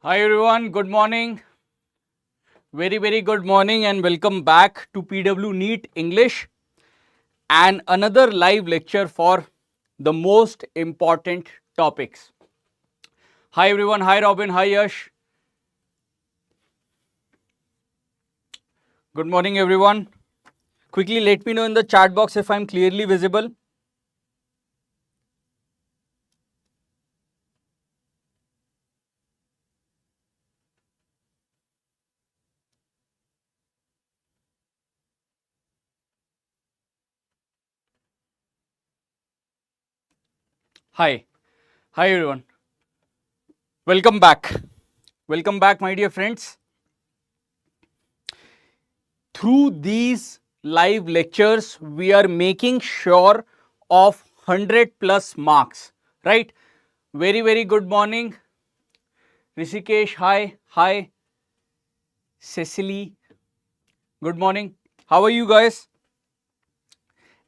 Hi everyone, good morning. Very good morning and welcome back to PW NEET English and another live lecture for the most important topics. Hi everyone, hi Robin, hi Yash. Good morning everyone. Quickly let me know in the chat box if I am clearly visible. Hi everyone. Welcome back. Welcome back my dear friends. Through these live lectures, we are making sure of 100 plus marks, right? Very good morning. Rishikesh, hi. Cecily, good morning. How are you guys?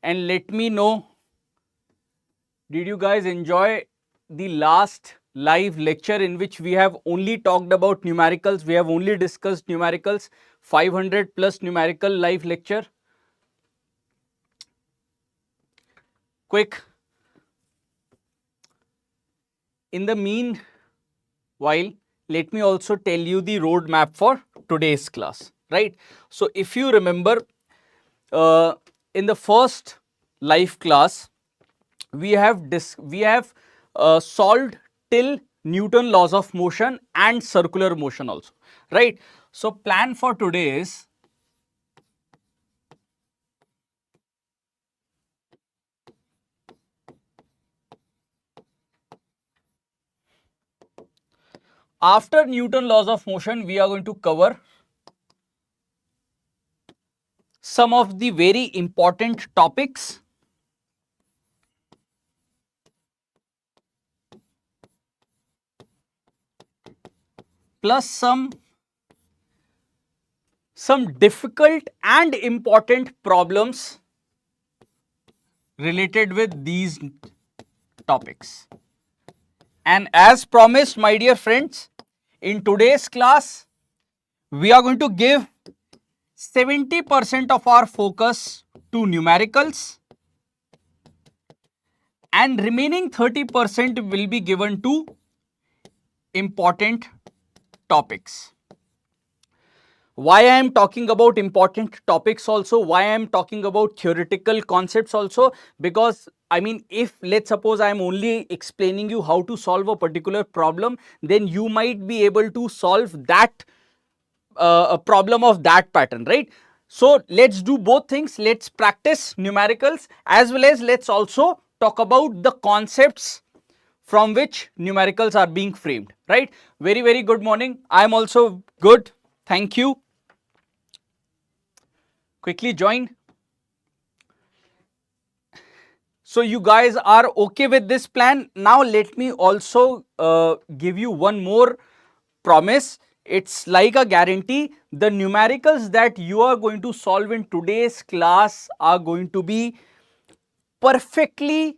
And let me know, did you guys enjoy the last live lecture in which we have only talked about numericals? We have only discussed numericals, 500 plus numerical live lecture. Quick. In the meanwhile, let me also tell you the roadmap for today's class, right? So if you remember, in the first live class, we have solved till Newton laws of motion and circular motion also, right? So plan for today is, after Newton laws of motion, we are going to cover some of the very important topics plus some difficult and important problems related with these topics. And as promised, my dear friends, in today's class, we are going to give 70% of our focus to numericals and remaining 30% will be given to important topics. Why I am talking about important topics also, why I am talking about theoretical concepts also, because I mean, if let's suppose I am only explaining you how to solve a particular problem, then you might be able to solve that a problem of that pattern, right? So let's do both things. Let's practice numericals as well as let's also talk about the concepts from which numericals are being framed, right? Very good morning. I am also good. Thank you. Quickly join. So you guys are okay with this plan. Now let me also give you one more promise. It's like a guarantee. The numericals that you are going to solve in today's class are going to be perfectly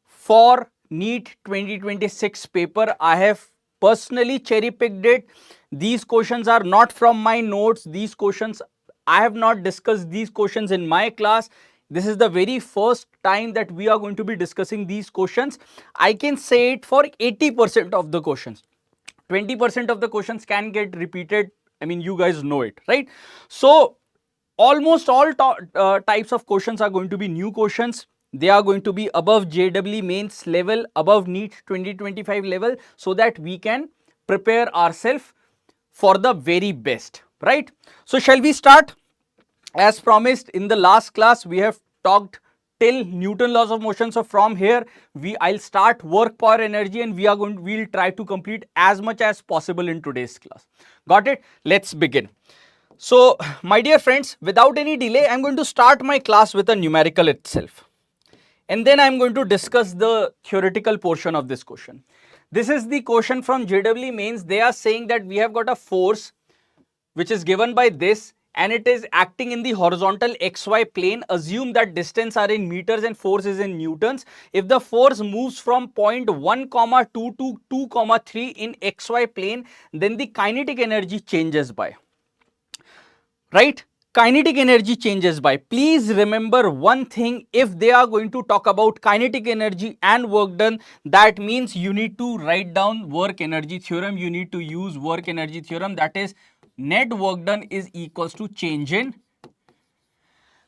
for NEET 2026 paper. I have personally cherry picked it. These questions are not from my notes. These questions, I have not discussed these questions in my class. This is the very first time that we are going to be discussing these questions. I can say it for 80% of the questions. 20% of the questions can get repeated. I mean, you guys know it, right? So almost all types of questions are going to be new questions. They are going to be above JEE mains level, above NEET 2025 level, so that we can prepare ourselves for the very best, right? So shall we start? As promised, in the last class we have talked till Newton laws of motion. So from here I'll start work, power, energy, and we'll try to complete as much as possible in today's class. Got it? Let's begin. So my dear friends, without any delay, I'm going to start my class with a numerical itself. And then I'm going to discuss the theoretical portion of this question. This is the question from JEE mains. They are saying that we have got a force which is given by this. and it is acting in the horizontal xy plane. Assume that distance are in meters and force is in newtons. If the force moves from point 1 comma 2 to 2 comma 3 in xy plane, then the kinetic energy changes by, right? Kinetic energy changes by. Please remember one thing, if they are going to talk about kinetic energy and work done, that means you need to write down work energy theorem. You need to use work energy theorem, that is net work done is equals to change in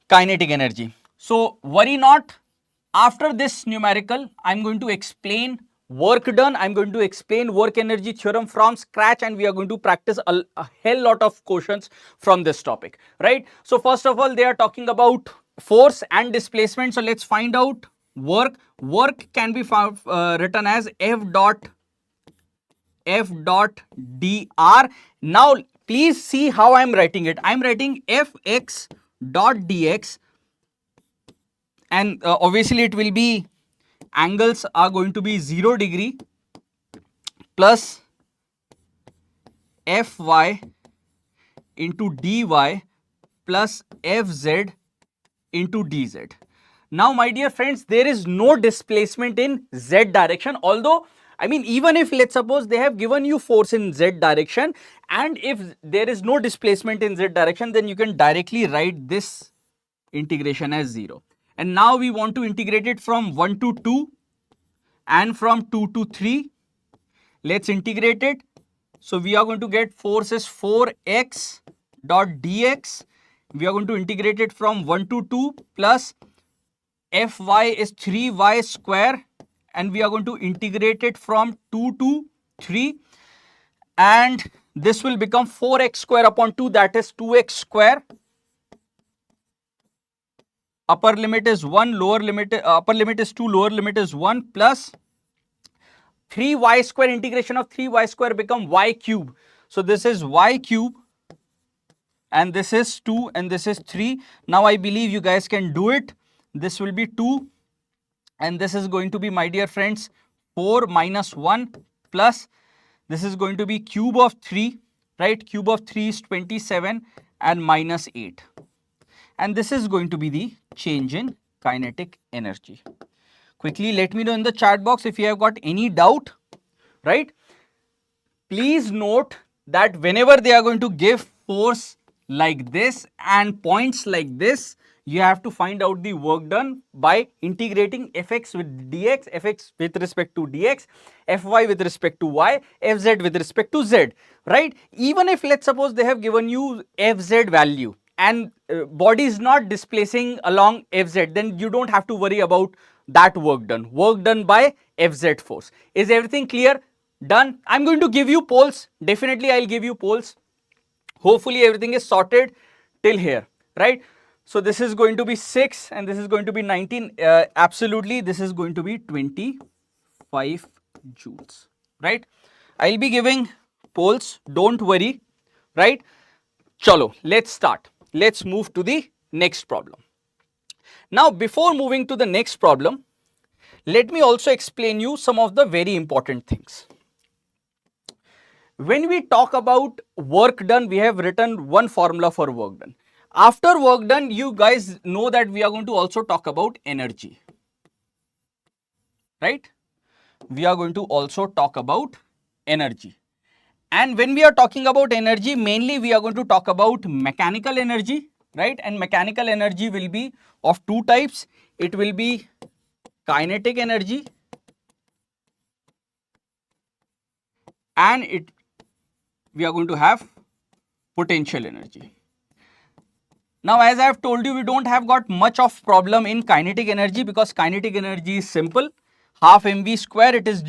kinetic energy. So worry not. After this numerical, I'm going to explain work done. I'm going to explain work energy theorem from scratch, and we are going to practice a hell lot of questions from this topic, right? So first of all, they are talking about force and displacement. So let's find out work. Work can be found, written as F dot dr. Now please see how I'm writing it. I'm writing Fx dot dx, and obviously it will be, angles are going to be 0 degree plus Fy into dy plus Fz into dz. Now my dear friends, there is no displacement in z direction, although I mean, even if let's suppose they have given you force in z direction, and if there is no displacement in z direction, then you can directly write this integration as 0. And now we want to integrate it from 1 to 2 and from 2 to 3. Let's integrate it. So we are going to get force is 4x dot dx. We are going to integrate it from 1 to 2 plus Fy is 3y square, and we are going to integrate it from 2 to 3, and this will become 4x square upon 2, that is 2x square. Upper limit is 1, lower limit, upper limit is 2, lower limit is 1, plus 3y square, integration of 3y square become y cube. So this is y cube, and this is 2 and this is 3. Now I believe you guys can do it. This will be 2 and this is going to be, my dear friends, 4 minus 1 plus this is going to be cube of 3, right? Cube of 3 is 27 and minus 8. And this is going to be the change in kinetic energy. Quickly let me know in the chat box if you have got any doubt, right? Please note that whenever they are going to give force like this and points like this, you have to find out the work done by integrating Fx with dx, Fx with respect to dx, Fy with respect to y, Fz with respect to z, right? Even if let's suppose they have given you Fz value and body is not displacing along Fz, then you don't have to worry about that work done by Fz force. Is everything clear? Done. I'm going to give you poles. Definitely I'll give you poles. Hopefully everything is sorted till here, right? So this is going to be 6 and this is going to be 19. Absolutely, this is going to be 25 joules, right? I'll be giving poles, don't worry, right? Chalo, let's start. Let's move to the next problem. Now, before moving to the next problem, let me also explain you some of the very important things. When we talk about work done, we have written one formula for work done. After work done, you guys know that we are going to also talk about energy, right? We are going to also talk about energy. And when we are talking about energy, mainly we are going to talk about mechanical energy, right? And mechanical energy will be of two types. It will be kinetic energy and we are going to have potential energy. Now, as I have told you, we don't have got much of problem in kinetic energy because kinetic energy is simple. Half mv square, it is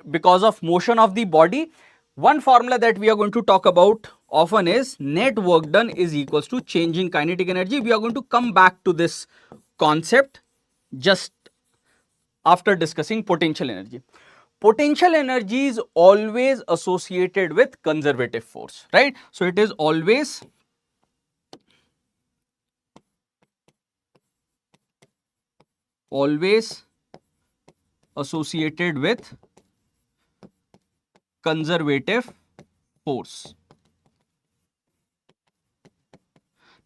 because of motion of the body. One formula that we are going to talk about often is net work done is equals to change in kinetic energy. We are going to come back to this concept just after discussing potential energy. Potential energy is always associated with conservative force, right? So it is always associated with conservative force.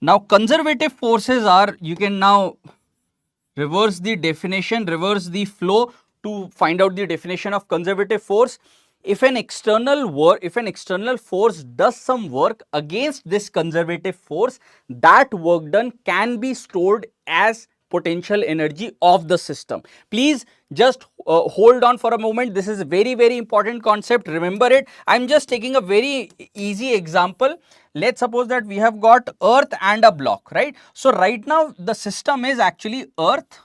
Now conservative forces are, you can now reverse the definition, reverse the flow to find out the definition of conservative force. If an external force does some work against this conservative force, that work done can be stored as potential energy of the system. Please just hold on for a moment. This is a very, very important concept. Remember it. I'm just taking a very easy example. Let's suppose that we have got earth and a block, right? So right now the system is actually earth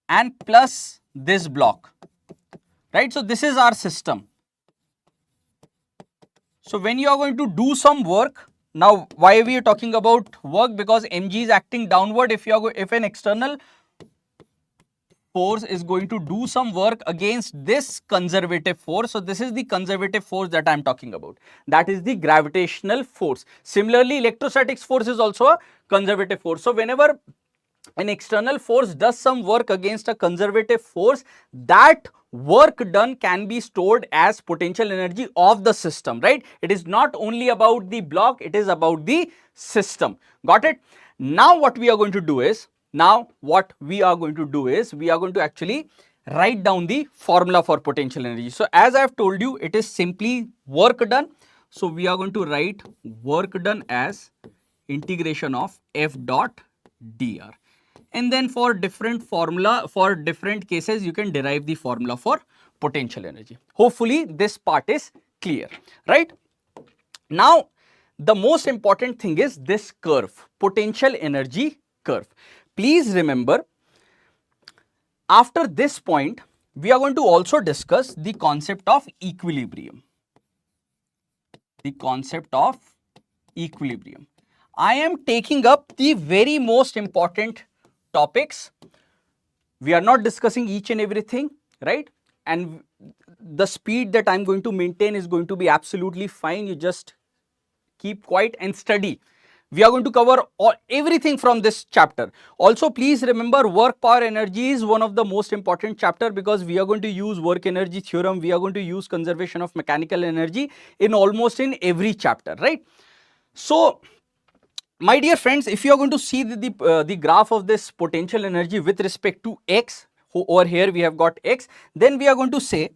and plus this block, right? So this is our system. So when you are going to do some work, now why we are talking about work? Because mg is acting downward. If an external force is going to do some work against this conservative force, so this is the conservative force that I am talking about. That is the gravitational force. Similarly, electrostatics force is also a conservative force. So whenever an external force does some work against a conservative force, that work done can be stored as potential energy of the system, right? It is not only about the block, it is about the system. Got it? Now what we are going to do is, we are going to actually write down the formula for potential energy. So as I have told you, it is simply work done. So we are going to write work done as integration of F dot dr. And then for different cases, you can derive the formula for potential energy. Hopefully this part is clear, right? Now the most important thing is this curve, potential energy curve. Please remember, after this point, we are going to also discuss the concept of equilibrium. The concept of equilibrium. I am taking up the very most important topics. We are not discussing each and everything, right? And the speed that I'm going to maintain is going to be absolutely fine. You just keep quiet and study. We are going to cover everything from this chapter. Also, please remember, work power energy is one of the most important chapter, because we are going to use work energy theorem. We are going to use conservation of mechanical energy in almost in every chapter, right? So my dear friends, if you are going to see the graph of this potential energy with respect to x, over here we have got x, then we are going to say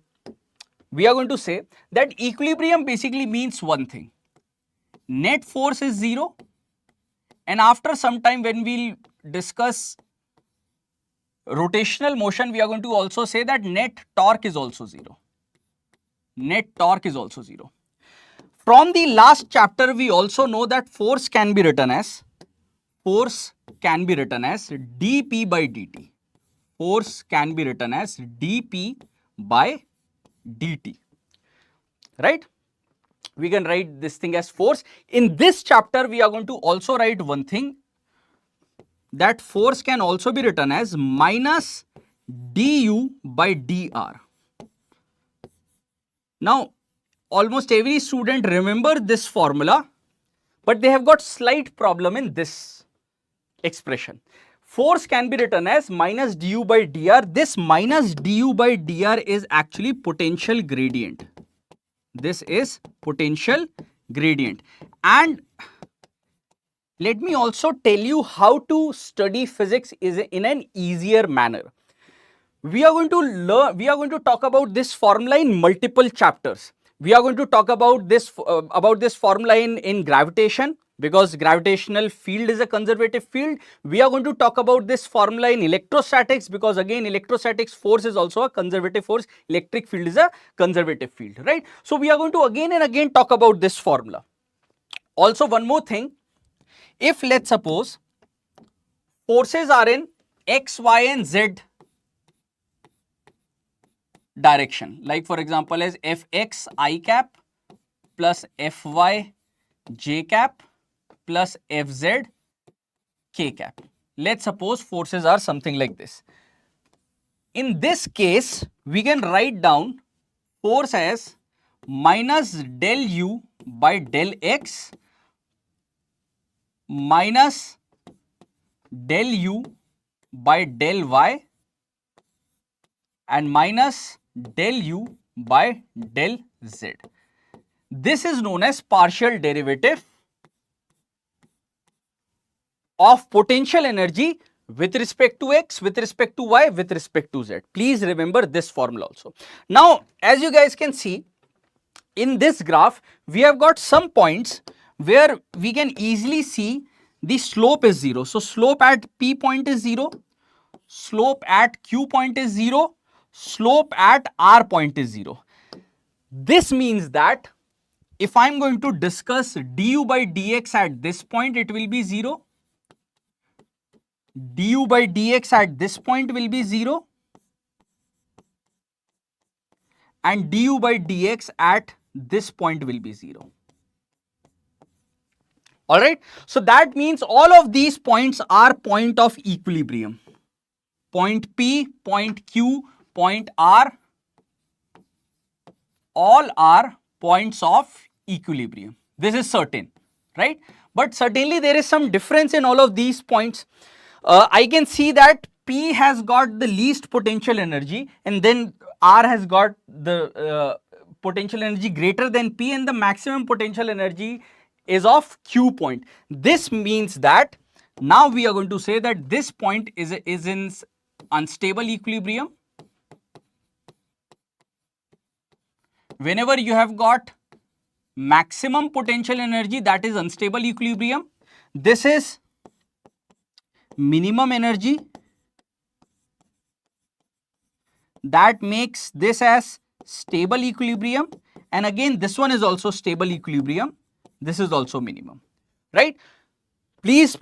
that equilibrium basically means one thing: net force is 0, and after some time when we'll discuss rotational motion, we are going to also say that net torque is also 0. Net torque is also 0. From the last chapter, we also know that force can be written as dp by dt. Force can be written as dp by dt, right? We can write this thing as force. In this chapter, we are going to also write one thing, that force can also be written as minus du by dr. Now, almost every student remember this formula, but they have got slight problem in this expression. Force can be written as minus du by dr. This minus du by dr is actually potential gradient. This is potential gradient. And let me also tell you how to study physics is in an easier manner. We are going to talk about this formula in multiple chapters. We are going to talk about this formula in gravitation, because gravitational field is a conservative field. We are going to talk about this formula in electrostatics, because again electrostatics force is also a conservative force, electric field is a conservative field, right? So we are going to again and again talk about this formula. Also, one more thing, if let's suppose forces are in x, y and z direction, like for example as fx I cap plus fy j cap plus fz k cap. Let's suppose forces are something like this. In this case, we can write down force as minus del u by del x minus del u by del y and minus del u by del z. This is known as partial derivative of potential energy with respect to x, with respect to y, with respect to z. Please remember this formula also. Now, as you guys can see, in this graph, we have got some points where we can easily see the slope is 0. So, slope at P point is 0, slope at Q point is 0, slope at R point is 0. This means that if I am going to discuss du by dx at this point, it will be 0. Du by dx at this point will be 0. And du by dx at this point will be 0. Alright. So that means all of these points are point of equilibrium. Point P, point Q, point R, all are points of equilibrium. This is certain, right? But certainly there is some difference in all of these points. I can see that P has got the least potential energy, and then R has got the potential energy greater than P, and the maximum potential energy is of Q point. This means that now we are going to say that this point is in unstable equilibrium. Whenever you have got maximum potential energy, that is unstable equilibrium. This is minimum energy. That makes this as stable equilibrium, and again this one is also stable equilibrium. This is also minimum, right? Please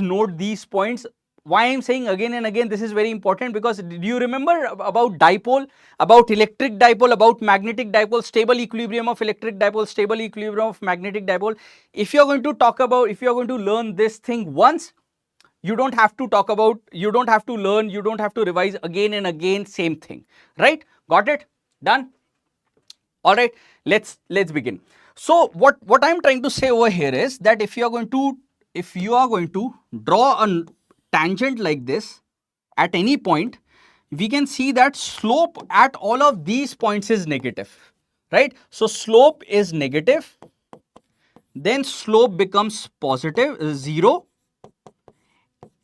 note these points. Why I am saying again and again this is very important, because do you remember about dipole, about electric dipole, about magnetic dipole, stable equilibrium of electric dipole, stable equilibrium of magnetic dipole? If you are going to talk about, if you are going to learn this thing once, you don't have to talk about, you don't have to learn, you don't have to revise again and again same thing, right? Got it? Done? All right, let's begin. So what I'm trying to say over here is that if you are going to draw a tangent like this at any point, we can see that slope at all of these points is negative, right? So slope is negative, then slope becomes positive, 0,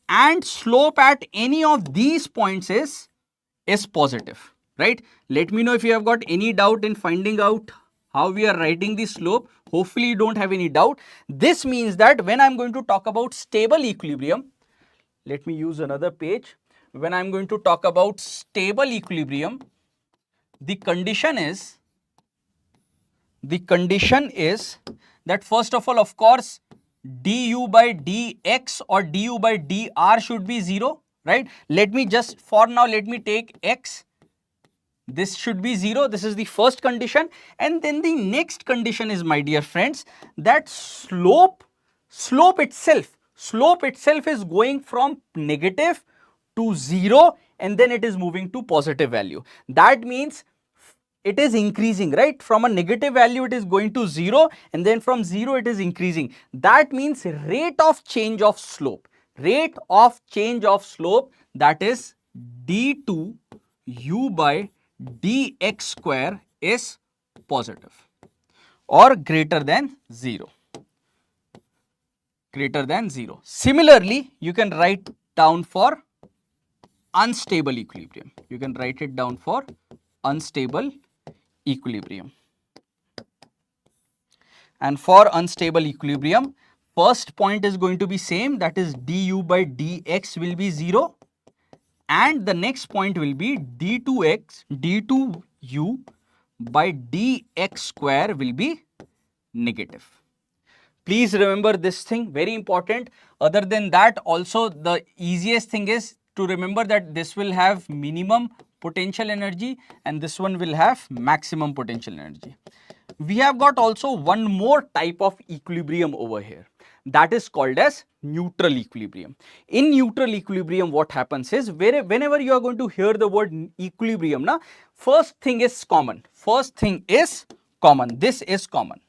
and slope at any of these points is positive, right? Let me know if you have got any doubt in finding out how we are writing the slope. Hopefully you don't have any doubt. This means that when I'm going to talk about stable equilibrium, let me use another page. When I'm going to talk about stable equilibrium, the condition is that first of all, of course, du by dx or du by dr should be 0, right? Let me just, for now, let me take x. This should be 0. This is the first condition. And then the next condition is, my dear friends, that slope itself is going from negative to 0, and then it is moving to positive value. That means it is increasing, right? From a negative value it is going to 0, and then from 0 it is increasing. That means rate of change of slope, that is d2u by dx square is positive or greater than 0. Similarly, you can write down for unstable equilibrium. And for unstable equilibrium, first point is going to be same, that is du by dx will be 0, and the next point will be d2u by dx square will be negative. Please remember this thing, very important. Other than that, also the easiest thing is to remember that this will have minimum potential energy and this one will have maximum potential energy. We have got also one more type of equilibrium over here, that is called as neutral equilibrium. In neutral equilibrium, what happens is, whenever you are going to hear the word equilibrium, first thing is common. This is common.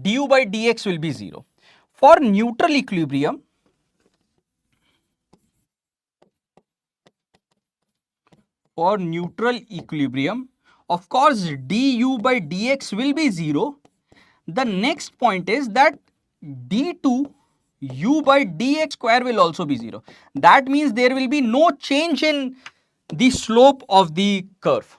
Du by dx will be 0. For neutral equilibrium, of course, du by dx will be 0. The next point is that d2 u by dx square will also be 0. That means there will be no change in the slope of the curve,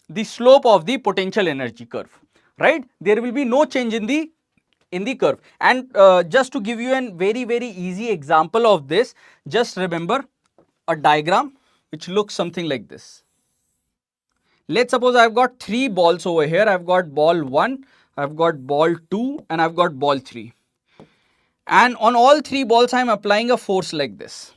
the slope of the potential energy curve, right? There will be no change in the curve. And just to give you a very easy example of this, just remember a diagram which looks something like this. Let's suppose I've got 3 balls over here. I've got ball 1, I've got ball 2, and I've got ball 3. And on all 3 balls, I'm applying a force like this,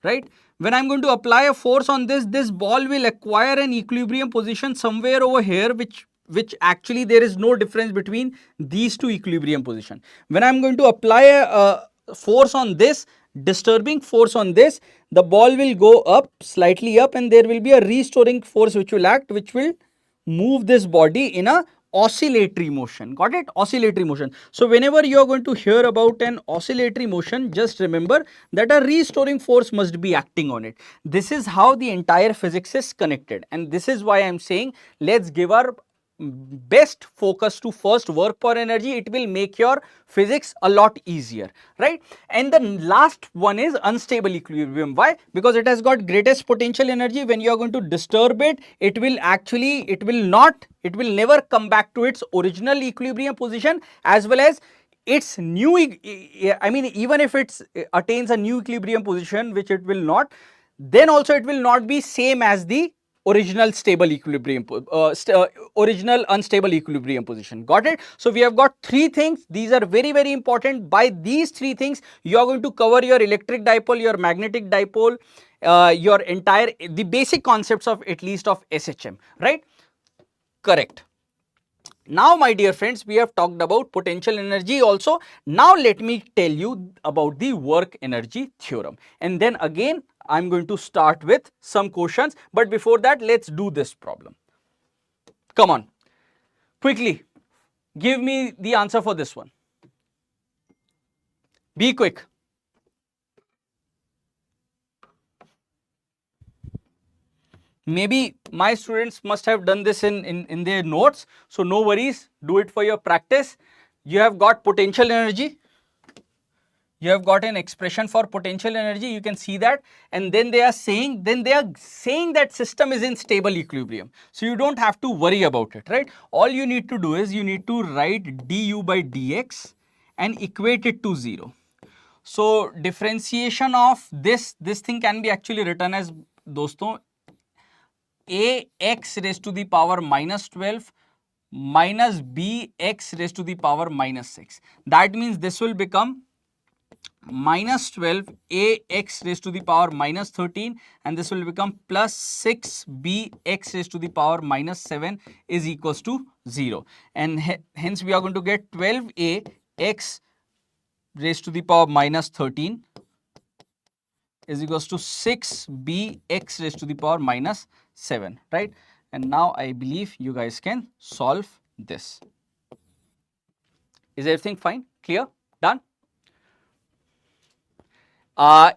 right? When I'm going to apply a force on this, this ball will acquire an equilibrium position somewhere over here, which actually there is no difference between these two equilibrium position. When I'm going to apply a force on this, disturbing force on this, the ball will go up, slightly up, and there will be a restoring force which will act, which will move this body in a oscillatory motion. Got it? Oscillatory motion. So whenever you are going to hear about an oscillatory motion, just remember that a restoring force must be acting on it. This is how the entire physics is connected, and this is why I am saying let's give our best focus to first work per energy. It will make your physics a lot easier, right? And the last one is unstable equilibrium. Why? Because it has got greatest potential energy. When you are going to disturb it, it will never come back to its original equilibrium position, as well as its new, I mean, even if it attains a new equilibrium position, which it will not, then also it will not be same as the original stable equilibrium, original unstable equilibrium position. Got it? So we have got 3 things. These are very important. By these 3 things, you are going to cover your electric dipole, your magnetic dipole, your entire, the basic concepts of at least of SHM, right? Correct. Now, my dear friends, we have talked about potential energy also. Now, let me tell you about the work energy theorem. And then again, I'm going to start with some questions. But before that, let's do this problem. Come on, quickly, give me the answer for this one. Be quick. Maybe my students must have done this in their notes. So, no worries, do it for your practice. You have got potential energy. You have got an expression for potential energy, you can see that, and then they are saying that system is in stable equilibrium. So you don't have to worry about it, right? All you need to do is you need to write du by dx and equate it to 0. So differentiation of this thing can be actually written as, doston, ax raised to the power minus 12 minus bx raised to the power minus 6. That means this will become minus 12 ax raised to the power minus 13, and this will become plus 6 bx raised to the power minus 7 is equals to 0. And hence we are going to get 12a x raised to the power minus 13 is equals to 6b x raised to the power minus 7, right? And now I believe you guys can solve this. Is everything fine? Clear? Done?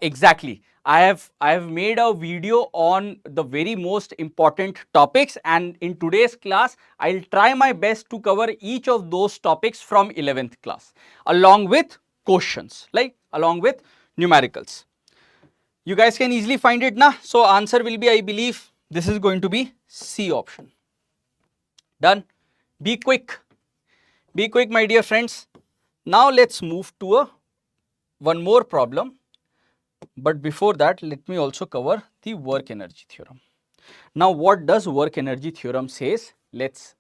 Exactly. I have made a video on the very most important topics, and in today's class I'll try my best to cover each of those topics from 11th class along with questions, like along with numericals. You guys can easily find it now. So answer will be, I believe this is going to be C option. Done. Be quick. Be quick, my dear friends. Now let's move to one more problem. But before that, let me also cover the work energy theorem. Now, what does work energy theorem says? Let's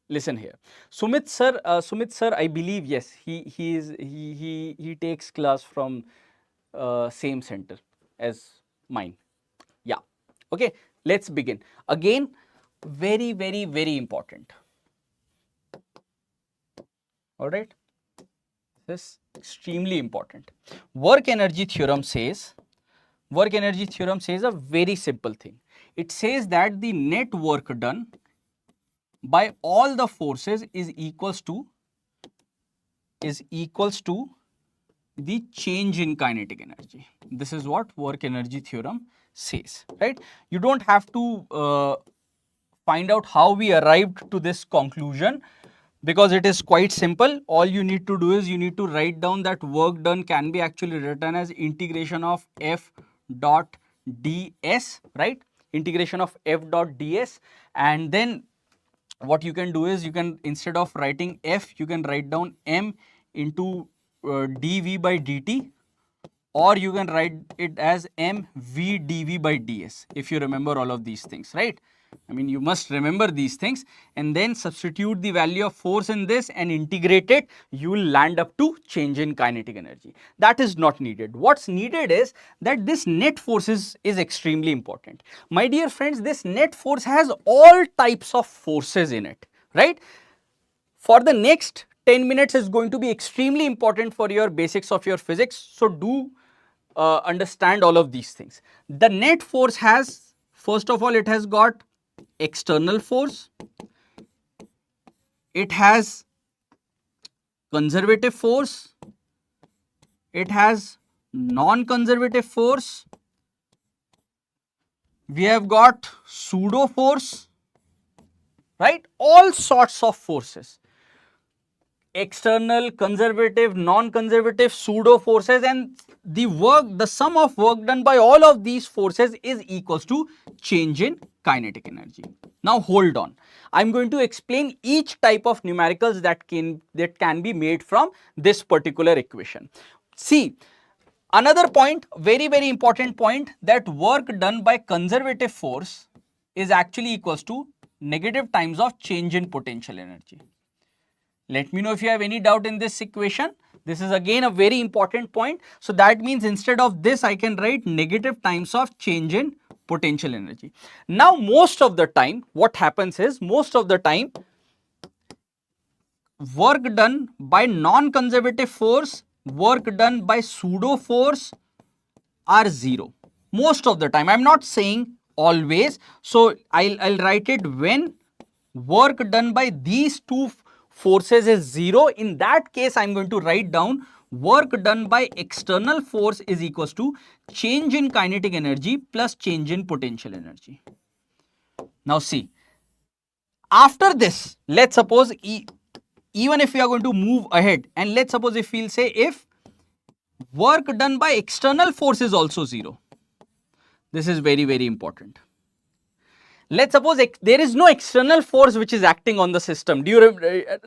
listen here. Sumit sir, I believe, yes, he takes class from same center as mine. Yeah. Okay. Let's begin. Again, very important. All right. This is extremely important. Work energy theorem says a very simple thing. It says that the net work done by all the forces is equals to the change in kinetic energy. This is what work energy theorem says, right? You don't have to find out how we arrived to this conclusion, because it is quite simple. All you need to do is you need to write down that work done can be actually written as integration of F dot ds, right? Integration of F dot ds, and then what you can do is you can, instead of writing F, you can write down M into dv by dt, or you can write it as mv dv by ds, if you remember all of these things, right? I mean, you must remember these things, and then substitute the value of force in this and integrate it. You will land up to change in kinetic energy. That is not needed. What's needed is that this net force is extremely important. My dear friends, this net force has all types of forces in it, right? For the next 10 minutes is going to be extremely important for your basics of your physics. So do understand all of these things. The net force has, first of all, it has got external force, it has conservative force, it has non-conservative force, we have got pseudo force, right? All sorts of forces. External, conservative, non-conservative, pseudo forces, and the sum of work done by all of these forces is equals to change in kinetic energy. Now hold on, I'm going to explain each type of numericals that can be made from this particular equation. See, another point, very important point, that work done by conservative force is actually equals to negative times of change in potential energy. Let me know if you have any doubt in this equation. This is again a very important point. So that means instead of this, I can write negative times of change in potential energy. Now, most of the time, what happens is, most of the time, work done by non-conservative force, work done by pseudo force are zero. Most of the time, I'm not saying always. So I'll write it when work done by these two forces is zero. In that case, I'm going to write down work done by external force is equals to change in kinetic energy plus change in potential energy. Now see, after this, let's suppose even if we are going to move ahead, and let's suppose if we'll say if work done by external force is also zero. This is very important. Let's suppose there is no external force which is acting on the system. Do you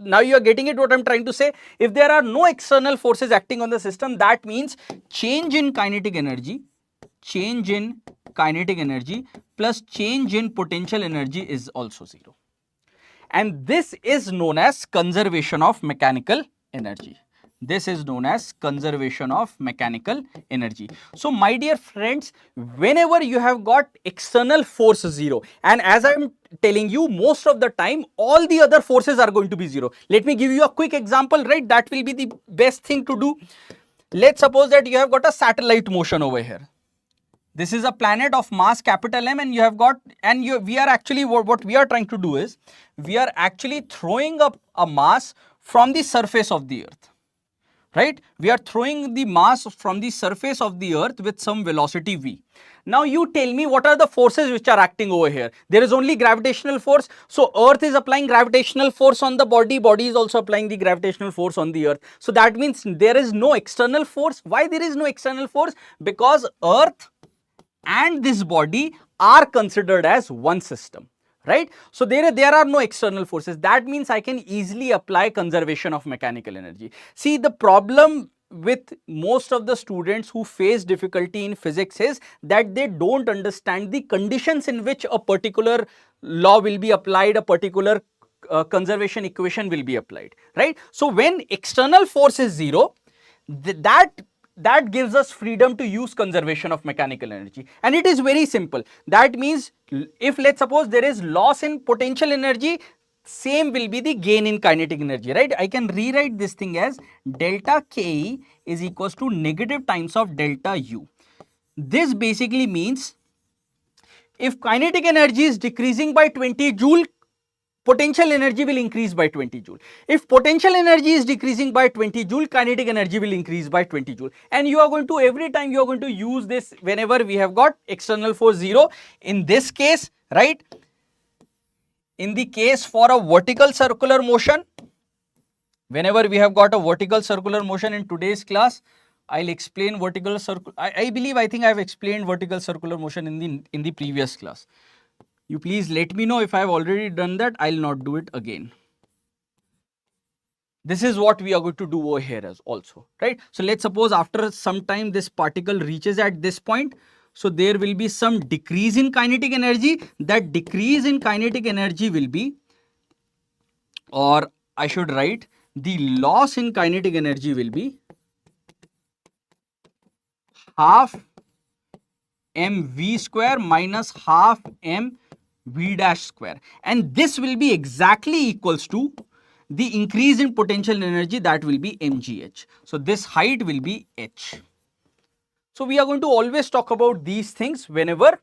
now you are getting it what I'm trying to say? If there are no external forces acting on the system, that means change in kinetic energy plus change in potential energy is also zero. And this is known as conservation of mechanical energy. This is known as conservation of mechanical energy. So my dear friends, whenever you have got external force zero, and as I'm telling you, most of the time all the other forces are going to be zero. Let me give you a quick example, right? That will be the best thing to do. Let's suppose that you have got a satellite motion over here. This is a planet of mass capital M, and you have got, and we are actually, what we are trying to do is, we are actually throwing up a mass from the surface of the earth, right? We are throwing the mass from the surface of the earth with some velocity v. Now you tell me what are the forces which are acting over here. There is only gravitational force. So earth is applying gravitational force on the body is also applying the gravitational force on the earth. So that means there is no external force. Why there is no external force? Because earth and this body are considered as one system, right? So there are no external forces. That means I can easily apply conservation of mechanical energy. See, the problem with most of the students who face difficulty in physics is that they don't understand the conditions in which a particular law will be applied, a particular conservation equation will be applied, right? So when external force is zero, that gives us freedom to use conservation of mechanical energy. And it is very simple. That means if let's suppose there is loss in potential energy, same will be the gain in kinetic energy, right? I can rewrite this thing as delta Ke is equals to negative times of delta U. This basically means if kinetic energy is decreasing by 20 joule, potential energy will increase by 20 joule. If potential energy is decreasing by 20 joule, kinetic energy will increase by 20 joule. And you are going to, every time you are going to use this whenever we have got external force zero. In this case, right, in the case for a vertical circular motion, Whenever we have got a vertical circular motion in today's class, I'll explain vertical circular. I think I've explained vertical circular motion in the previous class. You please let me know if I've already done that. I'll not do it again. This is what we are going to do over here as also, right? So let's suppose after some time this particle reaches at this point. So there will be some decrease in kinetic energy. That decrease in kinetic energy will be, or I should write, the loss in kinetic energy will be half mv square minus half mv dash square, and this will be exactly equals to the increase in potential energy, that will be mgh. So this height will be h. So we are going to always talk about these things whenever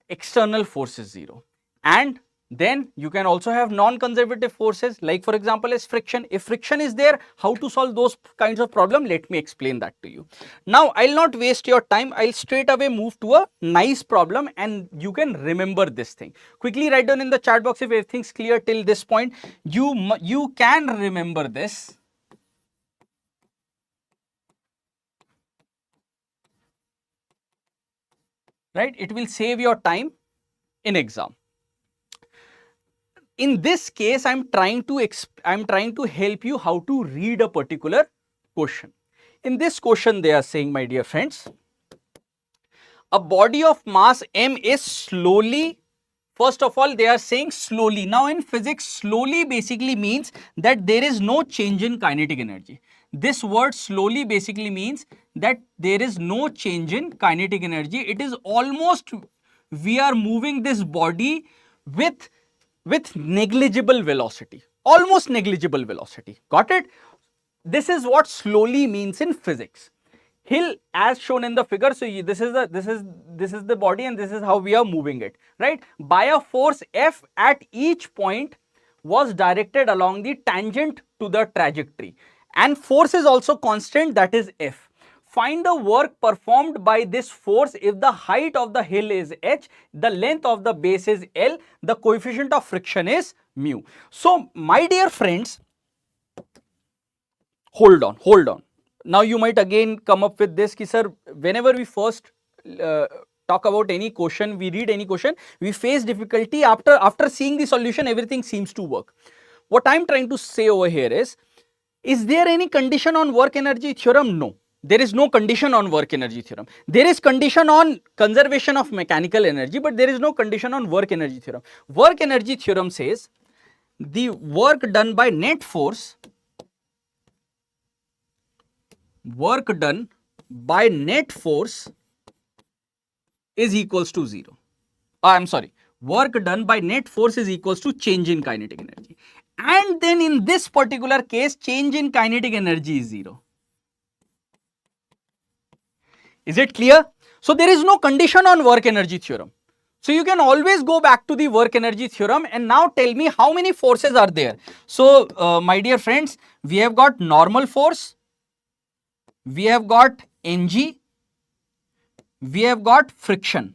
external force is 0. And then you can also have non-conservative forces, like for example as friction. If friction is there, how to solve those kinds of problem? Let me explain that to you. Now I'll not waste your time. I'll straight away move to a nice problem and you can remember this thing. Quickly write down in the chat box if everything's clear till this point. You can remember this. Right? It will save your time in exam. In this case, I'm trying to help you how to read a particular question. In this question, they are saying, my dear friends, a body of mass m is slowly. First of all, they are saying slowly. Now, in physics, slowly basically means that there is no change in kinetic energy. This word slowly basically means that there is no change in kinetic energy. It is almost, we are moving this body with negligible velocity, almost negligible velocity. Got it? This is what slowly means in physics. Hill, as shown in the figure, so this is the body and this is how we are moving it, right? By a force F at each point was directed along the tangent to the trajectory, and force is also constant, that is F. Find the work performed by this force if the height of the hill is h, the length of the base is L, the coefficient of friction is mu. So, my dear friends, hold on. Now, you might again come up with this, ki sir, whenever we first talk about any question, we read any question, we face difficulty. After seeing the solution, everything seems to work. What I am trying to say over here is there any condition on work energy theorem? No. There is no condition on work energy theorem. There is condition on conservation of mechanical energy, but there is no condition on work energy theorem. Work energy theorem says the work done by net force, is equals to 0. Work done by net force is equals to change in kinetic energy. And then in this particular case, change in kinetic energy is 0. Is it clear? So there is no condition on work energy theorem. So you can always go back to the work energy theorem and now tell me how many forces are there. So my dear friends, we have got normal force, we have got mg, we have got friction.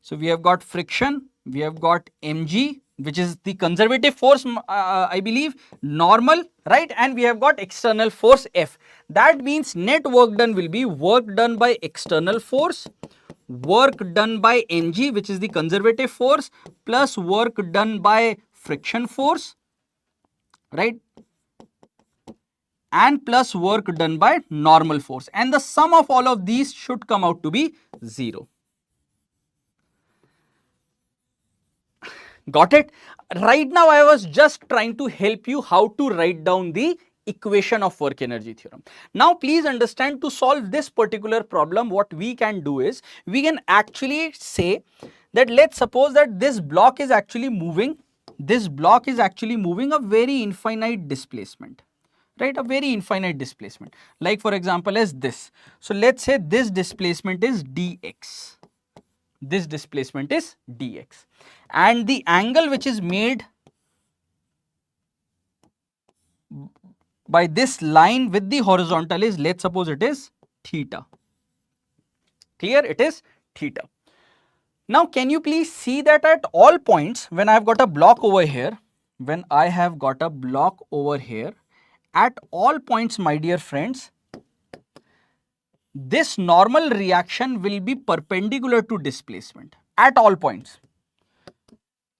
So we have got friction, we have got mg, which is the conservative force, I believe, normal, right? And we have got external force F. That means net work done will be work done by external force, work done by mg, which is the conservative force, plus work done by friction force, right? And plus work done by normal force. And the sum of all of these should come out to be 0. Got it? Right now, I was just trying to help you how to write down the equation of work energy theorem. Now, please understand, to solve this particular problem, what we can do is, we can actually say that let's suppose that this block is actually moving a very infinite displacement, right? A very infinite displacement, like for example as this. So let's say this displacement is dx. This displacement is dx, and the angle which is made by this line with the horizontal is, let's suppose it is theta. Clear? It is theta. Now, can you please see that at all points when I have got a block over here, when I have got a block over here, at all points, my dear friends, this normal reaction will be perpendicular to displacement at all points.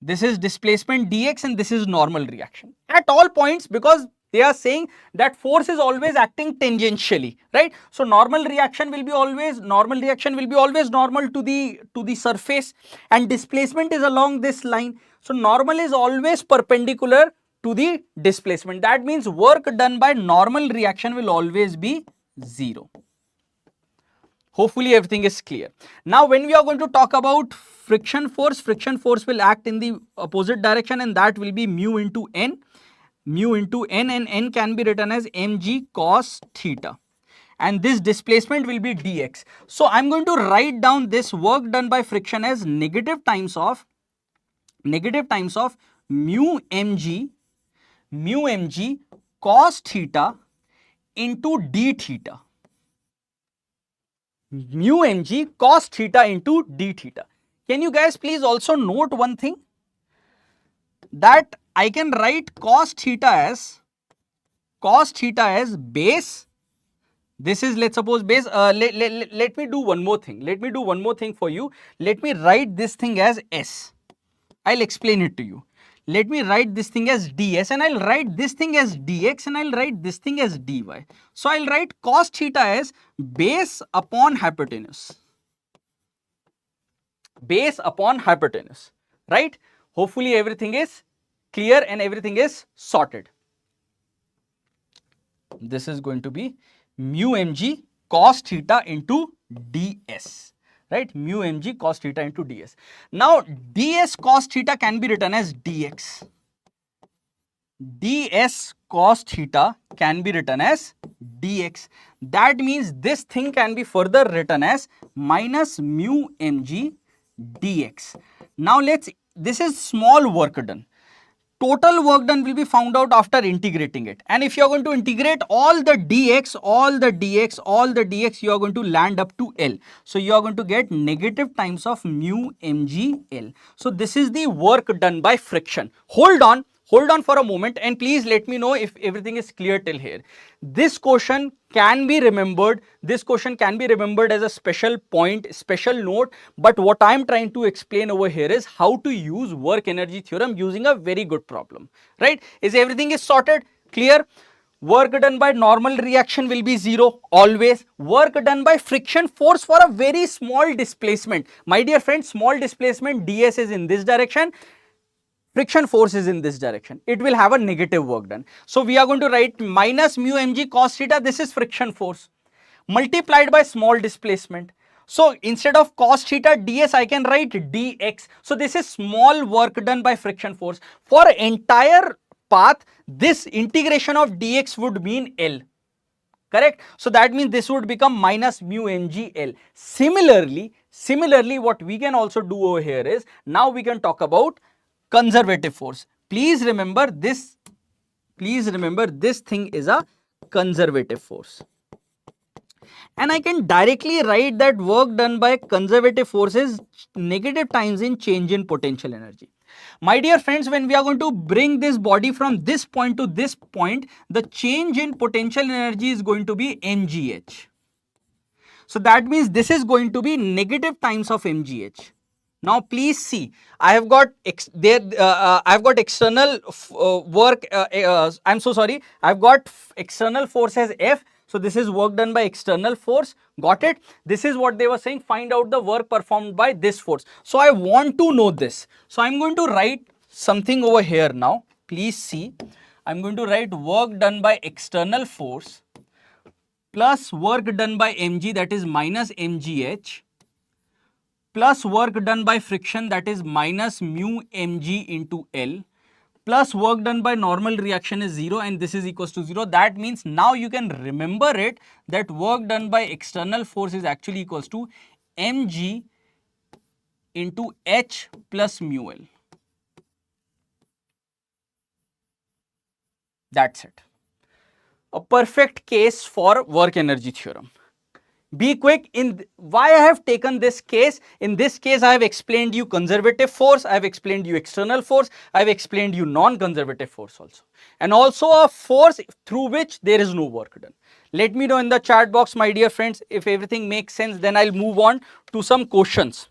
This is displacement dx and this is normal reaction at all points, because they are saying that force is always acting tangentially, right? So normal reaction will be always normal to the surface, and displacement is along this line. So normal is always perpendicular to the displacement. That means work done by normal reaction will always be 0. Hopefully everything is clear. Now when we are going to talk about friction force will act in the opposite direction, and that will be mu into n, and n can be written as mg cos theta, and this displacement will be dx. So I'm going to write down this work done by friction as negative times of mu mg cos theta into d theta. Mu mg cos theta into d theta. Can you guys please also note one thing, that I can write cos theta as base. This is, let's suppose, base. Let me do one more thing for you. Let me write this thing as S. I'll explain it to you. Let me write this thing as ds, and I'll write this thing as dx, and I'll write this thing as dy. So I'll write cos theta as base upon hypotenuse. Right? Hopefully everything is clear and everything is sorted. This is going to be mu mg cos theta into ds. Right? Mu mg cos theta into ds. Now ds cos theta can be written as dx. ds cos theta can be written as dx. That means this thing can be further written as minus mu mg dx. Now this is small work done. Total work done will be found out after integrating it. And if you are going to integrate all the dx, you are going to land up to L. So you are going to get negative times of mu mg L. So this is the work done by friction. Hold on for a moment and please let me know if everything is clear till here. This question can be remembered. As a special point, special note. But what I am trying to explain over here is how to use work energy theorem using a very good problem. Right? Is everything is sorted? Clear? Work done by normal reaction will be 0 always. Work done by friction force for a very small displacement. My dear friends, small displacement ds is in this direction. Friction force is in this direction. It will have a negative work done. So we are going to write minus mu mg cos theta. This is friction force multiplied by small displacement. So instead of cos theta ds, I can write dx. So this is small work done by friction force. For entire path, this integration of dx would mean L. Correct? So that means this would become minus mu mg L. Similarly, what we can also do over here is, now we can talk about conservative force. Please remember this thing is a conservative force. And I can directly write that work done by conservative force is negative times in change in potential energy. My dear friends, when we are going to bring this body from this point to this point, the change in potential energy is going to be mgh. So that means this is going to be negative times of mgh. Now please see, I have got external work. I'm so sorry. I've got external force as F. So this is work done by external force. Got it? This is what they were saying. Find out the work performed by this force. So I want to know this. So I'm going to write something over here now. Please see. I'm going to write work done by external force plus work done by mg, that is minus mgh, plus work done by friction, that is minus mu mg into L, plus work done by normal reaction is 0, and this is equals to 0. That means now you can remember it, that work done by external force is actually equals to mg into h plus mu L. That's it. A perfect case for work energy theorem. Be quick. Why I have taken this case. In this case, I have explained you conservative force, I have explained you external force, I have explained you non-conservative force also, and also a force through which there is no work done. Let me know in the chat box, my dear friends, if everything makes sense. Then I'll move on to some questions.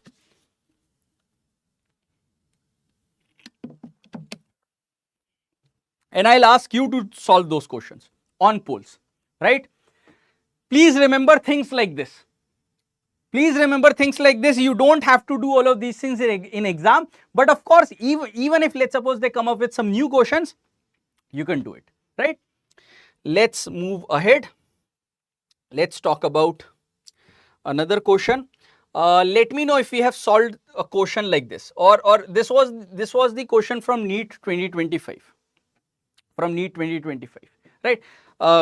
And I'll ask you to solve those questions on poles, right? Please remember things like this. Please remember things like this. You don't have to do all of these things in exam. But of course, even if let's suppose they come up with some new questions, you can do it, right? Let's move ahead. Let's talk about another question. Let me know if we have solved a question like this, or this was the question from NEET 2025. From NEET 2025, right?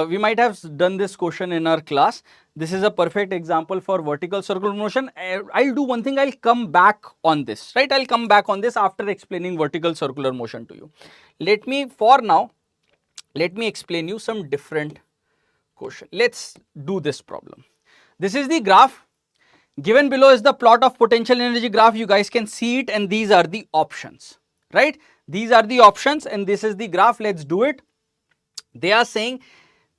We might have done this question in our class. This is a perfect example for vertical circular motion. I'll do one thing, I'll come back on this, right? I'll come back on this after explaining vertical circular motion to you. For now, let me explain you some different question. Let's do this problem. This is the graph. Given below is the plot of potential energy graph. You guys can see it, and these are the options, right? These are the options and this is the graph. Let's do it. They are saying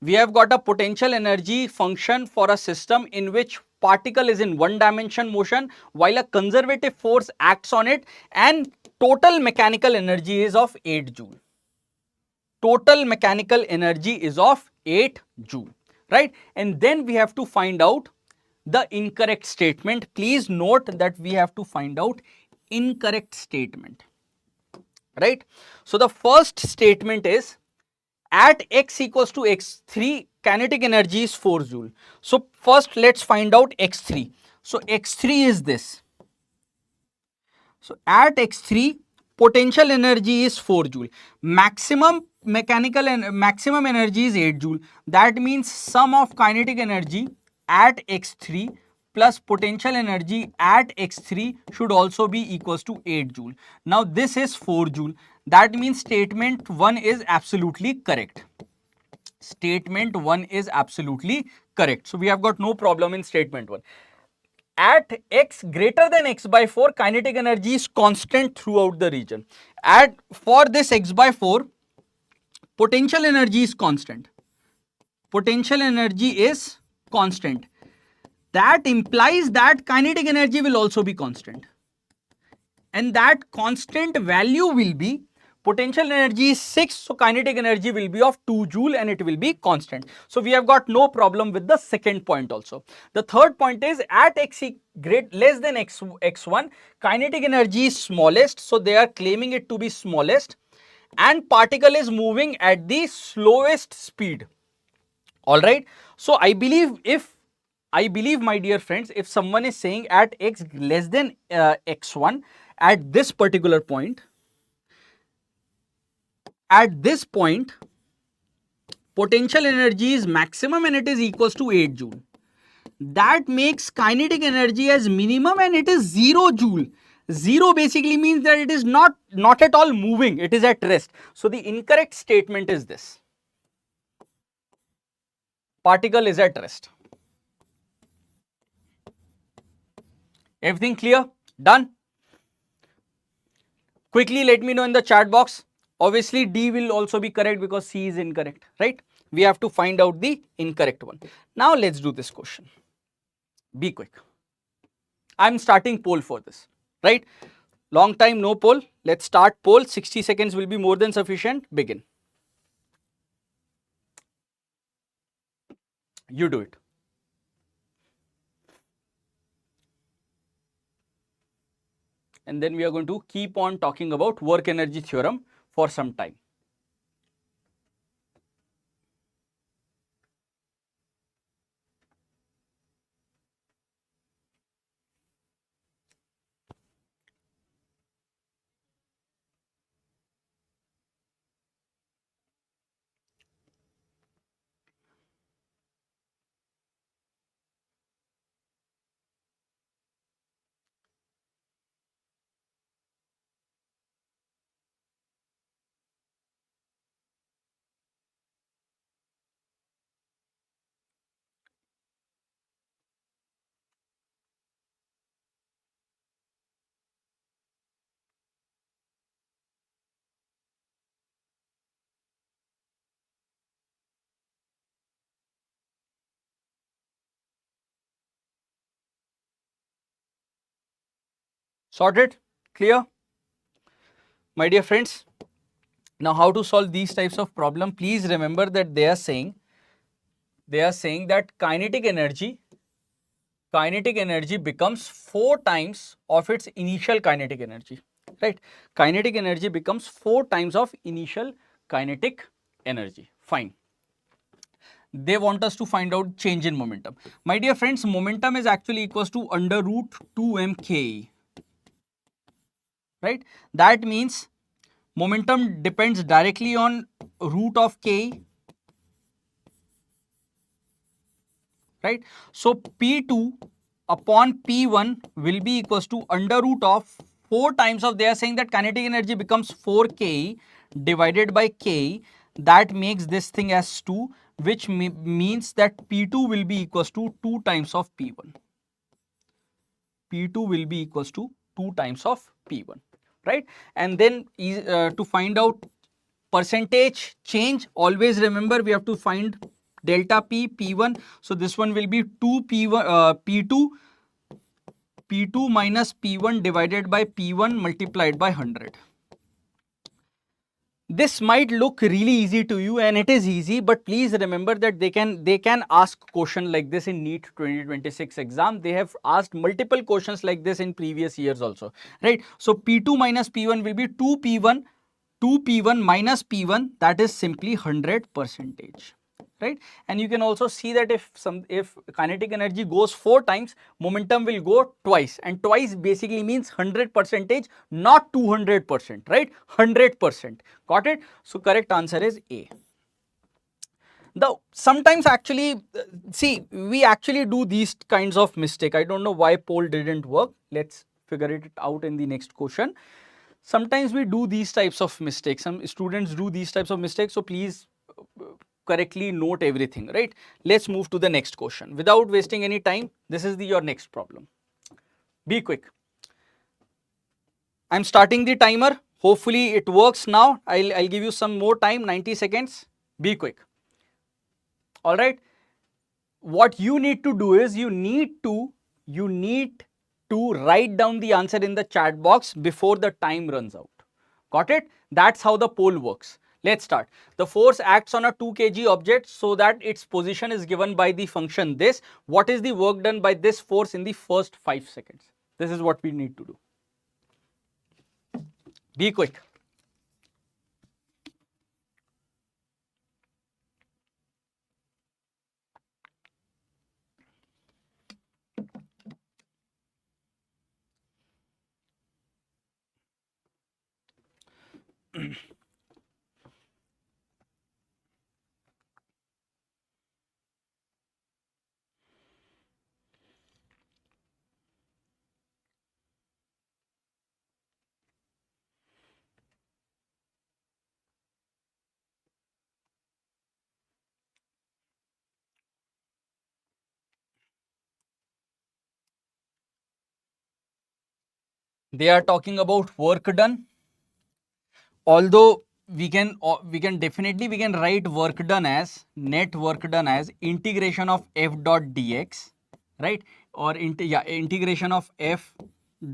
we have got a potential energy function for a system in which particle is in one dimension motion while a conservative force acts on it, and total mechanical energy is of 8 joule. Total mechanical energy is of 8 joule, right? And then we have to find out the incorrect statement. Please note that we have to find out incorrect statement, right? So the first statement is at x equals to x3, kinetic energy is 4 joule. So first let's find out x3. So x3 is this. So at x3, potential energy is 4 joule. Maximum mechanical and maximum energy is 8 joule. That means sum of kinetic energy at x3 plus potential energy at x3 should also be equals to 8 joule. Now this is 4 joule. That means statement 1 is absolutely correct. Statement 1 is absolutely correct. So we have got no problem in statement 1. At x greater than x by 4, kinetic energy is constant throughout the region. For this x by 4, potential energy is constant. Potential energy is constant. That implies that kinetic energy will also be constant. And that constant value will be, potential energy is 6, so kinetic energy will be of 2 joule and it will be constant. So we have got no problem with the second point also. The third point is at x less than x1, kinetic energy is smallest, so they are claiming it to be smallest, and particle is moving at the slowest speed. All right. So I believe my dear friends, if someone is saying at x less than x1 at this particular point, potential energy is maximum and it is equals to 8 joule. That makes kinetic energy as minimum and it is 0 joule. 0 basically means that it is not at all moving, it is at rest. So the incorrect statement is this: particle is at rest. Everything clear? Done? Quickly let me know in the chat box. Obviously D will also be correct because C is incorrect, right? We have to find out the incorrect one. Now let's do this question. Be quick. I'm starting poll for this, right? Long time no poll. Let's start poll. 60 seconds will be more than sufficient. Begin. You do it. And then we are going to keep on talking about work energy theorem for some time. Sorted? Clear? My dear friends, now how to solve these types of problem? Please remember that they are saying that kinetic energy becomes 4 times of its initial kinetic energy, right? Kinetic energy becomes 4 times of initial kinetic energy. Fine. They want us to find out change in momentum. My dear friends, momentum is actually equals to under root 2mk, right? That means momentum depends directly on root of k, right? So P2 upon P1 will be equals to under root of 4 times of, they are saying that kinetic energy becomes 4k divided by k, that makes this thing as 2, which means that P2 will be equals to 2 times of P1. P2 will be equals to 2 times of P1, right? And then to find out percentage change, always remember we have to find delta P, P1. So this one will be 2 P1, P2 minus P1 divided by P1 multiplied by 100. This might look really easy to you, and it is easy, but please remember that they can ask question like this in NEET 2026 exam. They have asked multiple questions like this in previous years also, right? So P2 minus P1 will be 2P1 minus P1, that is simply 100%, right? And you can also see that if kinetic energy goes 4 times, momentum will go twice, and twice basically means 100%, not 200%, right? 100%. Got it? So correct answer is A. Sometimes actually, see, we actually do these kinds of mistake. I don't know why poll didn't work. Let's figure it out in the next question. Sometimes we do these types of mistakes. Some students do these types of mistakes. So please correctly note everything, right? Let's move to the next question. Without wasting any time, this is your next problem. Be quick. I'm starting the timer. Hopefully it works now. I'll give you some more time, 90 seconds. Be quick. All right. What you need to do is you need to write down the answer in the chat box before the time runs out. Got it? That's how the poll works. Let's start. The force acts on a 2 kg object so that its position is given by the function this. What is the work done by this force in the first 5 seconds? This is what we need to do. Be quick. They are talking about work done. Although we can write work done as net work done as integration of f dot dx, right? Or integration of f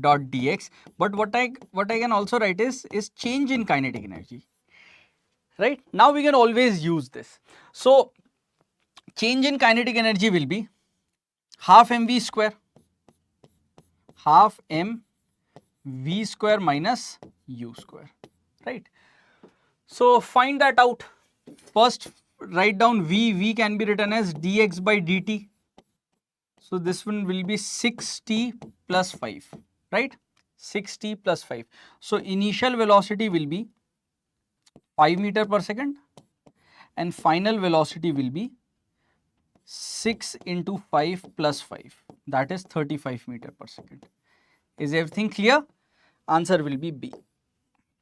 dot dx. But what I can also write is change in kinetic energy, right? Now we can always use this. So change in kinetic energy will be half mv square, half m v square minus u square, right? So find that out. First write down v can be written as dx by dt. So this one will be 6t plus 5, right? 6t plus 5. So initial velocity will be 5 meter per second and final velocity will be 6 into 5 plus 5, that is 35 meter per second. Is everything clear? Answer will be B.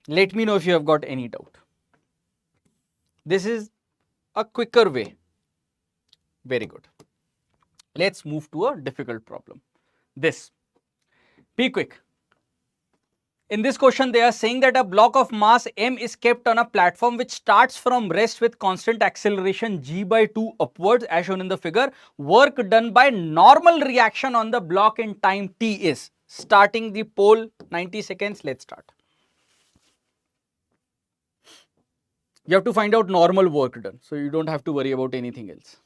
Let me know if you have got any doubt. This is a quicker way. Very good. Let's move to a difficult problem. This. Be quick. In this question, they are saying that a block of mass m is kept on a platform which starts from rest with constant acceleration g by 2 upwards as shown in the figure. Work done by normal reaction on the block in time t is. starting the poll. 90 seconds, let's start. You have to find out normal work done, so you don't have to worry about anything else.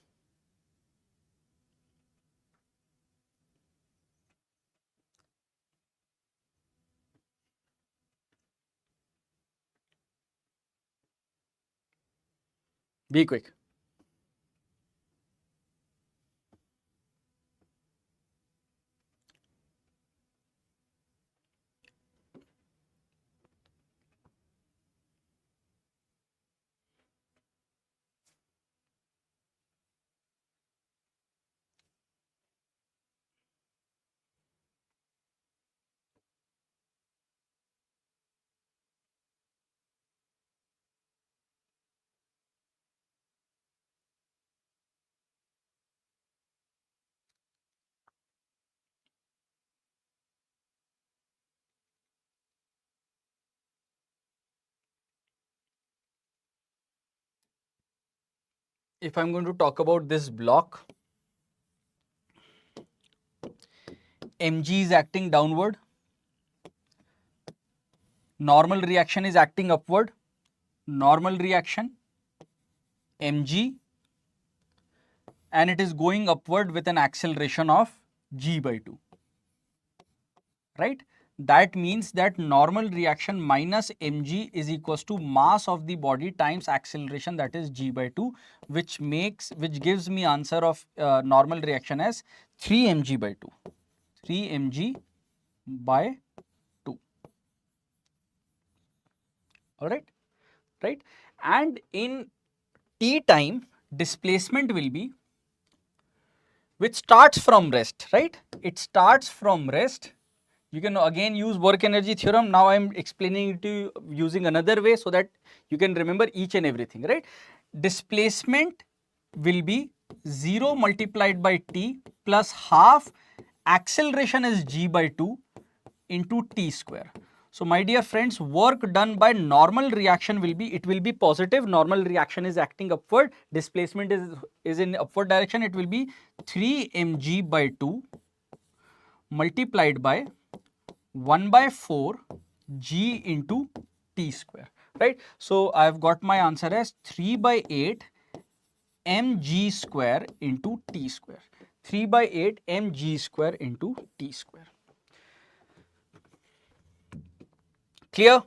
Be quick. If I'm going to talk about this block, Mg is acting downward, normal reaction is acting upward, normal reaction Mg, and it is going upward with an acceleration of g by 2, right? That means that normal reaction minus mg is equals to mass of the body times acceleration, that is g by 2, which gives me answer of normal reaction as 3 mg by 2. 3 mg by 2. All right, right? And in t time, displacement will be, which starts from rest, right? It starts from rest. You can again use work energy theorem. Now I am explaining it to you using another way so that you can remember each and everything, right? Displacement will be 0 multiplied by t plus half acceleration is g by 2 into t square. So my dear friends, work done by normal reaction will be, it will be positive. Normal reaction is acting upward. Displacement is in upward direction. It will be 3 mg by 2 multiplied by 1 by 4 g into t square, right? So I have got my answer as 3 by 8 mg square into t square. 3 by 8 mg square into t square. Clear?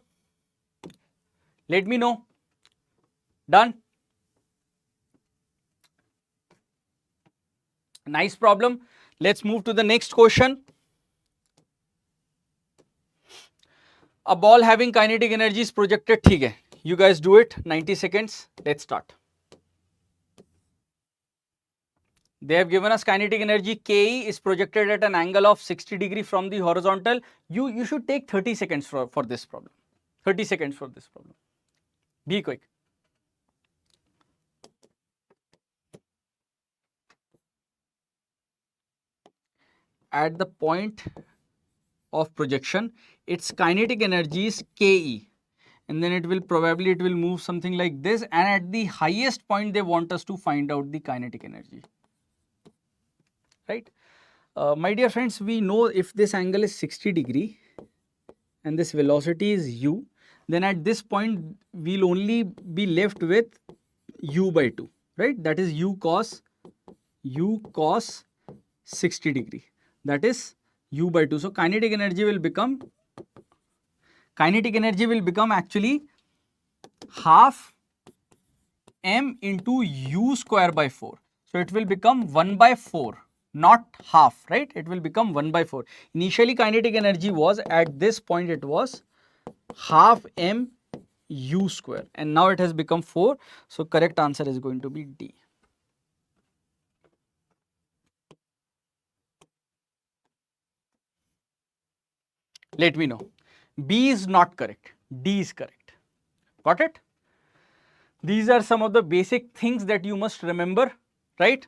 Let me know. Done? Nice problem. Let's move to the next question. A ball having kinetic energy is projected. ठीक है. You guys do it. 90 seconds. Let's start. They have given us kinetic energy Ke is projected at an angle of 60 degree from the horizontal. You should take 30 seconds for this problem. 30 seconds for this problem. Be quick. At the point of projection, its kinetic energy is Ke, and then it will move something like this, and at the highest point they want us to find out the kinetic energy, right? My dear friends, we know if this angle is 60 degree and this velocity is u, then at this point we'll only be left with u by 2, right? That is u cos 60 degree, that is u by 2. So kinetic energy will become actually half m into u square by 4. So it will become 1 by 4, not half, right? It will become 1 by 4. Initially kinetic energy was, at this point it was half m u square, and now it has become 4. So correct answer is going to be D. Let me know. B is not correct. D is correct. Got it? These are some of the basic things that you must remember, right?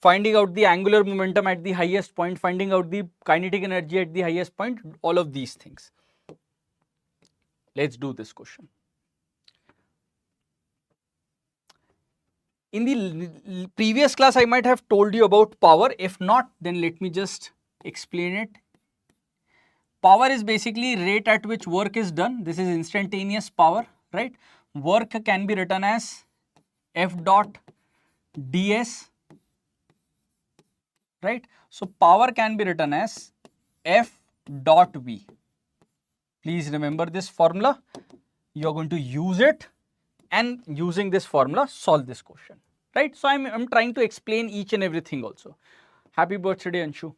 Finding out the angular momentum at the highest point, finding out the kinetic energy at the highest point, all of these things. Let's do this question. In the previous class, I might have told you about power. If not, then let me just explain it Power is basically rate at which work is done. This is instantaneous power, right? Work can be written as F dot ds, right? So power can be written as F dot V. Please remember this formula. You are going to use it, and using this formula solve this question, right? So I'm trying to explain each and everything also. Happy birthday, Anshu.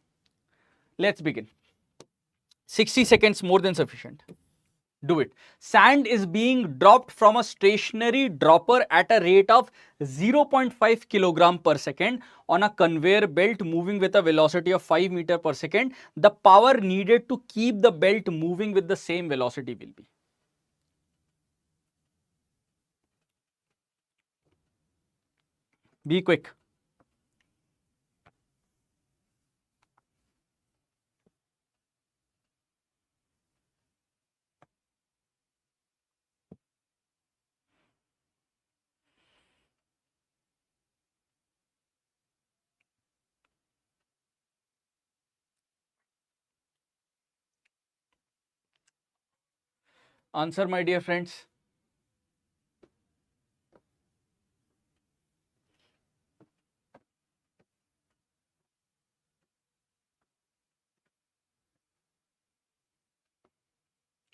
Let's begin. 60 seconds more than sufficient. Do it. Sand is being dropped from a stationary dropper at a rate of 0.5 kilogram per second on a conveyor belt moving with a velocity of 5 meter per second. The power needed to keep the belt moving with the same velocity will be. Be quick. Answer, my dear friends.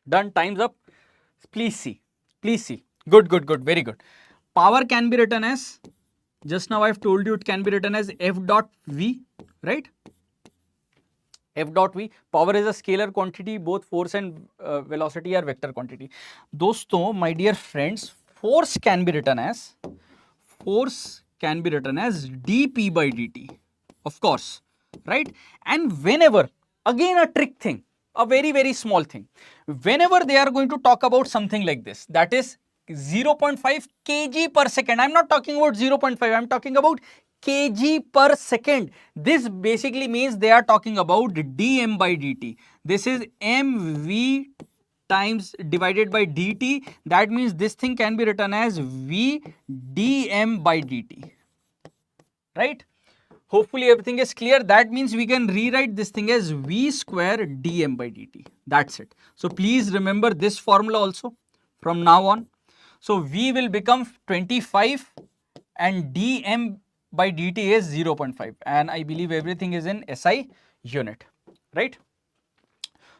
Done. Time's up. Please see. Please see. Good, good, good. Very good. Power can be written as, just now I've told you it can be written as F dot V, right? F dot V. Power is a scalar quantity. Both force and velocity are vector quantity. Doston, my dear friends, force can be written as dP by dt. Of course, right? And whenever, again a trick thing, a very, very small thing. Whenever they are going to talk about something like this, that is 0.5 kg per second. I'm not talking about 0.5, I'm talking about kg per second. This basically means they are talking about dm by dt. This is mv times divided by dt. That means this thing can be written as v dm by dt, right? Hopefully everything is clear. That means we can rewrite this thing as v square dm by dt. That's it. So please remember this formula also from now on. So v will become 25 and dm by dt is 0.5, and I believe everything is in SI unit, right?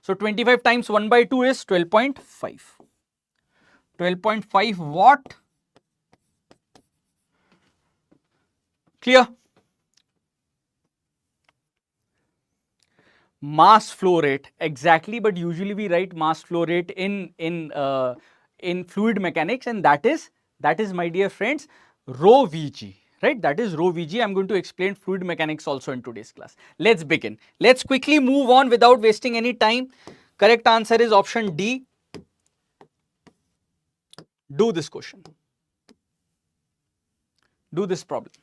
So 25 times 1 by 2 is 12.5. 12.5 watt. Clear? Mass flow rate, exactly, but usually we write mass flow rate in fluid mechanics, and that is my dear friends rho Vg, right? That is rho Vg. I'm going to explain fluid mechanics also in today's class. Let's begin. Let's quickly move on without wasting any time. Correct answer is option D. Do this question. Do this problem.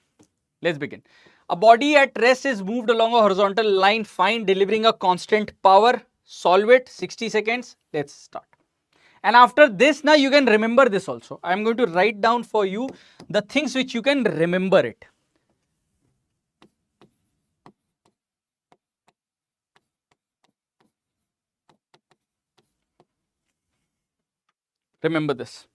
Let's begin. A body at rest is moved along a horizontal line, fine, delivering a constant power. Solve it. 60 seconds. Let's start. And after this, now you can remember this also. I am going to write down for you the things which you can remember it. Remember this.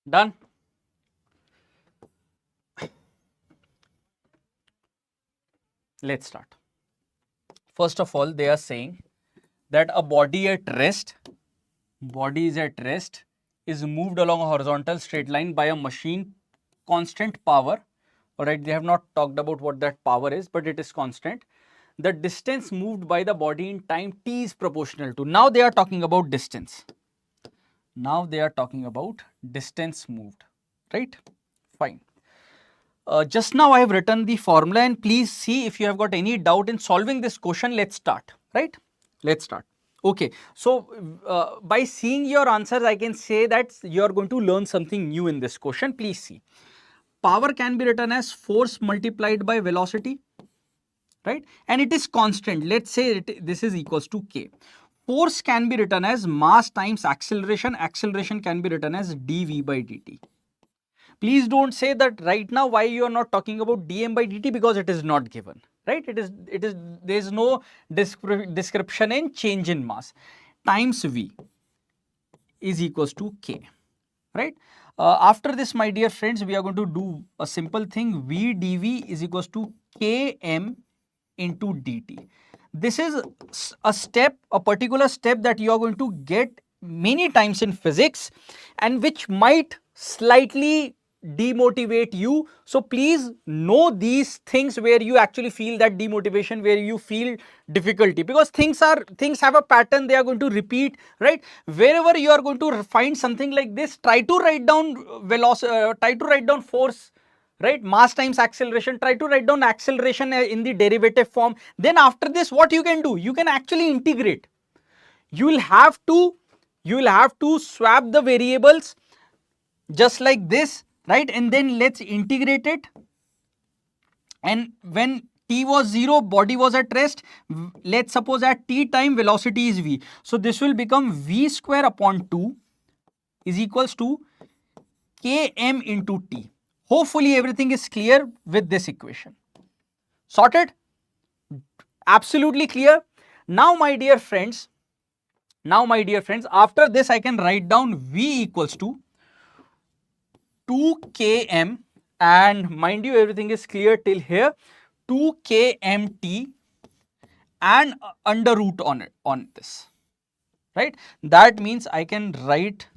Done? Let's start. First of all, they are saying that a body is at rest, is moved along a horizontal straight line by a machine, constant power, Alright, they have not talked about what that power is, but it is constant. The distance moved by the body in time t is proportional to. Now they are talking about distance. Now they are talking about distance moved, right? Fine. Just now I have written the formula, and please see if you have got any doubt in solving this question. Let's start, right? Let's start. Okay, so by seeing your answers, I can say that you are going to learn something new in this question. Please see. Power can be written as force multiplied by velocity, right? And it is constant. Let's say this is equals to k. Force can be written as mass times acceleration. Acceleration can be written as dv by dt. Please don't say that right now why you are not talking about dm by dt, because it is not given, right? There is no description in change in mass. Times v is equals to k, right? After this, my dear friends, we are going to do a simple thing. V dv is equals to km into dt. This is a step, a particular step that you are going to get many times in physics, and which might slightly demotivate you. So please know these things where you actually feel that demotivation, where you feel difficulty, because things have a pattern, they are going to repeat, right? Wherever you are going to find something like this, try to write down velocity, try to write down force, right? Mass times acceleration, try to write down acceleration in the derivative form. Then after this, what you can do, you can actually integrate. You will have to swap the variables just like this, right? And then let's integrate it. And when t was 0, body was at rest. Let's suppose at t time velocity is v. So this will become v square upon 2 is equals to km into t. Hopefully everything is clear with this equation. Sorted? Absolutely clear. Now my dear friends, after this I can write down v equals to 2 km, and mind you, everything is clear till here. 2 kmt and under root on this, right? That means I can write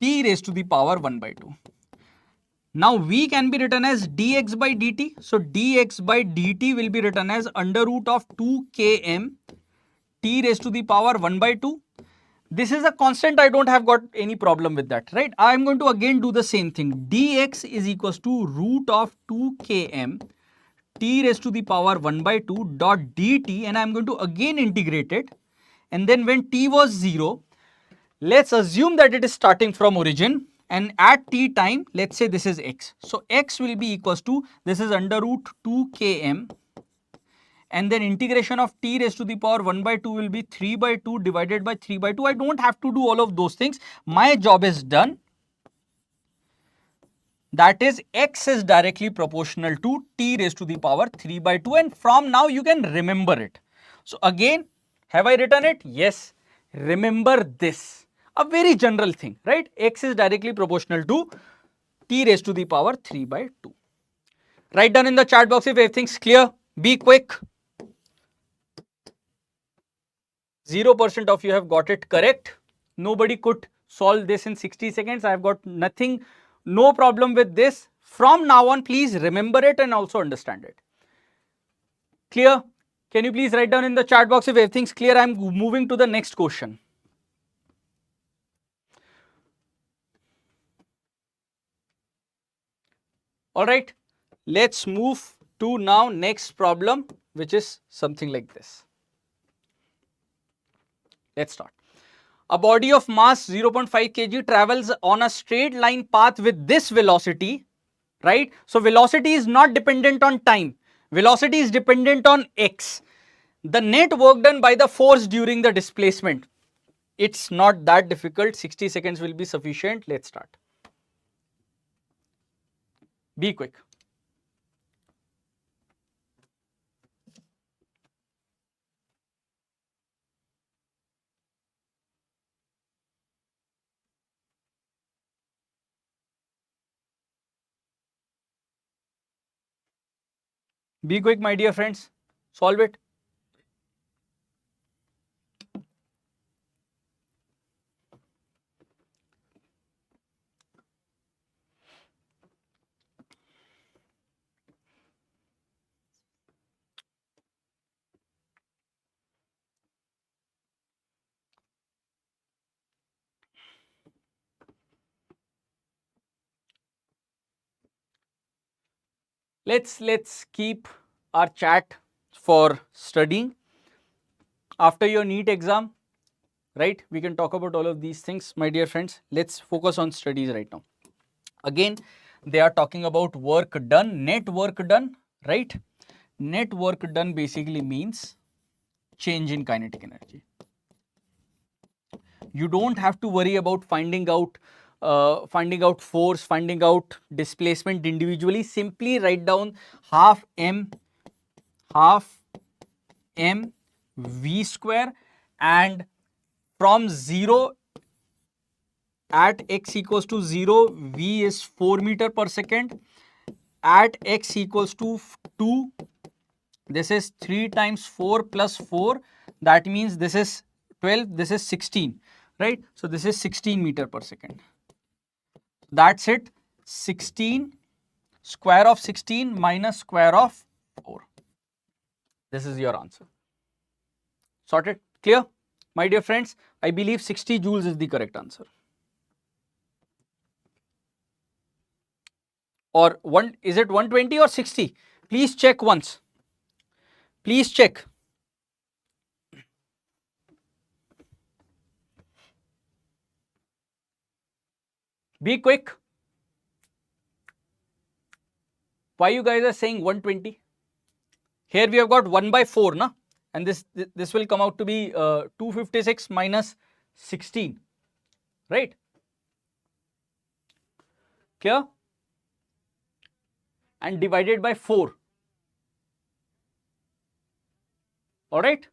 t raised to the power 1 by 2. Now v can be written as dx by dt. So dx by dt will be written as under root of 2 km t raised to the power 1 by 2. This is a constant, I don't have got any problem with that, right? I am going to again do the same thing. Dx is equals to root of 2 km t raised to the power 1 by 2 dot dt, and I am going to again integrate it. And then when t was 0, let's assume that it is starting from origin, and at t time, let's say this is x. So x will be equals to, this is under root 2 km, and then integration of t raised to the power 1 by 2 will be 3 by 2 divided by 3 by 2. I don't have to do all of those things. My job is done. That is, x is directly proportional to t raised to the power 3 by 2, and from now you can remember it. So again, have I written it? Yes. Remember this. A very general thing, right? X is directly proportional to t raised to the power 3 by 2. Write down in the chat box if everything's clear. Be quick. 0% of you have got it correct. Nobody could solve this in 60 seconds. I have got nothing, no problem with this. From now on, please remember it and also understand it. Clear? Can you please write down in the chat box if everything's clear? I am moving to the next question. Alright, let's move to now next problem, which is something like this. Let's start. A body of mass 0.5 kg travels on a straight line path with this velocity, right? So velocity is not dependent on time. Velocity is dependent on x. The net work done by the force during the displacement. It's not that difficult. 60 seconds will be sufficient. Let's start. Be quick. Be quick, my dear friends. Solve it. Let's keep our chat for studying after your NEET exam, right? We can talk about all of these things, my dear friends. Let's focus on studies right now. Again, they are talking about work done, net work done, right? Net work done basically means change in kinetic energy. You don't have to worry about finding out force, finding out displacement individually. Simply write down half m v square, and from 0 at x equals to 0, v is 4 meter per second. At x equals to 2, this is 3 times 4 plus 4, that means this is 12, this is 16, right? So this is 16 meter per second. That's it. 16, square of 16 minus square of 4. This is your answer. Sorted? Clear? My dear friends, I believe 60 joules is the correct answer. Or is it 120 or 60? Please check once. Please check. Be quick. Why you guys are saying 120? Here we have got 1 by 4, na? And this will come out to be 256 minus 16, right? Clear? And divided by 4. All right?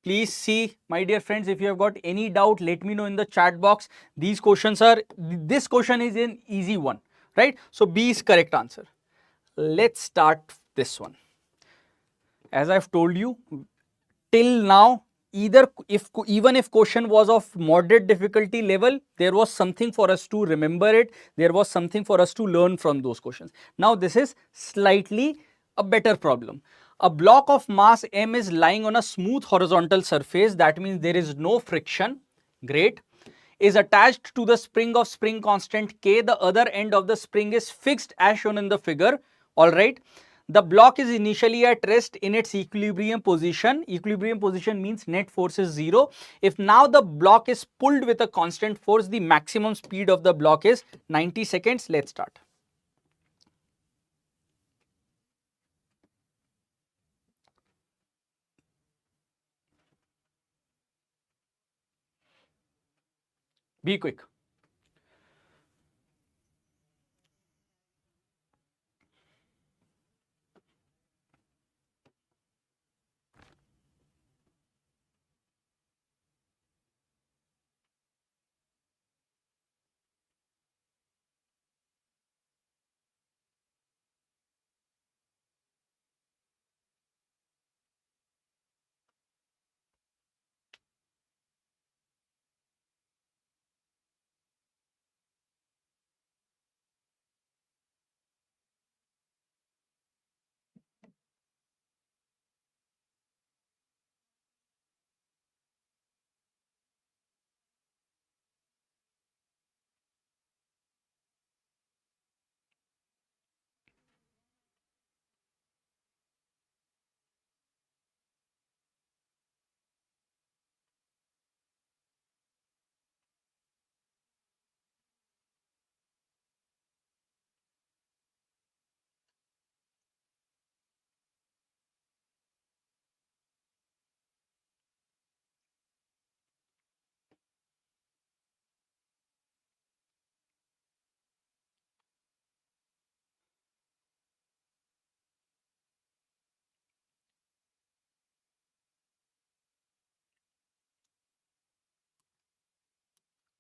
Please see, my dear friends, if you have got any doubt, let me know in the chat box. This question is an easy one, right? So B is correct answer. Let's start this one. As I've told you, till now, even if question was of moderate difficulty level, there was something for us to remember it. There was something for us to learn from those questions. Now this is slightly a better problem. A block of mass m is lying on a smooth horizontal surface. That means there is no friction. Great. Is attached to the spring of spring constant K. The other end of the spring is fixed as shown in the figure. All right. The block is initially at rest in its equilibrium position. Equilibrium position means net force is 0. If now the block is pulled with a constant force, the maximum speed of the block is 90 seconds. Let's start. Be quick.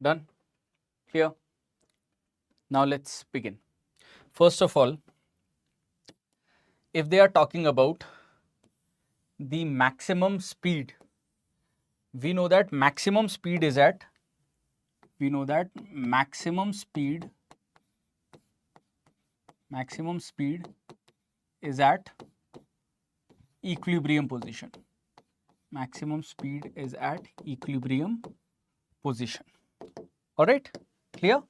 Done? Clear? Now let's begin. First of all, if they are talking about the maximum speed, we know that maximum speed is at equilibrium position. Maximum speed is at equilibrium position. All right, clear?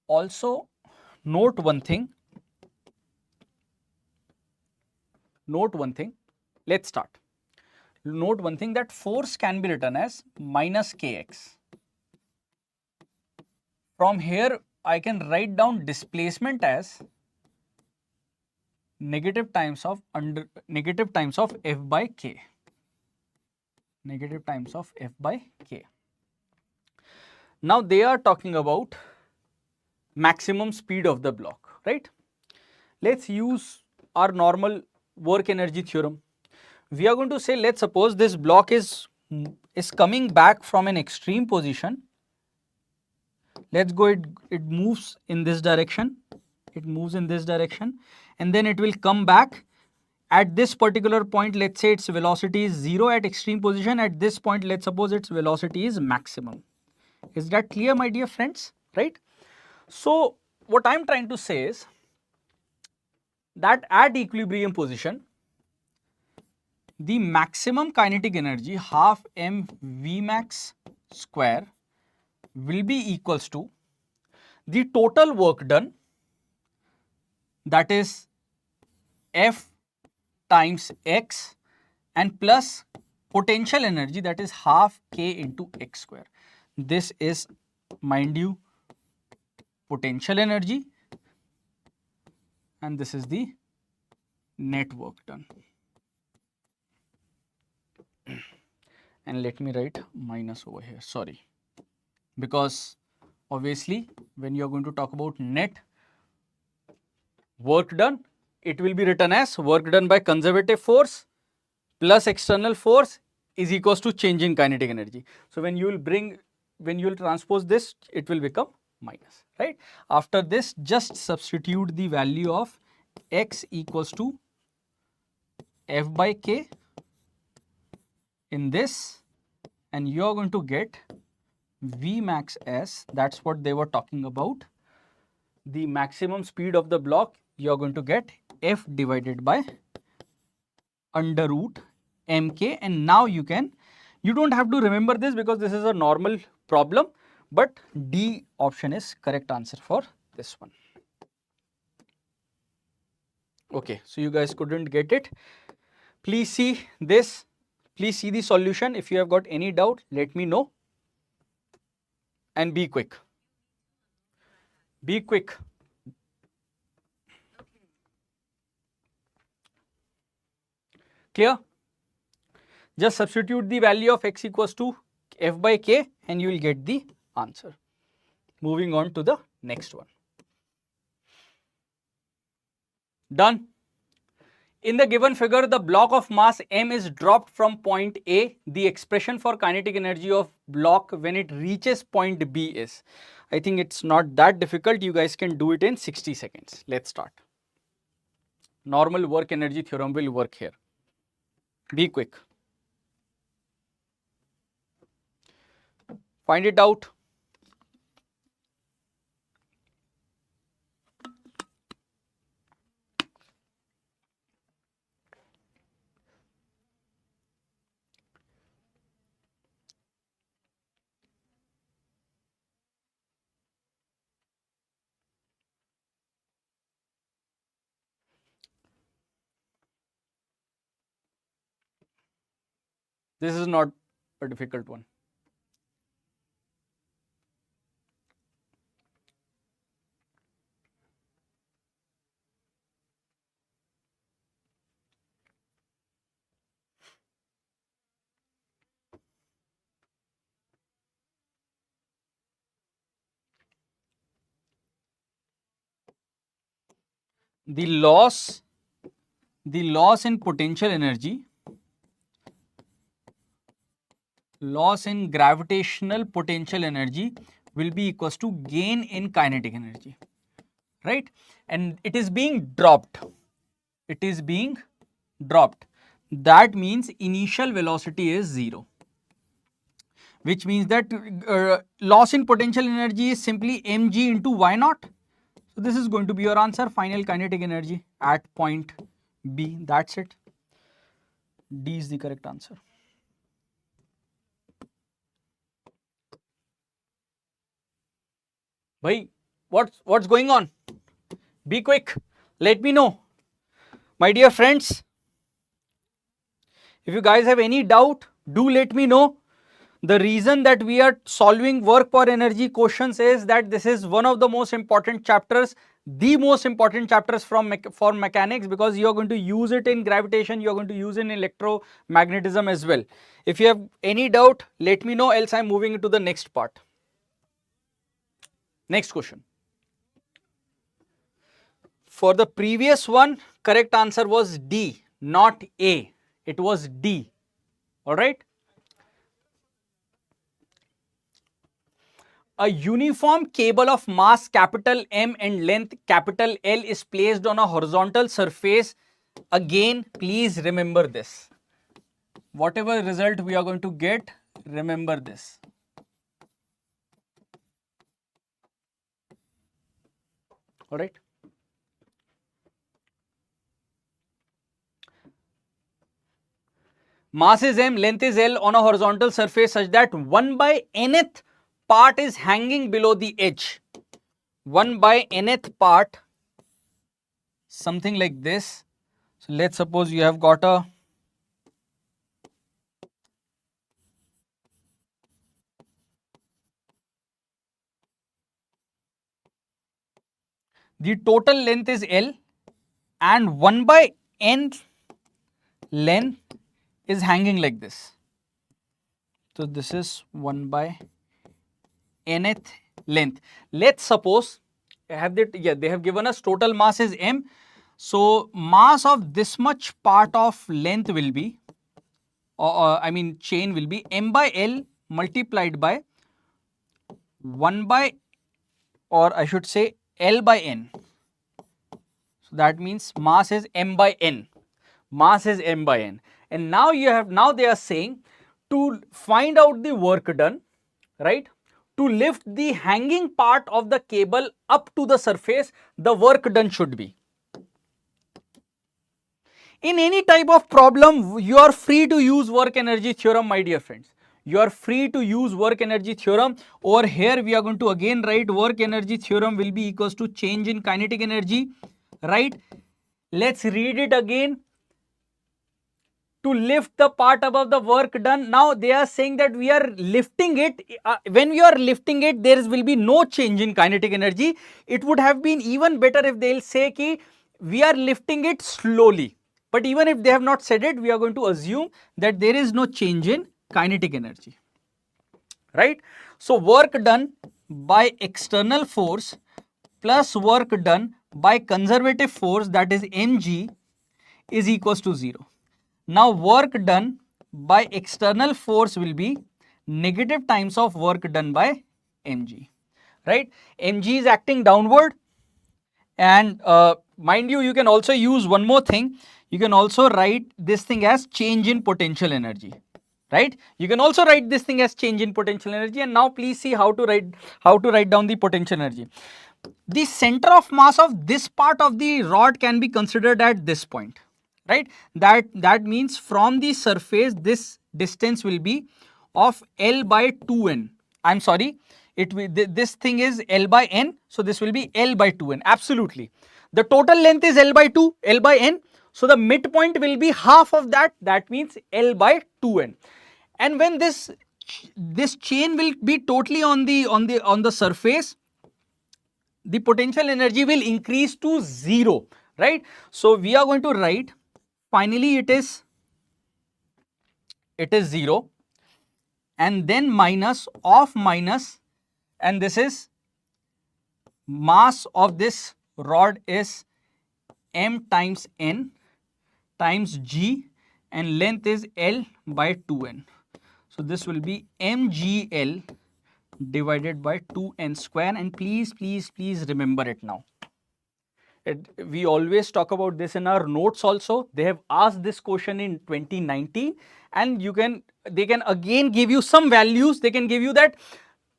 Also note one thing, let's start. Note one thing, that force can be written as minus kx. From here I can write down displacement as negative times of f by k. Negative times of f by k. Now they are talking about maximum speed of the block, right? Let's use our normal work energy theorem. We are going to say, let's suppose this block is coming back from an extreme position. Let's go, it moves in this direction, and then it will come back at this particular point. Let's say its velocity is 0 at extreme position. At this point, let's suppose its velocity is maximum. Is that clear, my dear friends? Right? So what I'm trying to say is that at equilibrium position, the maximum kinetic energy, half m v max square, will be equals to the total work done, that is F times x, and plus potential energy, that is half k into x square. This is, mind you, potential energy, and this is the net work done. And let me write minus over here, sorry, because obviously when you are going to talk about net work done, it will be written as work done by conservative force plus external force is equals to change in kinetic energy. So when you will transpose this, it will become minus, right? After this, just substitute the value of x equals to f by k in this, and you are going to get V max S. That's what they were talking about. The maximum speed of the block, you are going to get F divided by under root mk. And now you don't have to remember this because this is a normal problem, but D option is correct answer for this one. Okay, so you guys couldn't get it. Please see this. Please see the solution. If you have got any doubt, let me know. And be quick. Be quick. Clear? Just substitute the value of x equals to f by k and you will get the answer. Moving on to the next one. Done. In the given figure, the block of mass m is dropped from point A. The expression for kinetic energy of block when it reaches point B is. I think it's not that difficult. You guys can do it in 60 seconds. Let's start. Normal work energy theorem will work here. Be quick. Find it out. This is not a difficult one. The loss in potential energy, loss in gravitational potential energy will be equals to gain in kinetic energy, right? And it is being dropped. It is being dropped. That means initial velocity is 0, which means that loss in potential energy is simply mg into y naught. So this is going to be your answer, final kinetic energy at point B. That's it. D is the correct answer. Bhai, What's going on? Be quick. Let me know. My dear friends, if you guys have any doubt, do let me know. The reason that we are solving work per energy questions is that this is one of the most important chapters, the most important chapters for mechanics, because you are going to use it in gravitation, you are going to use it in electromagnetism as well. If you have any doubt, let me know, else I am moving into the next part. Next question. For the previous one, correct answer was D, not A. It was D. Alright. A uniform cable of mass capital M and length capital L is placed on a horizontal surface. Again, please remember this. Whatever result we are going to get, remember this. Alright. Mass is M, length is L on a horizontal surface such that 1 by nth part is hanging below the edge. 1 by nth part, something like this. So let's suppose you have got a the total length is L and 1 by nth length is hanging like this. So this is 1 by nth length. Let's suppose they have given us total mass is M. So mass of this much part of length will be, chain will be M by L multiplied by 1 by, or I should say L by N. So that means mass is M by N. Mass is M by N. And now they are saying to find out the work done, right? To lift the hanging part of the cable up to the surface, the work done should be. In any type of problem, you are free to use work energy theorem, my dear friends. You are free to use work energy theorem. Over here, we are going to again write work energy theorem will be equals to change in kinetic energy, right? Let's read it again. To lift the part above the work done. Now they are saying that we are lifting it. When we are lifting it, there will be no change in kinetic energy. It would have been even better if they'll say ki we are lifting it slowly. But even if they have not said it, we are going to assume that there is no change in kinetic energy. Right? So work done by external force plus work done by conservative force, that is mg, is equals to 0. Now work done by external force will be negative times of work done by mg, right? Mg is acting downward, and mind you, you can also use one more thing. You can also write this thing as change in potential energy, right? You can also write this thing as change in potential energy. And now please see how to write down the potential energy. The center of mass of this part of the rod can be considered at this point, right? That means from the surface this distance will be of L by 2n. I'm sorry, this thing is L by n, so this will be L by 2n. Absolutely. The total length is L by 2, L by n. So the midpoint will be half of that. That means L by 2n. And when this chain will be totally on the surface, the potential energy will increase to 0, right? So we are going to write finally it is 0, and then minus of minus, and this is mass of this rod is m times n times g, and length is L by 2n. So this will be mgl divided by 2n square, and please remember it now. We always talk about this in our notes also. They have asked this question in 2019, and they can again give you some values. They can give you that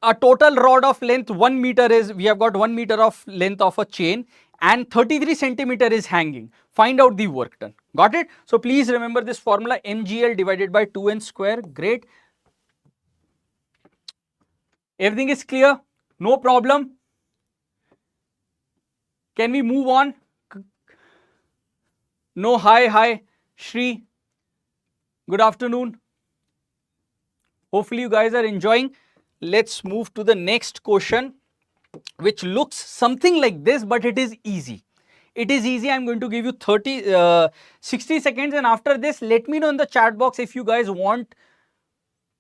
a total rod of length 1 meter is, we have got 1 meter of length of a chain and 33 centimeter is hanging. Find out the work done. Got it? So please remember this formula, mgl divided by 2n square. Great. Everything is clear? No problem? Can we move on? No, hi, Shri. Good afternoon. Hopefully you guys are enjoying. Let's move to the next question, which looks something like this, but it is easy. It is easy. I'm going to give you 60 seconds, and after this, let me know in the chat box if you guys want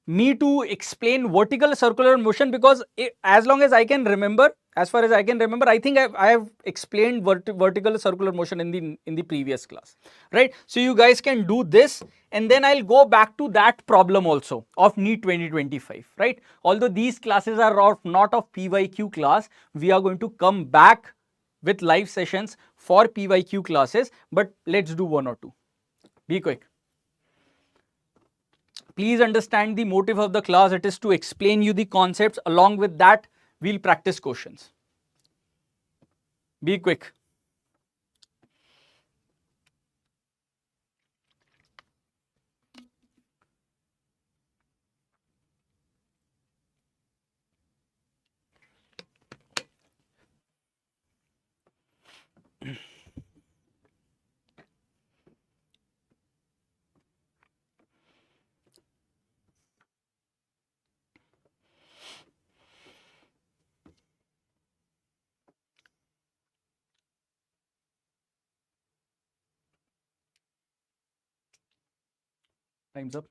me to explain vertical circular motion, because as long as I can remember, as far as I can remember, I think I have explained vertical circular motion in the previous class, right? So you guys can do this, and then I'll go back to that problem also of NEET 2025, right? Although these classes are not of PYQ class, we are going to come back with live sessions for PYQ classes, but let's do one or two. Be quick. Please understand the motive of the class. It is to explain you the concepts. Along with that, we'll practice questions. Be quick. Time's up.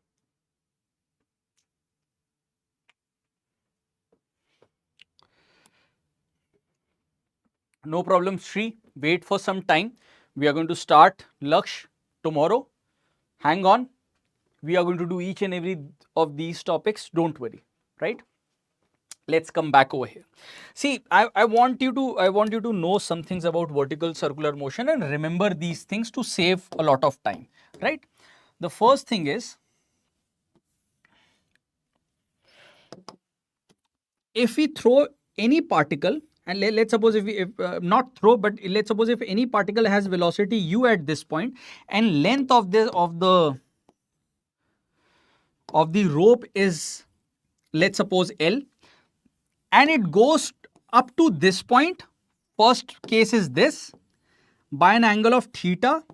No problem, Shri. Wait for some time. We are going to start Laksh tomorrow. Hang on. We are going to do each and every of these topics. Don't worry, right? Let's come back over here. See, I want you to know some things about vertical circular motion and remember these things to save a lot of time, right? The first thing is, if we throw any particle, and let's suppose not throw, but let's suppose if any particle has velocity u at this point and length of the rope is, let's suppose, L, and it goes up to this point. First case is this, by an angle of theta,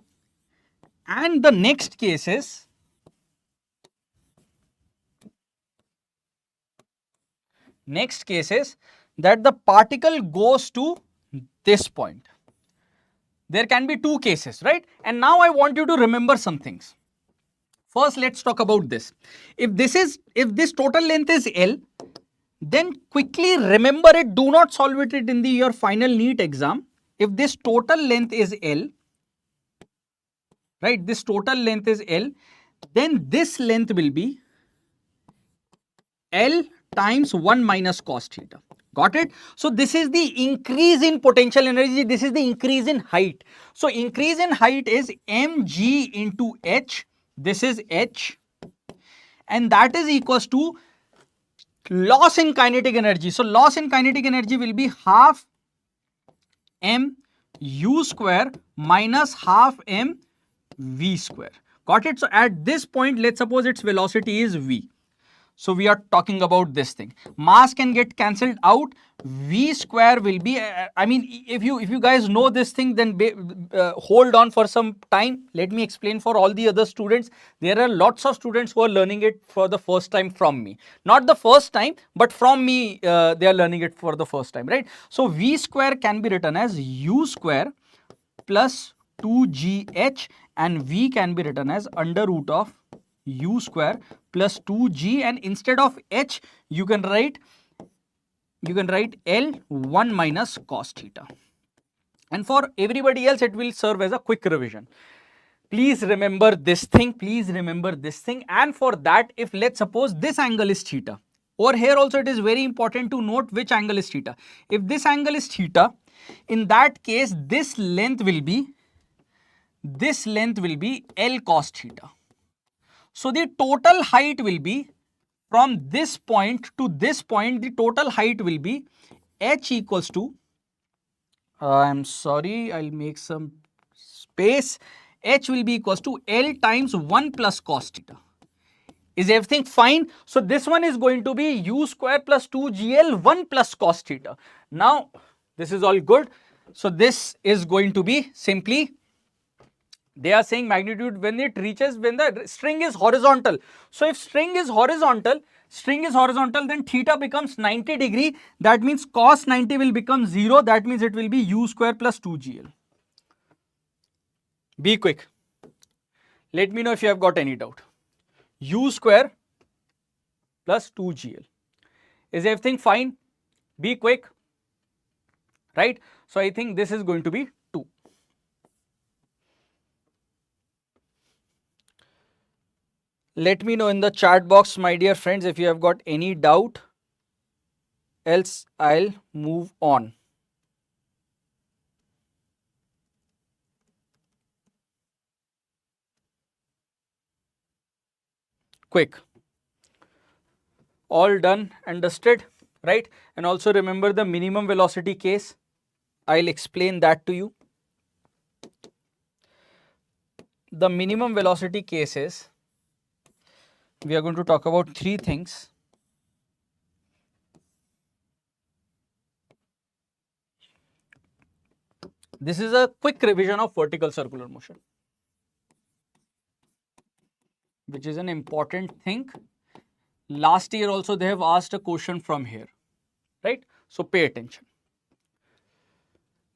and the next case is that the particle goes to this point. There can be two cases, right? And now I want you to remember some things. First, let's talk about this. If this total length is L, then quickly remember it. Do not solve it in your final NEET exam. If this total length is L, right? This total length is L, then this length will be L times 1 minus cos theta. Got it? So this is the increase in potential energy. This is the increase in height. So increase in height is mg into h. This is h. And that is equals to loss in kinetic energy. So loss in kinetic energy will be half m u square minus half m v square. Got it? So at this point, let's suppose its velocity is v. So we are talking about this thing. Mass can get cancelled out. V square will be, I mean, if you guys know this thing, then hold on for some time. Let me explain for all the other students. There are lots of students who are learning it for the first time from me. Not the first time, but from me, they are learning it for the first time, right? So V square can be written as U square plus 2gh, and V can be written as under root of u square plus 2g, and instead of h you can write L 1 minus cos theta. And for everybody else it will serve as a quick revision. Please remember this thing, and for that, if let's suppose this angle is theta, over here also it is very important to note which angle is theta. If this angle is theta, in that case this length will be L cos theta. So the total height will be, from this point to this point, the total height will be h equals to, I'm sorry, I'll make some space, h will be equals to L times 1 plus cos theta. Is everything fine? So this one is going to be u square plus 2gl 1 plus cos theta. Now this is all good. So this is going to be simply, they are saying magnitude when it reaches, when the string is horizontal. So if string is horizontal, then theta becomes 90 degree. That means cos 90 will become 0. That means it will be u square plus 2gl. Be quick. Let me know if you have got any doubt. U square plus 2gl. Is everything fine? Be quick. Right? So I think this is going to be 2. Let me know in the chat box, my dear friends, if you have got any doubt. Else I'll move on. Quick. All done, understood, right? And also remember the minimum velocity case. I'll explain that to you. The minimum velocity case is, we are going to talk about 3 things. This is a quick revision of vertical circular motion, which is an important thing. Last year also they have asked a question from here, right? So pay attention.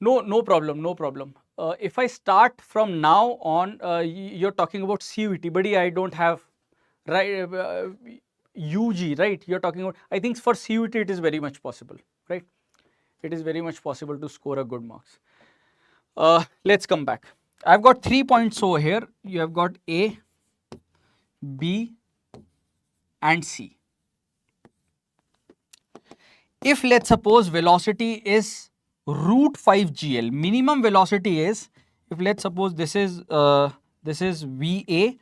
No problem. If I start from now on, you're talking about CUET, buddy, I don't have, right, UG, right? You're talking about, I think for CUET it is very much possible, right? It is very much possible to score a good marks. Let's come back. I've got 3 points over here. You have got A, B and C. If let's suppose velocity is root 5 GL, minimum velocity is, if let's suppose this is VA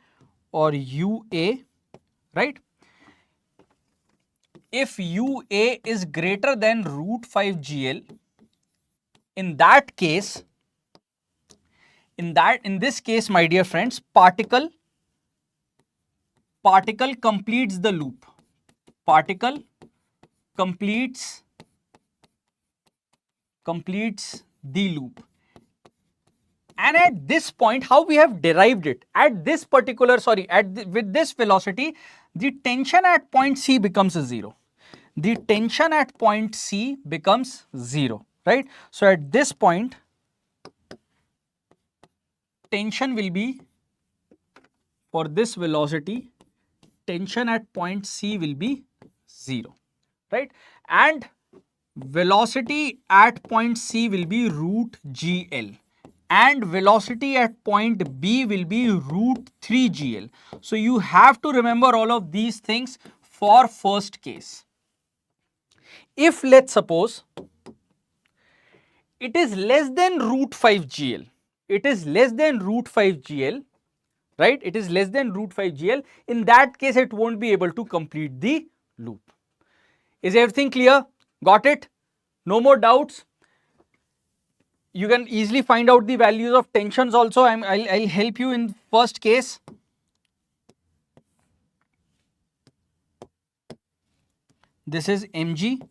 or UA, right? If UA is greater than root 5 GL, in that case, in this case, my dear friends, particle completes the loop. Particle completes the loop. And at this point, how we have derived it? At this particular, with this velocity, the tension at point C becomes 0. The tension at point C becomes 0, right? So at this point, tension will be, for this velocity, tension at point C will be 0, right? And velocity at point C will be root GL. And velocity at point B will be root 3 GL. So you have to remember all of these things for first case. If let's suppose it is less than root 5 GL, it is less than root 5 GL, right? It is less than root 5 GL. In that case, it won't be able to complete the loop. Is everything clear? Got it? No more doubts? You can easily find out the values of tensions also. I'll help you in first case. This is mg,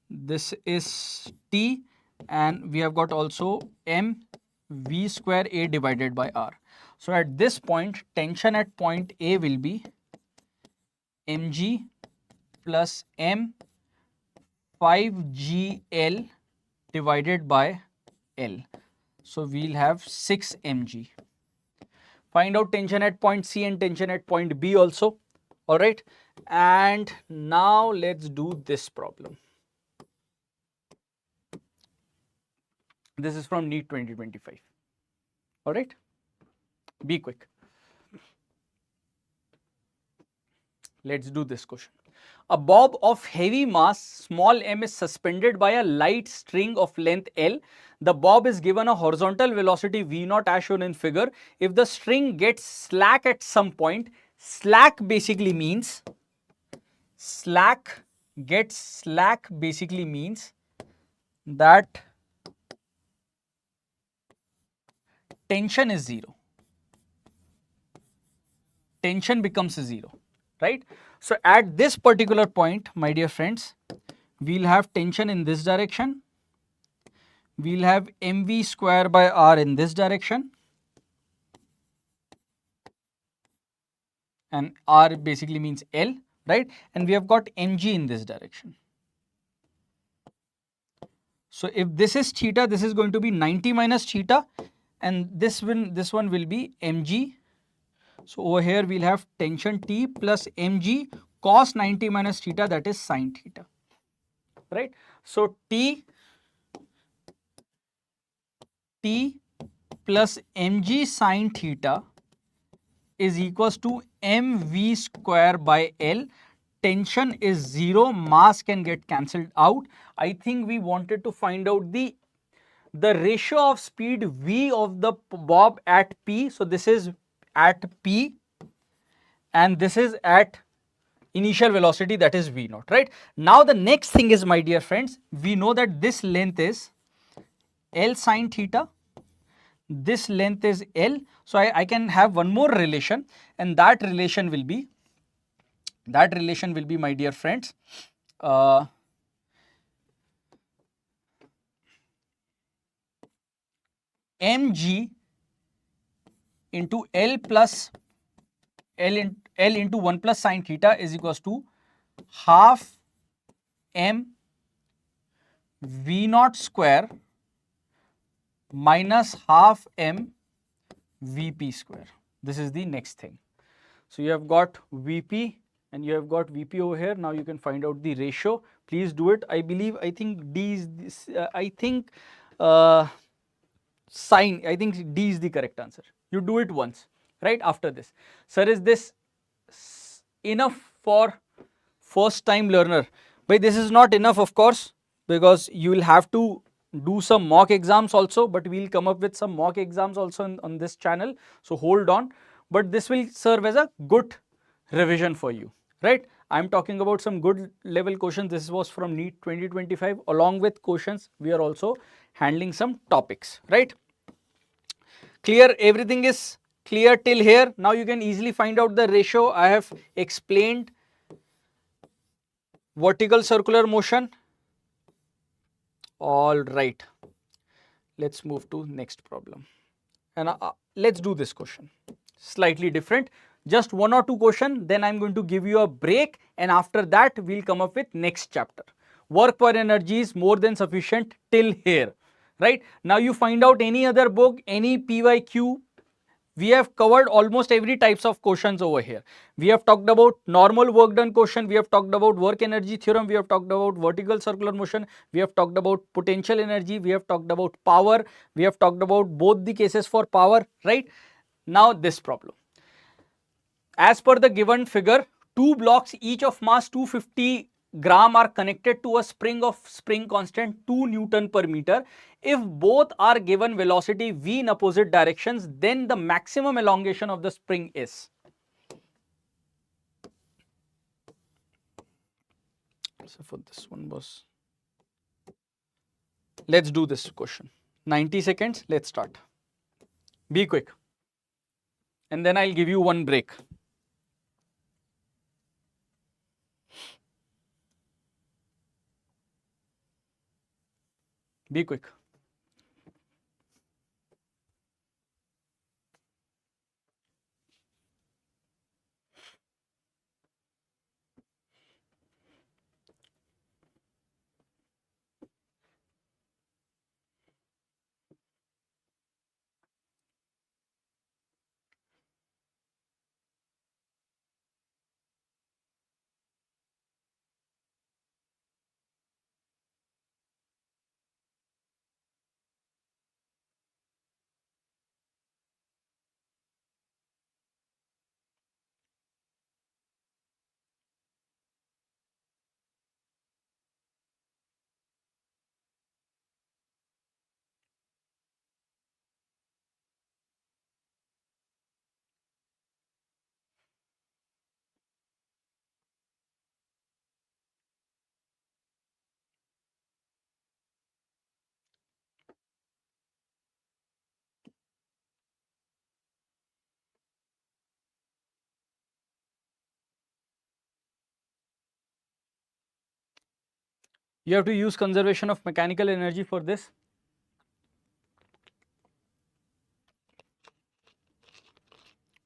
this is T, and we have got also m v square A divided by R. So at this point, tension at point A will be mg plus m 5gl divided by L. So we'll have 6 mg. Find out tension at point C and tension at point B also. All right. And now let's do this problem. This is from NEET 2025. All right. Be quick. Let's do this question. A bob of heavy mass small m is suspended by a light string of length L. The bob is given a horizontal velocity v0 as shown in figure. If the string gets slack at some point, slack basically means that tension is 0. Tension becomes 0, right? So at this particular point, my dear friends, we'll have tension in this direction, we'll have mv square by r in this direction, and r basically means L, right? And we have got mg in this direction. So if this is theta, this is going to be 90 minus theta, and this one will be mg. So over here we'll have tension T plus mg cos 90 minus theta, that is sin theta, right? So T plus mg sin theta is equals to mv square by L. Tension is 0, mass can get cancelled out. I think we wanted to find out the ratio of speed v of the bob at P. So this is at P and this is at initial velocity, that is v naught, right? Now the next thing is, my dear friends, we know that this length is L sin theta, this length is L. So I can have one more relation, and that relation will be, my dear friends, mg into L plus L into 1 plus sin theta is equals to half m v naught square minus half m vp square. This is the next thing. So you have got vp and you have got vp over here. Now you can find out the ratio. Please do it. I think D is this, I think D is the correct answer. You do it once, right? After this, sir, is this enough for first time learner? But this is not enough, of course, because you will have to do some mock exams also, but we'll come up with some mock exams also on this channel. So hold on, but this will serve as a good revision for you, right? I'm talking about some good level questions. This was from NEET 2025. Along with questions, we are also handling some topics, right? Clear? Everything is clear till here. Now you can easily find out the ratio. I have explained vertical circular motion. All right, let's move to next problem, and let's do this question slightly different. Just one or two question, then I'm going to give you a break, and after that we'll come up with next chapter. Work per energy is more than sufficient till here, right? Now you find out any other book, any PYQ. We have covered almost every types of questions over here. We have talked about normal work done question, we have talked about work energy theorem, we have talked about vertical circular motion, we have talked about potential energy, we have talked about power, we have talked about both the cases for power, right? Now this problem. As per the given figure, two blocks each of mass 250 gram are connected to a spring of spring constant 2 Newton per meter. If both are given velocity v in opposite directions, then the maximum elongation of the spring is. So for this one was, let's do this question. 90 seconds, let's start. Be quick. And then I'll give you one break. Be quick. You have to use conservation of mechanical energy for this.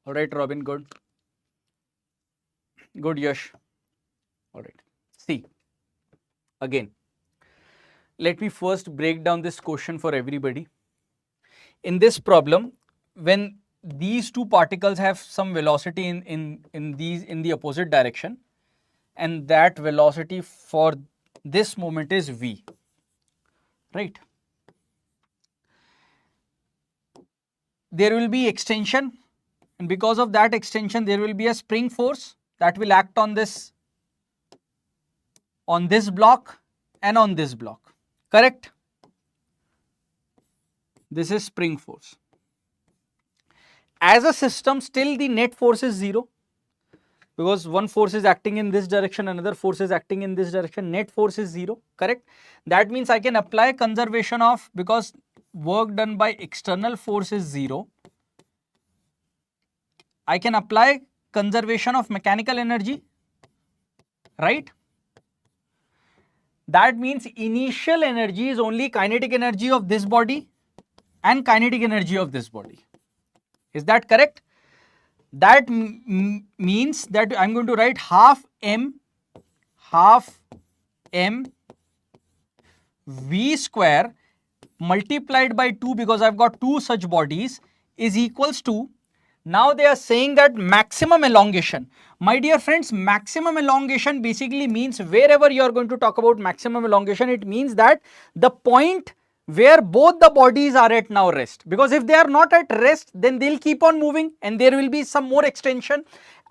All right, Robin, good. Good, Yash. All right. See, again, let me first break down this question for everybody. In this problem, when these two particles have some velocity in the opposite direction, and that velocity for this moment is v, right? There will be extension, and because of that extension there will be a spring force that will act on this block and on this block, correct? This is spring force. As a system, still the net force is 0, because one force is acting in this direction, another force is acting in this direction, net force is 0, correct? That means I can apply conservation of, because work done by external force is 0, I can apply conservation of mechanical energy, right? That means initial energy is only kinetic energy of this body and kinetic energy of this body. Is that correct? That means that I am going to write half m v square multiplied by 2, because I have got two such bodies, is equals to, now they are saying that maximum elongation. My dear friends, maximum elongation basically means, wherever you are going to talk about maximum elongation, it means that the point where both the bodies are at now rest, because if they are not at rest, then they will keep on moving and there will be some more extension.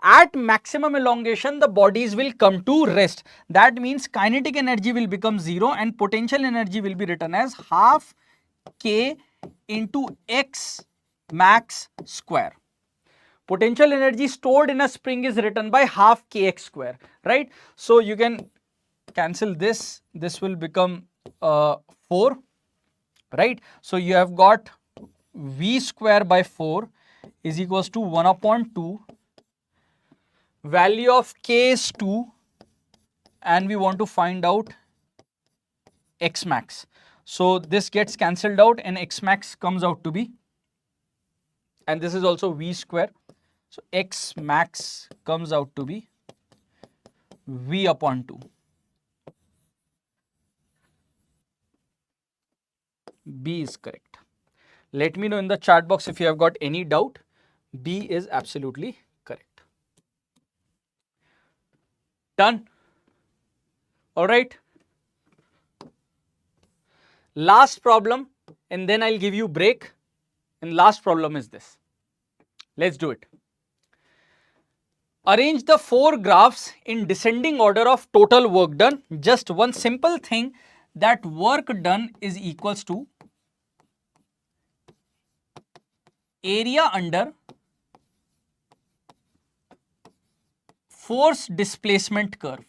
At maximum elongation, the bodies will come to rest. That means kinetic energy will become 0 and potential energy will be written as half k into x max square. Potential energy stored in a spring is written by half kx square, right? So you can cancel this, this will become 4, right? So you have got v square by 4 is equals to 1 upon 2, value of k is 2, and we want to find out x max. So this gets cancelled out and x max comes out to be, and this is also v square. So x max comes out to be v upon 2. B is correct. Let me know in the chat box if you have got any doubt. B is absolutely correct. Done. All right. Last problem, and then I'll give you break. And last problem is this. Let's do it. Arrange the 4 graphs in descending order of total work done. Just one simple thing, that work done is equals to area under force displacement curve,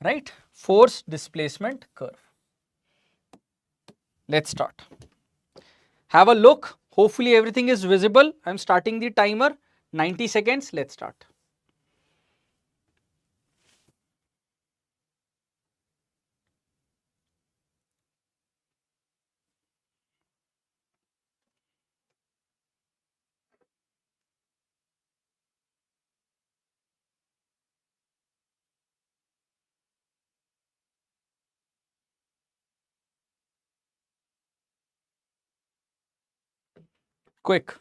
right? Force displacement curve. Let's start. Have a look. Hopefully everything is visible. I'm starting the timer. 90 seconds. Let's start. Quick.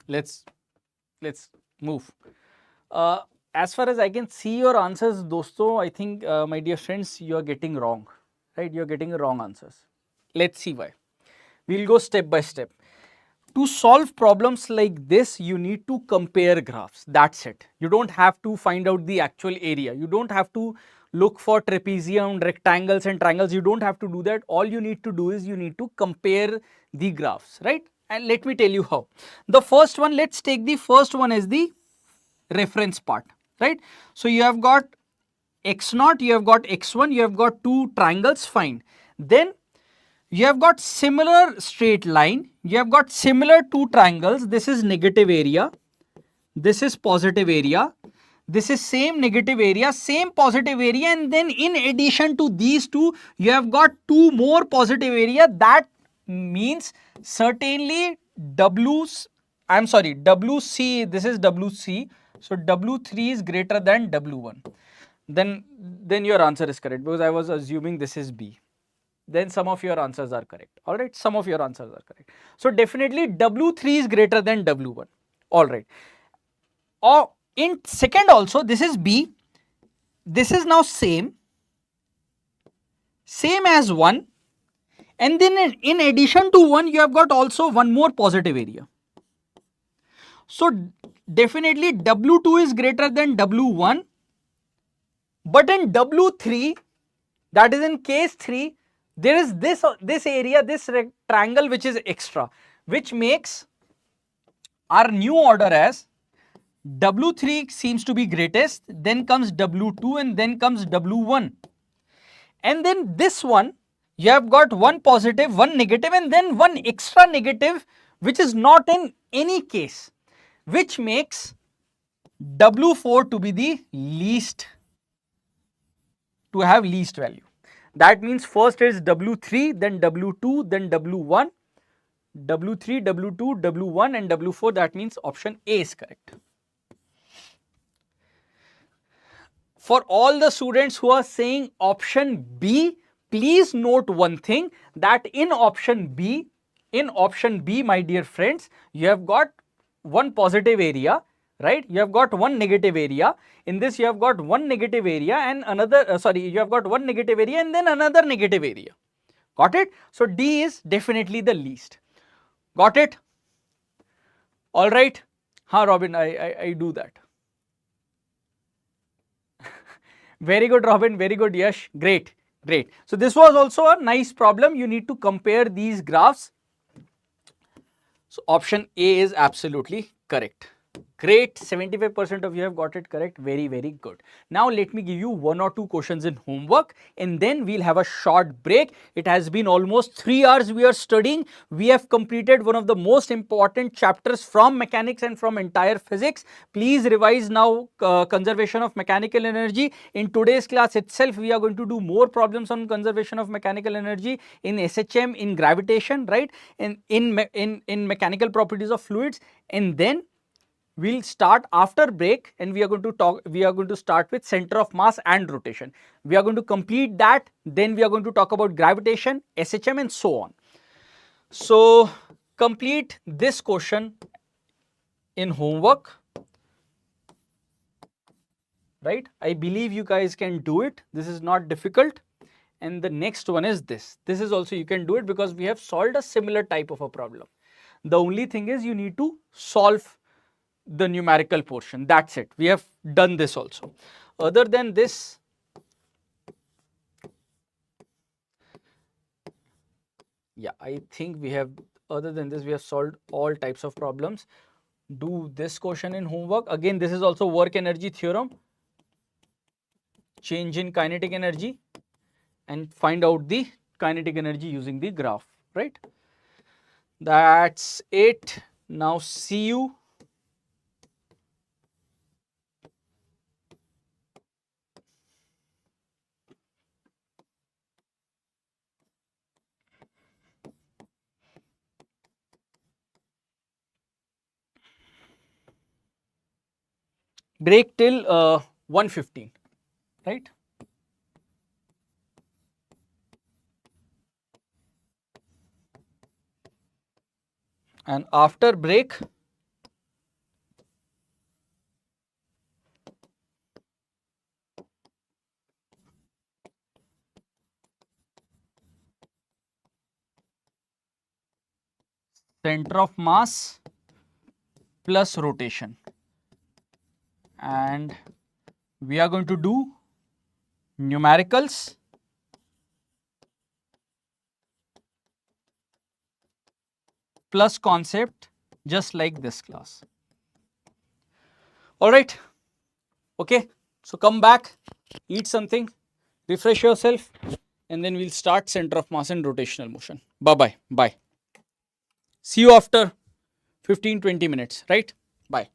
let's move. As far as I can see your answers, dosto, I think, my dear friends, you are getting wrong, right? You are getting wrong answers. Let's see why. We'll go step by step. To solve problems like this, you need to compare graphs. That's it. You don't have to find out the actual area. You don't have to look for trapezium, rectangles and triangles. You don't have to do that. All you need to do is you need to compare the graphs, right? And let me tell you how. The first one, let's take the first one as the reference part, right? So you have got x0, you have got x1, you have got two triangles, fine. Then you have got similar straight line, you have got similar two triangles, this is negative area, this is positive area, this is same negative area, same positive area, and then in addition to these two, you have got two more positive area. That means certainly WC, this is WC, so W3 is greater than W1. Then your answer is correct, because I was assuming this is B. Then some of your answers are correct. All right, some of your answers are correct. So definitely W3 is greater than W1. All right. Or in second also, this is B. This is now same as 1. And then in addition to 1, you have got also one more positive area. So definitely W2 is greater than W1. But in W3, that is in case 3, there is this area, this rectangle which is extra, which makes our new order as W3 seems to be greatest, then comes W2 and then comes W1. And then this one, you have got one positive, one negative and then one extra negative which is not in any case, which makes W4 to be the least, to have least value. That means first is W3, then W2, then W1, W3, W2, W1 and W4. That means option A is correct. For all the students who are saying option B, please note one thing, that in option B, my dear friends, you have got one positive area, right? You have got one negative area. In this, you have got one negative area and another, you have got one negative area and then another negative area. Got it? So D is definitely the least. Got it? All right. Robin, I do that. Very good, Robin. Very good, Yash. Great, great. So this was also a nice problem. You need to compare these graphs. So option A is absolutely correct. Great, 75% of you have got it correct. Very, very good. Now let me give you one or two questions in homework and then we'll have a short break. It has been almost 3 hours we are studying. We have completed one of the most important chapters from mechanics and from entire physics. Please revise now conservation of mechanical energy. In today's class itself, we are going to do more problems on conservation of mechanical energy in SHM, in gravitation, right? In mechanical properties of fluids, and then we'll start after break and we are going to start with center of mass and rotation. We are going to complete that, then we are going to talk about gravitation, SHM and so on. So complete this question in homework, right? I believe you guys can do it. This is not difficult. And the next one is this. This is also you can do it because we have solved a similar type of a problem. The only thing is you need to solve the numerical portion. That's it. We have done this also. Other than this, yeah, I think we have, other than this, we have solved all types of problems. Do this question in homework. Again, this is also work energy theorem, change in kinetic energy, and find out the kinetic energy using the graph, right? That's it. Now see you. Break till 1:15, right? And after break, center of mass plus rotation, and we are going to do numericals plus concept just like this class. All right. Okay. So come back, eat something, refresh yourself, and then we'll start center of mass and rotational motion. Bye-bye. Bye. See you after 15-20 minutes, right? Bye.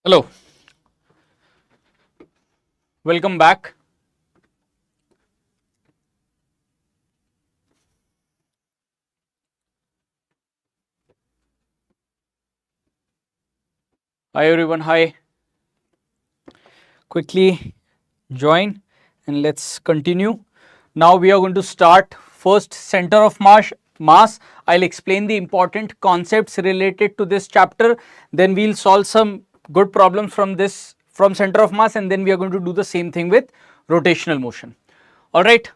Hello, welcome back. Hi everyone, hi. Quickly join and let's continue. Now we are going to start first center of mass. I'll explain the important concepts related to this chapter. Then we'll solve some good problems from center of mass, and then we are going to do the same thing with rotational motion. All right.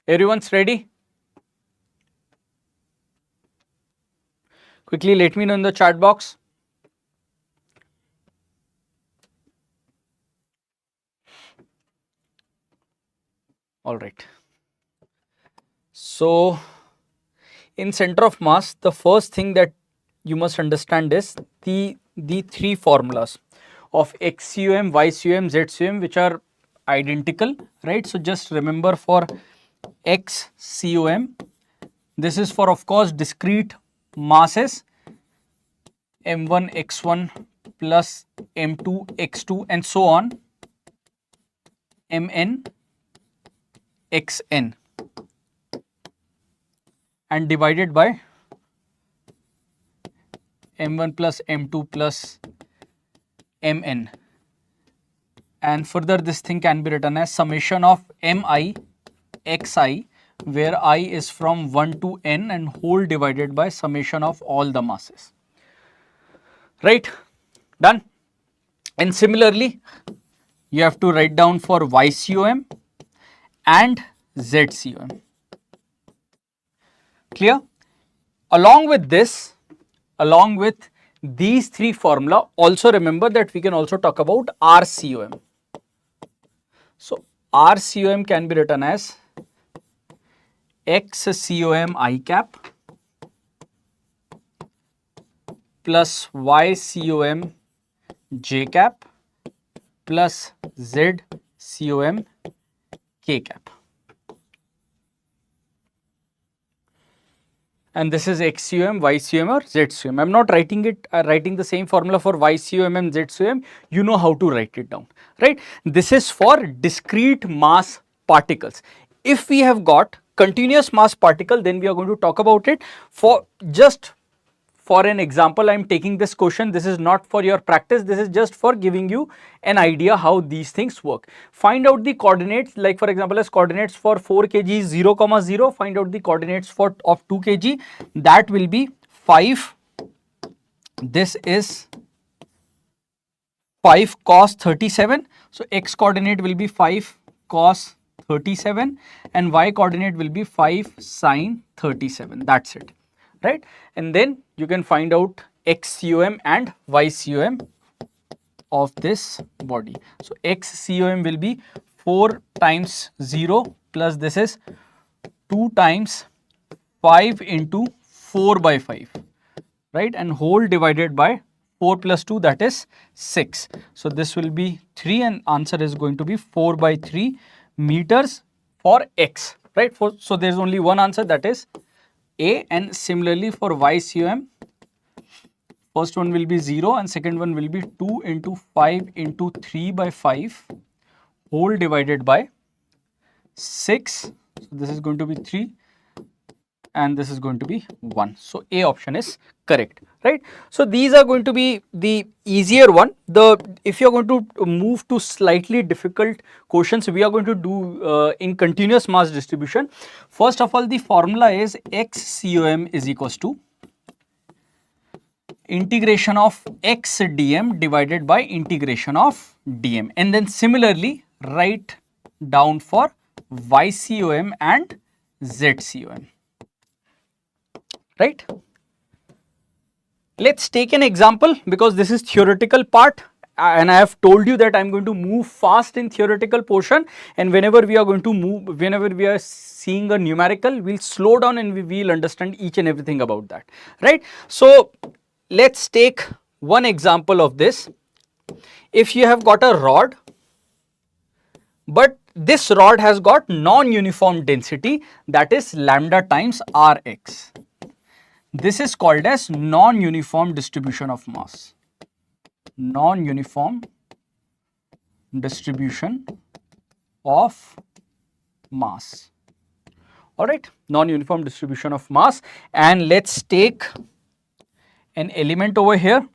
Everyone's ready? Quickly let me know in the chat box. All right. So in center of mass, the first thing that you must understand is the three formulas of XCUM, YCUM, ZCUM, which are identical, right? So just remember for XCUM, this is for, of course, discrete masses, M1 x1 plus M2 x2 and so on, Mn xn, and divided by M1 plus M2 plus Mn. And further this thing can be written as summation of Mi xi, where I is from 1 to n, and whole divided by summation of all the masses. Right? Done? And similarly, you have to write down for YCOM and ZCOM. Clear? Along with this, along with these three formula, also remember that we can also talk about RCOM. So RCOM can be written as XCOM I cap plus YCOM J cap plus ZCOM K cap. And this is XCOM, YCOM or ZCOM. I am not writing it, writing the same formula for YCOM and ZCOM. You know how to write it down, right? This is for discrete mass particles. If we have got continuous mass particle, then we are going to talk about it. For just for an example, I am taking this question. This is not for your practice. This is just for giving you an idea how these things work. Find out the coordinates, like for example, as coordinates for 4 kg 0, 0. Find out the coordinates for of 2 kg. That will be 5. This is 5 cos 37. So x coordinate will be 5 cos 37 and y coordinate will be 5 sin 37. That's it, right? And then you can find out XCOM and YCOM of this body. So XCOM will be 4 times 0 plus this is 2 times 5 into 4 by 5, right? And whole divided by 4 plus 2, that is 6. So this will be 3 and answer is going to be 4 by 3 meters for X, right? So there is only one answer, that is A. And similarly for YCOM, first one will be 0 and second one will be 2 into 5 into 3 by 5 whole divided by 6. So this is going to be 3 and this is going to be 1. So A option is correct, right? So these are going to be the easier one. If you are going to move to slightly difficult questions, we are going to do in continuous mass distribution. First of all, the formula is XCOM is equals to integration of x dm divided by integration of dm, and then similarly write down for YCOM and ZCOM, right? Let's take an example because this is theoretical part and I have told you that I am going to move fast in theoretical portion, and whenever we are going to move, whenever we are seeing a numerical, we'll slow down and we will understand each and everything about that, right? So let's take one example of this. If you have got a rod, but this rod has got non-uniform density, that is lambda times Rx. This is called as non-uniform distribution of mass. Non-uniform distribution of mass. Alright, non-uniform distribution of mass, and let's take an element over here.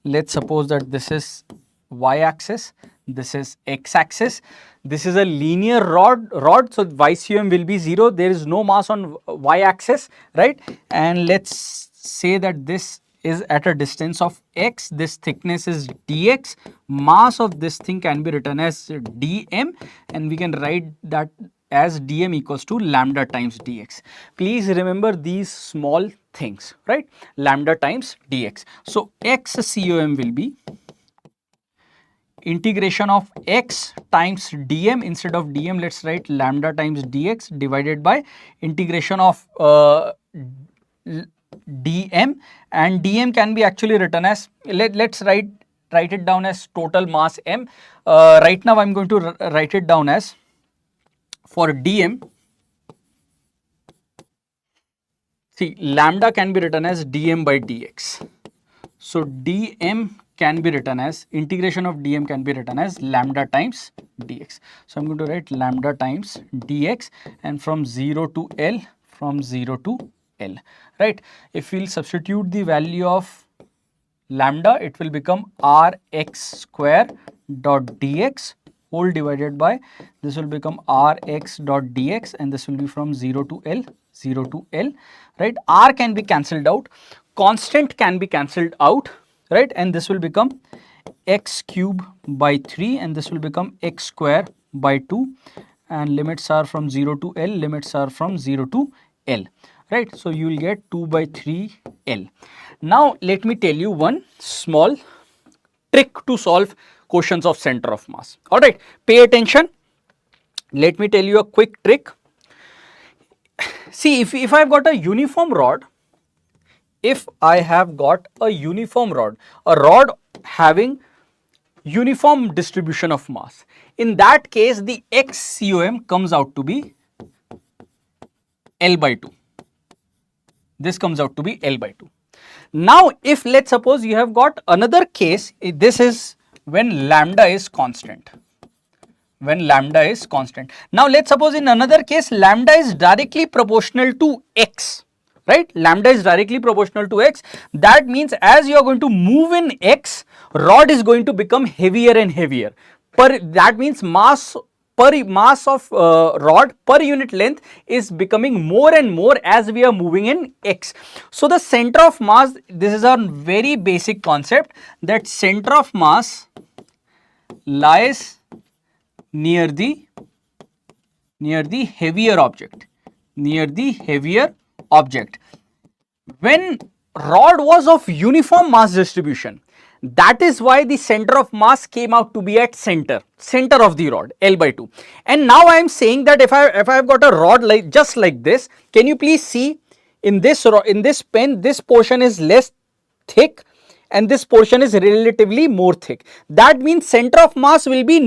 Let's suppose that this is y-axis, this is x-axis, this is a linear rod, so YCM will be 0, there is no mass on y-axis, right? And let's say that this is at a distance of x, this thickness is dx, mass of this thing can be written as dm, and we can write that as dm equals to lambda times dx. Please remember these small things, right? Lambda times dx. So x COM will be integration of x times dm. Instead of dm, let's write lambda times dx divided by integration of dm, and dm can be actually written as, let's write it down as total mass m. Right now I'm going to write it down as, for dm, see, lambda can be written as dm by dx. So dm can be written as, integration of dm can be written as lambda times dx. So I'm going to write lambda times dx, and from 0 to L, from 0 to L, right? If we'll substitute the value of lambda, it will become Rx square dot dx whole divided by, this will become Rx dot dx, and this will be from 0 to L, 0 to L, right? R can be cancelled out, constant can be cancelled out, right? And this will become x cube by 3, and this will become x square by 2, and limits are from 0 to L, limits are from 0 to L, right? So you will get 2 by 3 L. Now let me tell you one small trick to solve questions of center of mass. All right, pay attention. Let me tell you a quick trick. See, if I have got a uniform rod, if I have got a uniform rod, a rod having uniform distribution of mass, in that case the XCOM comes out to be L by 2. This comes out to be L by 2. Now if let's suppose you have got another case, this is when lambda is constant. When lambda is constant. Now let's suppose in another case lambda is directly proportional to x, right? Lambda is directly proportional to x. That means as you are going to move in x, rod is going to become heavier and heavier. That means mass of rod per unit length is becoming more and more as we are moving in x. So the center of mass, this is a very basic concept, that center of mass lies near the heavier object, near the heavier object. When rod was of uniform mass distribution, that is why the center of mass came out to be at center of the rod, L by 2. And now I am saying that if I have got a rod like just like this, can you please see in this pen, this portion is less thick and this portion is relatively more thick. That means center of mass will be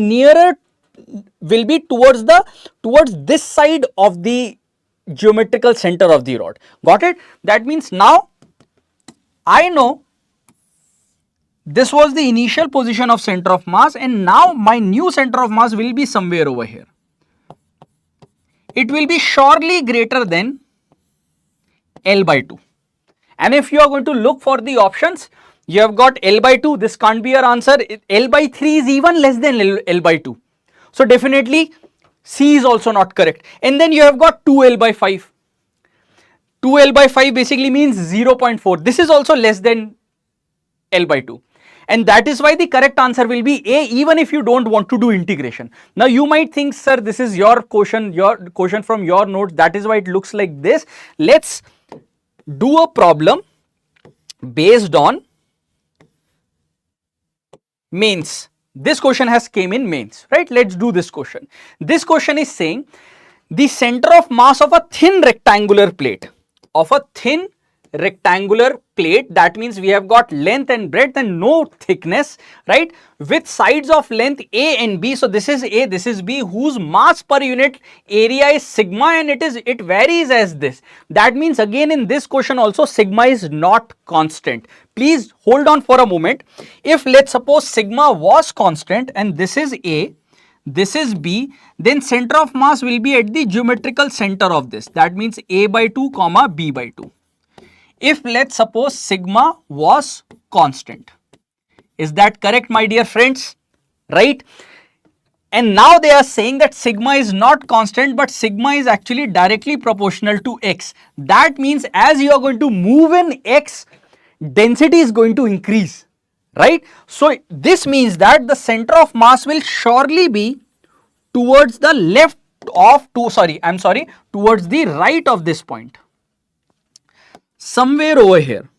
towards this side of the geometrical center of the rod. Got it? That means now I know this was the initial position of center of mass, and now my new center of mass will be somewhere over here. It will be surely greater than L by 2. And if you are going to look for the options, you have got L by 2, this can't be your answer. L by 3 is even less than L by 2. So definitely C is also not correct. And then you have got 2L by 5. 2L by 5 basically means 0.4. This is also less than L by 2. And that is why the correct answer will be A, even if you don't want to do integration. Now you might think, sir, this is your question from your notes, that is why it looks like this. Let's do a problem based on mains. This question has came in mains, right? Let's do this question. This question is saying the center of mass of a thin rectangular plate, rectangular plate. That means we have got length and breadth and no thickness, right, with sides of length A and B. So this is A, this is B, whose mass per unit area is sigma, and it varies as this. That means again in this question also sigma is not constant. Please hold on for a moment. If let's suppose sigma was constant and this is A, this is B, then center of mass will be at the geometrical center of this. That means A by 2 comma B by 2. If let's suppose sigma was constant. Is that correct, my dear friends? Right? And now they are saying that sigma is not constant, but sigma is actually directly proportional to x. That means as you are going to move in x, density is going to increase, right? So this means that the center of mass will surely be towards the left of towards the right of this point. Somewhere over here,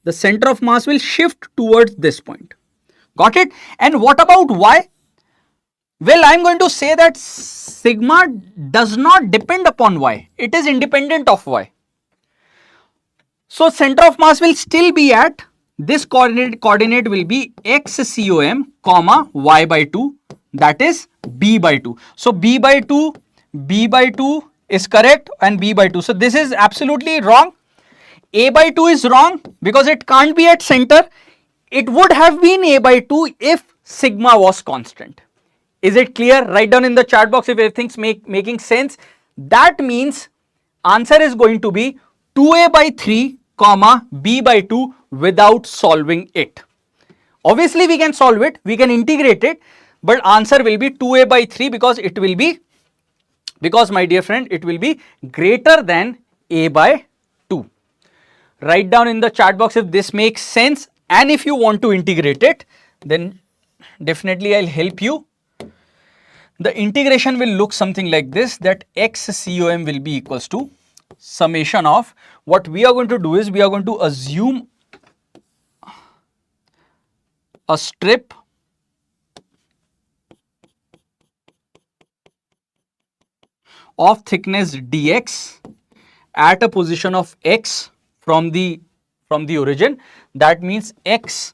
the center of mass will shift towards this point. Got it? And what about y? Well, I am going to say that sigma does not depend upon y. It is independent of y. So center of mass will still be at this coordinate will be x-COM comma y by 2, that is b by 2. So b by 2 is correct and b by 2. So this is absolutely wrong. A by 2 is wrong because it can't be at center. It would have been A by 2 if sigma was constant. Is it clear? Write down in the chat box if everything's making sense. That means answer is going to be 2A by 3 comma B by 2 without solving it. Obviously we can solve it, we can integrate it, but answer will be 2A by 3 because it will be, my dear friend, it will be greater than A by 2. Write down in the chat box if this makes sense, and if you want to integrate it, then definitely I'll help you. The integration will look something like this, that x-COM will be equals to summation of, what we are going to do is we are going to assume a strip of thickness dx at a position of x from the origin. That means x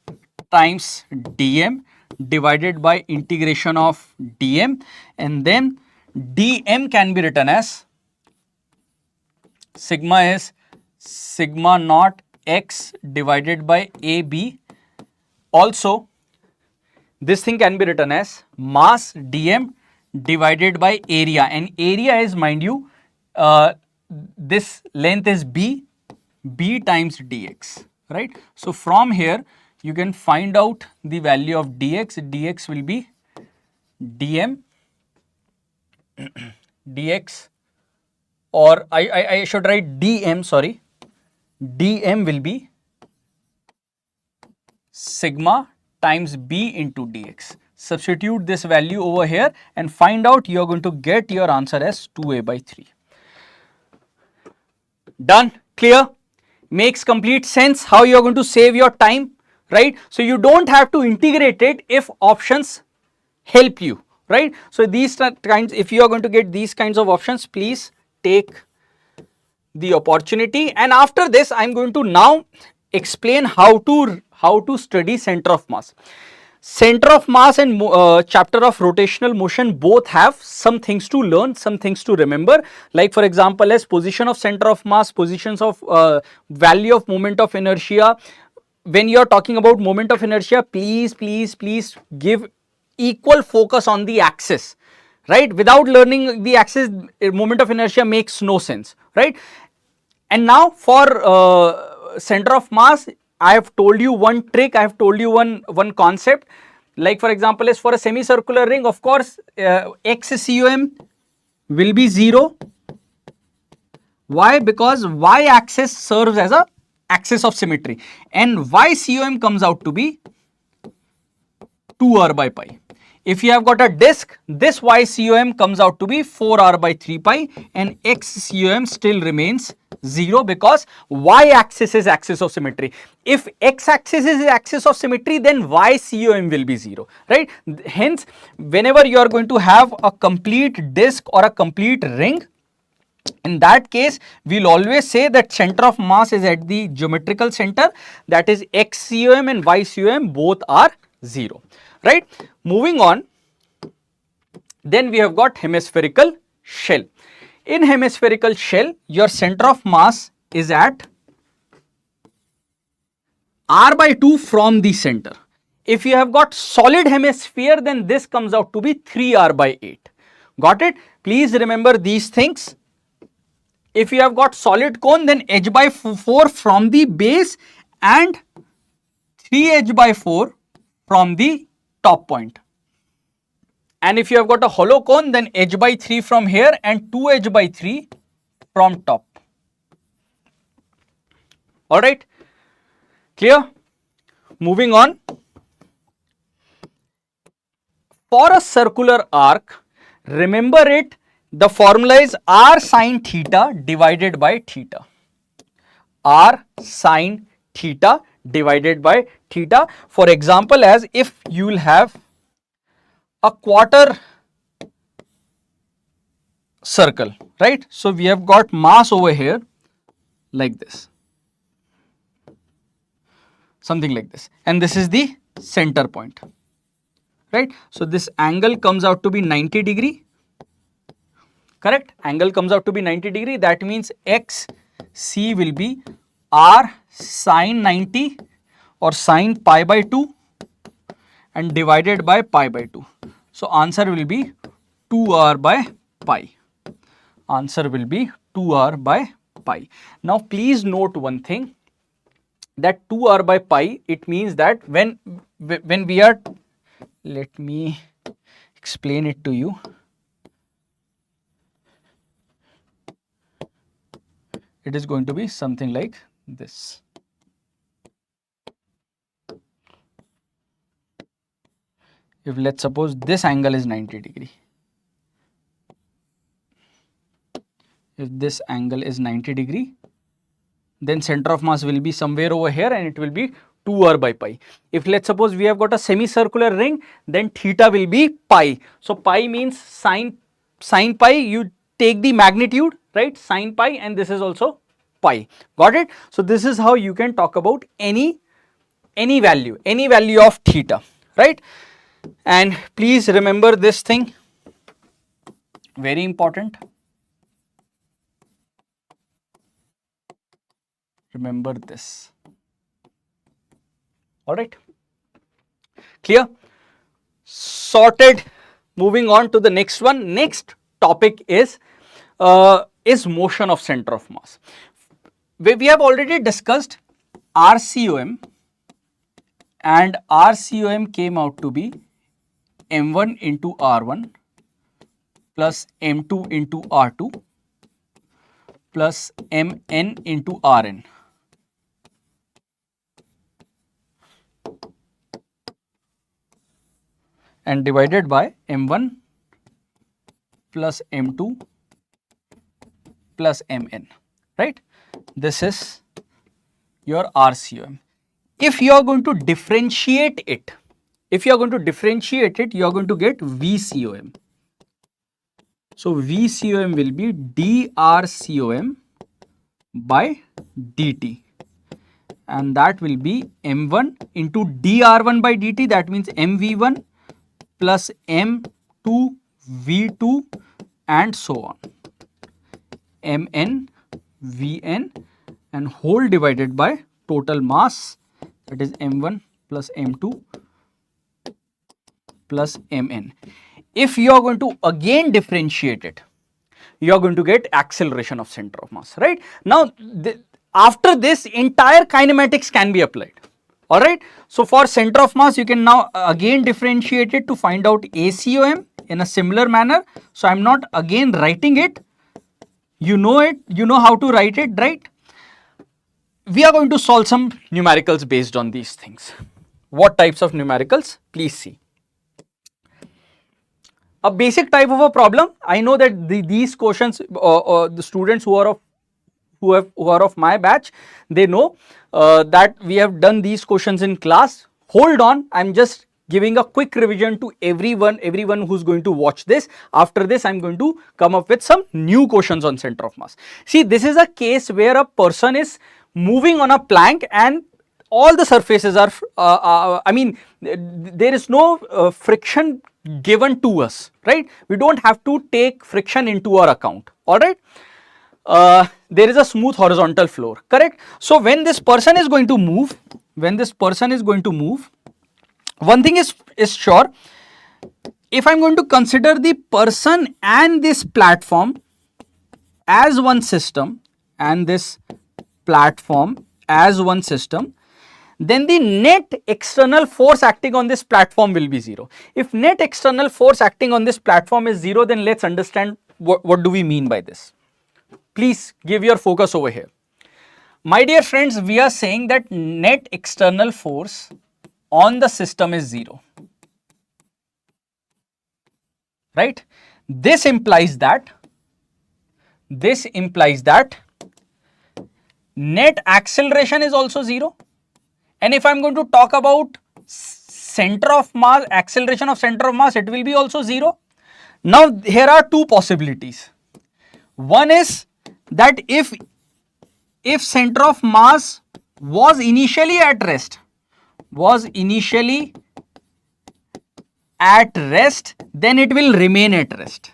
times dm divided by integration of dm, and then dm can be written as sigma is sigma naught x divided by ab. Also this thing can be written as mass dm divided by area, and area is, mind you, this length is b times dx, right? So from here you can find out the value of dx will be dm dx, or I should write dm, sorry, dm will be sigma times b into dx. Substitute this value over here and find out, you are going to get your answer as 2A by 3. Done? Clear? Makes complete sense how you are going to save your time, right? So you don't have to integrate it if options help you, right? So these kinds, if you are going to get these kinds of options, please take the opportunity. And after this, I am going to now explain how to study center of mass. Center of mass and chapter of rotational motion both have some things to learn, some things to remember, like for example as position of center of mass, positions of value of moment of inertia. When you are talking about moment of inertia, please give equal focus on the axis, right? Without learning the axis, moment of inertia makes no sense, right? And now for center of mass, I have told you one trick, I have told you one concept. Like for example, as for a semicircular ring, of course, x-COM will be 0. Why? Because y-axis serves as a axis of symmetry, and y-COM comes out to be 2r by pi. If you have got a disk, this y-COM comes out to be 4r by 3 pi, and x-COM still remains 0 because y-axis is axis of symmetry. If x-axis is axis of symmetry, then y-COM will be 0, right? Hence, whenever you are going to have a complete disk or a complete ring, In that case, we'll always say that center of mass is at the geometrical center, that is x COM and y COM both are 0, right. Moving on, then we have got hemispherical shell. In hemispherical shell, your center of mass is at r by 2 from the center. If you have got solid hemisphere, then this comes out to be 3r by 8. Got it? Please remember these things. If you have got solid cone, then h by 4 from the base and 3h by 4 from the top point. And if you have got a hollow cone, then h by 3 from here and 2h by 3 from top. Alright, clear? Moving on. For a circular arc, remember it, the formula is r sine theta divided by theta. R sine theta divided by theta. For example, as if you will have a quarter circle, right? So we have got mass over here like this, something like this, and this is the center point, right? So this angle comes out to be 90 degree, correct? Angle comes out to be 90 degree. That means XC will be R sine 90 or sine pi by 2 and divided by pi by 2. So answer will be 2r by pi. Answer will be 2r by pi. Now please note one thing, that 2r by pi, it means that when we are, let me explain it to you. It is going to be something like this. If let's suppose this angle is 90 degree. If this angle is 90 degree, then center of mass will be somewhere over here and it will be 2r by pi. If let's suppose we have got a semicircular ring, then theta will be pi. So pi means sine pi, you take the magnitude, right, sine pi, and this is also pi. Got it? So this is how you can talk about any value of theta, right? And please remember this thing, very important. Remember this. All right, clear? Sorted. Moving on to the next one. Next topic is motion of center of mass. We have already discussed RCOM, and RCOM came out to be M1 into R1 plus M2 into R2 plus Mn into Rn. And divided by M1 plus M2 plus Mn, right? This is your RCOM. If you are going to differentiate it, you are going to get VCOM. So VCOM will be dRCOM by dt, and that will be M1 into dR1 by dt, that means MV1 plus M2 V2 and so on, Mn Vn, and whole divided by total mass, that is M1 plus M2 plus Mn. If you are going to again differentiate it, you are going to get acceleration of center of mass, right? Now after this, entire kinematics can be applied. All right. So for center of mass, you can now again differentiate it to find out ACOM in a similar manner. So I am not again writing it. You know it, you know how to write it, right? We are going to solve some numericals based on these things. What types of numericals? Please see. A basic type of a problem. I know that these questions, the students who are of my batch, they know that we have done these questions in class. Hold on, I am just giving a quick revision to everyone who's going to watch this. After this, I'm going to come up with some new questions on center of mass. See, this is a case where a person is moving on a plank and all the surfaces are, there is no friction given to us, right? We don't have to take friction into our account, all right? There is a smooth horizontal floor, correct? So when this person is going to move, one thing is sure, if I'm going to consider the person and this platform as one system and this platform as one system, then the net external force acting on this platform will be 0. If net external force acting on this platform is 0, then let's understand what do we mean by this. Please give your focus over here. My dear friends, we are saying that net external force on the system is 0, right? This implies that net acceleration is also 0. And if I am going to talk about center of mass, acceleration of center of mass, it will be also 0. Now, here are two possibilities. One is that if center of mass was initially at rest, then it will remain at rest.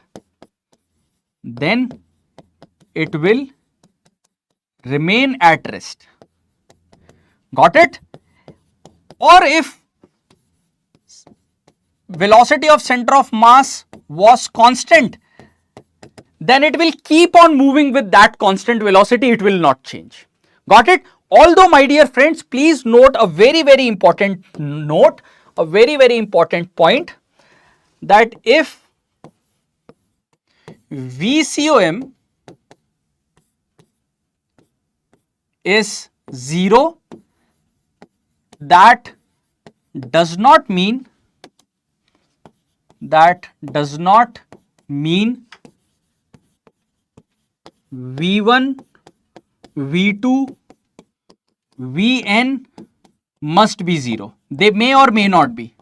Got it? Or if velocity of center of mass was constant, then it will keep on moving with that constant velocity, it will not change. Got it? Although, my dear friends, please note a very, very important point, that if VCOM is 0, that does not mean V1, V2, Vn must be 0. They may or may not be,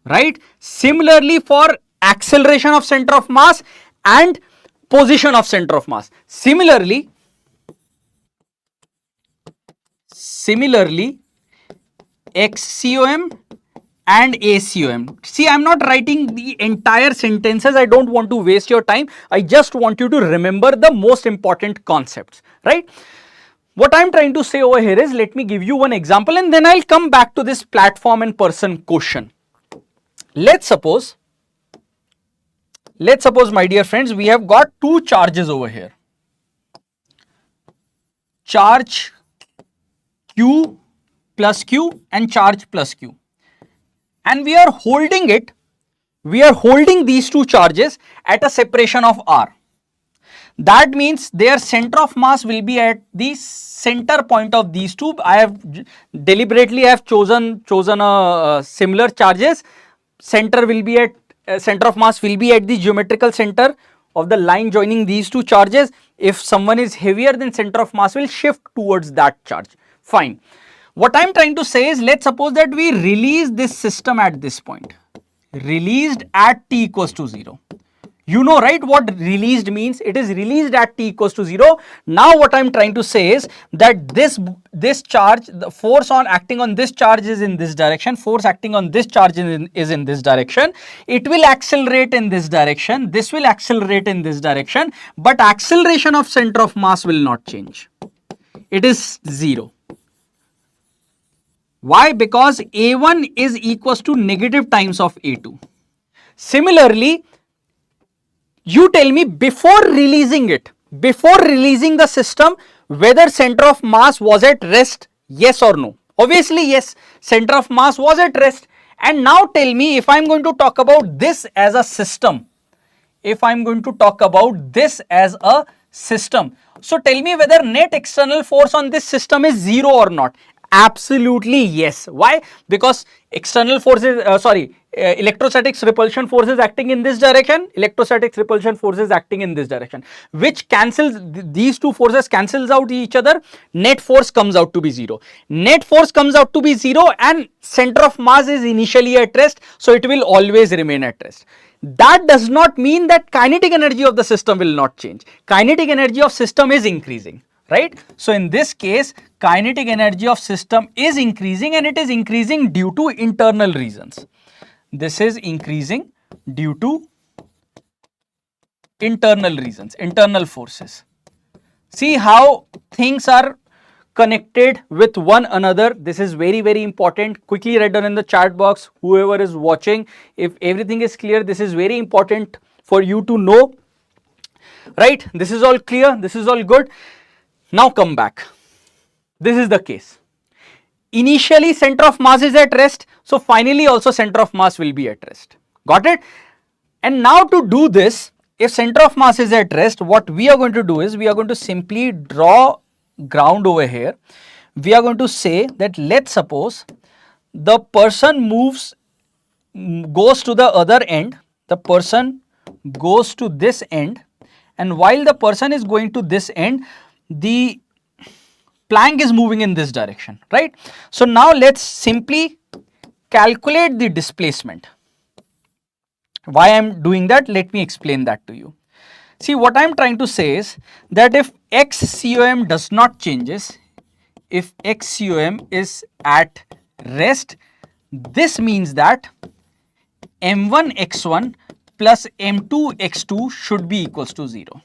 right? Similarly, for acceleration of center of mass and position of center of mass. Similarly, XCOM and ACOM. See, I am not writing the entire sentences. I don't want to waste your time. I just want you to remember the most important concepts, right? What I am trying to say over here is, let me give you one example and then I'll come back to this platform and person question. Let's suppose, my dear friends, we have got two charges over here. Charge Q plus Q and charge plus Q. And we are holding these two charges at a separation of r. That means their center of mass will be at the center point of these two. I have deliberately chosen a similar charges. Center of mass will be at the geometrical center of the line joining these two charges. If someone is heavier, then center of mass will shift towards that charge. Fine. What I am trying to say is, let's suppose that we release this system at this point, released at t equals to 0. You know, right, what released means? It is released at t equals to 0. Now what I am trying to say is that this charge, the force acting on this charge is in this direction, force acting on this charge is in this direction. It will accelerate in this direction, this will accelerate in this direction, but acceleration of center of mass will not change. It is 0. Why? Because A1 is equals to negative times of A2. Similarly, you tell me before releasing the system, whether center of mass was at rest, yes or no? Obviously, yes, center of mass was at rest. And now tell me, if I am going to talk about this as a system, so tell me whether net external force on this system is 0 or not. Absolutely yes. Why? Because external forces, electrostatics repulsion forces acting in this direction, electrostatics repulsion forces acting in this direction, which cancels, these two forces cancels out each other, net force comes out to be 0. Net force comes out to be 0 and center of mass is initially at rest, so it will always remain at rest. That does not mean that kinetic energy of the system will not change. Kinetic energy of system is increasing, right? So in this case, kinetic energy of system is increasing, and it is increasing due to internal reasons. This is increasing due to internal reasons, internal forces. See how things are connected with one another. This is very, very important. Quickly write down in the chat box, whoever is watching, if everything is clear, this is very important for you to know, right? This is all clear, this is all good. Now come back. This is the case. Initially center of mass is at rest, so finally also center of mass will be at rest. Got it? And now to do this, if center of mass is at rest, what we are going to do is we are going to simply draw ground over here. We are going to say that let's suppose the person goes to the other end, the person goes to this end, and while the person is going to this end, the plank is moving in this direction, right? So now let's simply calculate the displacement. Why I am doing that? Let me explain that to you. See, what I am trying to say is that if XCOM does not changes, if XCOM is at rest, this means that M1 x1 plus M2 x2 should be equals to 0.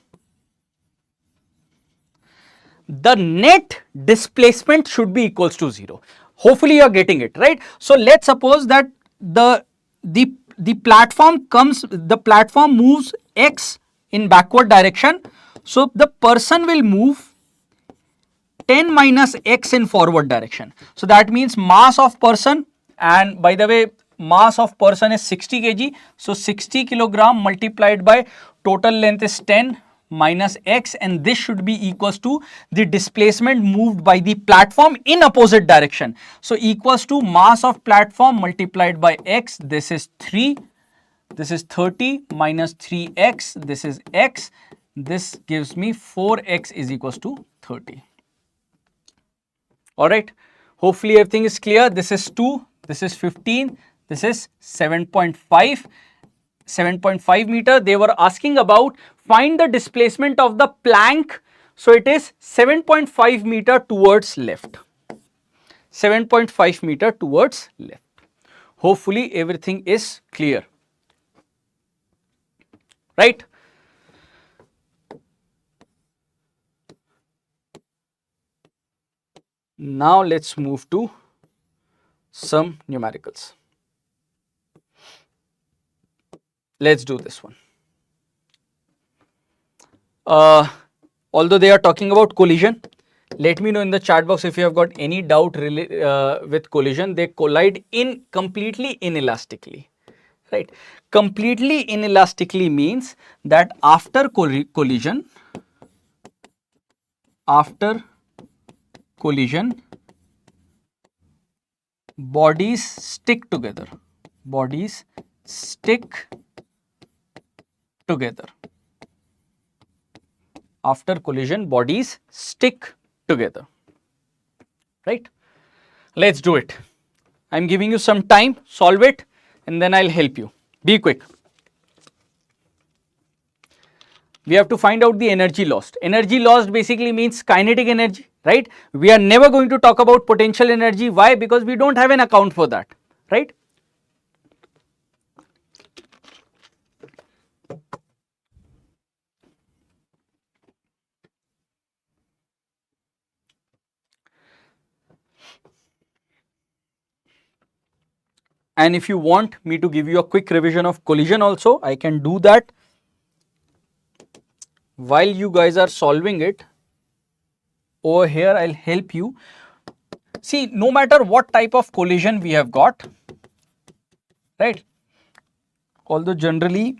The net displacement should be equals to 0. Hopefully you are getting it, right? So let's suppose that the platform moves x in backward direction, so the person will move 10 minus x in forward direction. So that means mass of person, and by the way, mass of person is 60 kg, so 60 kilogram multiplied by total length is 10 minus x, and this should be equals to the displacement moved by the platform in opposite direction. So equals to mass of platform multiplied by x, this is 3, this is 30 minus 3x, this is x, this gives me 4x is equals to 30. Alright, hopefully everything is clear. This is 2, this is 15, this is 7.5 meter. They were asking about find the displacement of the plank. So it is 7.5 meter towards left. 7.5 meter towards left. Hopefully everything is clear. Right? Now let's move to some numericals. Let's do this one. Although they are talking about collision, let me know in the chat box if you have got any doubt with collision. They collide completely inelastically, right? Completely inelastically means that after collision, bodies stick together. Bodies stick together. After collision, bodies stick together. Right? Let's do it. I'm giving you some time, solve it, and then I'll help you. Be quick. We have to find out the energy lost. Energy lost basically means kinetic energy, right? We are never going to talk about potential energy. Why? Because we don't have an account for that, right? And if you want me to give you a quick revision of collision also, I can do that. While you guys are solving it, over here I'll help you. See, no matter what type of collision we have got, right? Although generally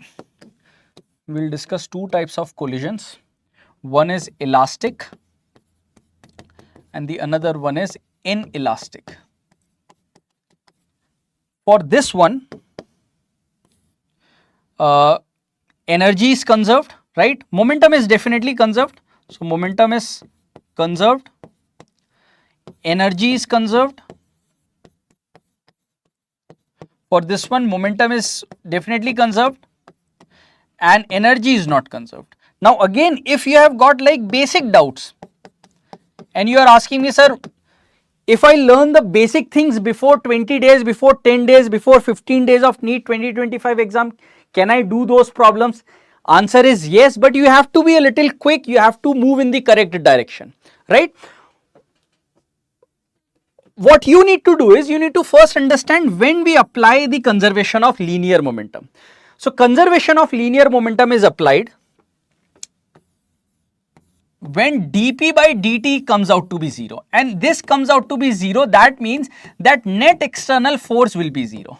we'll discuss two types of collisions. One is elastic and the another one is inelastic. For this one, energy is conserved, right? Momentum is definitely conserved. So, momentum is conserved, energy is conserved. For this one, momentum is definitely conserved and energy is not conserved. Now, again, if you have got like basic doubts and you are asking me, sir, if I learn the basic things before 20 days, before 10 days, before 15 days of NEET 2025 exam, can I do those problems? Answer is yes, but you have to be a little quick, you have to move in the correct direction, right? What you need to do is you need to first understand when we apply the conservation of linear momentum. So, conservation of linear momentum is applied when dp by dt comes out to be 0, and this comes out to be 0, that means that net external force will be 0,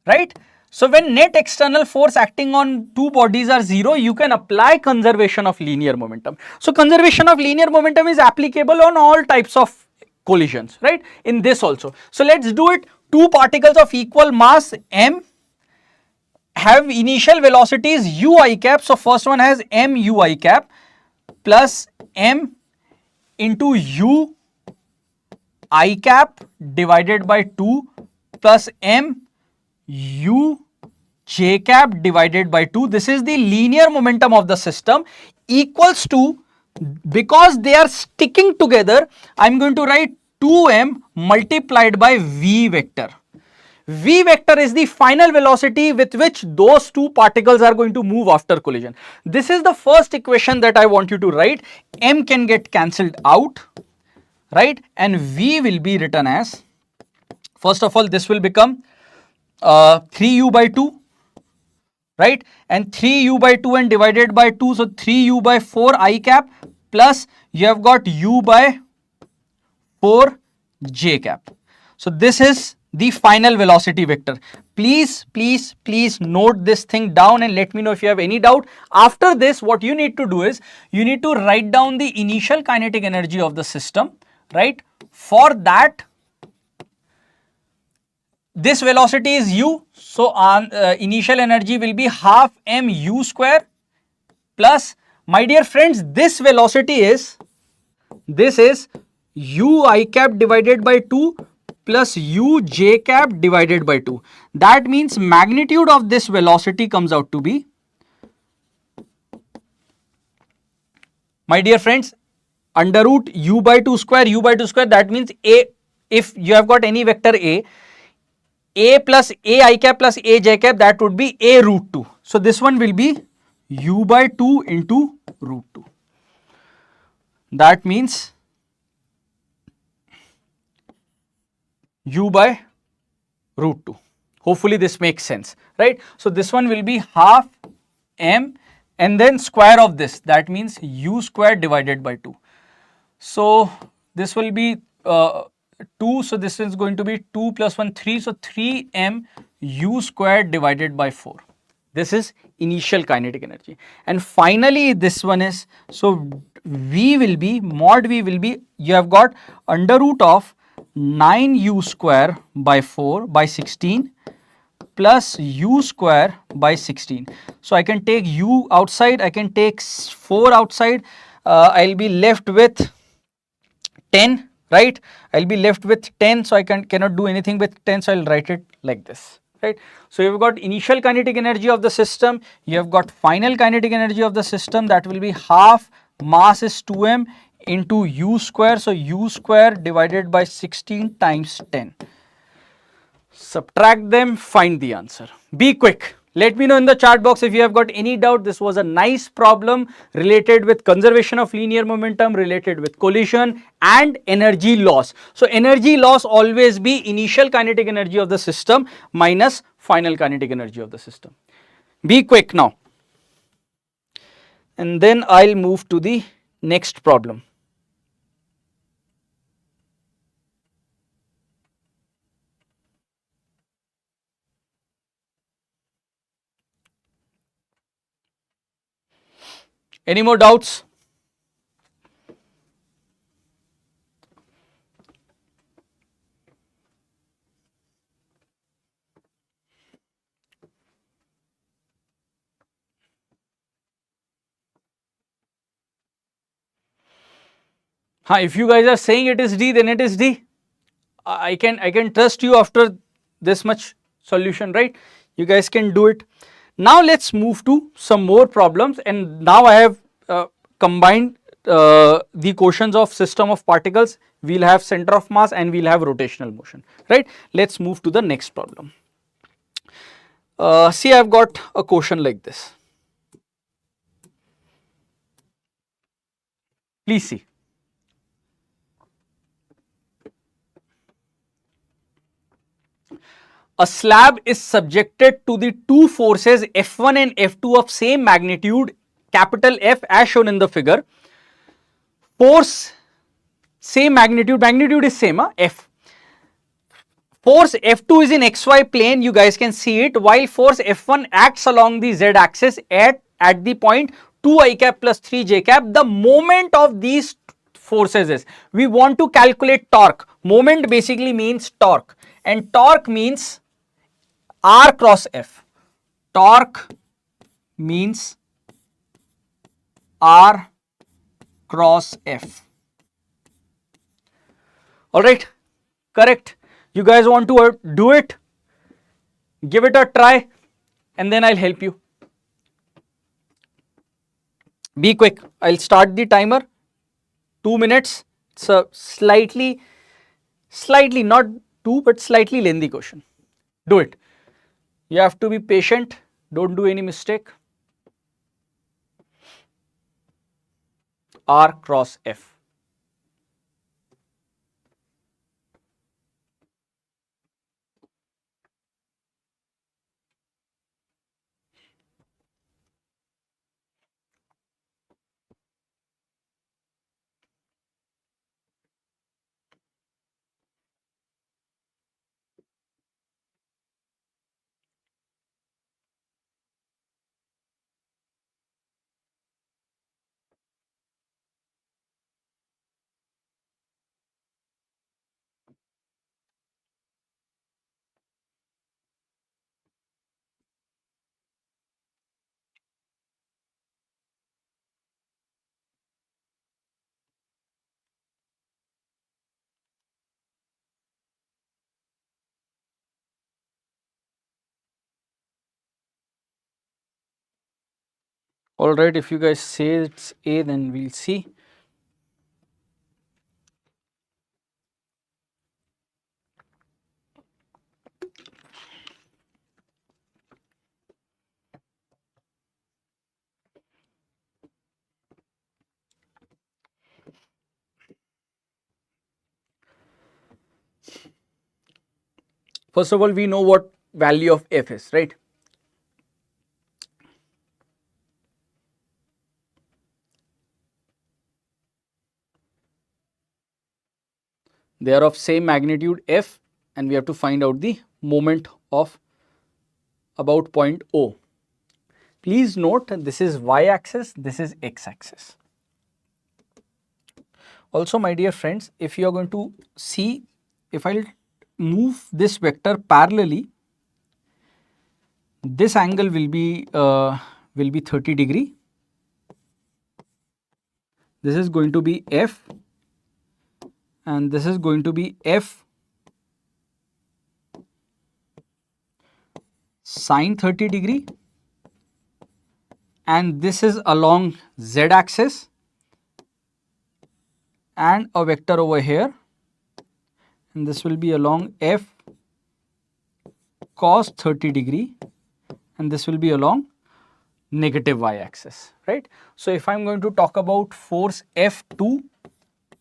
right? So, when net external force acting on two bodies are 0, you can apply conservation of linear momentum. So, conservation of linear momentum is applicable on all types of collisions, right? In this also. So, let us do it. Two particles of equal mass m have initial velocities u I cap. So, first one has m u I cap plus m into u I cap divided by 2 plus m u j cap divided by 2. This is the linear momentum of the system equals to, because they are sticking together, I am going to write 2m multiplied by v vector. V vector is the final velocity with which those two particles are going to move after collision. This is the first equation that I want you to write. M can get cancelled out, right? And V will be written as, first of all, this will become 3u by 2, right? And 3u by 2 and divided by 2, so 3u by 4 I cap plus you have got u by 4 j cap. So, this is the final velocity vector. Please note this thing down and let me know if you have any doubt. After this, what you need to do is you need to write down the initial kinetic energy of the system, right? For that, this velocity is u, so initial energy will be half m u square plus, my dear friends, this velocity is, this is u I cap divided by 2 plus u j cap divided by 2. That means magnitude of this velocity comes out to be, my dear friends, under root u by 2 square, that means a, if you have got any vector a plus a I cap plus a j cap, that would be a root 2. So, this one will be u by 2 into root 2. That means u by root 2. Hopefully this makes sense, right? So, this one will be half m and then square of this, that means u square divided by 2. So, this will be 2, so this is going to be 2 plus 1 3, so 3m u square divided by 4. This is initial kinetic energy. And finally, this one is, so V will be, mod V will be, you have got under root of 9u square by 4 by 16 plus u square by 16. So, I can take u outside, I can take 4 outside, I will be left with 10, right? I will be left with 10, so I cannot do anything with 10, so I will write it like this, right? So, you have got initial kinetic energy of the system, you have got final kinetic energy of the system, that will be half mass is 2m into u square, so u square divided by 16 times 10. Subtract them, find the answer. Be quick. Let me know in the chat box if you have got any doubt. This was a nice problem related with conservation of linear momentum, related with collision and energy loss. So, energy loss always be initial kinetic energy of the system minus final kinetic energy of the system. Be quick now. And then I will move to the next problem. Any more doubts? If you guys are saying it is D, then it is D. I can trust you after this much solution, right? You guys can do it. Now let's move to some more problems, and now I have combined the quotients of system of particles. We'll have center of mass and we'll have rotational motion, right? Let's move to the next problem. See, I've got a quotient like this. Please see. A slab is subjected to the two forces F1 and F2 of same magnitude, capital F, as shown in the figure. Force same magnitude, magnitude is same, F. Force F2 is in XY plane, you guys can see it, while force F1 acts along the Z axis at the point 2i cap plus 3j cap. The moment of these forces is, we want to calculate torque. Moment basically means torque, and torque means R cross F. Torque means R cross F. Alright, correct. You guys want to do it? Give it a try and then I'll help you. Be quick. I'll start the timer. 2 minutes. It's a slightly not too, but slightly lengthy question. Do it. You have to be patient. Don't do any mistake. R cross F. Alright, if you guys say it's A, then we'll see. First of all, we know what value of F is, right? They are of same magnitude F, and we have to find out the moment of about point O. Please note this is y axis, this is x axis. Also, my dear friends, if you are going to see, if I'll move this vector parallelly, this angle will be 30 degree. This is going to be F, and this is going to be F sine 30 degree, and this is along Z axis, and a vector over here, and this will be along F cos 30 degree, and this will be along negative y axis, right? So if I'm going to talk about force F2,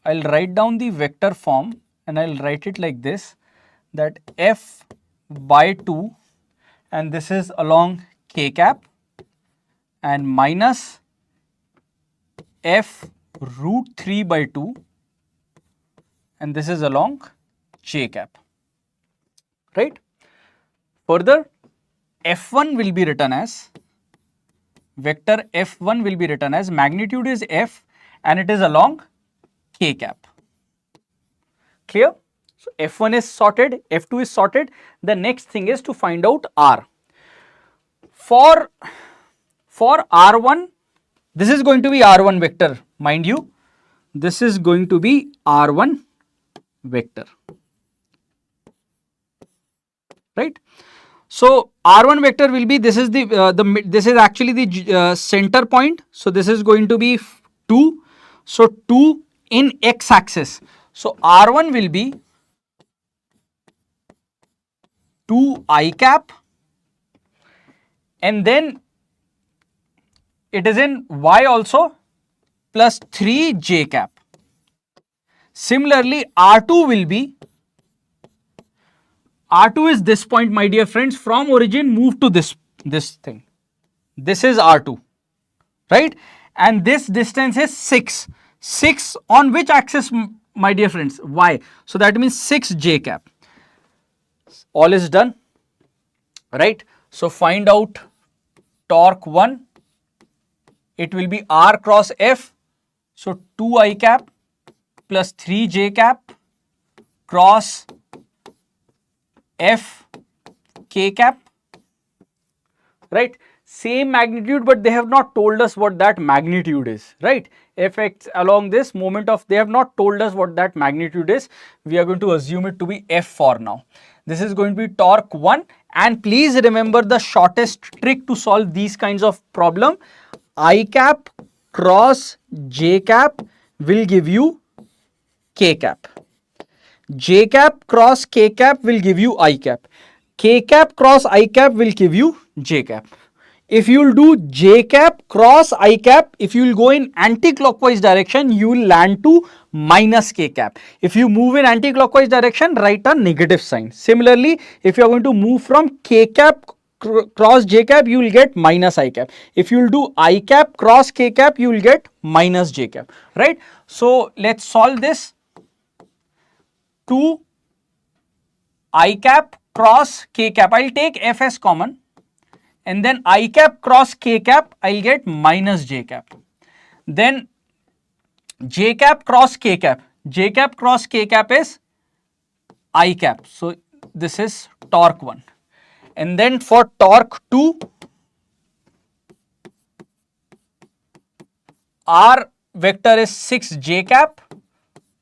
I'll write down the vector form and I'll write it like this, that F by 2, and this is along k cap, and minus F root 3 by 2, and this is along j cap, right? Further, F1 will be written as, vector F1 will be written as, magnitude is F and it is along k cap. Clear? So F1 is sorted, F2 is sorted. The next thing is to find out R. For R1, this is going to be R1 vector, mind you. this is going to be R1 vector, right? So R1 vector will be, this is this is actually the center point. So this is going to be 2. So 2 in x axis. So R1 will be 2 I cap, and then it is in y also, plus 3 j cap. Similarly, R2 will be, R2 is this point, my dear friends, from origin move to this thing. This is R2, right? And this distance is 6. 6 on which axis, my dear friends? Y. So that means 6 j cap. All is done, right? So find out torque 1. It will be R cross F. So 2 I cap plus 3 j cap cross F k cap, right? Same magnitude, but they have not told us what that magnitude is, right? Fx along this moment of, they have not told us what that magnitude is. We are going to assume it to be F for now. This is going to be torque 1, and please remember the shortest trick to solve these kinds of problem. I cap cross j cap will give you k cap. J cap cross k cap will give you I cap. K cap cross I cap will give you j cap. If you will do j cap cross I cap, if you will go in anti-clockwise direction, you will land to minus k cap. If you move in anti-clockwise direction, write a negative sign. Similarly, if you are going to move from k cap cross j cap, you will get minus I cap. If you will do I cap cross k cap, you will get minus j cap, right? So let's solve this. 2 I cap cross k cap, I will take F as common, and then I cap cross k cap, I will get minus j cap. Then j cap cross k cap, j cap cross k cap is I cap. So this is torque 1. And then for torque 2, R vector is 6 j cap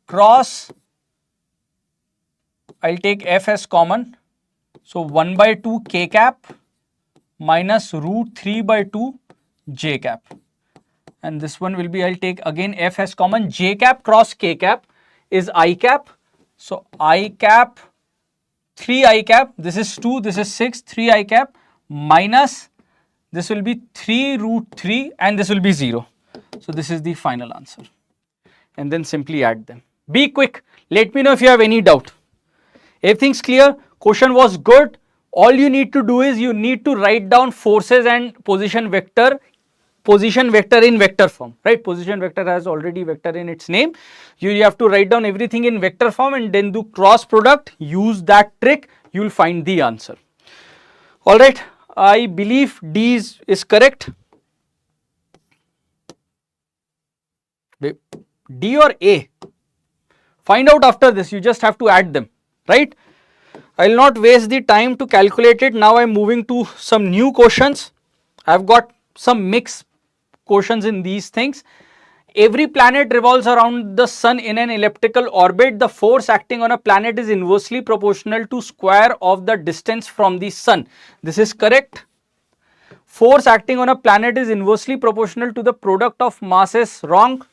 cross, I will take F as common. So 1 by 2 k cap minus root 3 by 2 j cap. And this one will be, I will take again F as common. J cap cross k cap is I cap. So I cap 3 I cap, this is 2, this is 6, 3 I cap minus, this will be 3 root 3, and this will be 0. So this is the final answer. And then simply add them. Be quick. Let me know if you have any doubt. Everything's clear? Question was good. All you need to do is you need to write down forces and position vector in vector form, right? Position vector has already vector in its name. You have to write down everything in vector form and then do cross product. Use that trick, you will find the answer. Alright, I believe D is correct. D or A? Find out after this, you just have to add them, right? I will not waste the time to calculate it. Now I am moving to some new questions. I have got some mixed questions in these things. Every planet revolves around the sun in an elliptical orbit. The force acting on a planet is inversely proportional to square of the distance from the sun. This is correct. Force acting on a planet is inversely proportional to the product of masses. Wrong.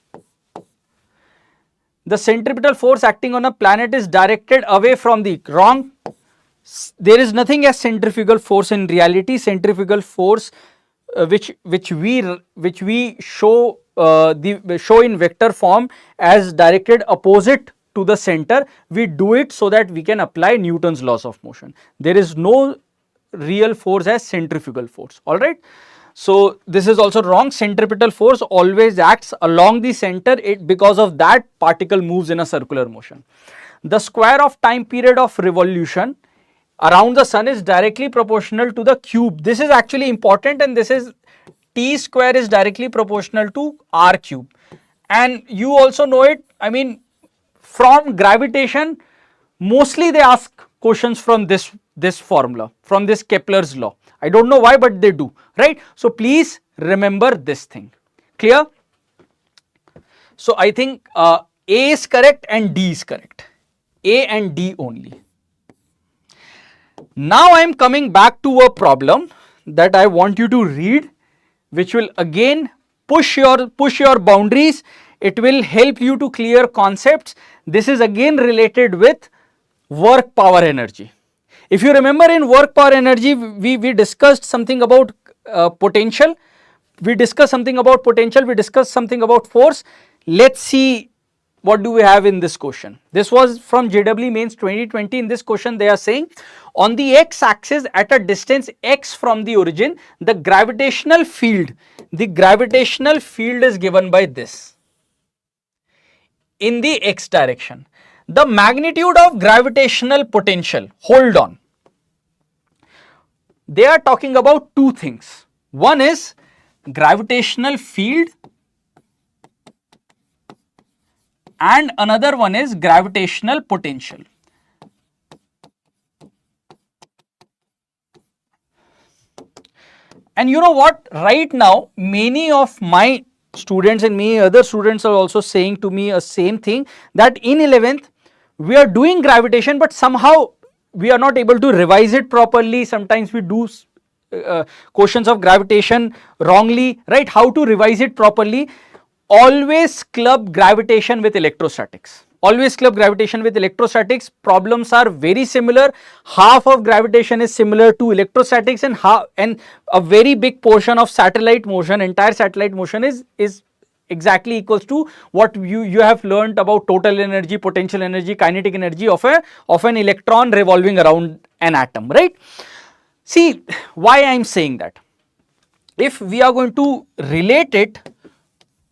The centripetal force acting on a planet is directed away from the, wrong. There is nothing as centrifugal force in reality. Centrifugal force which we show in vector form as directed opposite to the center. We do it so that we can apply Newton's laws of motion. There is no real force as centrifugal force, alright. So this is also wrong. Centripetal force always acts along the center, because of that particle moves in a circular motion. The square of time period of revolution around the sun is directly proportional to the cube. This is actually important, and this is t square is directly proportional to r cube. And you also know it, I mean, from gravitation, mostly they ask questions from this formula, from this Kepler's law. I don't know why, but they do, right? So please remember this thing. Clear? So I think A is correct and D is correct. A and D only. Now I am coming back to a problem that I want you to read, which will again push your boundaries. It will help you to clear concepts. This is again related with work power energy. If you remember, in work power energy, we discussed something about potential. We discussed something about potential. We discussed something about force. Let's see what do we have in this question. This was from JEE Mains 2020. In this question they are saying, on the x axis at a distance x from the origin, the gravitational field is given by this in the x direction. The magnitude of gravitational potential, hold on, they are talking about two things. One is gravitational field and another one is gravitational potential. And you know what, right now many of my students and many other students are also saying to me a same thing, that in 11th we are doing gravitation but somehow we are not able to revise it properly. Sometimes we do questions of gravitation wrongly, right? How to revise it properly? Always club gravitation with electrostatics. Always club gravitation with electrostatics. Problems are very similar. Half of gravitation is similar to electrostatics, and a very big portion of satellite motion, entire satellite motion is exactly equals to what you have learned about total energy, potential energy, kinetic energy of an electron revolving around an atom, right? See why I am saying that. If we are going to relate it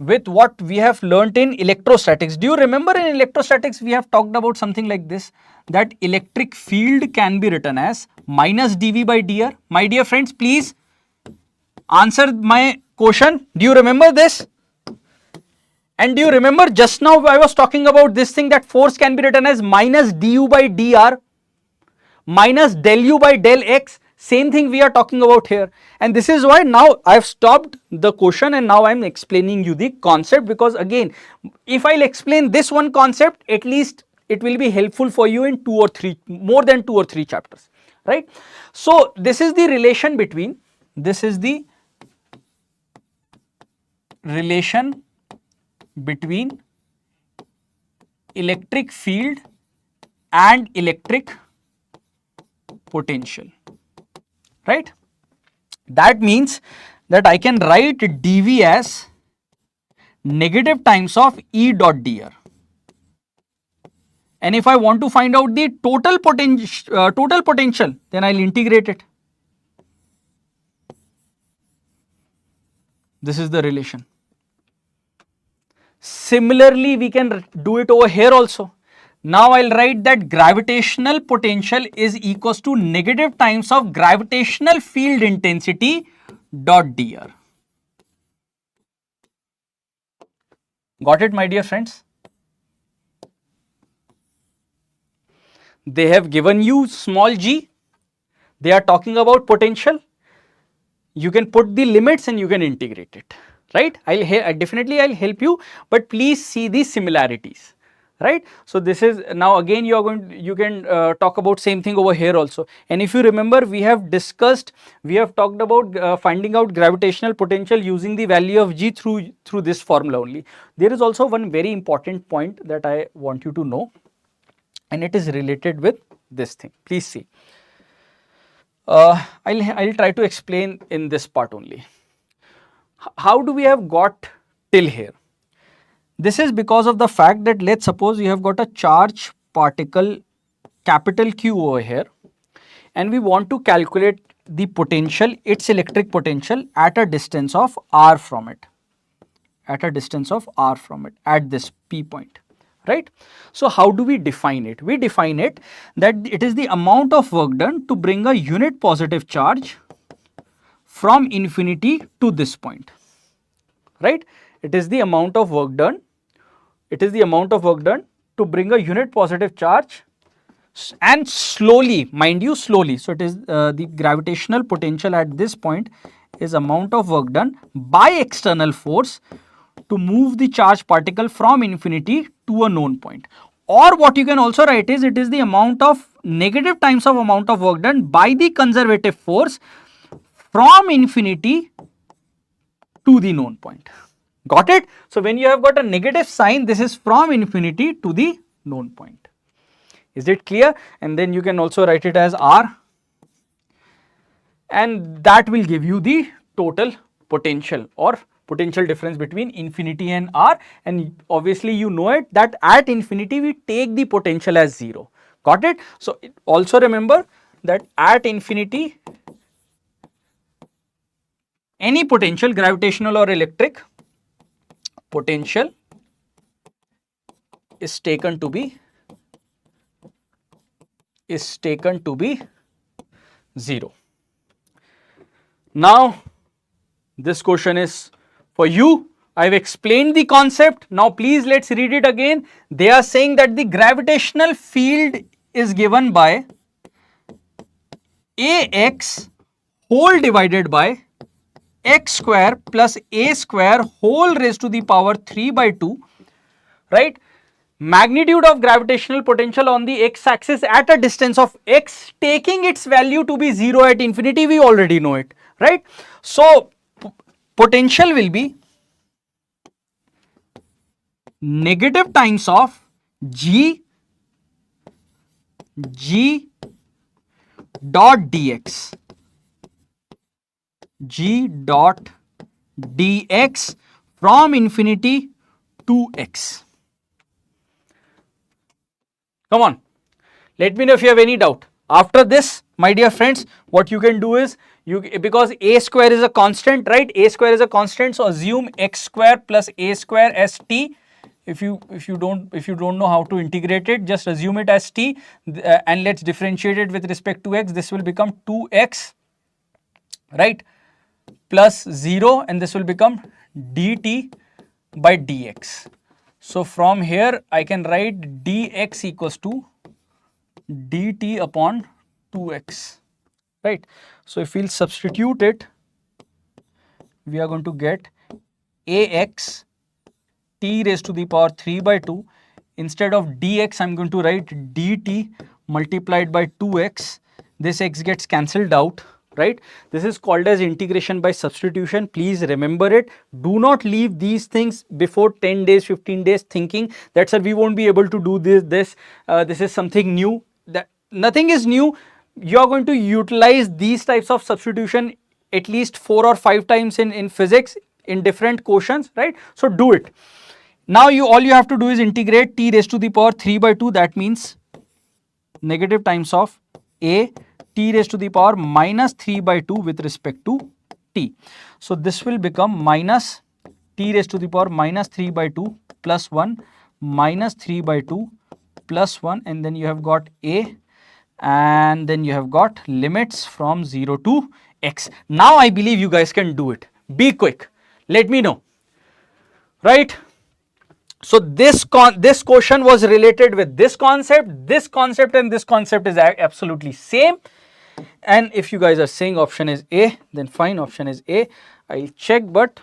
with what we have learnt in electrostatics. Do you remember in electrostatics we have talked about something like this, that electric field can be written as minus dV by dr. My dear friends, please answer my question. Do you remember this? And do you remember just now I was talking about this thing, that force can be written as minus du by dr minus del u by del x. Same thing we are talking about here, and this is why now I have stopped the question and now I am explaining you the concept, because again if I will explain this one concept, at least it will be helpful for you in more than 2 or 3 chapters, right? So this is the relation between electric field and electric potential, right? That means that I can write dV as negative times of E dot dr, and if I want to find out the total potential, then I will integrate it. This is the relation. Similarly, we can do it over here also. Now I will write that gravitational potential is equals to negative times of gravitational field intensity dot dr. Got it, my dear friends? They have given you small g. They are talking about potential. You can put the limits and you can integrate it, right? Definitely I'll help you, but please see the similarities, right? So this is now again you can talk about same thing over here also. And if you remember, we have talked about finding out gravitational potential using the value of g through this formula only. There is also one very important point that I want you to know, and it is related with this thing. Please see. I'll try to explain in this part only. How do we have got till here? This is because of the fact that let's suppose you have got a charge particle capital Q over here, and we want to calculate the potential, its electric potential at a distance of r from it, at this P point, right? So how do we define it? We define it that it is the amount of work done to bring a unit positive charge from infinity to this point, right? It is the amount of work done. It is the amount of work done to bring a unit positive charge, and slowly, mind you, slowly. So it is the gravitational potential at this point is amount of work done by external force to move the charged particle from infinity to a known point. Or what you can also write is, it is the amount of negative times of amount of work done by the conservative force from infinity to the known point. Got it? So when you have got a negative sign, this is from infinity to the known point. Is it clear? And then you can also write it as R, and that will give you the total potential or potential difference between infinity and R. And obviously you know it that at infinity we take the potential as 0. Got it? So also remember that at infinity any potential, gravitational or electric, potential is taken to be 0. Now this question is for you. I have explained the concept. Now please let's read it again. They are saying that the gravitational field is given by Ax whole divided by x square plus a square whole raised to the power 3 by 2, right? Magnitude of gravitational potential on the x axis at a distance of x, taking its value to be 0 at infinity, we already know it, right? So potential will be negative times of g dot dx, g dot dx from infinity to x. Come on, let me know if you have any doubt. After this, my dear friends, what you can do is, because a square is a constant, right? A square is a constant, so assume x square plus a square as t. If you don't know how to integrate it, just assume it as t, and let's differentiate it with respect to x. This will become 2x, right, plus 0, and this will become dt by dx. So from here I can write dx equals to dt upon 2x, right? So if we'll substitute it, we are going to get ax t raised to the power 3 by 2. Instead of dx, I'm going to write dt multiplied by 2x. This x gets cancelled out, right? This is called as integration by substitution. Please remember it. Do not leave these things before 10 days, 15 days thinking that, sir, we won't be able to do this. This is something new. That nothing is new. You are going to utilize these types of substitution at least 4 or 5 times in physics in different quotients, right? So do it. Now all you have to do is integrate t raised to the power 3 by 2. That means negative times of a t raised to the power minus 3 by 2 with respect to t. So this will become minus t raised to the power minus 3 by 2 plus 1 minus 3 by 2 plus 1, and then you have got a, and then you have got limits from 0 to x. Now I believe you guys can do it. Be quick. Let me know, right? So this question was related with this concept, and this concept is absolutely same. And if you guys are saying option is A, then fine, option is A. I'll check, but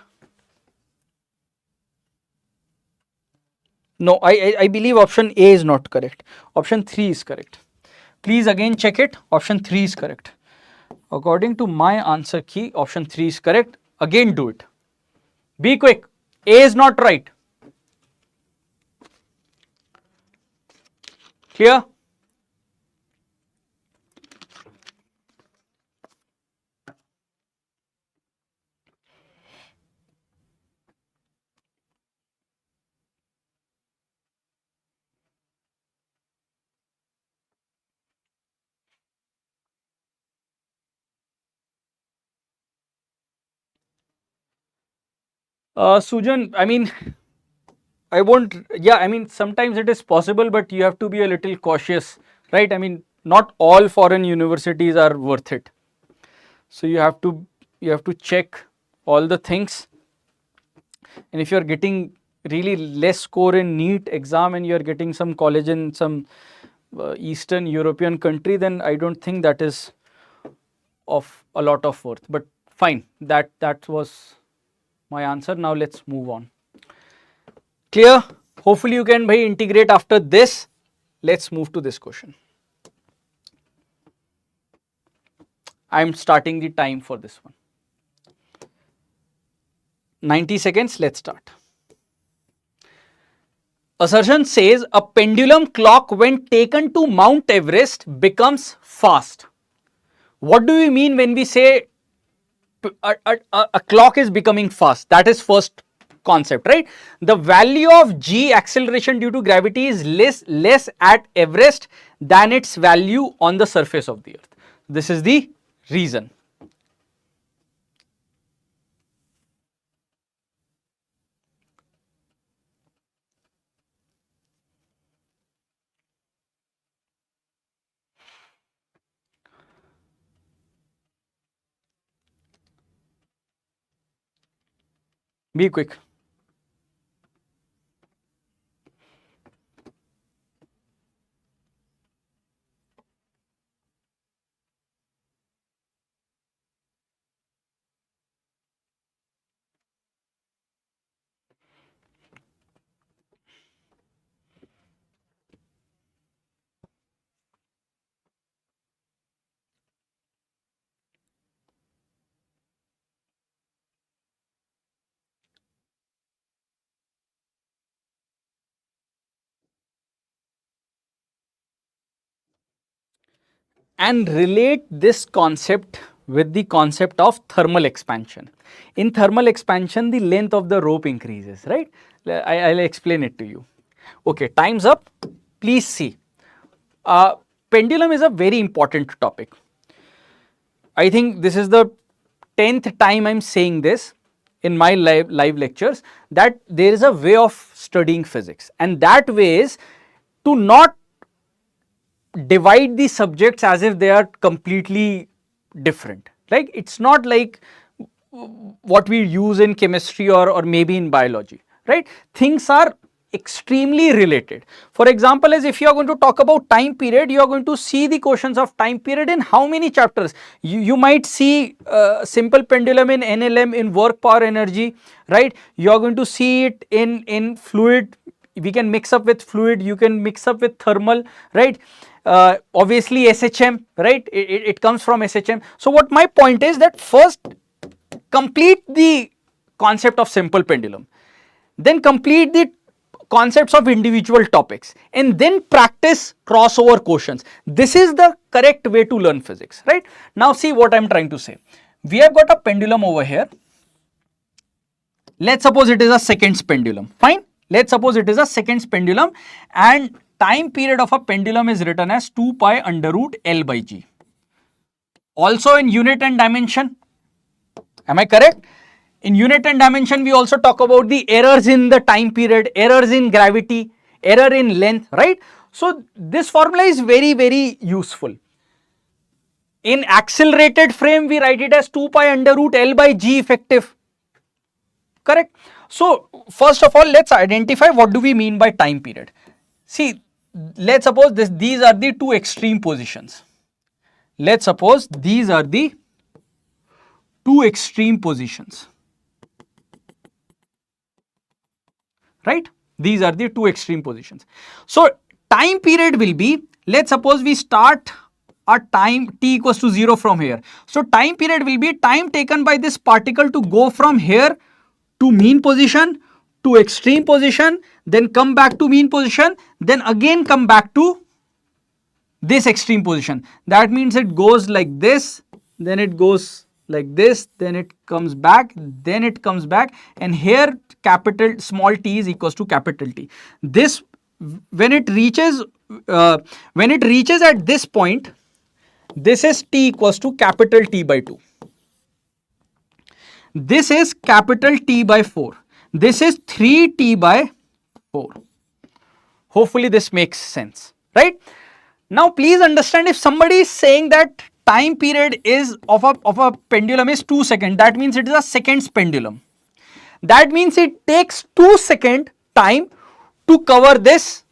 no, I believe option A is not correct. Option 3 is correct. Please again check it. Option 3 is correct. According to my answer key, option 3 is correct. Again do it. Be quick. A is not right. Clear? Sujan, I mean, I won't, yeah, I mean, sometimes it is possible, but you have to be a little cautious, right? I mean, not all foreign universities are worth it. So you have to check all the things. And if you are getting really less score in NEET exam and you are getting some college in some Eastern European country, then I don't think that is of a lot of worth. But fine, that was my answer. Now let's move on. Clear? Hopefully you can integrate after this. Let's move to this question. I am starting the time for this one. 90 seconds, let's start. Assertion says a pendulum clock when taken to Mount Everest becomes fast. What do we mean when we say a clock is becoming fast? That is first concept, right? The value of g, acceleration due to gravity, is less at Everest than its value on the surface of the earth. This is the reason. Be quick. And relate this concept with the concept of thermal expansion. In thermal expansion, the length of the rope increases, right? I'll explain it to you. Okay, time's up. Please see. Pendulum is a very important topic. I think this is the 10th time I'm saying this in my live lectures, that there is a way of studying physics, and that way is to not divide the subjects as if they are completely different. Like, it's not like what we use in chemistry or maybe in biology, right? Things are extremely related. For example, as if you are going to talk about time period, you are going to see the questions of time period in how many chapters? You might see simple pendulum in NLM, in work power energy, right? You are going to see it in fluid. We can mix up with fluid, you can mix up with thermal, right? Obviously SHM, right? It comes from SHM. So what my point is that first complete the concept of simple pendulum, then complete the concepts of individual topics, and then practice crossover questions. This is the correct way to learn physics, right? Now see what I am trying to say. We have got a pendulum over here. Let's suppose it is a seconds pendulum. Fine. Let's suppose it is a seconds pendulum, and time period of a pendulum is written as 2 pi under root L by G. Also in unit and dimension. Am I correct? In unit and dimension, we also talk about the errors in the time period, errors in gravity, error in length, right? So this formula is very, very useful. In accelerated frame, we write it as 2 pi under root L by G effective. Correct? So first of all, let's identify what do we mean by time period. See, let's suppose these are the two extreme positions. Let's suppose these are the two extreme positions. Right? These are the two extreme positions. So time period will be, let's suppose we start a time t equals to 0 from here. So time period will be time taken by this particle to go from here to mean position, to extreme position, then come back to mean position, then again come back to this extreme position. That means it goes like this, then it goes like this, then it comes back, then it comes back, and here capital small t is equals to capital T. This when it reaches at this point, this is t equals to capital T by 2. This is capital T by 4. This is 3t by 4. Hopefully this makes sense, right? Now please understand, if somebody is saying that time period is of a pendulum is 2 seconds, that means it is a seconds pendulum. That means it takes 2 second time to cover this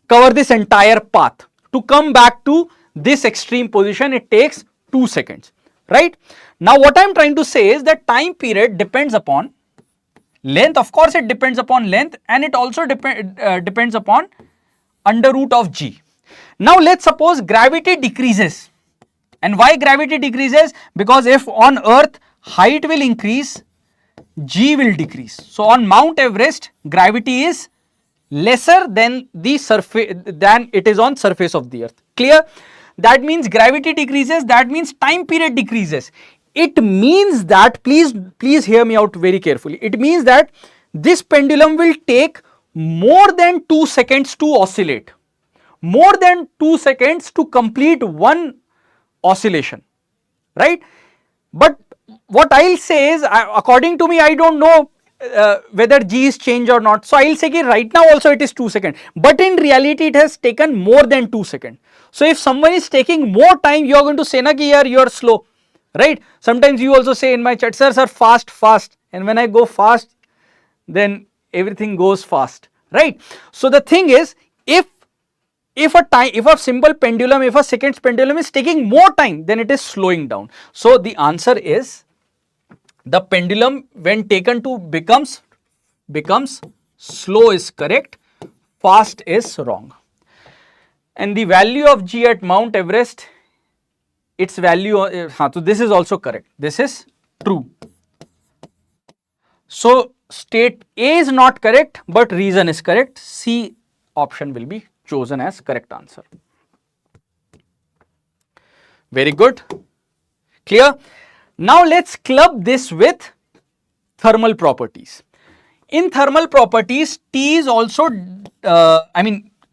entire path. To come back to this extreme position, it takes 2 seconds, right? Now what I am trying to say is that time period depends upon Length, of course, it depends upon length, and it also depends upon under root of g. Now let's suppose gravity decreases. And why gravity decreases? Because if on earth height will increase, g will decrease. So on Mount Everest, gravity is lesser than the surface, than it is on surface of the earth. Clear? That means gravity decreases, that means time period decreases. It means that, please hear me out very carefully. It means that this pendulum will take more than 2 seconds to oscillate. More than 2 seconds to complete one oscillation, right? But what I'll say is, according to me, I don't know whether g is changed or not. So I'll say that right now also it is 2 seconds, but in reality it has taken more than 2 seconds. So if someone is taking more time, you are going to say na ki yaar you are slow, right? Sometimes you also say in my chat, sir, fast, and when I go fast, then everything goes fast, right? So the thing is, if a simple pendulum, if a seconds pendulum is taking more time, then it is slowing down. So the answer is, the pendulum when taken to becomes slow is correct, fast is wrong. And the value of g at Mount Everest, its value, so this is also correct, this is true. So state A is not correct, but reason is correct. C option will be chosen as correct answer. Very good. Clear? Now let's club this with thermal properties. In thermal properties, T is also,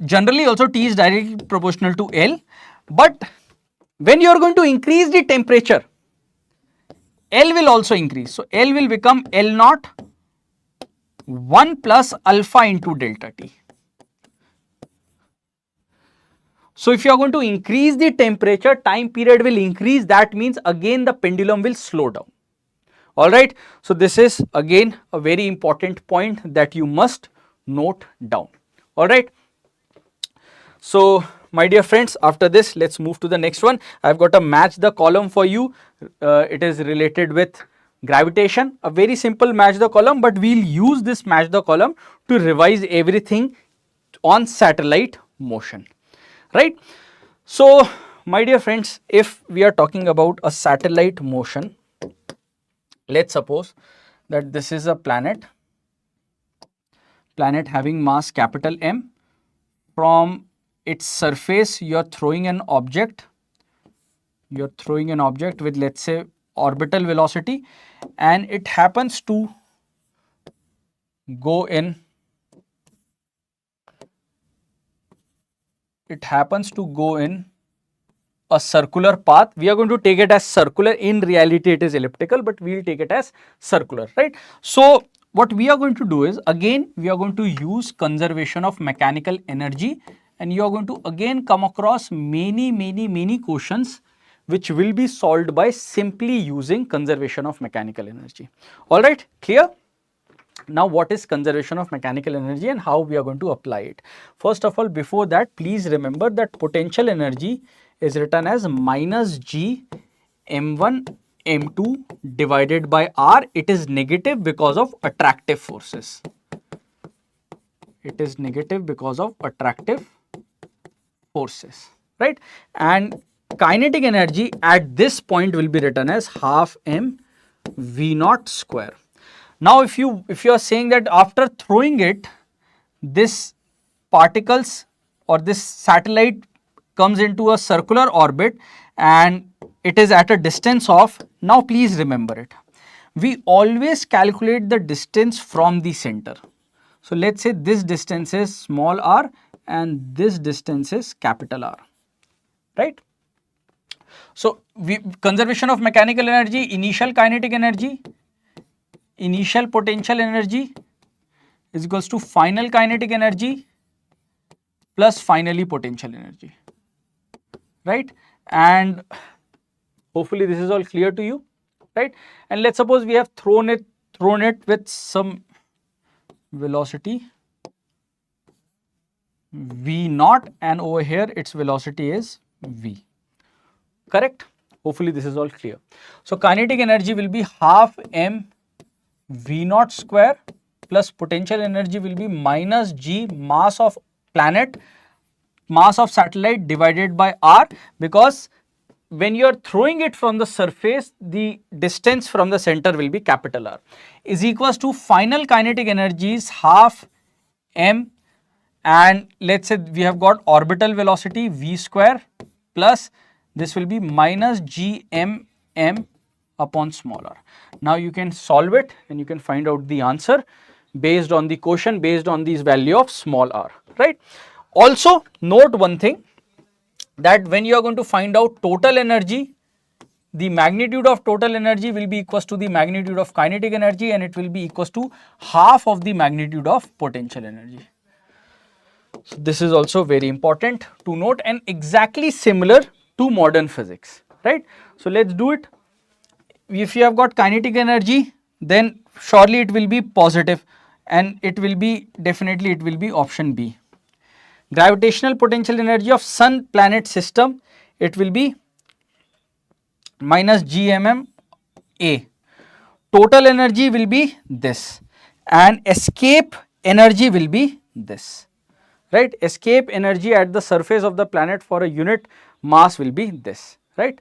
generally also T is directly proportional to L, but when you are going to increase the temperature, L will also increase. So L will become L naught 1 plus alpha into delta T. So if you are going to increase the temperature, time period will increase. That means again the pendulum will slow down. Alright. So this is again a very important point that you must note down. Alright. So my dear friends, after this let's move to the next one. I have got a match the column for you. It is related with gravitation. A very simple match the column, but we will use this match the column to revise everything on satellite motion. Right. So my dear friends, if we are talking about a satellite motion, let's suppose that this is a planet having mass capital M. From its surface you are throwing an object with, let's say, orbital velocity, and it happens to go in a circular path. We are going to take it as circular. In reality it is elliptical, but we will take it as circular, right? So what we are going to do is, again we are going to use conservation of mechanical energy, and you are going to again come across many questions which will be solved by simply using conservation of mechanical energy. All right, clear? Now what is conservation of mechanical energy and how we are going to apply it? First of all, before that, please remember that potential energy is written as minus G m1 m2 divided by R. It is negative because of attractive forces. It is negative because of attractive forces, right? And kinetic energy at this point will be written as half m v naught square. Now if you are saying that after throwing it, this particles or this satellite comes into a circular orbit and it is at a distance of, now please remember it, we always calculate the distance from the center. So let's say this distance is small r and this distance is capital R, right? So conservation of mechanical energy, initial kinetic energy, initial potential energy is equals to final kinetic energy plus finally potential energy, right? And hopefully this is all clear to you, right? And let's suppose we have thrown it with some velocity v naught, and over here its velocity is v, correct? Hopefully this is all clear. So kinetic energy will be half m v naught square plus potential energy will be minus g mass of planet, mass of satellite divided by r, because when you are throwing it from the surface, the distance from the center will be capital R, is equals to final kinetic energy is half m, and let's say we have got orbital velocity v square plus this will be minus g m m upon small r. Now you can solve it and you can find out the answer based on the quotient, based on this value of small r, right. Also note one thing, that when you are going to find out total energy, the magnitude of total energy will be equals to the magnitude of kinetic energy, and it will be equals to half of the magnitude of potential energy. So this is also very important to note and exactly similar to modern physics, right. So let's do it. If you have got kinetic energy, then surely it will be positive, and it will be definitely it will be option B. Gravitational potential energy of sun planet system, it will be minus gmm A. Total energy will be this, and escape energy will be this, right. Escape energy at the surface of the planet for a unit mass will be this, right.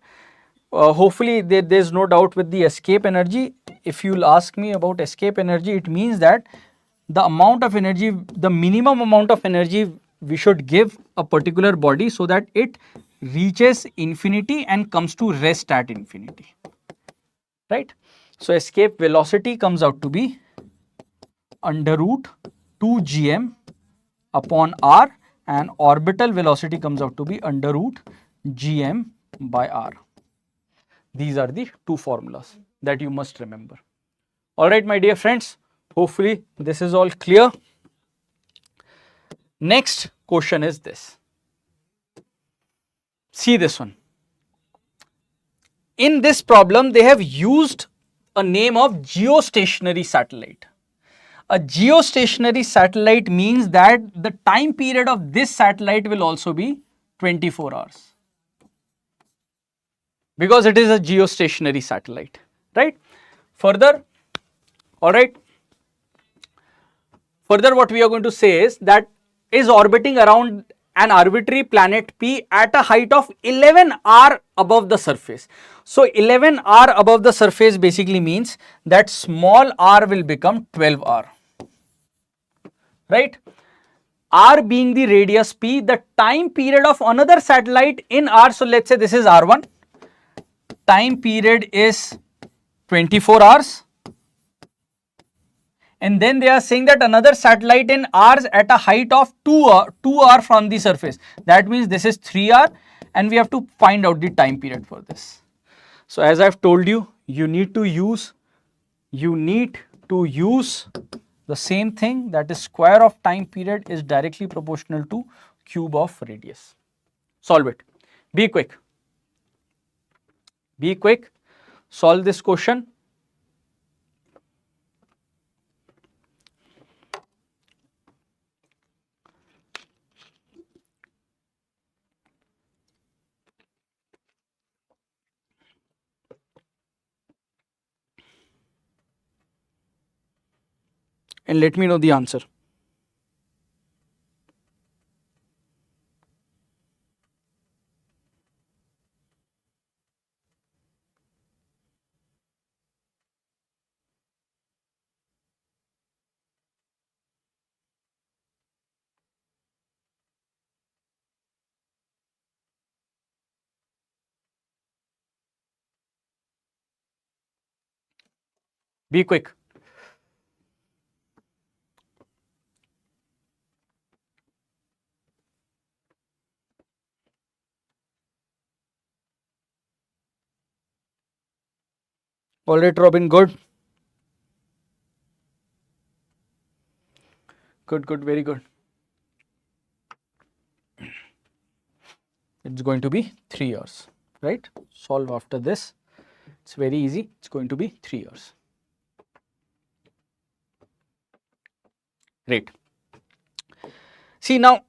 Hopefully there is no doubt with the escape energy. If you will ask me about escape energy, it means that the amount of energy, the minimum amount of energy we should give a particular body so that it reaches infinity and comes to rest at infinity, right. So escape velocity comes out to be under root 2 gm upon r, and orbital velocity comes out to be under root gm by r. These are the two formulas that you must remember. Alright my dear friends, hopefully this is all clear. Next question is this. See this one. In this problem they have used a name of geostationary satellite. A geostationary satellite means that the time period of this satellite will also be 24 hours. Because it is a geostationary satellite, right. Further, alright, further what we are going to say is that is orbiting around an arbitrary planet P at a height of 11 r above the surface. So 11 r above the surface basically means that small r will become 12 r, right. R being the radius P, the time period of another satellite in r, so let's say this is R1, time period is 24 hours, and then they are saying that another satellite in R's at a height of 2r from the surface, that means this is 3r, and we have to find out the time period for this. So as I have told you, you need to use the same thing, that is square of time period is directly proportional to cube of radius. Solve it. Be quick. Be quick. Solve this question. And let me know the answer. Be quick. All right, Robin, good. Good, very good. It's going to be 3 years, right? Solve after this. It's very easy. It's going to be 3 years. Great. See now,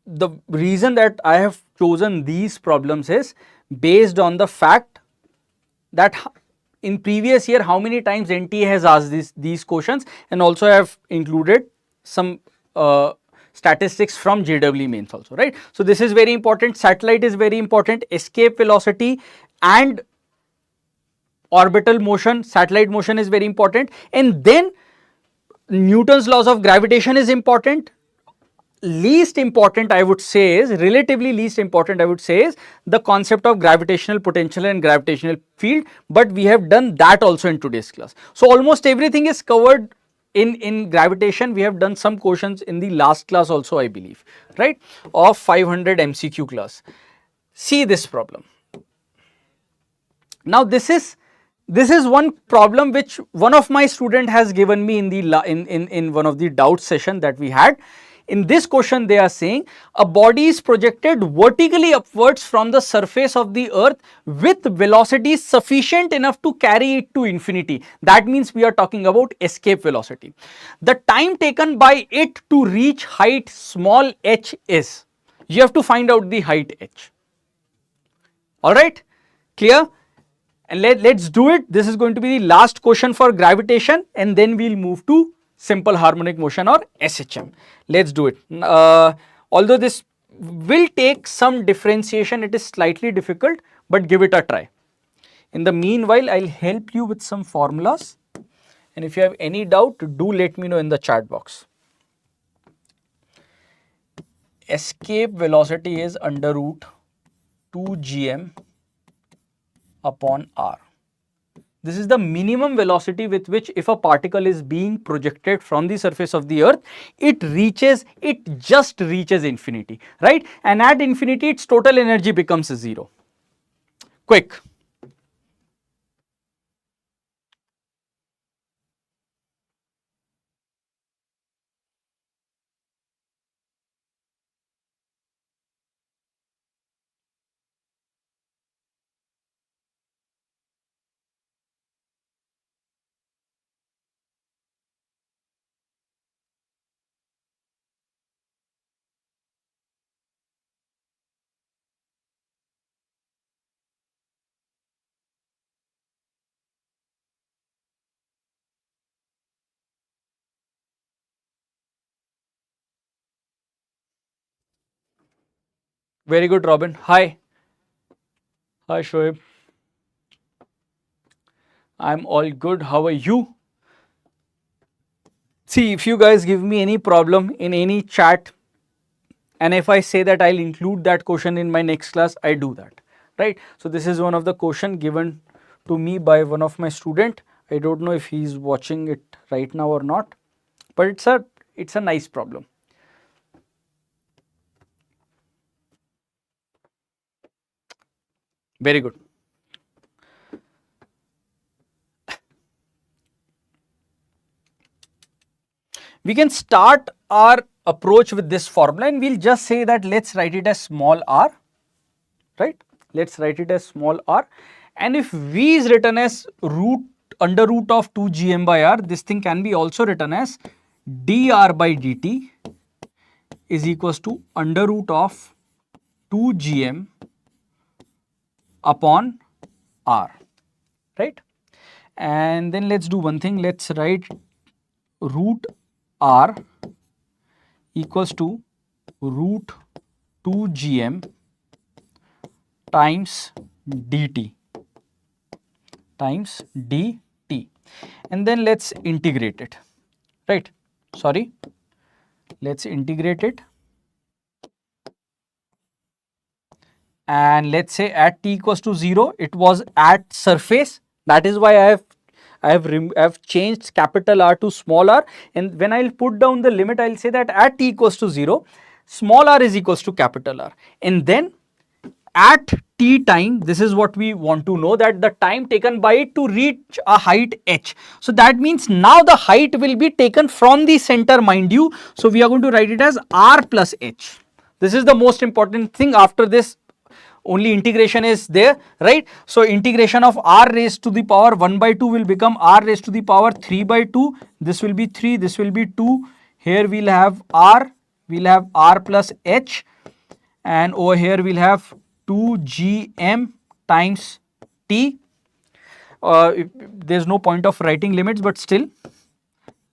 the reason that I have chosen these problems is based on the fact that in previous year how many times NTA has asked these questions, and also I have included some statistics from JEE mains also, right. So this is very important, satellite is very important, escape velocity and orbital motion, satellite motion is very important, and then Newton's laws of gravitation is important. Least important I would say is, relatively least important I would say is the concept of gravitational potential and gravitational field, but we have done that also in today's class. So almost everything is covered in gravitation. We have done some questions in the last class also, I believe, right, of 500 MCQ class. See this problem. Now this is one problem which one of my student has given me in the in one of the doubt session that we had. In this question they are saying a body is projected vertically upwards from the surface of the earth with velocity sufficient enough to carry it to infinity. That means we are talking about escape velocity. The time taken by it to reach height small h is, you have to find out the height h. Alright, clear? And let's do it. This is going to be the last question for gravitation, and then we'll move to simple harmonic motion or SHM. Let's do it. Although this will take some differentiation, it is slightly difficult, but give it a try. In the meanwhile, I'll help you with some formulas, and if you have any doubt, do let me know in the chat box. Escape velocity is under root 2 gm upon r. This is the minimum velocity with which if a particle is being projected from the surface of the earth, it just reaches infinity, right? And at infinity, its total energy becomes 0. Quick. Very good, Robin. Hi. Hi, Shoaib. I'm all good. How are you? See, if you guys give me any problem in any chat, and if I say that I'll include that question in my next class, I do that, right? So this is one of the question given to me by one of my student. I don't know if he's watching it right now or not, but it's a nice problem. Very good. We can start our approach with this formula, and we'll just say that let's write it as small r, right? Let's write it as small r, and if v is written as under root of 2 gm by r, this thing can be also written as dr by dt is equals to under root of 2 gm upon r, right? And then let's do one thing, let's write root r equals to root 2 gm times dt, and then let's integrate it, right? Sorry, let's integrate it, and let's say at t equals to 0, it was at surface. That is why I have changed capital R to small r, and when I'll put down the limit, I'll say that at t equals to 0, small r is equals to capital R, and then at t time, this is what we want to know, that the time taken by it to reach a height h. So that means now the height will be taken from the center, mind you. So we are going to write it as r plus h. This is the most important thing. After this, only integration is there, right? So integration of r raised to the power 1 by 2 will become r raised to the power 3 by 2. This will be 3, this will be 2. Here we'll have r plus h, and over here we'll have 2 gm times t. There's no point of writing limits, but still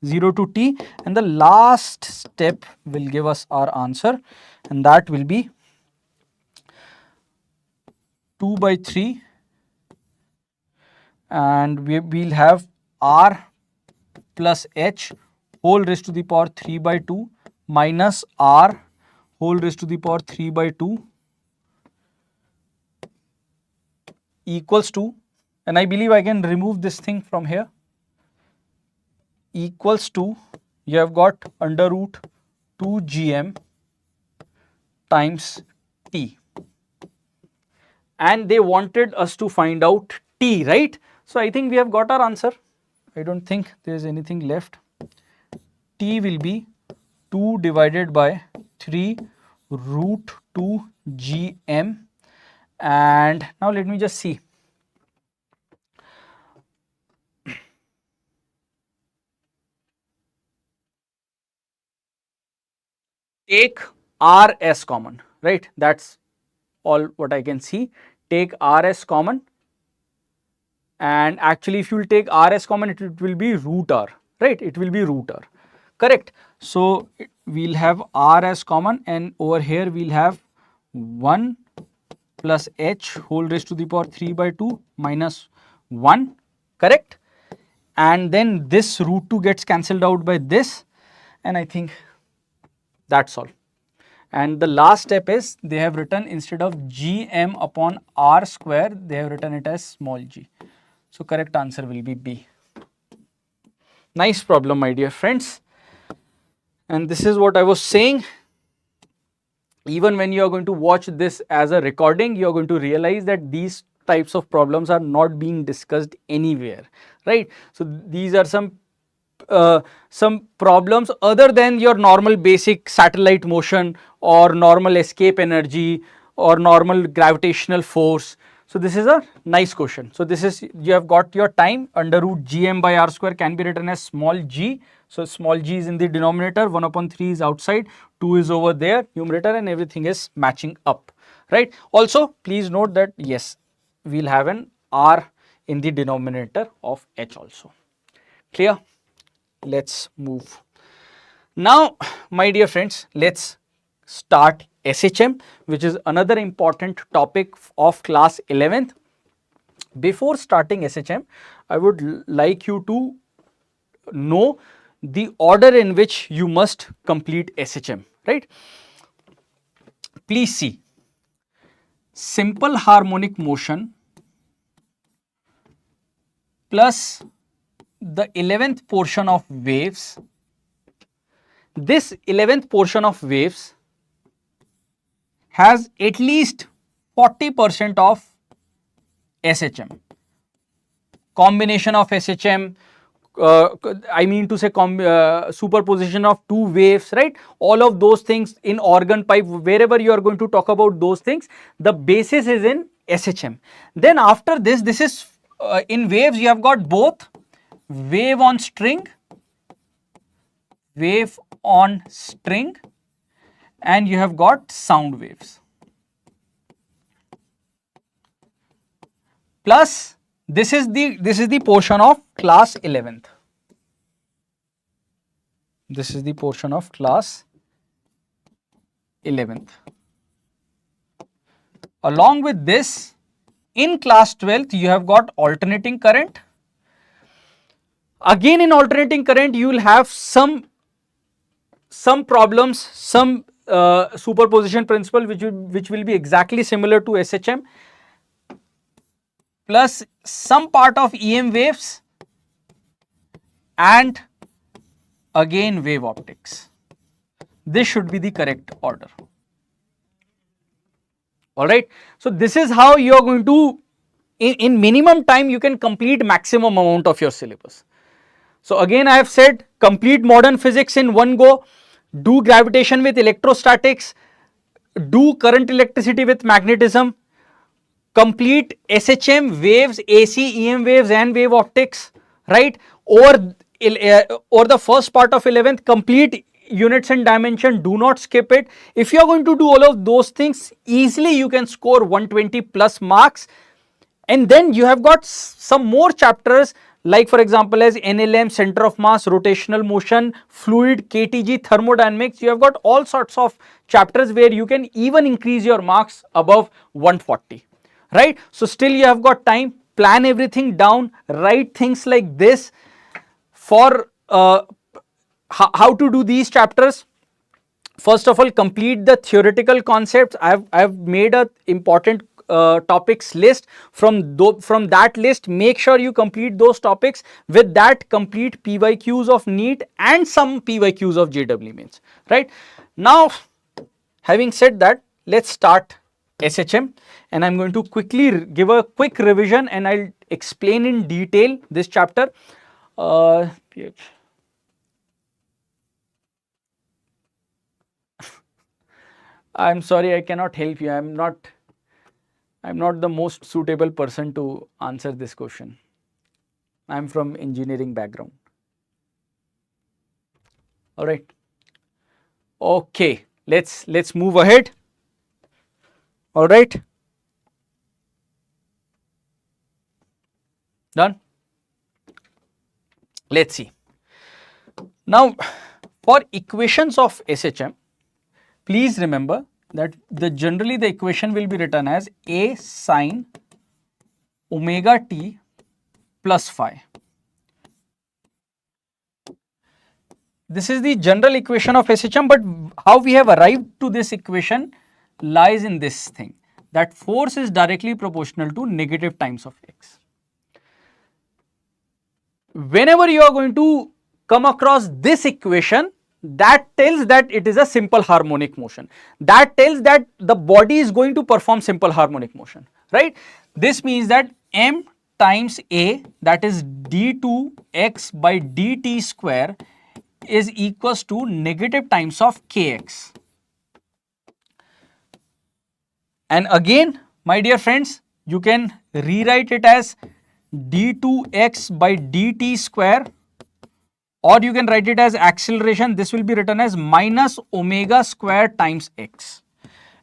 0 to t, and the last step will give us our answer, and that will be 2 by 3, and we'll have r plus h whole raised to the power 3 by 2 minus r whole raised to the power 3 by 2 equals to, and I believe I can remove this thing from here, equals to, you have got under root 2 gm times t, and they wanted us to find out t, right? So I think we have got our answer. I don't think there is anything left. T will be 2 divided by 3 root 2 gm, and now let me just see. Take r as common, right? That's all what I can see. Take r as common, and actually if you will take r as common, it will be root r, right? It will be root r, correct? So we'll have r as common, and over here we'll have 1 plus h whole raised to the power 3 by 2 minus 1, correct? And then this root 2 gets cancelled out by this, and I think that's all. And the last step is, they have written, instead of gm upon r square, they have written it as small g. So correct answer will be B. Nice problem, my dear friends. And this is what I was saying. Even when you are going to watch this as a recording, you are going to realize that these types of problems are not being discussed anywhere, right? So these are some problems other than your normal basic satellite motion or normal escape energy or normal gravitational force. So this is a nice question. So this is, you have got your time, under root gm by r square can be written as small g. So small g is in the denominator, 1 upon 3 is outside, 2 is over there, numerator, and everything is matching up, right? Also please note that yes, we'll have an r in the denominator of h also. Clear? Let's move. Now, my dear friends, let's start SHM, which is another important topic of class 11th. Before starting SHM, I would like you to know the order in which you must complete SHM, right? Please see, simple harmonic motion plus the 11th portion of waves. This 11th portion of waves has at least 40% of SHM. Combination of SHM, I mean to say superposition of two waves, right? All of those things in organ pipe, wherever you are going to talk about those things, the basis is in SHM. Then after this, this is in waves, you have got both wave on string, and you have got sound waves. Plus this is the portion of class 11th. This is the portion of class 11th. Along with this, in class 12th, you have got alternating current. Again, in alternating current, you will have some problems, some superposition principle which will be exactly similar to SHM, plus some part of EM waves, and again wave optics. This should be the correct order. Alright. So this is how you are going to, in minimum time, you can complete maximum amount of your syllabus. So again, I have said, complete modern physics in one go, do gravitation with electrostatics, do current electricity with magnetism, complete SHM, waves, AC, EM waves and wave optics, right? Or the first part of 11th, complete units and dimension, do not skip it. If you are going to do all of those things, easily you can score 120 plus marks And then you have got some more chapters, like for example as NLM, center of mass, rotational motion, fluid, KTG, thermodynamics. You have got all sorts of chapters where you can even increase your marks above 140, right? So still you have got time, plan everything down, write things like this for how to do these chapters. First of all, complete the theoretical concepts. I've made a important topics list. From that list, make sure you complete those topics. With that, complete PYQs of NEET and some PYQs of JEE Mains. Right now, having said that, let's start SHM, and I'm going to quickly give a quick revision, and I'll explain in detail this chapter. I'm sorry, I cannot help you. I'm not the most suitable person to answer this question. I'm from engineering background. All right. Okay, let's move ahead. All right. Done. Let's see. Now, for equations of SHM, please remember that generally the equation will be written as A sine omega t plus phi. This is the general equation of SHM, but how we have arrived to this equation lies in this thing, that force is directly proportional to negative times of x. Whenever you are going to come across this equation, that tells that it is a simple harmonic motion. That tells that the body is going to perform simple harmonic motion, right? This means that m times a, that is d2x by dt square, is equals to negative times of kx. And again, my dear friends, you can rewrite it as d2x by dt square, or you can write it as acceleration. This will be written as minus omega square times x.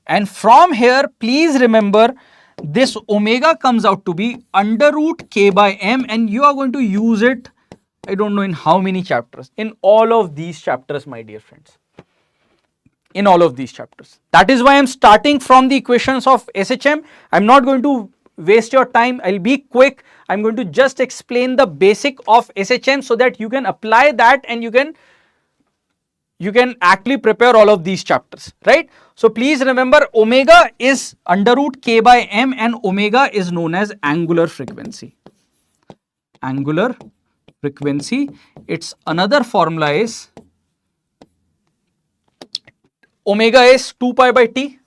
And from here, please remember, this omega comes out to be under root k by m, and you are going to use it, I don't know in how many chapters, in all of these chapters, my dear friends, in all of these chapters. That is why I am starting from the equations of SHM. I am not going to waste your time. I'll be quick. I'm going to just explain the basic of SHM so that you can apply that and you can actually prepare all of these chapters, right? So please remember, omega is under root k by m, and omega is known as angular frequency. Angular frequency. Its another formula is omega is 2 pi by t.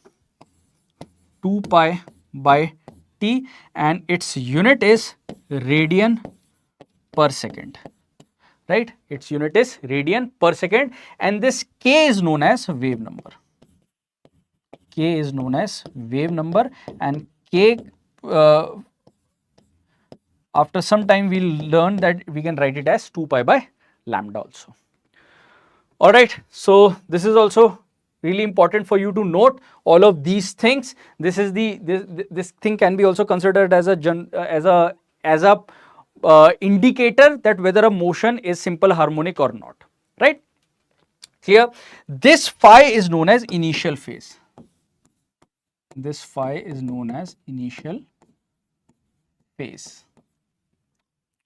2 pi by t, and its unit is radian per second, right? Its unit is radian per second, and this k is known as wave number. K is known as wave number, and k, after some time we'll learn that we can write it as 2 pi by lambda also. All right, so this is also really important for you to note all of these things. This is this thing can be also considered as a indicator that whether a motion is simple harmonic or not, right? Here, this phi is known as initial phase. This phi is known as initial phase.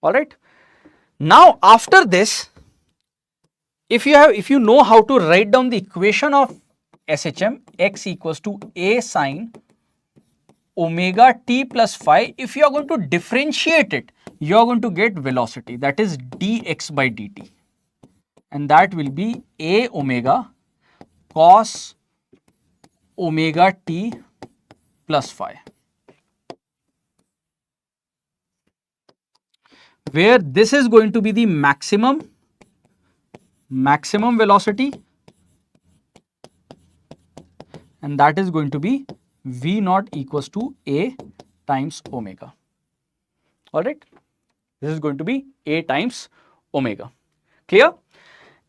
All right. Now, after this, if you know how to write down the equation of SHM, x equals to a sine omega t plus phi, if you are going to differentiate it, you are going to get velocity, that is dx by dt, and that will be a omega cos omega t plus phi, where this is going to be the maximum velocity, and that is going to be v naught equals to a times omega. All right, this is going to be a times omega. Clear?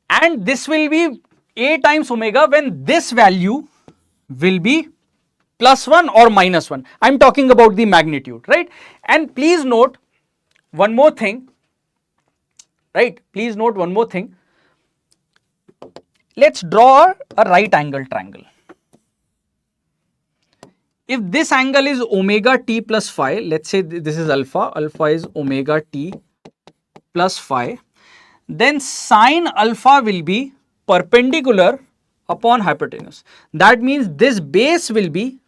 And this will be a times omega when this value will be plus 1 or minus 1. I am talking about the magnitude, right? And please note one more thing, right? Please note one more thing. Let's draw a right angle triangle. If this angle is omega t plus phi, let's say this is alpha, alpha is omega t plus phi, then sine alpha will be perpendicular upon hypotenuse. That means this base will be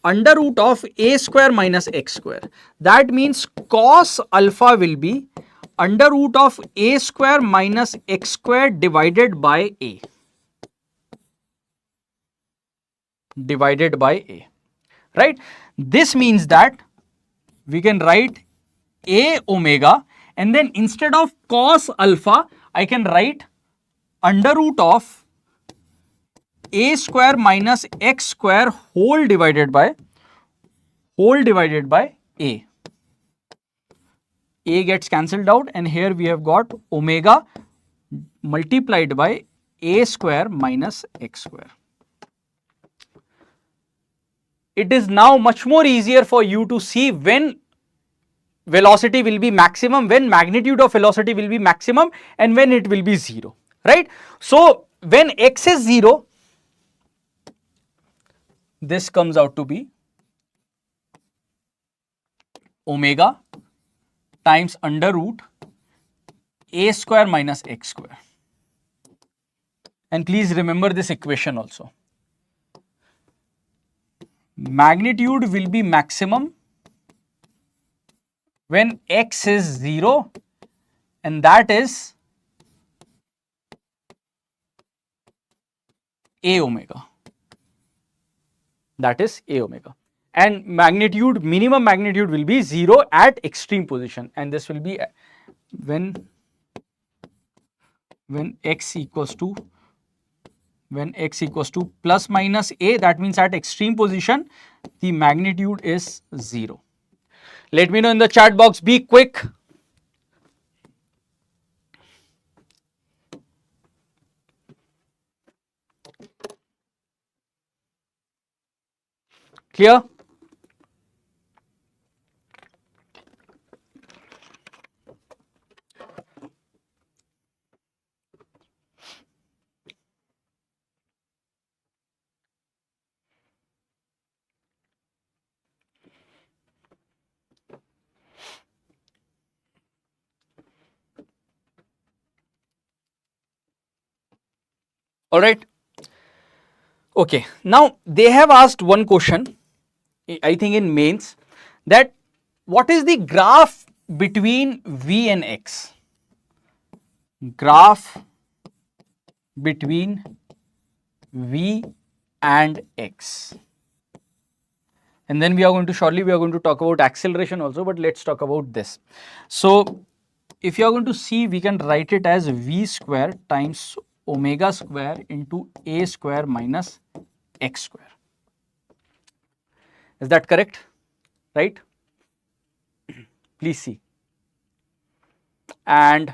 under root of a square minus x square. That means cos alpha will be under root of a square minus x square divided by a. Divided by a, right? This means that we can write a omega, and then instead of cos alpha, I can write under root of a square minus x square whole divided by a. A gets cancelled out, and here we have got omega multiplied by a square minus x square. It is now much more easier for you to see when velocity will be maximum, when magnitude of velocity will be maximum, and when it will be 0, right? So when x is 0, this comes out to be omega times under root a square minus x square. And please remember this equation also. Magnitude will be maximum when x is 0, and that is a omega. That is a omega. And magnitude, minimum magnitude will be 0 at extreme position, and this will be when x equals to plus minus a, that means at extreme position the magnitude is 0. Let me know in the chat box, be quick. Clear? All right. Okay. Now they have asked one question, I think in mains, that what is the graph between v and x? Graph between v and x. And then we are going to talk about acceleration also, but let's talk about this. So if you are going to see, we can write it as v square times omega square into a square minus x square. Is that correct? Right? Please see. And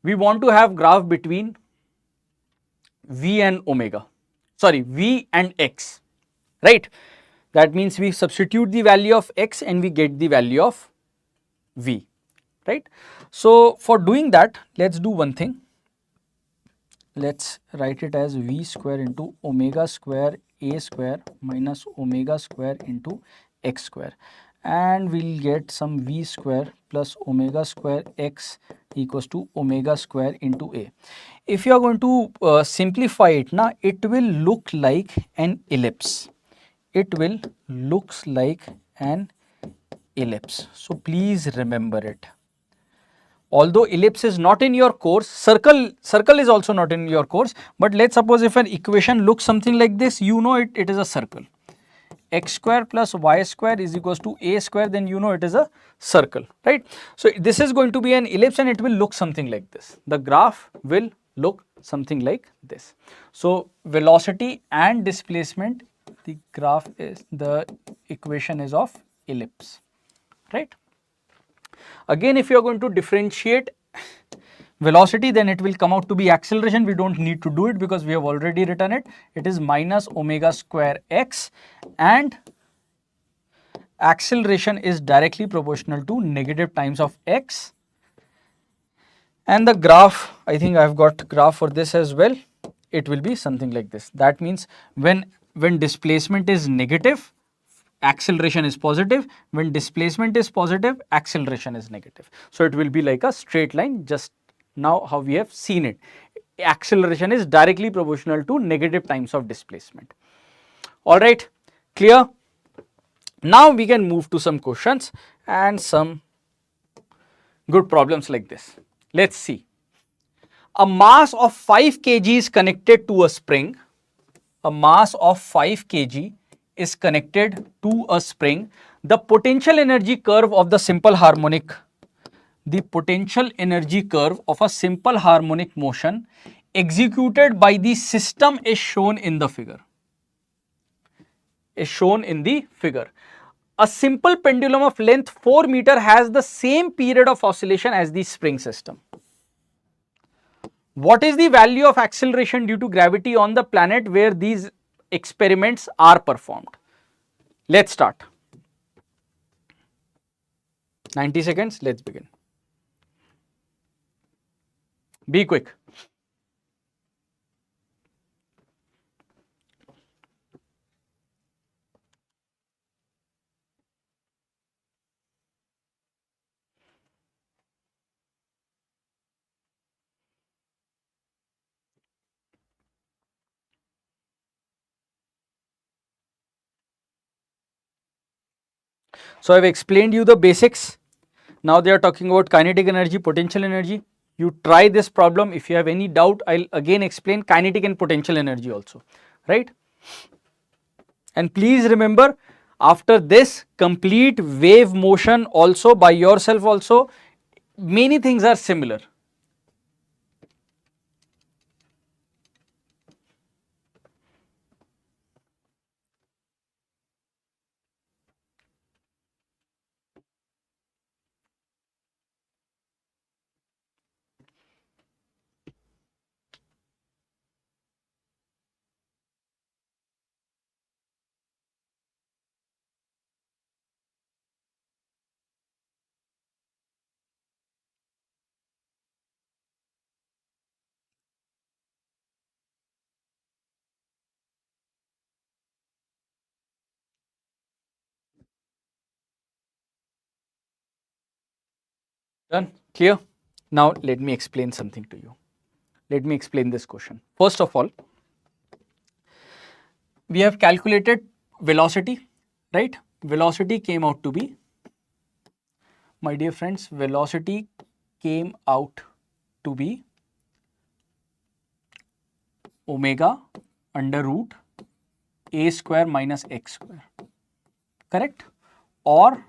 we want to have graph between v and omega, sorry, v and x, right? That means we substitute the value of x and we get the value of v, right? So for doing that, let's do one thing. Let's write it as v square into omega square a square minus omega square into x square, and we'll get some v square plus omega square x equals to omega square into a. If you are going to simplify it, now it will look like an ellipse. It will looks like an ellipse. So please remember it. Although ellipse is not in your course, circle is also not in your course, but let's suppose if an equation looks something like this, you know it is a circle. X square plus y square is equals to a square, then you know it is a circle, right? So this is going to be an ellipse and it will look something like this. The graph will look something like this. So velocity and displacement, the graph is, the equation is of ellipse, right? Again, if you are going to differentiate, velocity, then it will come out to be acceleration. We don't need to do it because we have already written it. It is minus omega square x, and acceleration is directly proportional to negative times of x. And the graph, I think I've got graph for this as well. It will be something like this. That means when displacement is negative, acceleration is positive. When displacement is positive, acceleration is negative. So it will be like a straight line, just now how we have seen it. Acceleration is directly proportional to negative times of displacement. All right, clear? Now we can move to some questions and some good problems like this. Let's see. A mass of 5 kg is connected to a spring. A mass of 5 kg is connected to a spring. The potential energy curve of the simple harmonic, the potential energy curve of a simple harmonic motion executed by the system is shown in the figure. A simple pendulum of length 4 meter has the same period of oscillation as the spring system. What is the value of acceleration due to gravity on the planet where these experiments are performed? Let's start. 90 seconds, let's begin. Be quick. So I've explained you the basics. Now they are talking about kinetic energy, potential energy. You try this problem. If you have any doubt, I'll again explain kinetic and potential energy also, right? And please remember, after this, complete wave motion also by yourself also. Many things are similar. Done? Clear? Now let me explain something to you. Let me explain this question. First of all, we have calculated velocity, right? Velocity came out to be, my dear friends, velocity came out to be omega under root a square minus x square, correct? Or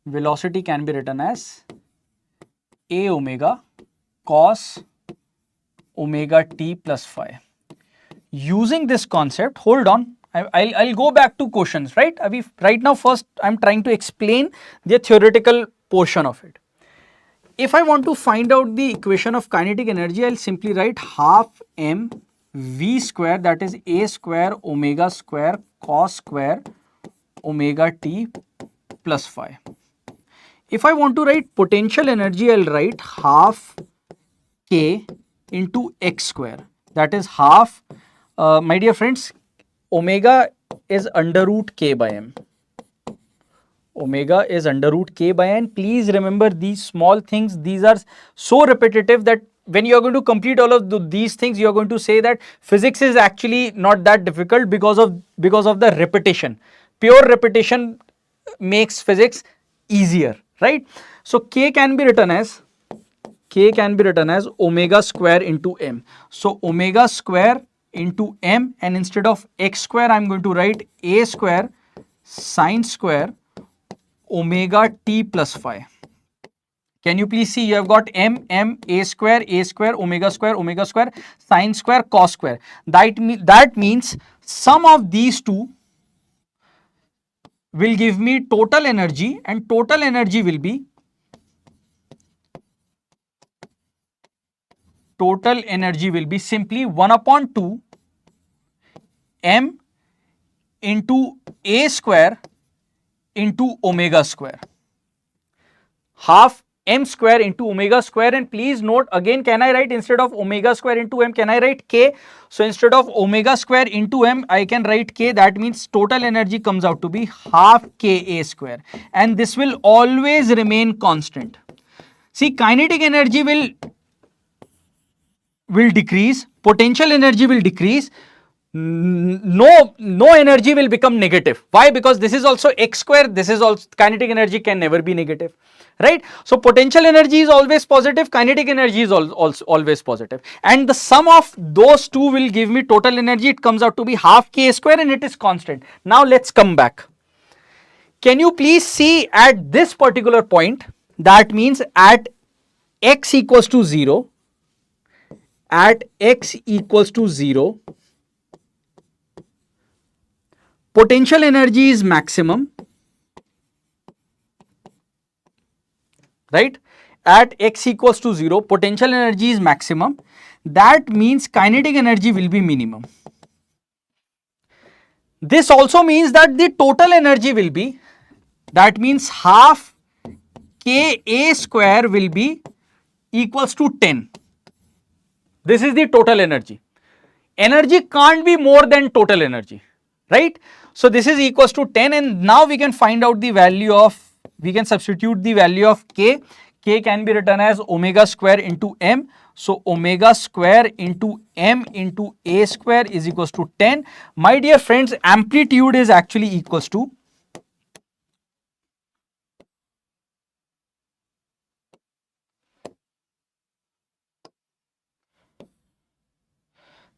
velocity can be written as a omega cos omega t plus phi. Using this concept, hold on, I'll go back to questions, right? Right now first I'm trying to explain the theoretical portion of it. If I want to find out the equation of kinetic energy, I'll simply write half m v square, that is a square omega square cos square omega t plus phi. If I want to write potential energy, I'll write half k into x square, that is half, my dear friends, omega is under root k by m. Omega is under root k by n. Please remember these small things. These are so repetitive that when you are going to complete all of these things, you are going to say that physics is actually not that difficult because of the repetition. Pure repetition makes physics easier, right? So k can be written as omega square into m. So omega square into m, and instead of x square I am going to write a square sine square omega t plus phi. Can you please see, you have got m, a square, omega square, sine square, cos square. That means sum of these two will give me total energy, and total energy will be total energy will be simply 1 upon 2 m into a square into omega square. Half m square into omega square, and please note again, can I write instead of omega square into m, can I write k? So instead of omega square into m, I can write k. That means total energy comes out to be half ka square, and this will always remain constant. See, kinetic energy will decrease, potential energy will decrease, no energy will become negative. Why? Because this is also x square, this is also, kinetic energy can never be negative, right? So potential energy is always positive, kinetic energy is also always positive, and the sum of those two will give me total energy. It comes out to be half k square, and it is constant. Now let's come back. Can you please see at this particular point, that means at x equals to 0, at x equals to 0, potential energy is maximum, right? At x equals to 0, potential energy is maximum. That means kinetic energy will be minimum. This also means that the total energy will be, that means half ka square will be equals to 10. This is the total energy. Energy can't be more than total energy, right? So this is equals to 10, and now we can find out the value of, we can substitute the value of k. K can be written as omega square into m. So omega square into m into a square is equals to 10. My dear friends, amplitude is actually equals to,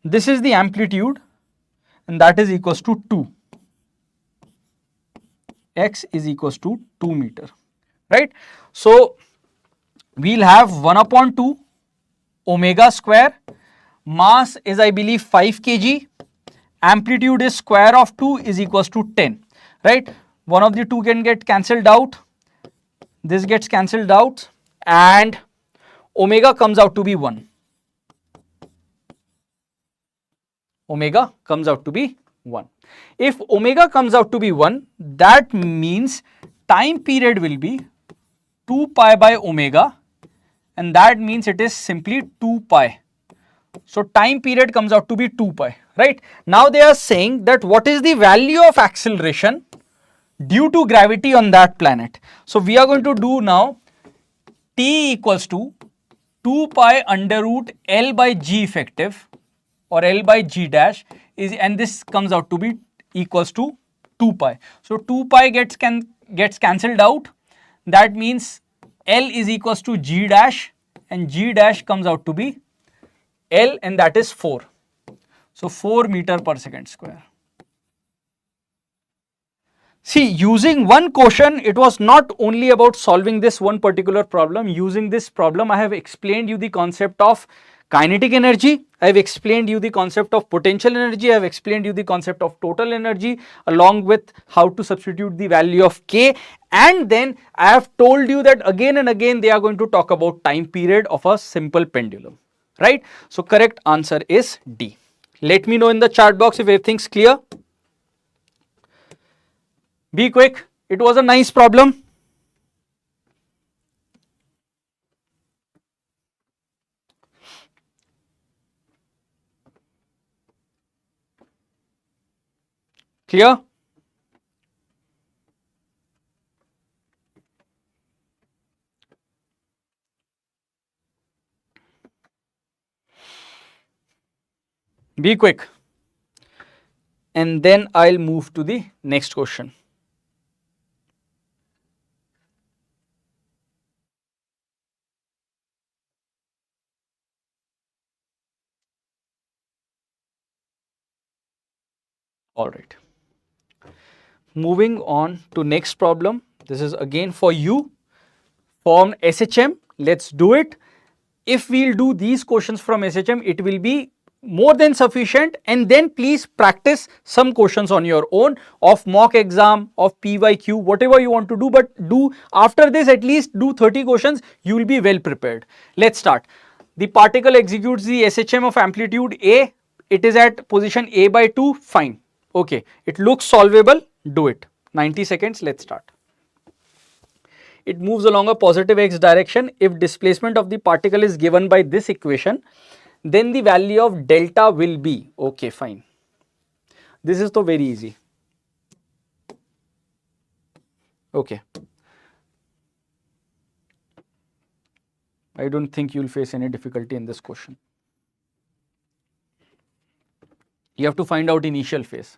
this is the amplitude, and that is equals to 2. X is equals to 2 meter, right? So we'll have 1 upon 2 omega square, mass is I believe 5 kg, amplitude is square of 2 is equals to 10, right? One of the two can get cancelled out, this gets cancelled out, and omega comes out to be 1. Omega comes out to be 1. If omega comes out to be 1, that means time period will be 2 pi by omega, and that means it is simply 2 pi. So time period comes out to be 2 pi, right? Now they are saying that what is the value of acceleration due to gravity on that planet. So we are going to do now T equals to 2 pi under root L by G effective, or L by G dash is, and this comes out to be equals to 2 pi. So 2 pi gets cancelled out. That means L is equals to G dash, and G dash comes out to be L, and that is 4. So 4 meter per second square. See, using one question, it was not only about solving this one particular problem. Using this problem, I have explained you the concept of kinetic energy, I have explained you the concept of potential energy, I have explained you the concept of total energy, along with how to substitute the value of k, and then I have told you that again and again they are going to talk about time period of a simple pendulum, right? So correct answer is D. Let me know in the chat box if everything's clear. Be quick, it was a nice problem. Clear? Be quick, and then I'll move to the next question. All right. Moving on to next problem. This is again for you. Form SHM. Let's do it. If we'll do these questions from SHM, it will be more than sufficient, and then please practice some questions on your own of mock exam, of PYQ, whatever you want to do, but do after this at least do 30 questions, you will be well prepared. Let's start. The particle executes the SHM of amplitude A. It is at position A by 2. Fine. Okay. It looks solvable. Do it. 90 seconds. Let's start. It moves along a positive x direction. If displacement of the particle is given by this equation, then the value of delta will be. Okay, fine. This is so very easy. Okay. I don't think you will face any difficulty in this question. You have to find out initial phase.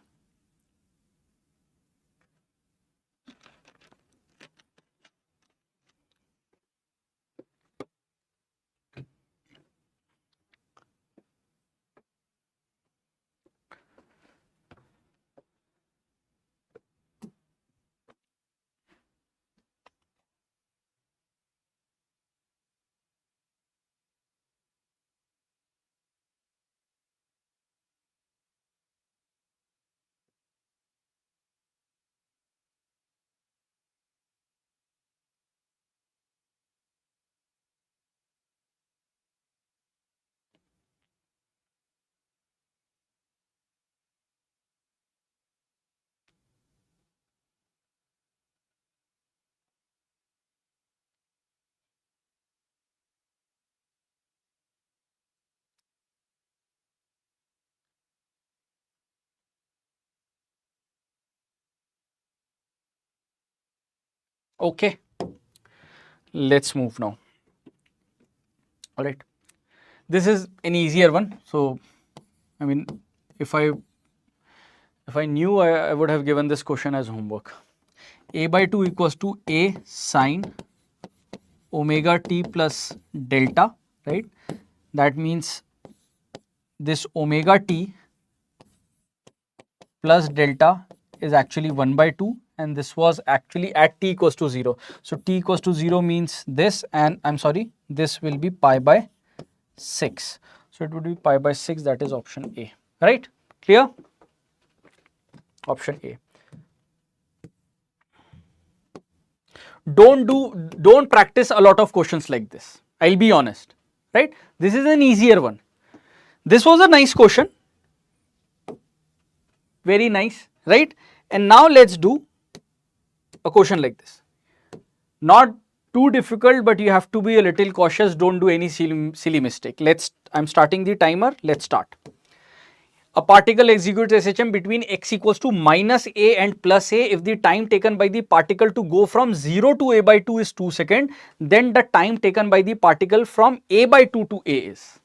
Okay. Let's move now. All right. This is an easier one. So, I mean, if I knew, I would have given this question as homework. A by 2 equals to A sine omega t plus delta, right? That means this omega t plus delta is actually 1 by 2, and this was actually at t equals to 0. So, t equals to 0 means this, and I am sorry, this will be pi by 6. So, it would be pi by 6, that is option A, right? Clear? Option A. Don't practice a lot of questions like this. I'll be honest, right? This is an easier one. This was a nice question. Very nice, right? And now let's do a question like this. Not too difficult, but you have to be a little cautious. Don't do any silly mistake. I'm starting the timer. Let's start. A particle executes SHM between x equals to minus a and plus a. If the time taken by the particle to go from 0 to a by 2 is 2 seconds, then the time taken by the particle from a by 2 to a is.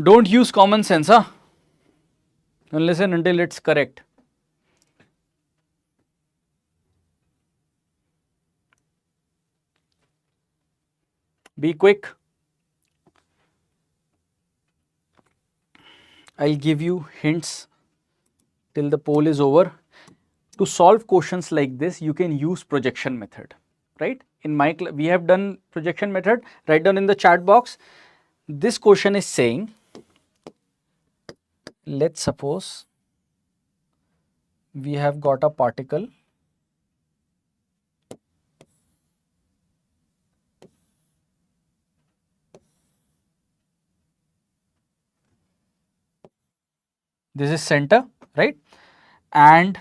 Don't use common sense, huh? And listen until it's correct. Be quick. I'll give you hints till the poll is over. To solve questions like this, you can use projection method, right? In my class, we have done projection method. Write down in the chat box. This question is saying, let's suppose we have got a particle this is center, right? And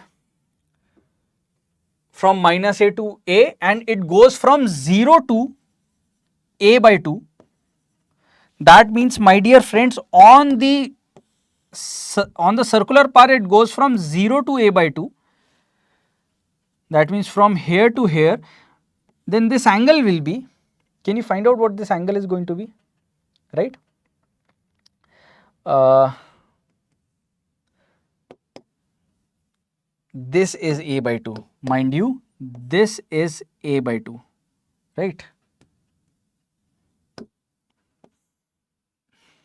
from minus a to a, and it goes from 0 to a by 2. That means, my dear friends, on the circular part, it goes from 0 to a by 2. That means from here to here. Then this angle will be, can you find out what this angle is going to be, right? Uh, this is a by 2. Mind you, this is a by 2, right?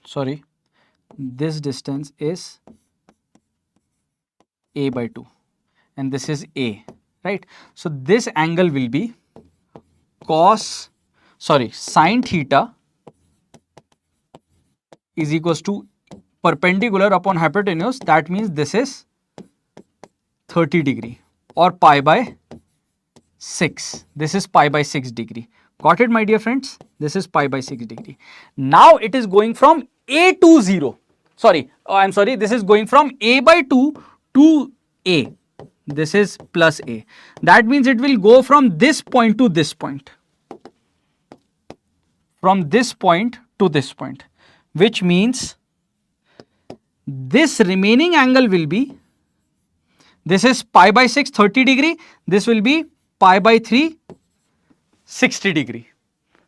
Sorry, this distance is a by 2 and this is a, right? So this angle will be sine theta is equals to perpendicular upon hypotenuse. That means this is 30 degree or pi by 6. This is pi by 6 degree. Got it, my dear friends? This is pi by 6 degree. Now it is going from a to 0. Sorry, I'm sorry. This is going from a by 2 to a. This is plus a. That means it will go from this point to this point. From this point to this point, which means this remaining angle will be, this is pi by 6 30 degree, this will be pi by 3 60 degree.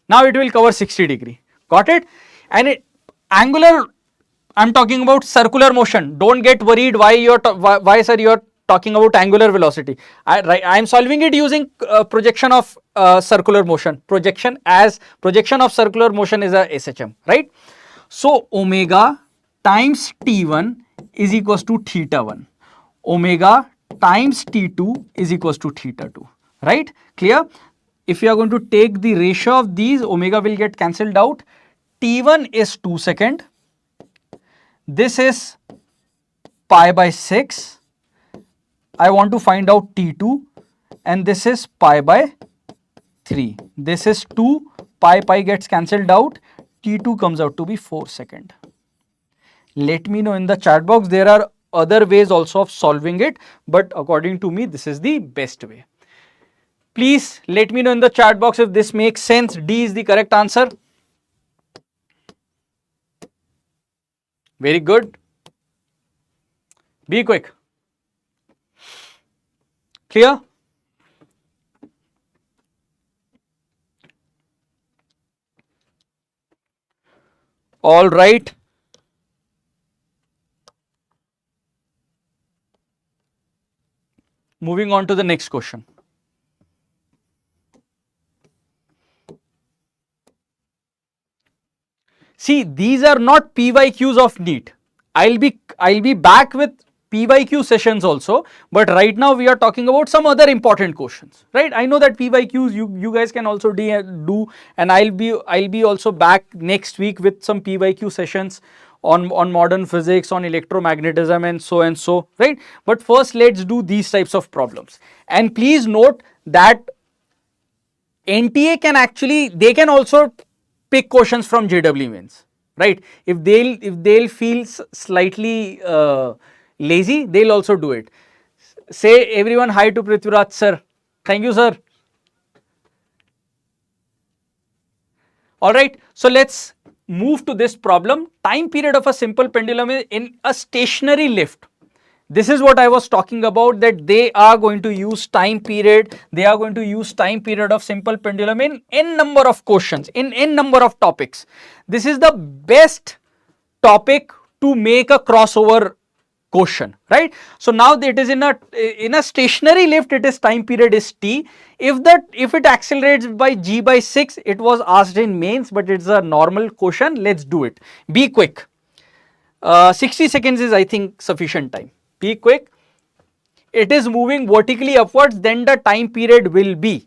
Now it will cover 60 degree. Got it? And angular, I'm talking about circular motion. Don't get worried why sir you're talking about angular velocity. I am solving it using projection of circular motion. Projection of circular motion is a SHM, right? So omega times T1 is equals to theta 1. Omega times T2 is equals to theta 2, right? Clear? If you are going to take the ratio of these, omega will get cancelled out. T1 is 2 second. This is pi by 6. I want to find out T2 and this is pi by 3. This is 2, pi gets cancelled out. T2 comes out to be 4 second. Let me know in the chat box. There are other ways also of solving it, but according to me, this is the best way. Please let me know in the chat box if this makes sense. D is the correct answer. Very good. Be quick. Clear? All right. Moving on to the next question. See, these are not PYQs of NEET. I'll be back with PYQ sessions also, but right now we are talking about some other important questions, right? I know that PYQs you guys can also do, and I'll be also back next week with some PYQ sessions on modern physics, on electromagnetism and so, right? But first let's do these types of problems. And please note that NTA they can also pick questions from JW mains, right? If they'll feel slightly lazy, they'll also do it. Say everyone hi to Prithviraj sir. Thank you, sir. All right, so let's move to this problem. Time period of a simple pendulum is in a stationary lift. This is what I was talking about, that they are going to use time period. They are going to use time period of simple pendulum in n number of questions, in n number of topics. This is the best topic to make a crossover question, right? So now it is in a stationary lift, it is time period is t. If it accelerates by g by 6, it was asked in mains, but it's a normal question. Let's do it. Be quick. 60 seconds is, I think, sufficient time. Be quick. It is moving vertically upwards, then the time period will be.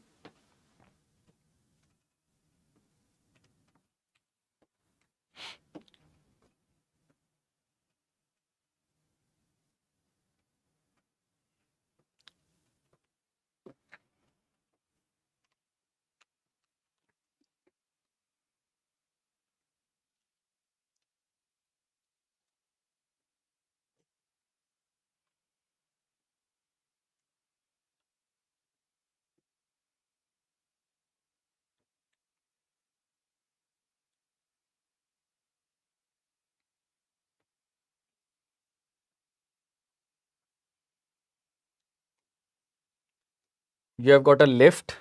You have got a lift.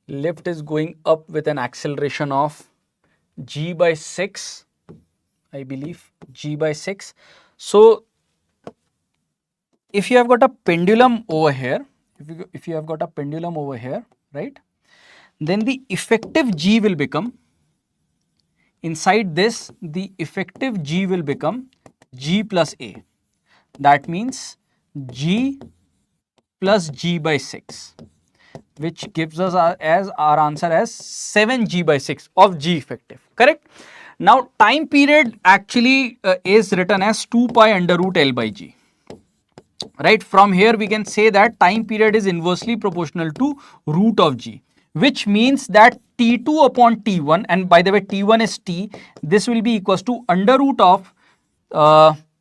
Lift is going up with an acceleration of g by 6. I believe G by 6. So if you have got a pendulum over here, if you have got a pendulum over here, right, then the effective G will become, inside this, the effective G will become G plus A. That means G plus G by 6, which gives us our answer as 7G by 6 of G effective, correct? Now time period actually is written as 2 pi under root L by G. Right, from here we can say that time period is inversely proportional to root of G, which means that T2 upon T1, and by the way T1 is T, this will be equals to under root of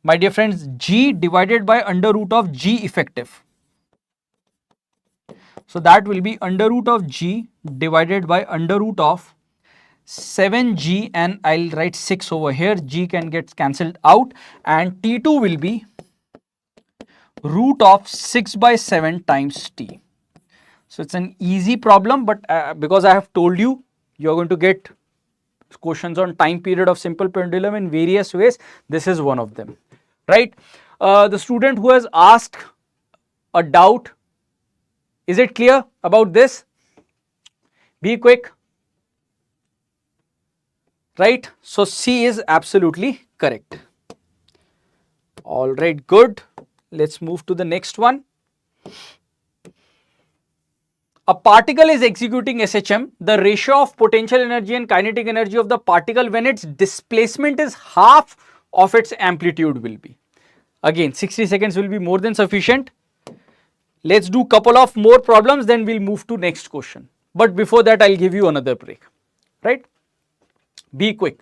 my dear friends, G divided by under root of G effective. So that will be under root of G divided by under root of 7G, and I'll write 6 over here, G can get cancelled out, and T2 will be root of 6 by 7 times T. So it's an easy problem, but because I have told you, you're going to get questions on time period of simple pendulum in various ways. This is one of them, right? The student who has asked a doubt, is it clear about this? Be quick, right? So C is absolutely correct. All right, good. Let's move to the next one. A particle is executing SHM. The ratio of potential energy and kinetic energy of the particle when its displacement is half of its amplitude will be. Again, 60 seconds will be more than sufficient. Let's do couple of more problems, then we'll move to next question. But before that, I'll give you another break, right? Be quick.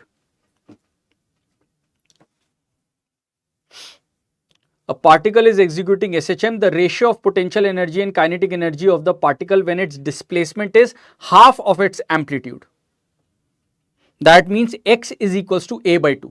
A particle is executing SHM. The ratio of potential energy and kinetic energy of the particle when its displacement is half of its amplitude. That means x is equals to a by 2.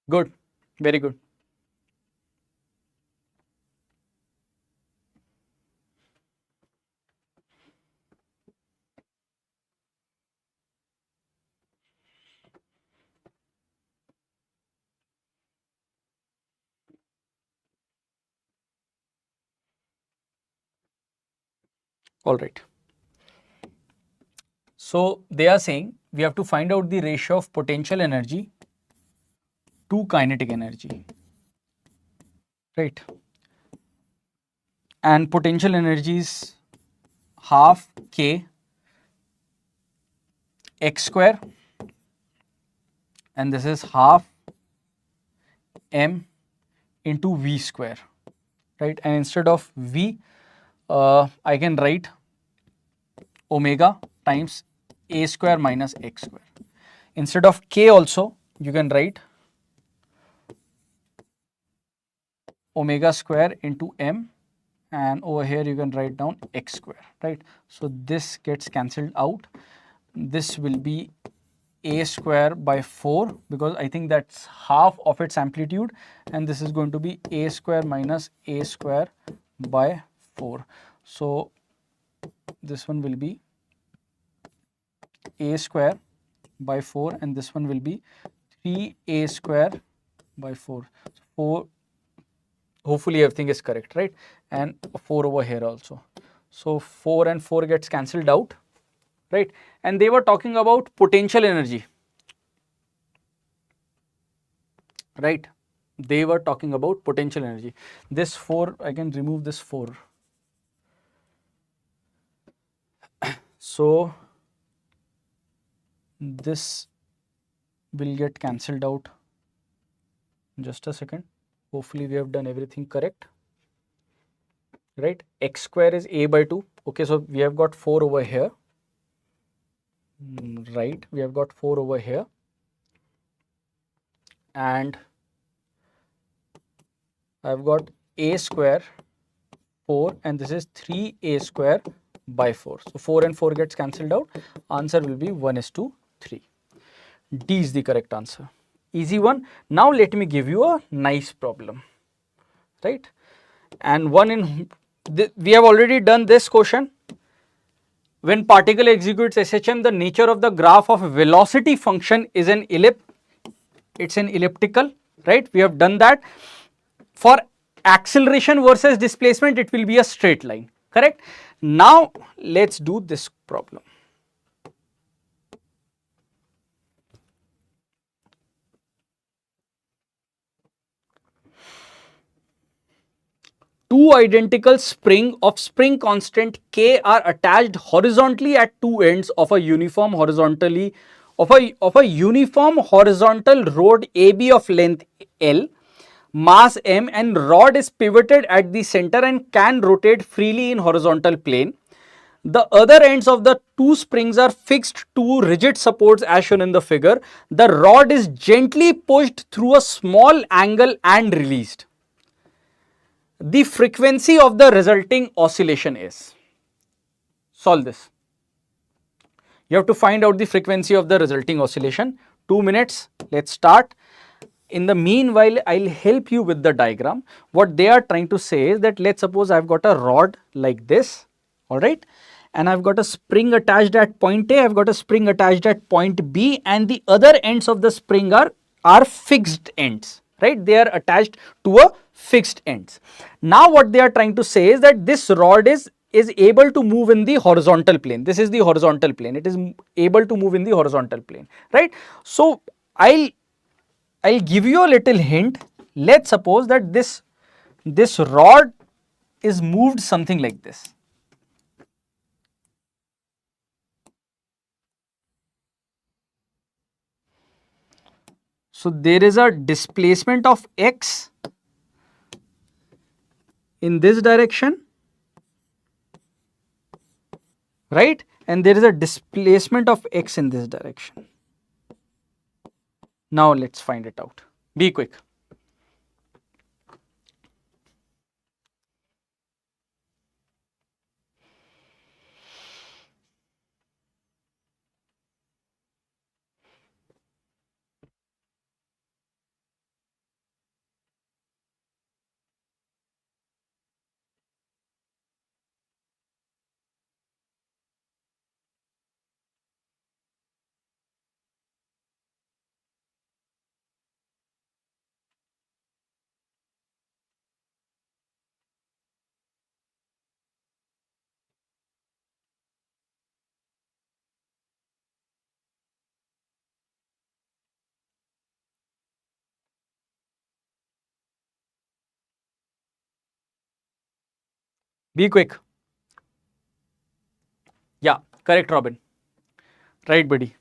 Good, very good. All right. So they are saying we have to find out the ratio of potential energy to kinetic energy, right? And potential energy is half k x square, and this is half m into v square, right? And instead of v, I can write omega times a square minus x square. Instead of k also, you can write omega square into m, and over here you can write down x square, right? So this gets cancelled out. This will be a square by 4, because I think that's half of its amplitude, and this is going to be a square minus a square by 4. So this one will be a square by 4, and this one will be 3a square by 4. So 4, hopefully everything is correct, right? And 4 over here also. So 4 and 4 gets cancelled out, right? And they were talking about potential energy, right? They were talking about potential energy. This 4, I can remove this 4. So this will get cancelled out. Just a second. Hopefully we have done everything correct, right? X square is a by 2. Okay, so we have got 4 over here, right? We have got 4 over here, and I've got a square 4 and this is 3a square by 4. So 4 and 4 gets cancelled out. Answer will be 1:3. D is the correct answer. Easy one. Now let me give you a nice problem, right? And one in we have already done this question. When particle executes SHM, the nature of the graph of velocity function is an ellipse. It's an elliptical, right? We have done that. For acceleration versus displacement, it will be a straight line, correct? Now let's do this problem. Two identical spring of spring constant K are attached horizontally at two ends of a uniform horizontally of a uniform horizontal rod AB of length L, mass M, and rod is pivoted at the center and can rotate freely in horizontal plane. The other ends of the two springs are fixed to rigid supports as shown in the figure. The rod is gently pushed through a small angle and released. The frequency of the resulting oscillation is. Solve this. You have to find out the frequency of the resulting oscillation. 2 minutes. Let's start. In the meanwhile, I'll help you with the diagram. What they are trying to say is that let's suppose I've got a rod like this, alright, and I've got a spring attached at point A, I've got a spring attached at point B, and the other ends of the spring are fixed ends, right? They are attached to a fixed ends. Now what they are trying to say is that this rod is able to move in the horizontal plane. This is the horizontal plane. It is able to move in the horizontal plane, right? So I'll give you a little hint. Let's suppose that this rod is moved something like this. So there is a displacement of x in this direction, right? And there is a displacement of x in this direction. Now let's find it out. Be quick. Be quick. Yeah, correct, Robin. Right, buddy.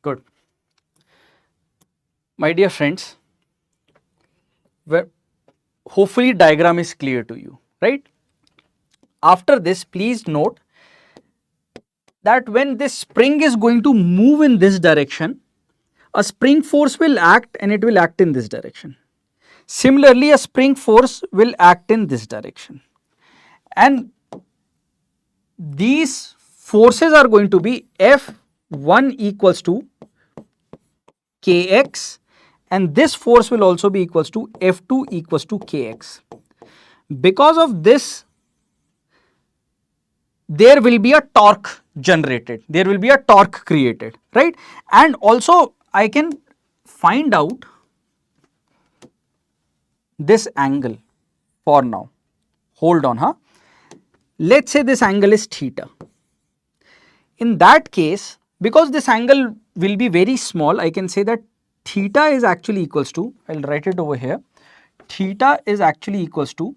Good. My dear friends, hopefully diagram is clear to you, right? After this, please note that when this spring is going to move in this direction, a spring force will act and it will act in this direction. Similarly, a spring force will act in this direction. And these forces are going to be F1 equals to Kx, and this force will also be equals to F2 equals to Kx. Because of this, there will be a torque generated, there will be a torque created, right? And also I can find out this angle for now. Hold on, huh? Let's say this angle is theta. In that case, because this angle will be very small, I can say that theta is actually equals to, I'll write it over here, theta is actually equals to,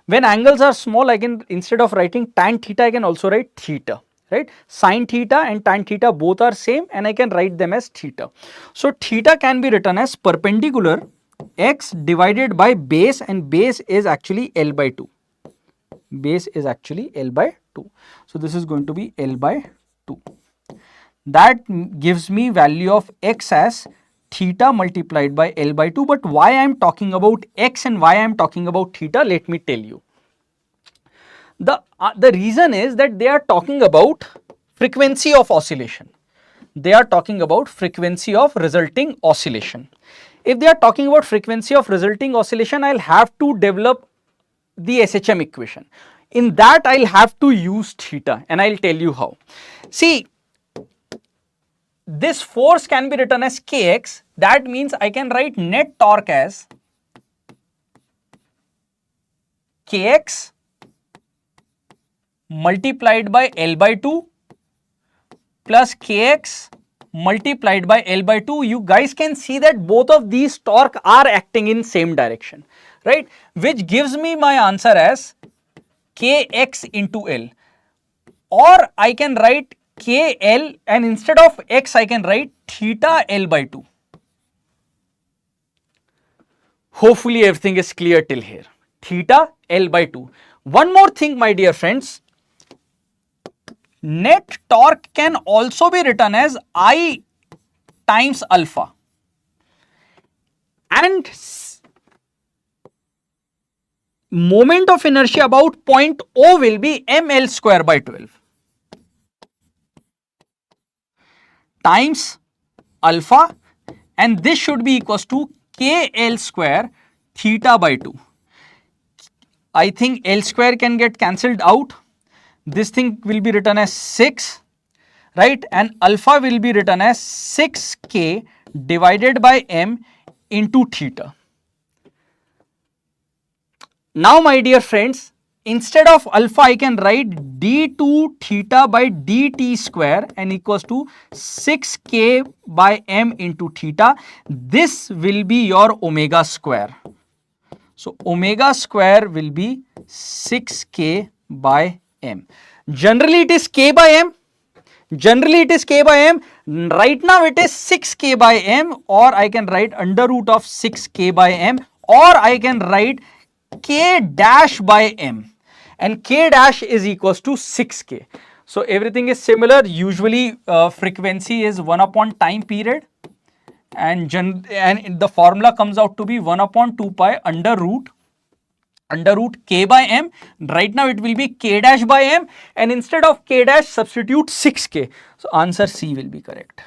when angles are small, I can, instead of writing tan theta, I can also write theta, right? Sin theta and tan theta both are same and I can write them as theta. So theta can be written as perpendicular x divided by base, and base is actually L by 2. Base is actually L by 2. So this is going to be L by 2. that gives me value of x as theta multiplied by L by 2. But why I am talking about x and why I am talking about theta, let me tell you. The reason is that they are talking about frequency of oscillation. They are talking about frequency of resulting oscillation. If they are talking about frequency of resulting oscillation, I'll have to develop the SHM equation. In that, I'll have to use theta, and I'll tell you how. See, this force can be written as kx. That means I can write net torque as kx multiplied by L by 2 plus kx multiplied by L by 2. You guys can see that both of these torque are acting in same direction, right? Which gives me my answer as kx into L, or I can write kl, and instead of x I can write theta L by 2. Hopefully everything is clear till here. Theta L by 2. One more thing, my dear friends, net torque can also be written as I times alpha, and moment of inertia about point O will be ml square by 12 times alpha, and this should be equals to kl square theta by 2. I think L square can get cancelled out. This thing will be written as 6, right, and alpha will be written as 6k divided by m into theta. Now, my dear friends, instead of alpha I can write d2 theta by dt square and equals to 6k by m into theta. This will be your omega square. So, omega square will be 6k by m. Generally it is k by m. Generally it is k by m. Right now it is 6k by m, or I can write under root of 6k by m, or I can write k dash by m, and k dash is equals to 6k. So, everything is similar. Usually frequency is 1 upon time period, and the formula comes out to be 1 upon 2 pi under root k by m. Right now it will be k dash by m, and instead of k dash substitute 6k. So, answer C will be correct.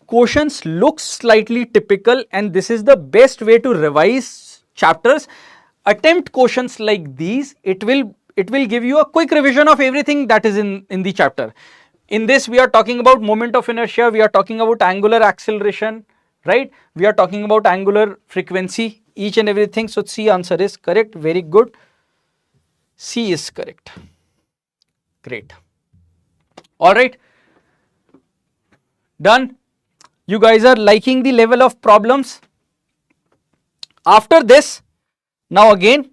Questions look slightly typical, and this is the best way to revise chapters. Attempt questions like these. It will give you a quick revision of everything that is in the chapter. In this we are talking about moment of inertia, we are talking about angular acceleration, right? We are talking about angular frequency, each and everything. So, C answer is correct. Very good. C is correct. Great. All right. Done. You guys are liking the level of problems. After this, now again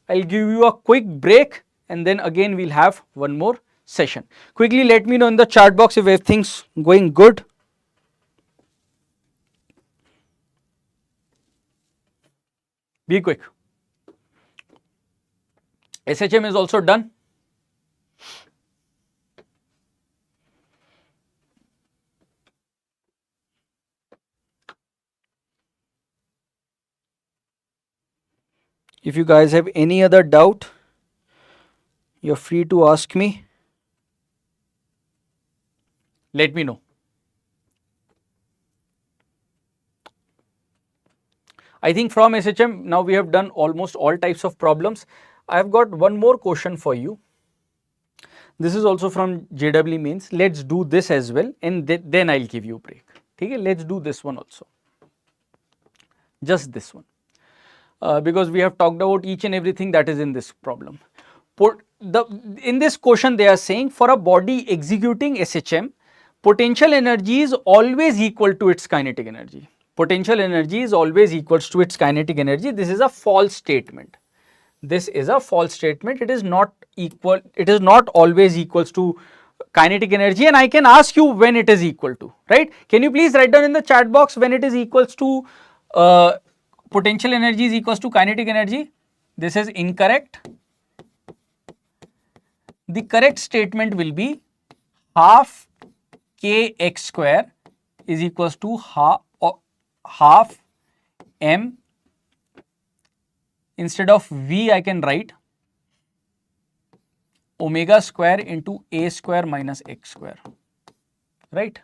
I'll give you a quick break, and then again we'll have one more session. Quickly let me know in the chat box if everything's going good. Be quick. SHM is also done. If you guys have any other doubt, you're free to ask me. Let me know. I think from SHM now we have done almost all types of problems. I have got one more question for you. This is also from JW Mains. Let's do this as well, and then I'll give you a break. Okay, let's do this one also. Just this one. Because we have talked about each and everything that is in this problem. In this question they are saying for a body executing SHM, potential energy is always equal to its kinetic energy. Potential energy is always equals to its kinetic energy. This is a false statement. This is a false statement. It is not equal. It is not always equals to kinetic energy, and I can ask you when it is equal to, right? Can you please write down in the chat box when it is equals to potential energy is equals to kinetic energy? This is incorrect. The correct statement will be half kx square is equals to half m. Instead of v, I can write omega square into a square minus x square, right?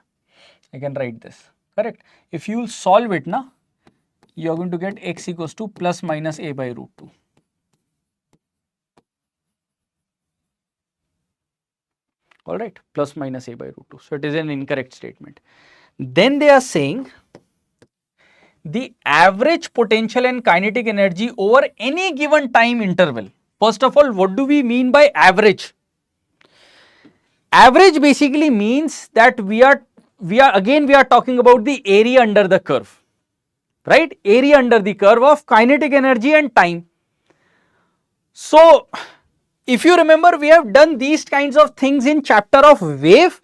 I can write this, correct? If you solve it, na, you are going to get x equals to plus minus a by root 2. All right, plus minus a by root 2. So it is an incorrect statement. Then they are saying the average potential and kinetic energy over any given time interval. First of all, what do we mean by average? Average basically means that we are talking about the area under the curve, right? Area under the curve of kinetic energy and time. So if you remember, we have done these kinds of things in chapter of wave.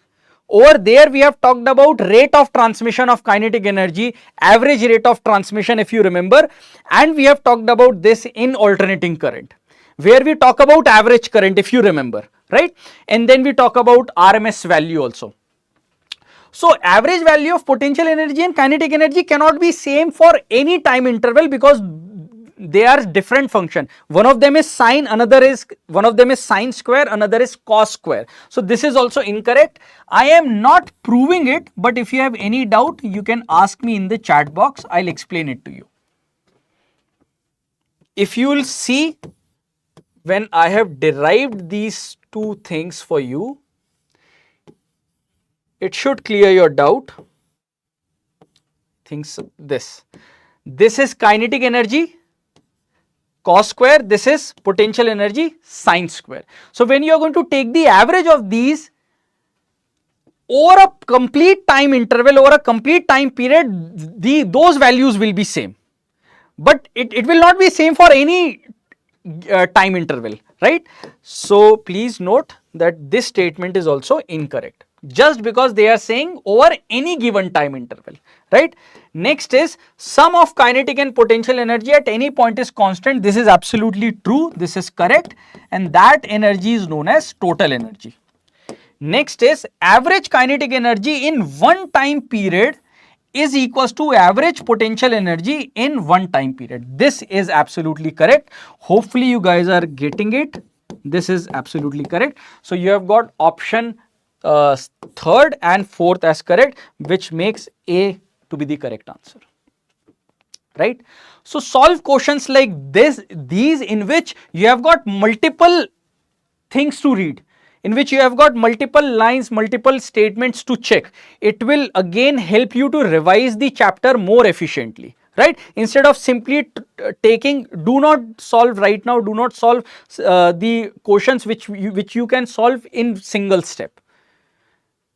Over there we have talked about rate of transmission of kinetic energy, average rate of transmission, if you remember, and we have talked about this in alternating current, where we talk about average current, if you remember, right? And then we talk about RMS value also. So average value of potential energy and kinetic energy cannot be same for any time interval because they are different function. One of them is sine, one of them is sine square, another is cos square. So this is also incorrect. I am not proving it, but if you have any doubt, you can ask me in the chat box. I'll explain it to you. If you will see, when I have derived these two things for you, it should clear your doubt. Thinks this is kinetic energy cos square, this is potential energy sine square. So when you are going to take the average of these over a complete time interval, over a complete time period, those values will be same, but it will not be same for any time interval, right? So please note that this statement is also incorrect, just because they are saying over any given time interval, right? Next is sum of kinetic and potential energy at any point is constant. This is absolutely true, this is correct, and that energy is known as total energy. Next is average kinetic energy in one time period is equals to average potential energy in one time period. This is absolutely correct. Hopefully you guys are getting it. This is absolutely correct. So you have got option third and fourth as correct, which makes A to be the correct answer, right? So solve questions like these in which you have got multiple things to read, in which you have got multiple lines, multiple statements to check. It will again help you to revise the chapter more efficiently, right? Instead of simply taking, do not solve right now, do not solve the questions which you can solve in single step,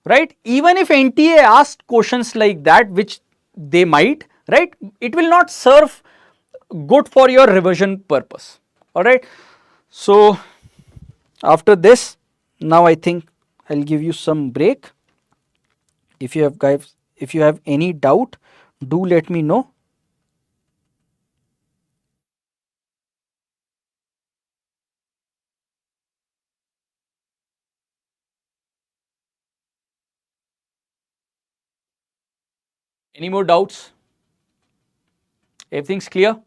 right? Even if NTA asked questions like that, which they might, right, it will not serve good for your revision purpose, all right? So after this, now I think I'll give you some break. If you have any doubt, do let me know. Any more doubts? Everything's clear?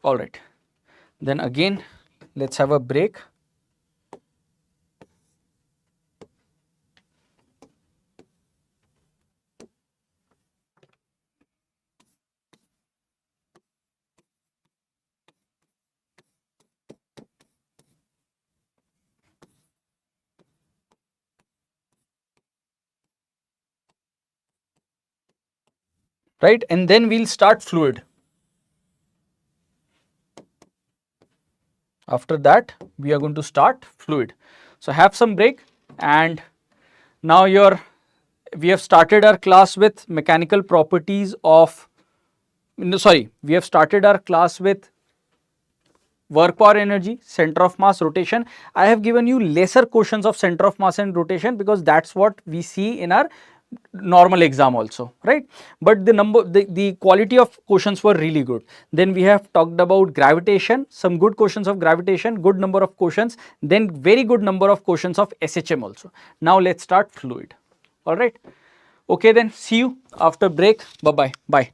All right. Then again, let's have a break. Right, and then we'll start fluid. After that, we are going to start fluid. So have some break, and now we have started our class with mechanical properties of, we have started our class with work power energy, center of mass, rotation. I have given you lesser questions of center of mass and rotation because that's what we see in our normal exam also, right? But the quality of questions were really good. Then we have talked about gravitation, some good questions of gravitation, good number of questions, then very good number of questions of SHM also. Now let's start fluid. All right. Okay, then see you after break. Bye bye. Bye.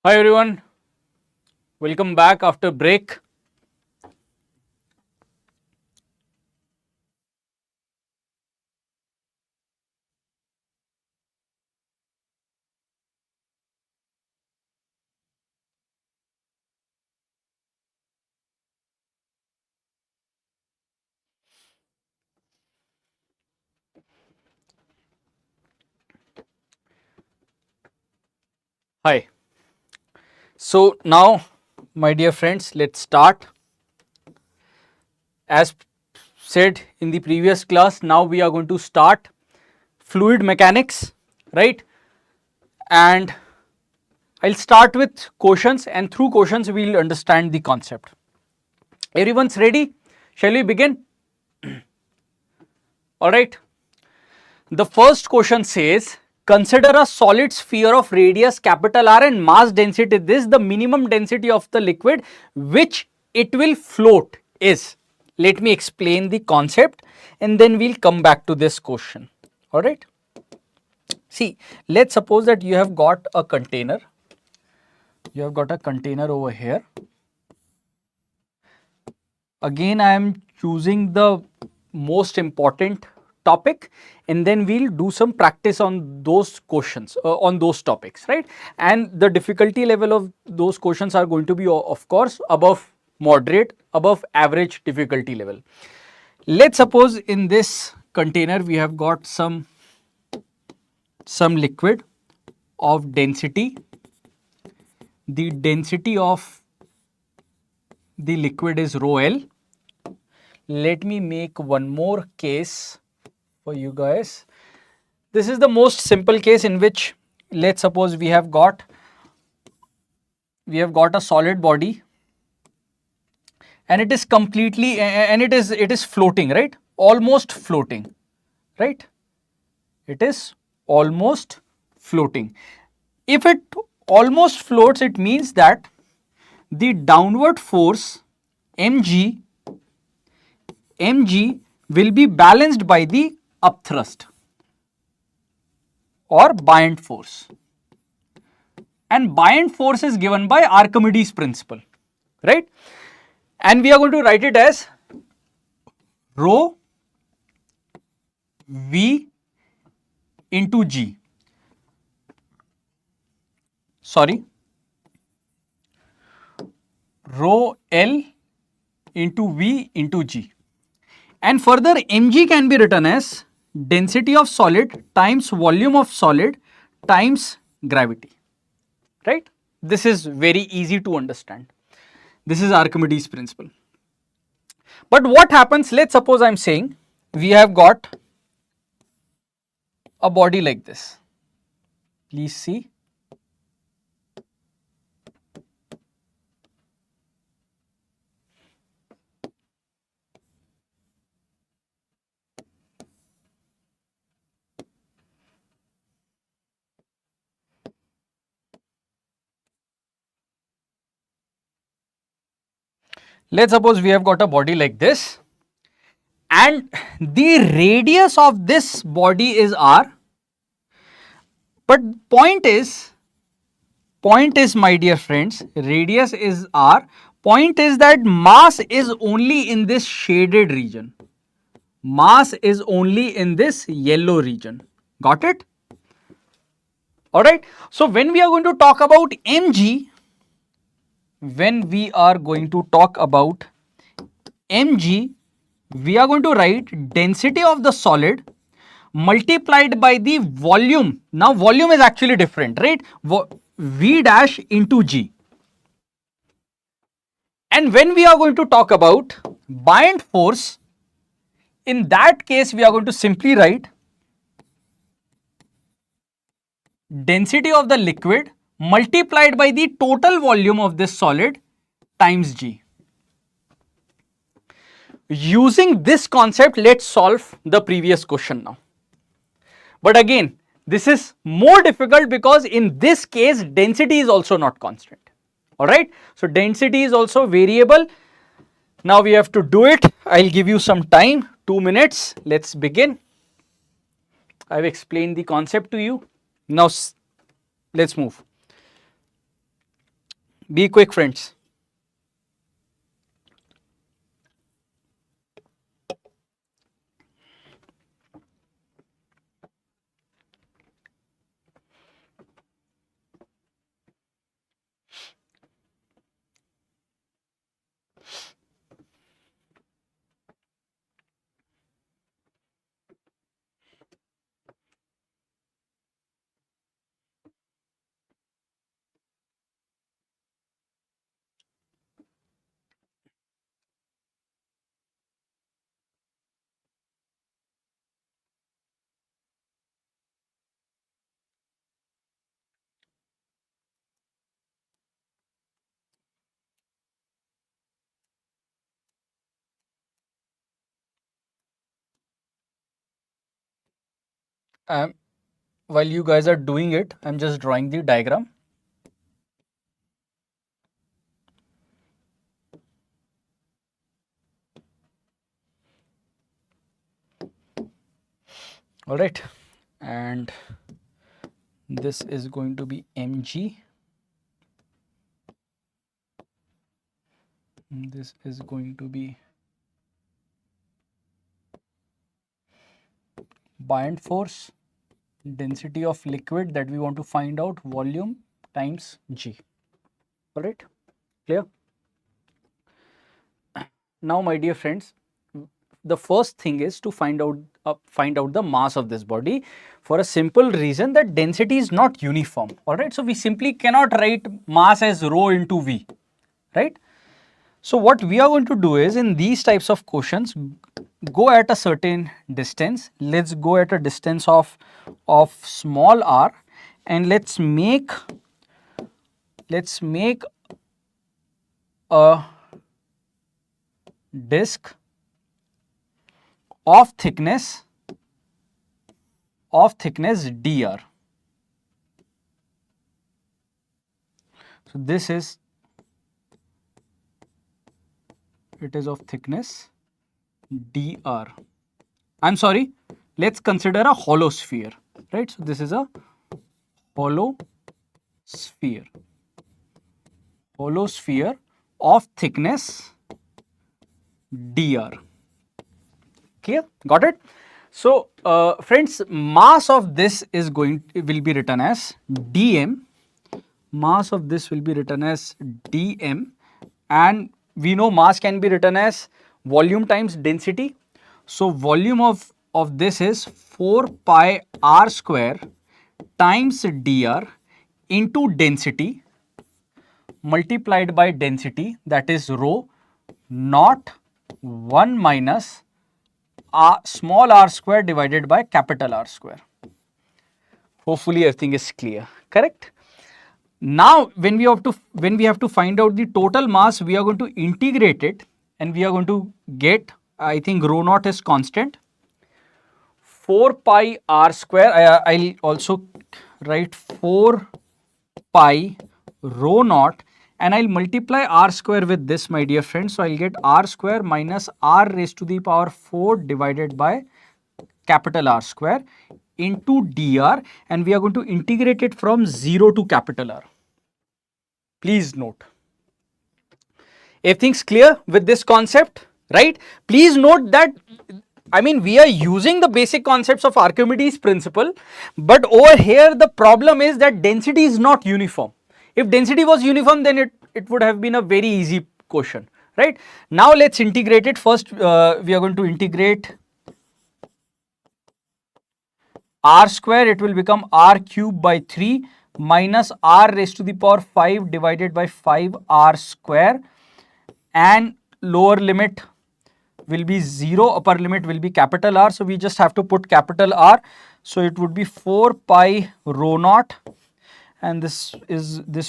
Hi everyone, welcome back after break. Hi. So now, my dear friends, let's start. As said in the previous class, now we are going to start fluid mechanics, right? And I'll start with questions, and through questions we will understand the concept. Everyone's ready? Shall we begin? All right. The first question says, consider a solid sphere of radius capital R and mass density this, the minimum density of the liquid which it will float is. Let me explain the concept and then we'll come back to this question. All right. See, let's suppose that you have got a container. You have got a container over here. Again, I am choosing the most important topic and then we'll do some practice on those questions, on those topics, right? And the difficulty level of those questions are going to be, of course, above moderate, above average difficulty level. Let's suppose in this container we have got some liquid of density. The density of the liquid is rho L. Let me make one more case for you guys. This is the most simple case in which, let's suppose we have got a solid body and it is completely and it is floating, right? Almost floating, right? It is almost floating. If it almost floats, it means that the downward force mg will be balanced by the upthrust or buoyant force, and buoyant force is given by Archimedes principle, right? And we are going to write it as rho v into g. Sorry, rho L into v into g. And further, mg can be written as density of solid times volume of solid times gravity, right? This is very easy to understand. This is Archimedes principle. But what happens, let's suppose I am saying we have got a body like this. Please see. Let's suppose we have got a body like this and the radius of this body is r, but point is my dear friends, radius is r, point is that mass is only in this shaded region, mass is only in this yellow region. Got it? Alright. So when we are going to talk about mg, when we are going to talk about mg, we are going to write density of the solid multiplied by the volume. Now volume is actually different, right? V dash into g. And when we are going to talk about buoyant force, in that case we are going to simply write density of the liquid multiplied by the total volume of this solid times g. Using this concept, let's solve the previous question now. But again, this is more difficult because in this case density is also not constant. Alright, so density is also variable. Now we have to do it. I'll give you some time, 2 minutes. Let's begin. I've explained the concept to you. Now let's move. Be quick, friends. While you guys are doing it, I'm just drawing the diagram. All right, and this is going to be mg. This is going to be buoyant force, density of liquid that we want to find out, volume times g. All right, clear? Now, my dear friends, the first thing is to find out the mass of this body, for a simple reason that density is not uniform. All right, so we simply cannot write mass as rho into v, right? So what we are going to do is, in these types of questions, go at a certain distance. Let's go at a distance of small r, and let's make a disk of thickness dr. So this is, it is of thickness dr. I'm sorry, let's consider a hollow sphere, right? So this is a hollow sphere of thickness dr. Clear? Got it? So friends, mass of this will be written as dm. Mass of this will be written as dm, and we know mass can be written as volume times density. So volume of this is 4 pi r square times dr into density multiplied by density, that is rho naught 1 minus small r square divided by capital R square. Hopefully everything is clear, correct? Now when we have to find out the total mass, we are going to integrate it, and we are going to get, I think rho naught is constant, 4 pi r square. I'll also write 4 pi rho naught, and I'll multiply r square with this, my dear friends. So I'll get r square minus r raised to the power 4 divided by capital R square into dr, and we are going to integrate it from 0 to capital R. Please note. Everything's clear with this concept, right? Please note that, I mean, we are using the basic concepts of Archimedes' principle, but over here the problem is that density is not uniform. If density was uniform, then it would have been a very easy question, right? Now let's integrate it. First, we are going to integrate r square. It will become r cube by 3 minus r raised to the power 5 divided by 5 r square, and lower limit will be 0, upper limit will be capital R. So we just have to put capital R. So it would be 4 pi rho naught, and this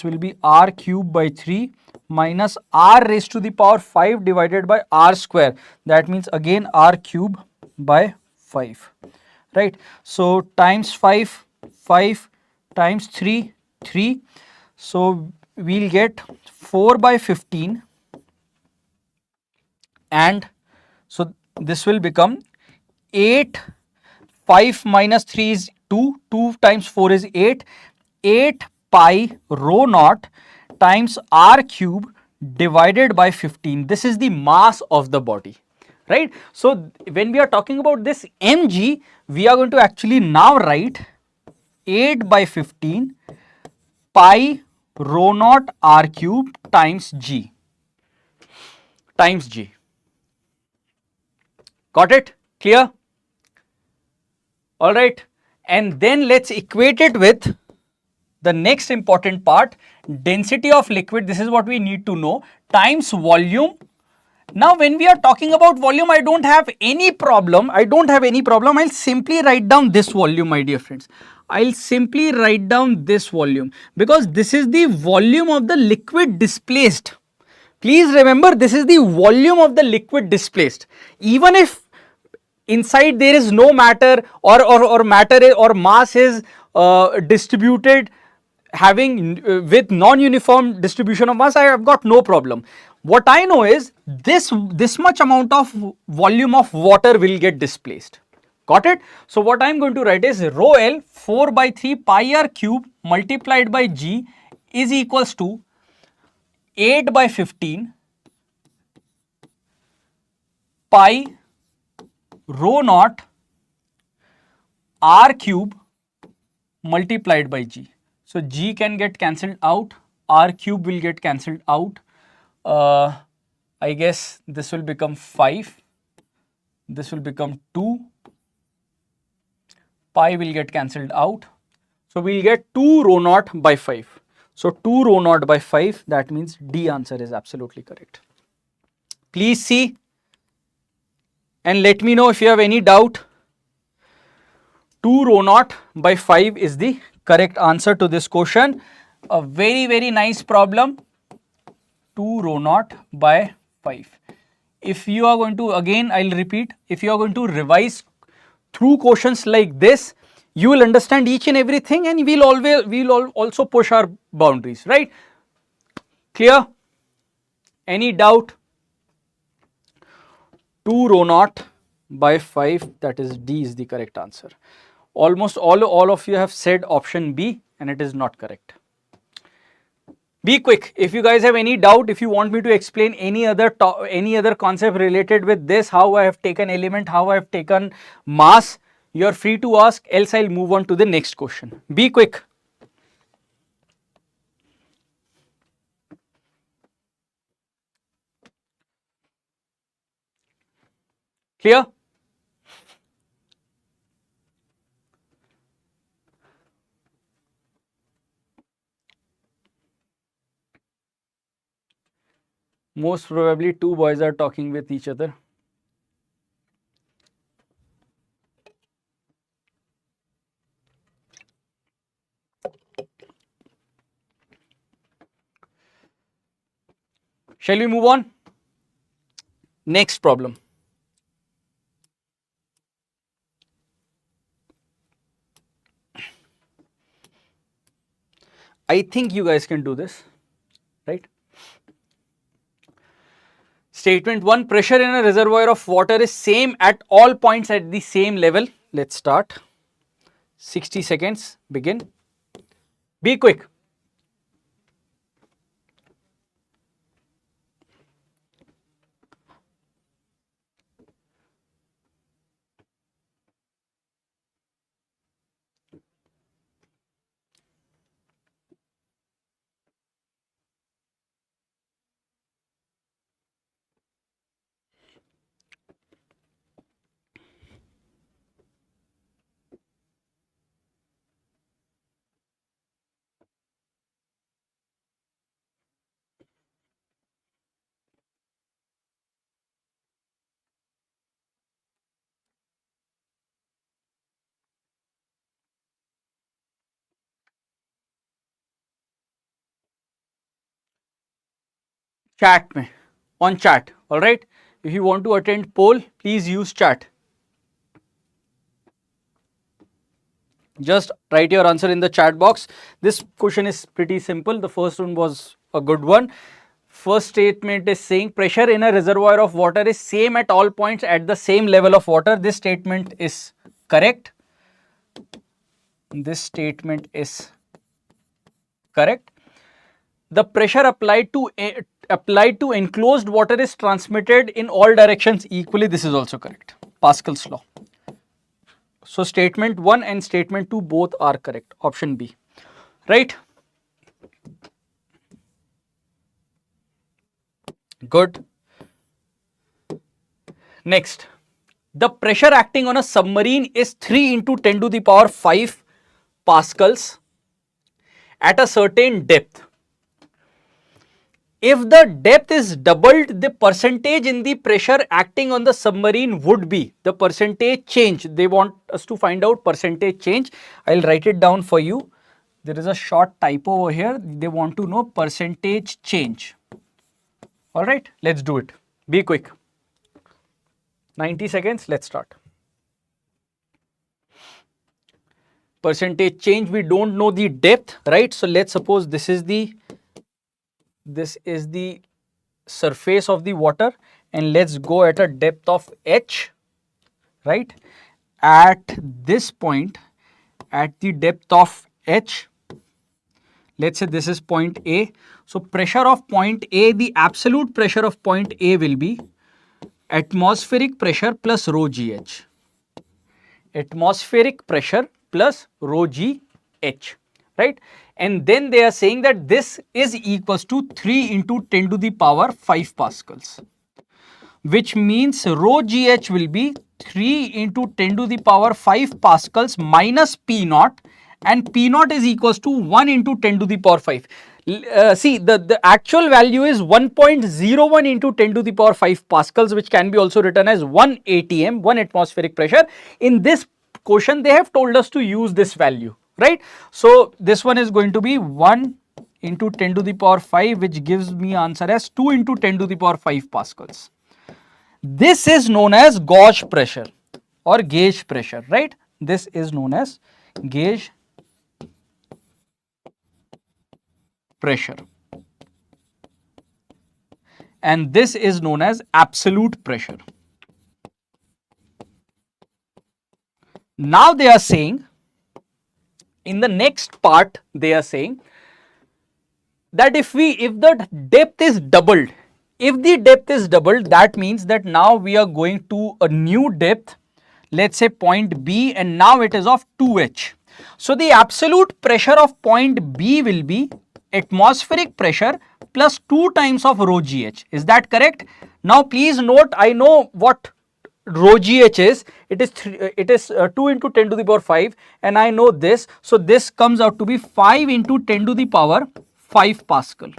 will be r cube by 3 minus r raised to the power 5 divided by r square. That means again r cube by 5, right? So times 5, 5 times 3, 3. So we'll get 4 by 15, and so this will become 8. 5 minus 3 is 2, 2 times 4 is 8, 8 pi rho naught times r cube divided by 15. This is the mass of the body, right? So when we are talking about this mg, we are going to actually now write 8 by 15 pi rho naught r cube times g. Got it? Clear? All right. And then let's equate it with the next important part, density of liquid. This is what we need to know, times volume. Now when we are talking about volume, I don't have any problem. I'll simply write down this volume, my dear friends. I'll simply write down this volume because this is the volume of the liquid displaced. Please remember, this is the volume of the liquid displaced. Even if inside there is no matter or matter or mass is distributed having with non-uniform distribution of mass, I have got no problem. What I know is this much amount of volume of water will get displaced. Got it? So what I am going to write is rho L 4 by 3 pi r cube multiplied by g is equals to 8 by 15 pi rho naught r cube multiplied by g. So g can get cancelled out, r cube will get cancelled out. I guess this will become 5, this will become 2, pi will get cancelled out. So we will get 2 rho naught by 5. So 2 rho naught by 5, that means D answer is absolutely correct. Please see and let me know if you have any doubt. 2 rho naught by 5 is the correct answer to this question. A very nice problem. 2 rho naught by 5. If you are going to, again I'll repeat, if you are going to revise through questions like this, you will understand each and everything and we'll also push our boundaries, right? Clear? Any doubt? 2 rho naught by 5, that is D is the correct answer. Almost all of you have said option B and it is not correct. Be quick. If you guys have any doubt, if you want me to explain any other concept related with this, how I have taken element, how I have taken mass, you are free to ask, else I'll move on to the next question. Be quick. Clear? Most probably two boys are talking with each other. Shall we move on? Next problem. I think you guys can do this, right? Statement 1, pressure in a reservoir of water is same at all points at the same level. Let's start. 60 seconds, begin. Be quick. Chat mein, on chat, all right? If you want to attend poll, please use chat. Just write your answer in the chat box. This question is pretty simple. The first one was a good one. First statement is saying pressure in a reservoir of water is same at all points at the same level of water. This statement is correct. This statement is correct. the pressure applied to enclosed water is transmitted in all directions equally. This is also correct. Pascal's law. So statement 1 and statement 2 both are correct. Option B. Right? Good. Next, the pressure acting on a submarine is 3 into 10 to the power 5 pascals at a certain depth. If the depth is doubled, the percentage in the pressure acting on the submarine would be the percentage change. They want us to find out percentage change. I'll write it down for you. There is a short typo over here. They want to know percentage change. All right, let's do it. Be quick. 90 seconds, let's start. Percentage change, we don't know the depth, right? So let's suppose this is the surface of the water, and let's go at a depth of h, right? At this point, at the depth of h, let's say this is point A. So pressure of point A, the absolute pressure of point A will be atmospheric pressure plus rho gh. Atmospheric pressure plus rho gh, right? And then they are saying that this is equals to 3 into 10 to the power 5 pascals, which means rho gh will be 3 into 10 to the power 5 pascals minus P naught, and P naught is equals to 1 into 10 to the power 5. See, the actual value is 1.01 into 10 to the power 5 pascals, which can be also written as 1 atm, 1 atmospheric pressure. In this question, they have told us to use this value, right? So this one is going to be 1 into 10 to the power 5, which gives me answer as 2 into 10 to the power 5 pascals. This is known as gauge pressure or gauge pressure, right? This is known as gauge pressure, and this is known as absolute pressure. Now they are saying, in the next part, they are saying that if the depth is doubled, that means that now we are going to a new depth, let's say point B, and now it is of 2h. So the absolute pressure of point B will be atmospheric pressure plus 2 times of rho gh. Is that correct? Now please note, I know what rho gh is. It is 2 into 10 to the power 5, and I know this. So this comes out to be 5 into 10 to the power 5 pascal,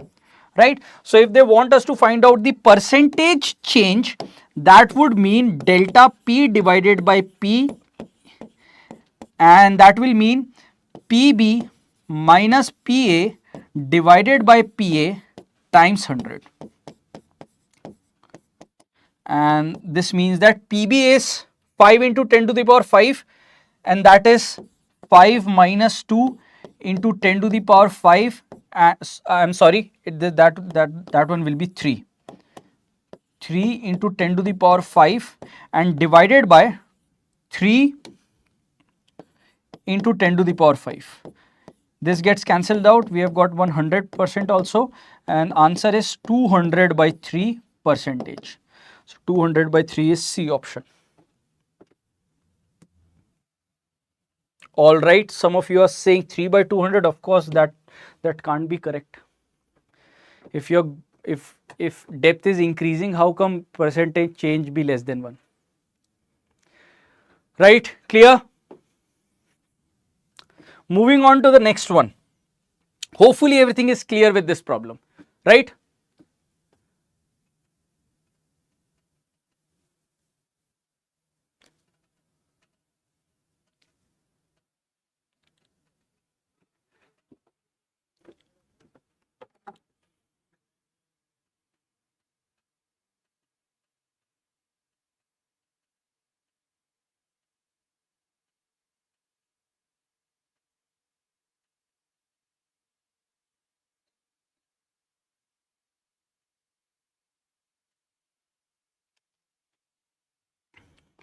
right? So if they want us to find out the percentage change, that would mean delta P divided by P, and that will mean PB minus PA divided by PA times 100. And this means that PB is 5 into 10 to the power 5, and that is 5 minus 2 into 10 to the power 5. I'm sorry, that one will be 3. 3 into 10 to the power 5 and divided by 3 into 10 to the power 5. This gets cancelled out. We have got 100% also, and answer is 200 by 3 percentage. So 200 by 3 is C option. All right, some of you are saying 3 by 200. Of course, that can't be correct. If depth is increasing, how come percentage change be less than 1? Right? Clear? Moving on to the next one. Hopefully everything is clear with this problem, right?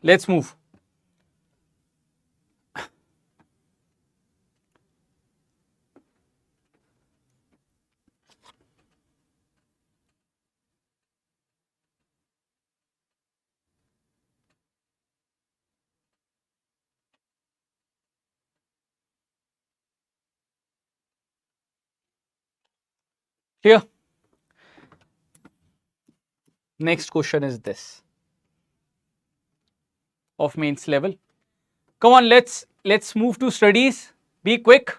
Let's move. Clear? Next question is this of mains level. Come on, let's move to studies. Be quick.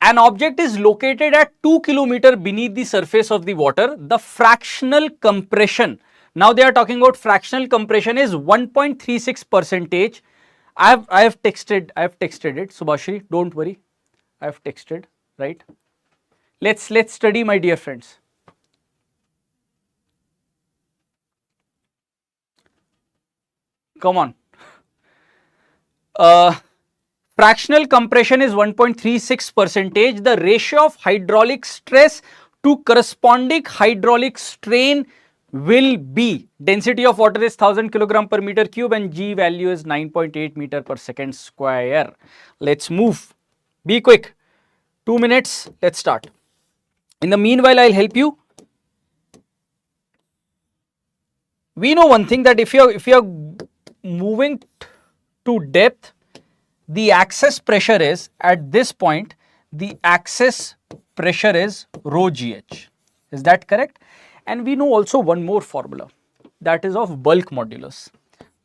An object is located at 2 kilometers beneath the surface of the water. The fractional compression, now they are talking about fractional compression, is 1.36 percentage. I have texted it, Subhashri, don't worry. I have texted, right? Let's study, my dear friends. Come on. Fractional compression is 1.36 percentage. The ratio of hydraulic stress to corresponding hydraulic strain will be, density of water is 1000 kilogram per meter cube and G value is 9.8 meter per second square. Let's move. Be quick. 2 minutes. Let's start. In the meanwhile, I'll help you. We know one thing, that if you're moving to depth, the access pressure is, at this point, the access pressure is rho gh. Is that correct? And we know also one more formula, that is of bulk modulus.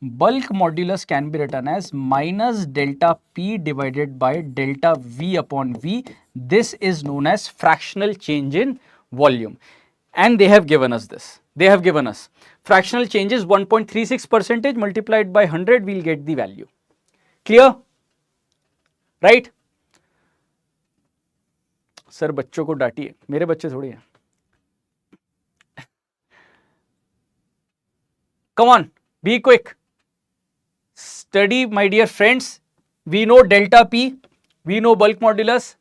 Bulk modulus can be written as minus delta P divided by delta V upon V. This is known as fractional change in volume. And they have given us this. They have given us fractional change is 1.36 percentage multiplied by 100, we will get the value. Clear? Right sir बच्चों को डांटिए, मेरे बच्चे थोड़ी हैं. Come on, be quick. Study, my dear friends. We know delta P, we know bulk modulus,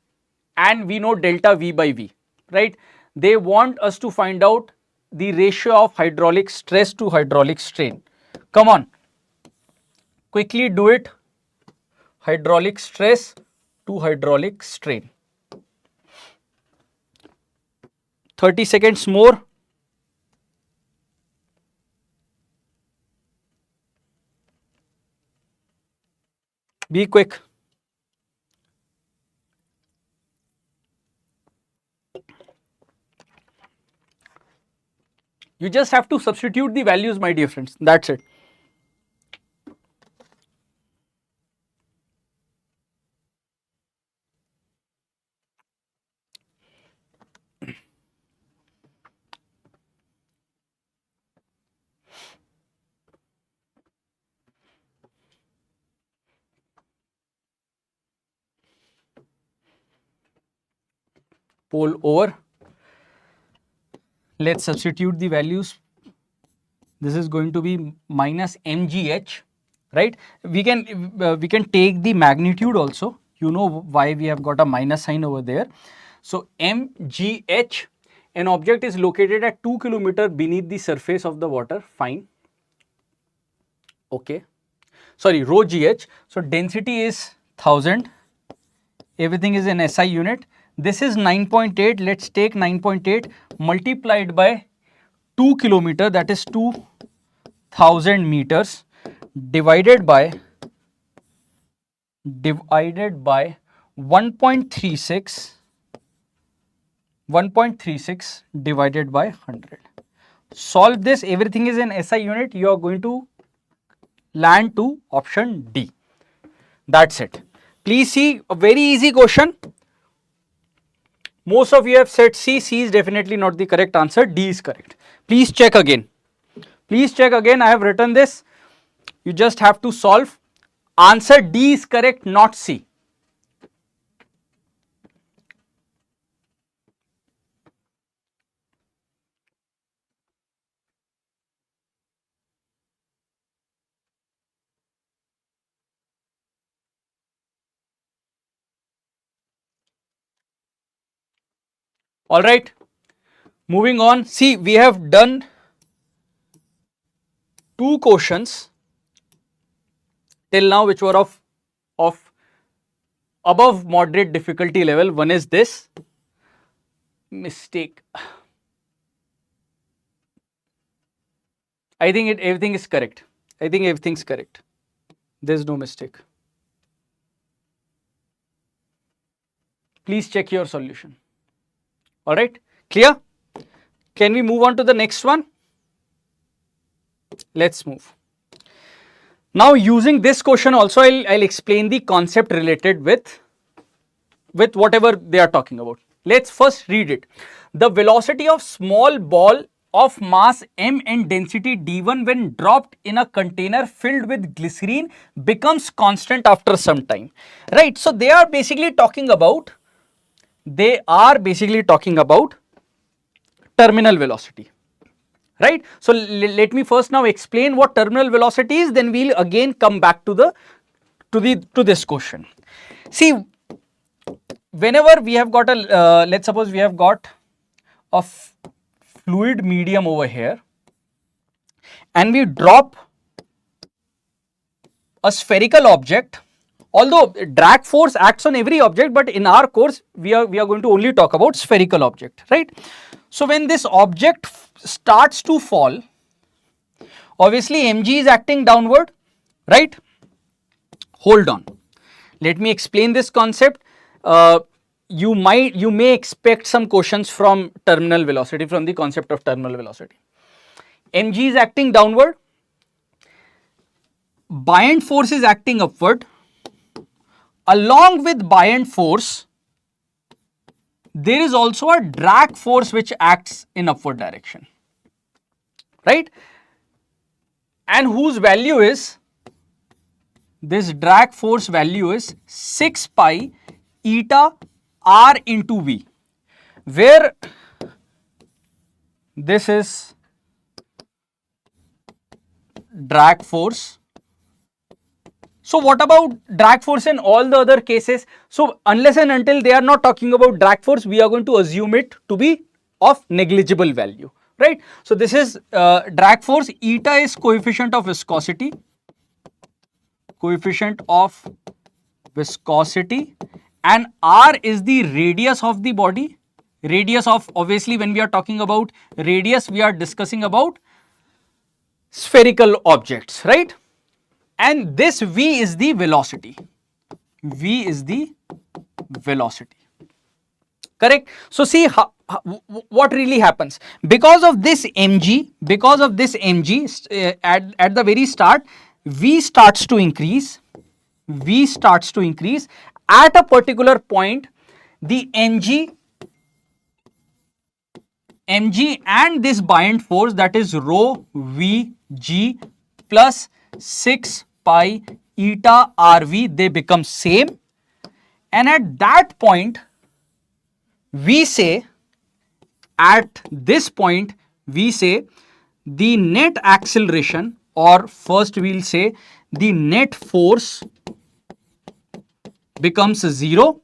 and we know delta V by V, right? They want us to find out the ratio of hydraulic stress to hydraulic strain. Come on, quickly do it. Hydraulic stress to hydraulic strain. 30 seconds more. Be quick. You just have to substitute the values, my dear friends. That's it. Poll over. Let's substitute the values. This is going to be minus mgh, right? We can take the magnitude also. You know why we have got a minus sign over there. So mgh, an object is located at 2 kilometers beneath the surface of the water. Fine. Okay. Sorry, rho gh. So density is 1000. Everything is in SI unit. This is 9.8. Let's take 9.8 multiplied by 2 kilometer, that is 2000 meters, divided by 1.36 divided by 100. Solve this. Everything is in SI unit. You are going to land to option D. That's it. Please see, a very easy question. Most of you have said C. C is definitely not the correct answer. D is correct. Please check again. Please check again. I have written this. You just have to solve. Answer D is correct, not C. All right. Moving on. See, we have done 2 questions till now which were of above moderate difficulty level. One is this. Mistake. I think everything is correct. I think everything's correct. There's no mistake. Please check your solution. All right. Clear? Can we move on to the next one? Let's move. Now using this question also, I'll explain the concept related with whatever they are talking about. Let's first read it. The velocity of small ball of mass m and density d1 when dropped in a container filled with glycerine becomes constant after some time. Right. So they are basically talking about terminal velocity. Right. So let me first now explain what terminal velocity is, then we'll again come back to this question. See, whenever we have got a let's suppose we have got a fluid medium over here and we drop a spherical object, although drag force acts on every object, but in our course we are going to only talk about spherical object, right? So when this object starts to fall, obviously mg is acting downward, right? Hold on, let me explain this concept. You may expect some questions from terminal velocity, from the concept of terminal velocity. mg is acting downward, buoyant force is acting upward. Along with buoyant force, there is also a drag force which acts in upward direction, right? And whose value is, this drag force value is 6 pi eta r into v, where this is drag force. So what about drag force in all the other cases? So unless and until they are not talking about drag force, we are going to assume it to be of negligible value, right? So this is drag force. Eta is coefficient of viscosity, and r is the radius of the body. Radius of, obviously when we are talking about radius, we are discussing about spherical objects, right? And this v is the velocity. V is the velocity. Correct? So see what really happens. Because of this mg, at the very start, v starts to increase. At a particular point, the mg and this buoyant force, that is rho vg plus 6 pi eta rv, they become same, and at that point we say, the net acceleration, or first we will say the net force, becomes 0,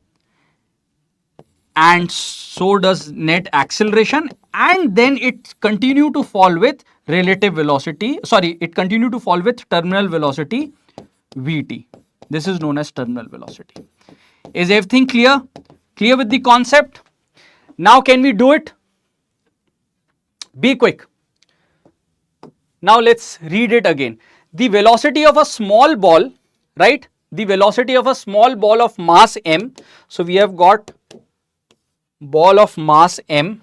and so does net acceleration, and then it continue to fall with relative velocity, it continue to fall with terminal velocity Vt. This is known as terminal velocity. Is everything clear? Clear with the concept? Now can we do it? Be quick. Now let's read it again. The velocity of a small ball, right? The velocity of a small ball of mass m. So we have got ball of mass m.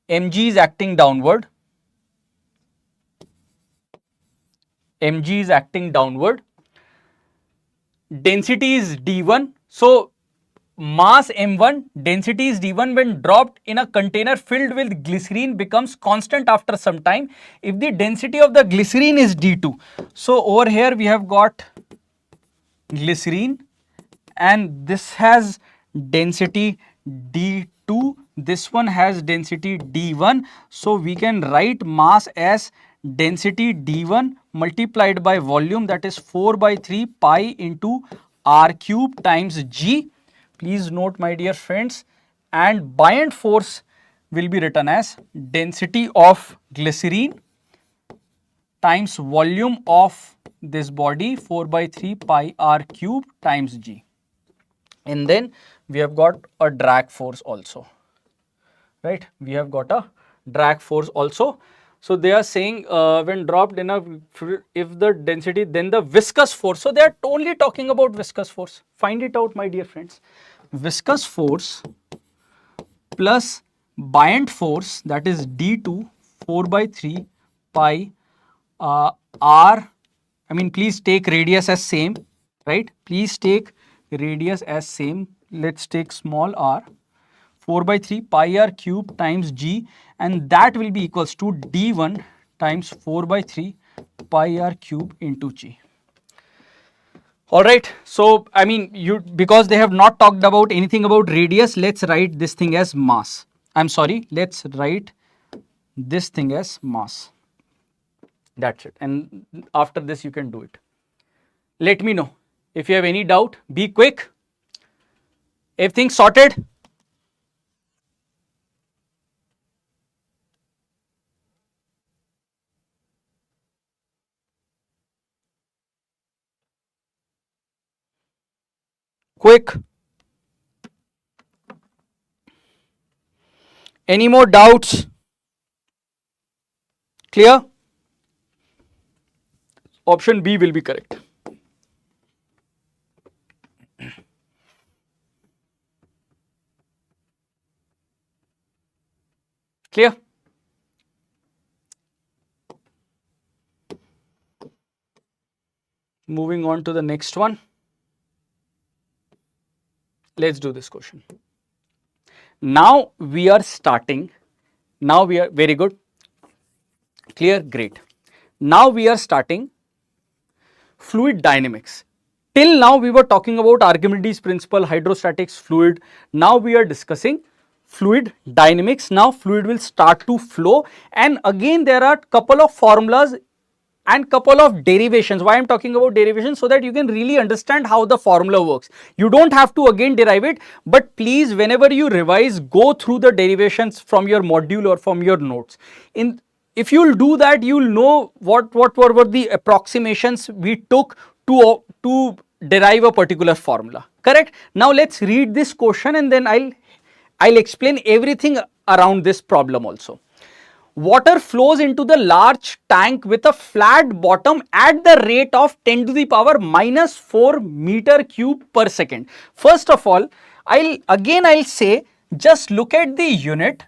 mg is acting downward. Density is d1. So mass m1, density is d1, when dropped in a container filled with glycerine, becomes constant after some time if the density of the glycerine is d2. So over here we have got glycerine, and this has density d2, this one has density d1. So we can write mass as density d1 multiplied by volume, that is 4 by 3 pi into r cube times g. Please note, my dear friends, and buoyant force will be written as density of glycerine times volume of this body, 4 by 3 pi r cube times g. And then we have got a drag force also, right? We have got a drag force also. So they are saying when dropped in a, if the density, then the viscous force. So they are only talking about viscous force. Find it out, my dear friends. Viscous force plus buoyant force, that is d2 4 by 3 pi r, I mean please take radius as same, right? Please take radius as same. Let's take small r, 4 by 3 pi r cube times g, and that will be equals to d1 times 4 by 3 pi r cube into g. All right, so I mean, because they have not talked about anything about radius, let's write this thing as mass. I'm sorry, let's write this thing as mass. That's it, and after this you can do it. Let me know if you have any doubt. Be quick. Everything sorted? Quick. Any more doubts? Clear? Option B will be correct. Clear? Moving on to the next one. Let's do this question. Now we are starting. Now we are very good. Clear? Great. Now we are starting fluid dynamics. Till now we were talking about Archimedes principle, hydrostatics, fluid. Now we are discussing fluid dynamics. Now fluid will start to flow, and again there are couple of formulas and couple of derivations. Why I am talking about derivations? So that you can really understand how the formula works. You don't have to again derive it, but please whenever you revise, go through the derivations from your module or from your notes. If you will do that, you will know what were the approximations we took to derive a particular formula. Correct? Now let's read this question and then I'll explain everything around this problem also. Water flows into the large tank with a flat bottom at the rate of 10 to the power minus 4 meter cube per second. First of all, I'll say, just look at the unit,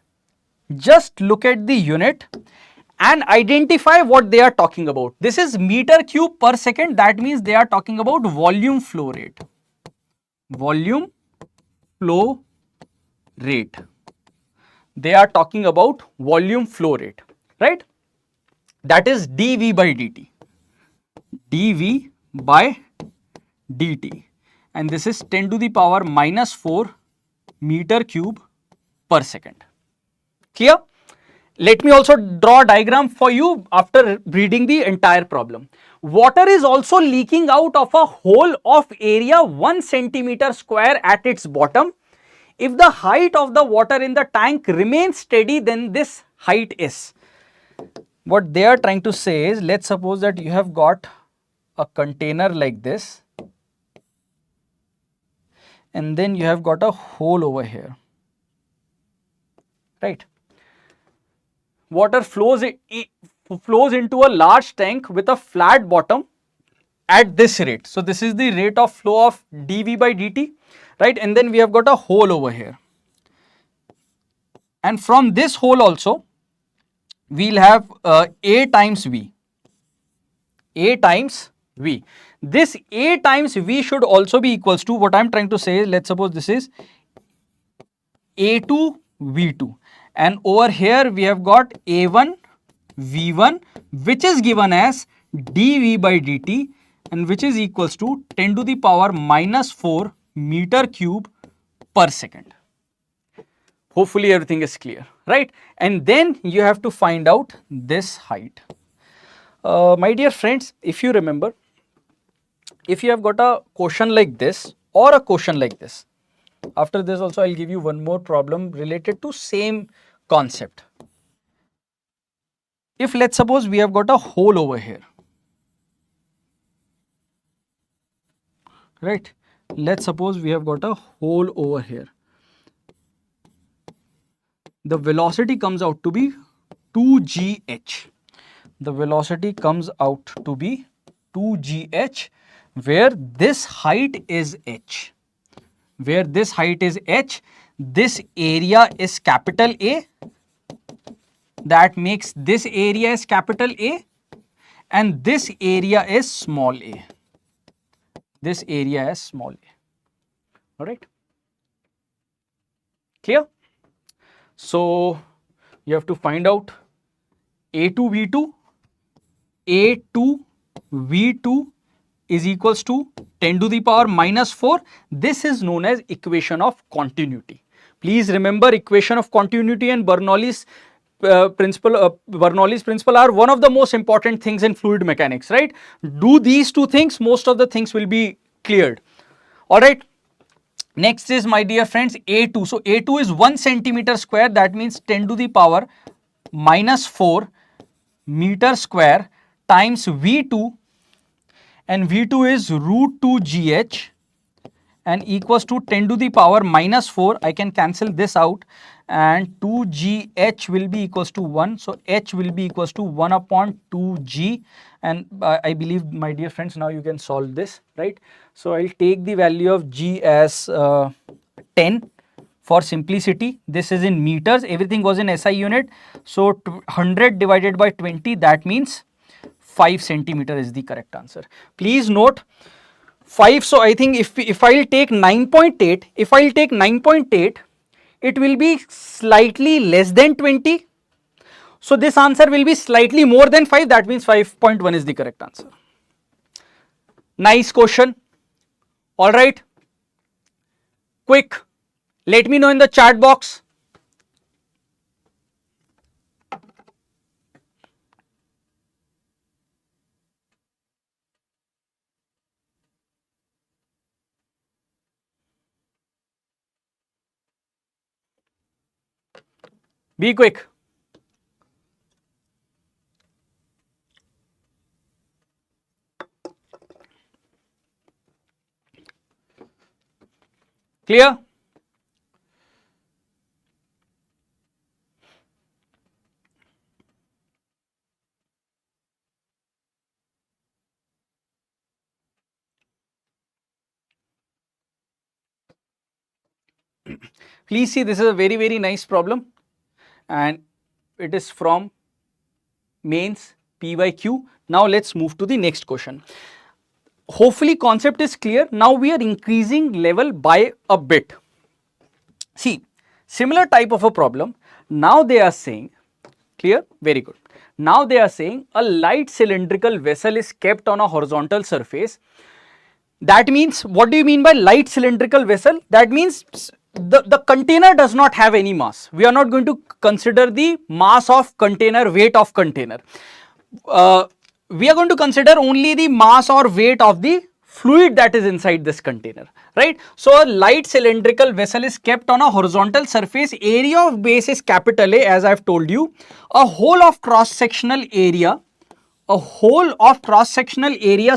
and identify what they are talking about. This is meter cube per second, that means they are talking about volume flow rate. Volume flow rate. They are talking about volume flow rate, right? That is dV by dt. dV by dt. And this is 10 to the power minus 4 meter cube per second. Clear? Let me also draw a diagram for you after reading the entire problem. Water is also leaking out of a hole of area 1 centimeter square at its bottom. If the height of the water in the tank remains steady, then this height is. What they are trying to say is, let's suppose that you have got a container like this, and then you have got a hole over here, right? Water flows into a large tank with a flat bottom at this rate. So this is the rate of flow of dV by dt, right? And then we have got a hole over here. And from this hole also, we'll have A times V. A times V. This A times V should also be equals to, what I'm trying to say is, let's suppose this is A2 V2. And over here we have got A1 V1, which is given as dV by dt, and which is equals to 10 to the power minus 4 meter cube per second. Hopefully everything is clear, right? And then you have to find out this height. My dear friends, if you remember, if you have got a question like this or a question like this, after this also I'll give you one more problem related to same concept. If let's suppose we have got a hole over here, right? Let's suppose we have got a hole over here. The velocity comes out to be 2gh. The velocity comes out to be 2gh, where this height is h. Where this height is h, this area is capital A, that makes this area is capital A, and this area is small a. This area is small a. All right. Clear? So you have to find out A2 V2. A2 V2 is equals to 10 to the power minus 4. This is known as equation of continuity. Please remember, equation of continuity and Bernoulli's principle are one of the most important things in fluid mechanics, right? Do these two things, most of the things will be cleared. All right. Next is, my dear friends, A2. So A2 is 1 centimeter square, that means 10 to the power minus 4 meter square times V2, and V2 is root 2 GH, and equals to 10 to the power minus 4. I can cancel this out, and 2GH will be equals to 1. So H will be equals to 1 upon 2G, and I believe, my dear friends, now you can solve this, right? So I'll take the value of G as 10 for simplicity. This is in meters, everything was in SI unit. So 100 divided by 20, that means 5 centimeter is the correct answer. Please note 5. So I think if I'll take 9.8, if I'll take 9.8, it will be slightly less than 20. So this answer will be slightly more than 5, that means 5.1 is the correct answer. Nice question. All right. Quick, let me know in the chat box. Be quick. Clear? Please see, this is a very nice problem, and it is from mains PYQ. Now let's move to the next question. Hopefully concept is clear. Now we are increasing level by a bit. See, similar type of a problem. Now they are saying, clear? Very good. Now they are saying a light cylindrical vessel is kept on a horizontal surface. That means, what do you mean by light cylindrical vessel? That means the container does not have any mass. We are not going to consider the mass of container, weight of container. We are going to consider only the mass or weight of the fluid that is inside this container, right? So a light cylindrical vessel is kept on a horizontal surface. Area of base is capital A, as I have told you. A whole of cross sectional area,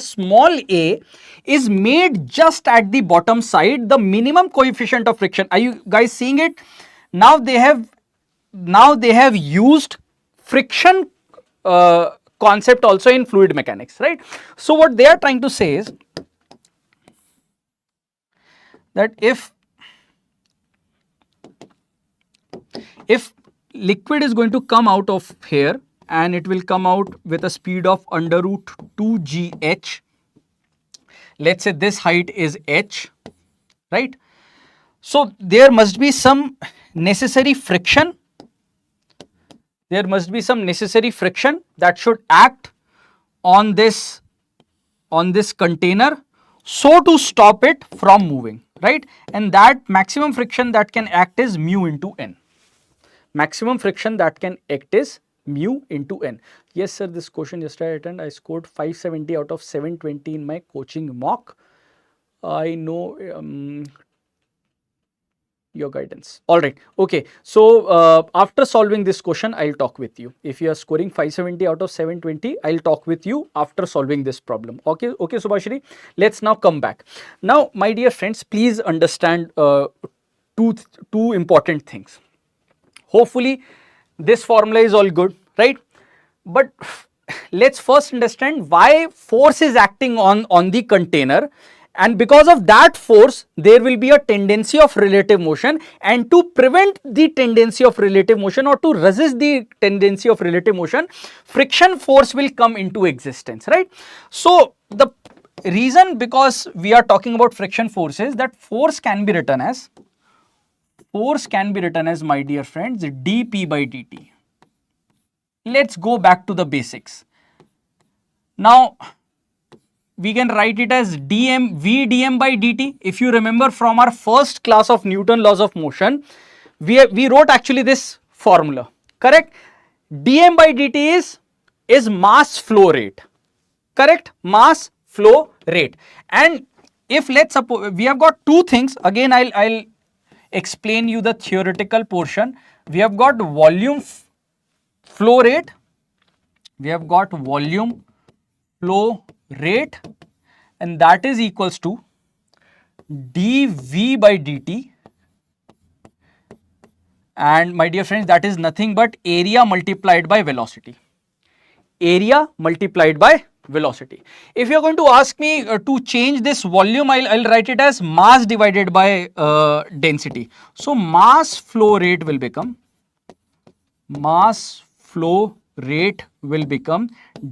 small a, is made just at the bottom side. The minimum coefficient of friction, are you guys seeing it? Now they have used friction concept also in fluid mechanics, right? So what they are trying to say is that if liquid is going to come out of here, and it will come out with a speed of under root 2 GH, let's say this height is h, right? So there must be some necessary friction. There must be some necessary friction that should act on this container, so to stop it from moving, right? And that maximum friction that can act is mu into n. Maximum friction that can act is mu into n. Yes sir, this question yesterday I attended, I scored 570 out of 720 in my coaching mock. I know your guidance. All right. Okay. So after solving this question, I'll talk with you. If you are scoring 570 out of 720, I'll talk with you after solving this problem. Okay. Okay, Subhashri. Let's now come back. Now, my dear friends, please understand two important things. Hopefully, this formula is all good, right? But let's first understand why force is acting on the container, and because of that force there will be a tendency of relative motion, and to prevent the tendency of relative motion or to resist the tendency of relative motion, friction force will come into existence, right. So the reason because we are talking about friction force is that force can be written as my dear friends dp by dt. Let's go back to the basics. Now we can write it as dm v dm by dt. If you remember from our first class of Newton laws of motion, we wrote actually this formula, correct. Dm by dt is mass flow rate, correct, mass flow rate. And if let's suppose we have got two things, again I'll explain you the theoretical portion. We have got volume flow rate, we have got volume flow rate, and that is equals to dv by dt, and my dear friends that is nothing but area multiplied by velocity, area multiplied by velocity. If you are going to ask me to change this volume, I'll write it as mass divided by density. So mass flow rate will become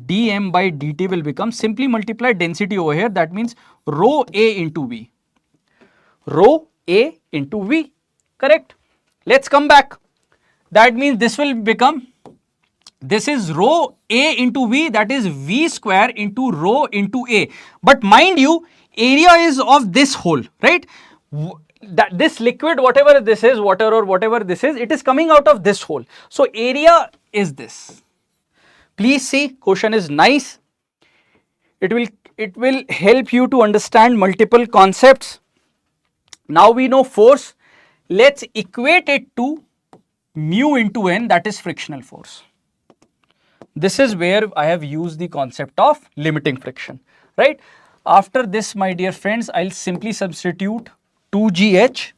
dm by dt will become, simply multiply density over here, that means rho a into v, correct. Let's come back. That means this will become, this is rho a into v, that is v square into rho into a. But mind you, area is of this hole, right. That this liquid, whatever this is, water or whatever this is, it is coming out of this hole. So area is this. Please see, question is nice. It will help you to understand multiple concepts. Now we know force. Let's equate it to mu into n, that is frictional force. This is where I have used the concept of limiting friction, right. After this, my dear friends, I'll simply substitute 2gh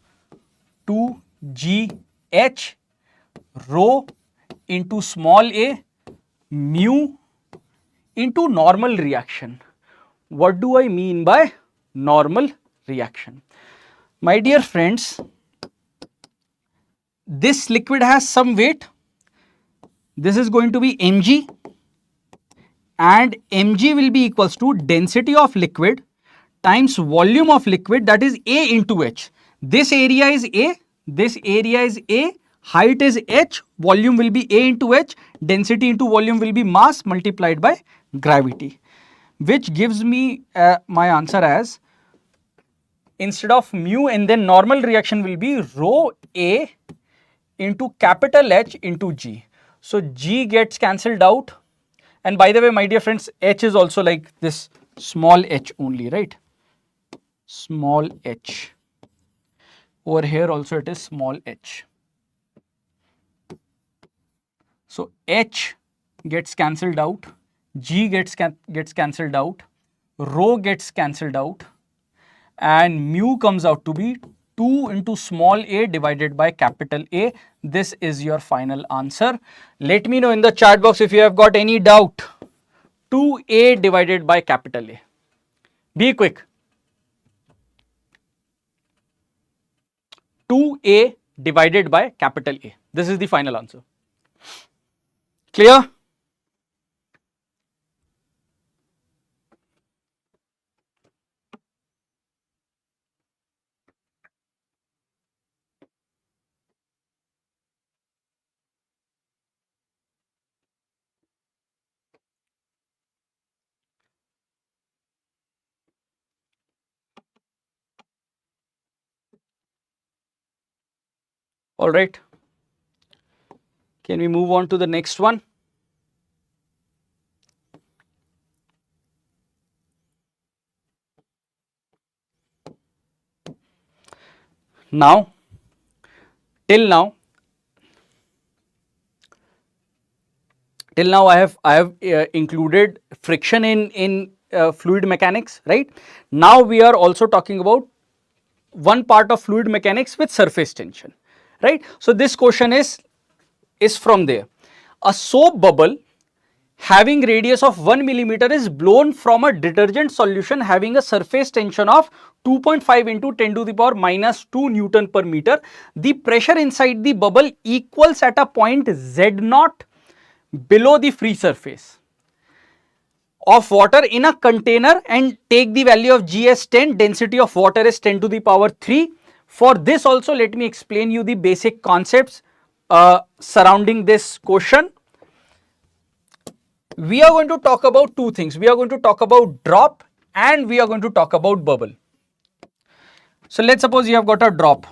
rho into small a mu into normal reaction. What do I mean by normal reaction? My dear friends, this liquid has some weight. This is going to be mg, and mg will be equals to density of liquid times volume of liquid, that is a into h. This area is a, this area is a, height is h, volume will be a into h, density into volume will be mass multiplied by gravity, which gives me my answer as, instead of mu and then normal reaction will be rho a into capital H into g. So g gets cancelled out, and by the way my dear friends, h is also like this small h only, right, small h. Over here also it is small h. So h gets cancelled out, g gets cancelled out, rho gets cancelled out, and mu comes out to be 2 into small a divided by capital A. This is your final answer. Let me know in the chat box if you have got any doubt. 2a divided by capital A. Be quick. 2a divided by capital A. This is the final answer. Clear? All right. Can we move on to the next one? Now, till now I have included friction in fluid mechanics, right? Now we are also talking about one part of fluid mechanics with surface tension, right? So this question is from there. A soap bubble having radius of 1 millimeter is blown from a detergent solution having a surface tension of 2.5 into 10 to the power minus 2 Newton per meter. The pressure inside the bubble equals at a point Z0 below the free surface of water in a container, and take the value of G as 10, density of water is 10 to the power 3. For this also, let me explain you the basic concepts surrounding this question. We are going to talk about two things. We are going to talk about drop and we are going to talk about bubble. So let's suppose you have got a drop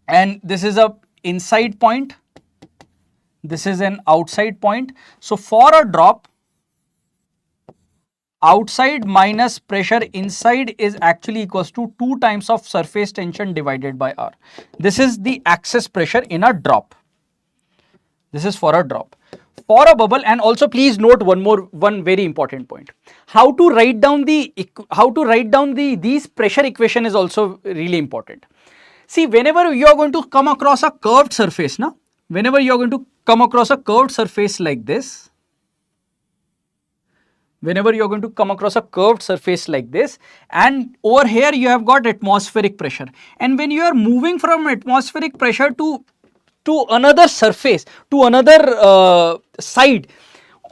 and this is a inside point, this is an outside point. So for a drop, outside minus pressure inside is actually equals to 2 times of surface tension divided by R. This is the access pressure in a drop. This is for a drop. For a bubble, and also please note one very important point. How to write down these pressure equation is also really important. See, whenever you are going to come across a curved surface, whenever you are going to come across a curved surface like this, whenever you are going to come across a curved surface like this, and over here you have got atmospheric pressure, and when you are moving from atmospheric pressure to another surface, to another side,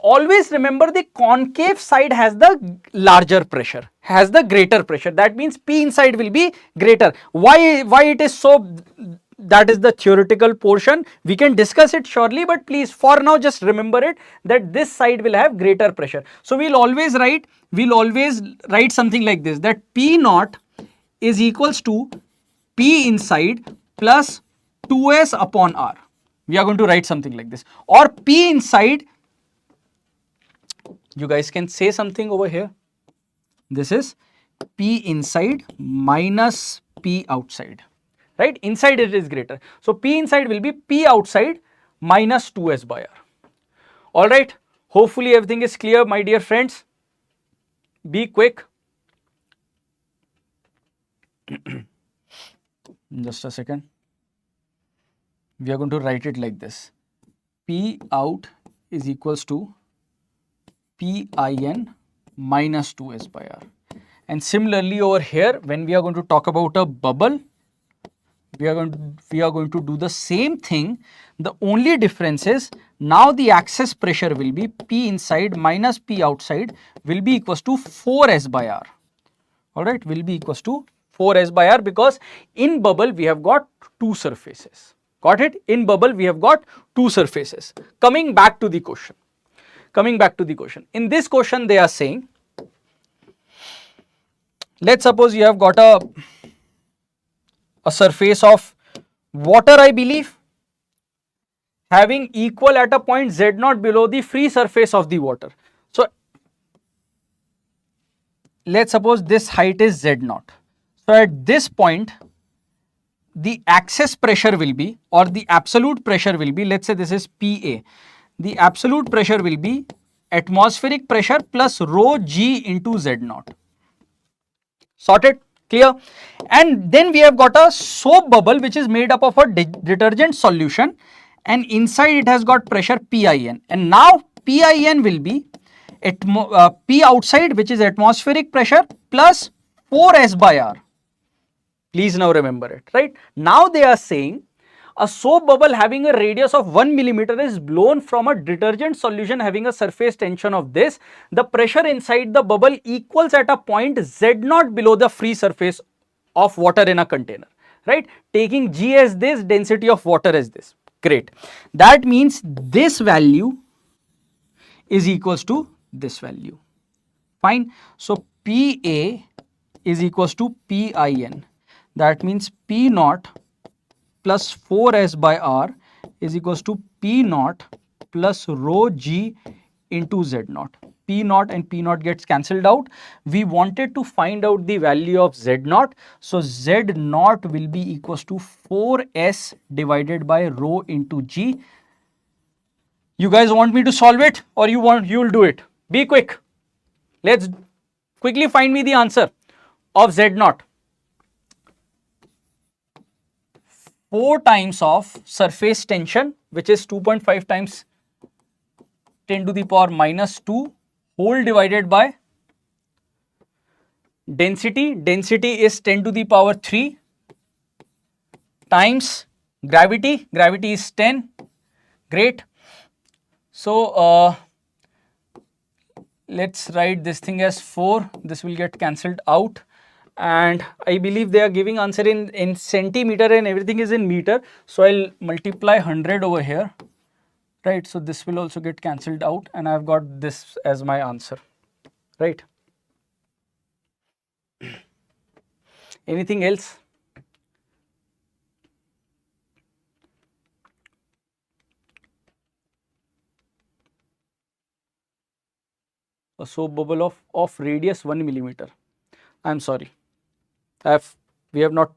always remember the concave side has the larger pressure, has the greater pressure. That means P inside will be greater. Why it is so? That is the theoretical portion. We can discuss it surely, but please for now just remember it that this side will have greater pressure. So we'll always write something like this, that P naught is equals to P inside plus 2s upon R. We are going to write something like this, or P inside, you guys can say something over here. This is P inside minus P outside, right? Inside it is greater. So P inside will be P outside minus 2s by R. All right. Hopefully everything is clear, my dear friends. Be quick. Just a second. We are going to write it like this. P out is equals to P in minus 2s by R. And similarly over here, when we are going to talk about a bubble, we are going to do the same thing. The only difference is now the access pressure will be P inside minus P outside will be equals to 4s by R. All right, will be equals to 4s by R, because in bubble we have got two surfaces. Got it? In bubble we have got two surfaces. Coming back to the question. In this question they are saying, let's suppose you have got a surface of water, I believe, having equal at a point Z0 below the free surface of the water. So let's suppose this height is Z0. So at this point, the access pressure will be, or the absolute pressure will be, let's say this is PA. The absolute pressure will be atmospheric pressure plus rho G into Z0. Sorted? Clear? And then we have got a soap bubble which is made up of a detergent solution, and inside it has got pressure PIN. And now PIN will be P outside, which is atmospheric pressure, plus 4s by R. Please now remember it, right? Now they are saying a soap bubble having a radius of 1 millimeter is blown from a detergent solution having a surface tension of this. The pressure inside the bubble equals at a point Z0 below the free surface of water in a container, right? Taking G as this, density of water as this. Great. That means this value is equals to this value. Fine. So PA is equals to PIN. That means P naught plus 4s by R is equals to P naught plus rho G into Z0. P naught and P naught gets cancelled out. We wanted to find out the value of Z0. So Z0 will be equals to 4s divided by rho into G. You guys want me to solve it, or you will do it? Be quick. Let's quickly find me the answer of Z0. 4 times of surface tension, which is 2.5 times 10 to the power minus 2 whole divided by density. Density is 10 to the power 3 times gravity. Gravity is 10. Great. So, let's write this thing as 4. This will get cancelled out. And I believe they are giving answer in centimeter and everything is in meter. So, I'll multiply 100 over here. Right. So, this will also get cancelled out and I've got this as my answer. Right. Anything else? A soap bubble of radius 1 millimeter. I'm sorry. We have not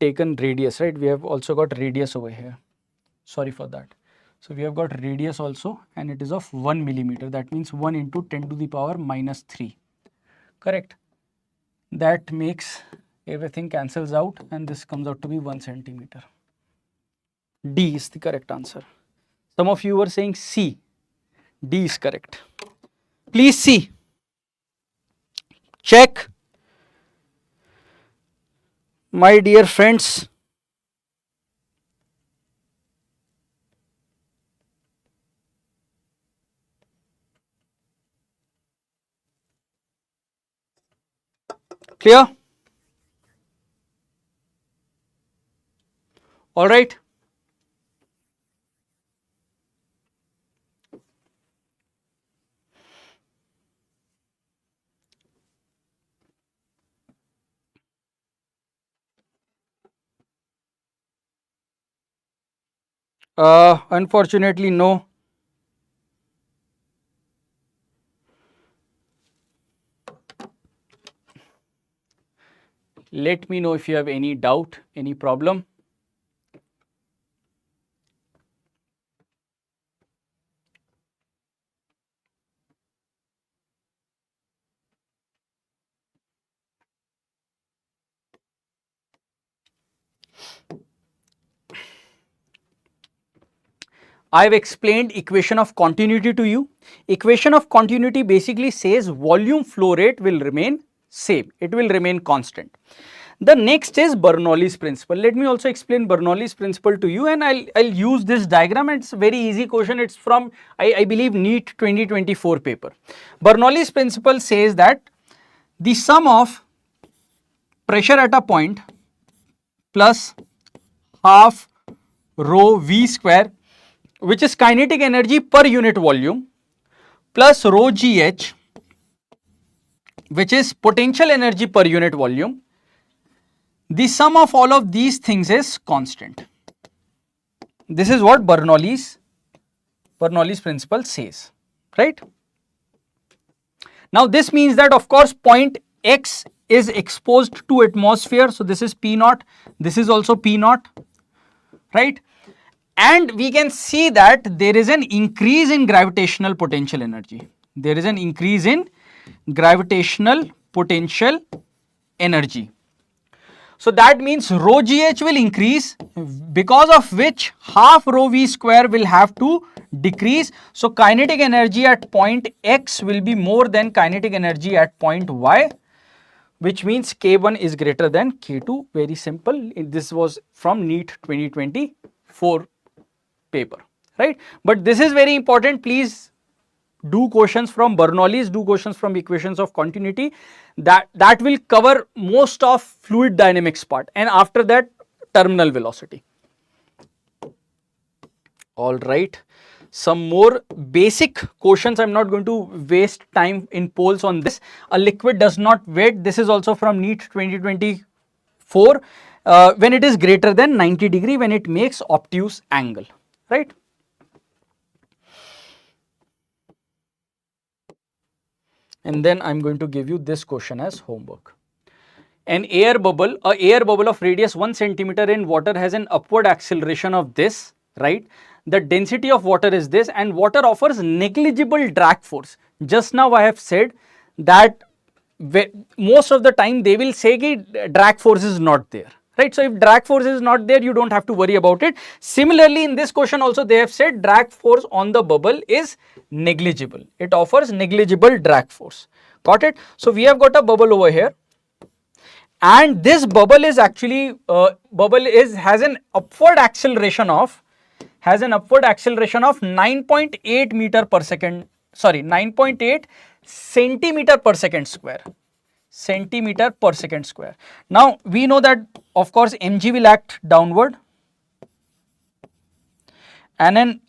taken radius, right? We have also got radius over here. Sorry for that. So we have got radius also and it is of 1 millimeter. That means 1 into 10 to the power minus 3. Correct. That makes everything cancels out and this comes out to be 1 centimeter. D is the correct answer. Some of you were saying C. D is correct. Please see. Check. My dear friends, clear? All right. Unfortunately, no. Let me know if you have any doubt, any problem. I have explained equation of continuity to you. Equation of continuity basically says volume flow rate will remain same. It will remain constant. The next is Bernoulli's principle. Let me also explain Bernoulli's principle to you and I'll use this diagram. It's a very easy question. It's from I believe NEET 2024 paper. Bernoulli's principle says that the sum of pressure at a point plus half rho v square, which is kinetic energy per unit volume, plus rho gh, which is potential energy per unit volume, the sum of all of these things is constant. This is what Bernoulli's principle says, right? Now this means that of course point X is exposed to atmosphere, so this is P naught, this is also P naught, right? And we can see that there is an increase in gravitational potential energy. There is an increase in gravitational potential energy. So that means rho gh will increase, because of which half rho v square will have to decrease. So kinetic energy at point X will be more than kinetic energy at point Y, which means K1 is greater than K2. Very simple. This was from NEET 2024 paper, right? But this is very important. Please do questions from Bernoulli's, do questions from equations of continuity. That will cover most of fluid dynamics part, and after that terminal velocity. All right, some more basic questions. I'm not going to waste time in polls on this. A liquid does not wet. This is also from NEET 2024. When it is greater than 90 degree, when it makes obtuse angle, right? And then I'm going to give you this question as homework. A air bubble of radius 1 centimeter in water has an upward acceleration of this, right? The density of water is this, and water offers negligible drag force. Just now I have said that most of the time they will say that drag force is not there, right? So if drag force is not there, you don't have to worry about it. Similarly, in this question also they have said drag force on the bubble is negligible. It offers negligible drag force. Got it? So we have got a bubble over here, and this bubble is actually has an upward acceleration of 9.8 meter per second, sorry, 9.8 centimeter per second square. Centimeter per second square. Now we know that of course mg will act downward, and an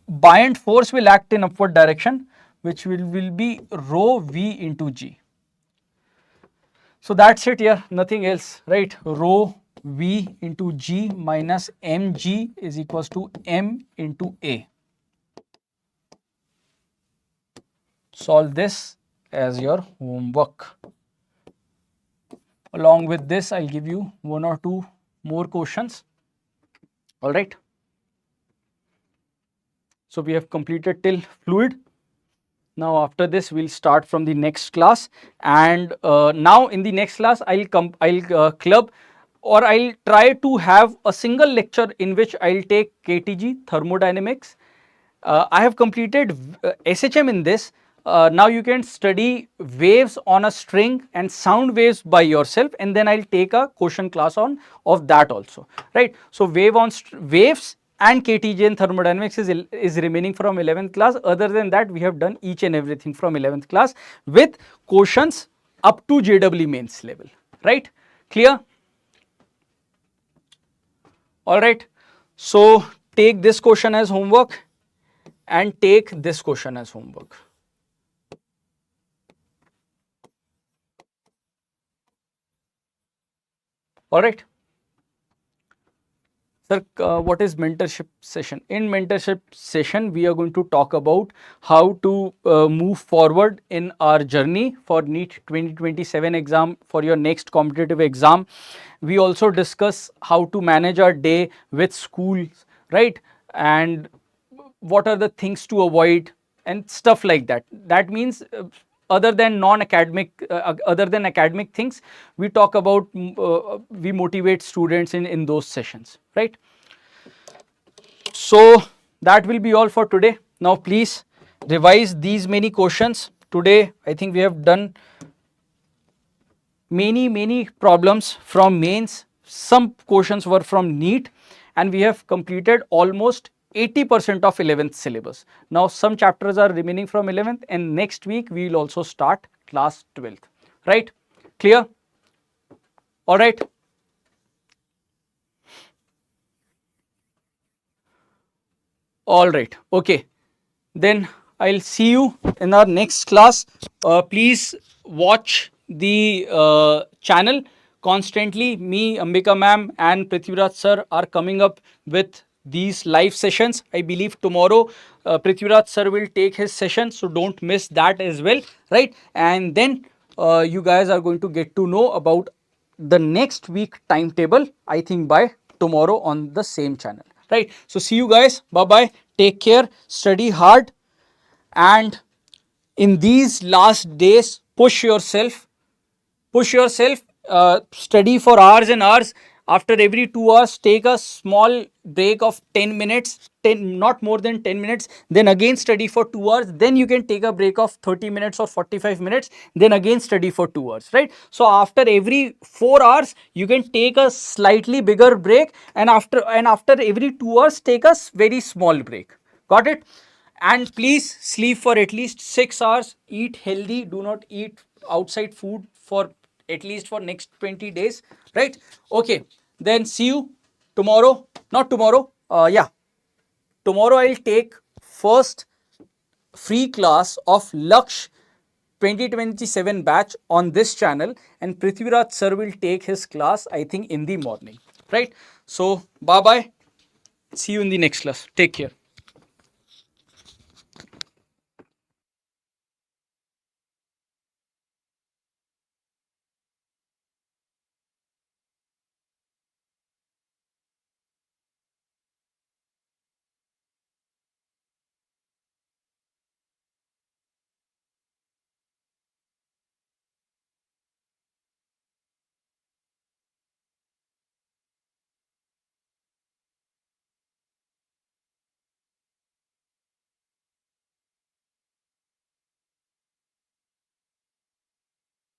buoyant force will act in upward direction, which will be rho v into g. So that's it here, nothing else, right? Rho v into g minus mg is equals to m into a. Solve this as your homework. Along with this, I'll give you one or two more questions. All right. So we have completed till fluid. Now after this, we'll start from the next class, and now in the next class, I'll club, or I'll try to have a single lecture in which I'll take KTG, thermodynamics. I have completed SHM in this. Now you can study waves on a string and sound waves by yourself, and then I'll take a question class of that also, right? So waves and KTG and thermodynamics is remaining from 11th class. Other than that, we have done each and everything from 11th class with questions up to JEE mains level, right? Clear? All right. So take this question as homework and take this question as homework. All right. Sir, what is mentorship session? In mentorship session, we are going to talk about how to move forward in our journey for NEET 2027 exam, for your next competitive exam. We also discuss how to manage our day with schools, right? And what are the things to avoid and stuff like that. That means other than academic things, we talk about, we motivate students in those sessions, right? So that will be all for today. Now please revise these many questions. Today I think we have done many problems from mains. Some questions were from NEET, and we have completed almost 80% of 11th syllabus. Now some chapters are remaining from 11th, and next week we will also start class 12th, right? Clear? All right. All right. Okay. Then I'll see you in our next class. Please watch the channel constantly. Me, Ambika ma'am and Prithviraj sir are coming up with these live sessions. I believe tomorrow Prithviraj sir will take his session, so don't miss that as well, right? And then you guys are going to get to know about the next week timetable, I think by tomorrow on the same channel, right? So see you guys. Bye bye. Take care. Study hard. And in these last days, push yourself. Study for hours and hours. After every 2 hours, take a small break of 10 minutes, not more than 10 minutes. Then again study for 2 hours. Then you can take a break of 30 minutes or 45 minutes. Then again study for 2 hours, right? So after every 4 hours, you can take a slightly bigger break, and after every 2 hours, take a very small break. Got it? And please sleep for at least 6 hours. Eat healthy. Do not eat outside food for at least for next 20 days, right? Okay, then see you tomorrow. Not tomorrow, yeah, tomorrow I'll take first free class of Laksh 2027 batch on this channel, and Prithviraj sir will take his class, I think, in the morning, right? So bye bye, see you in the next class. Take care.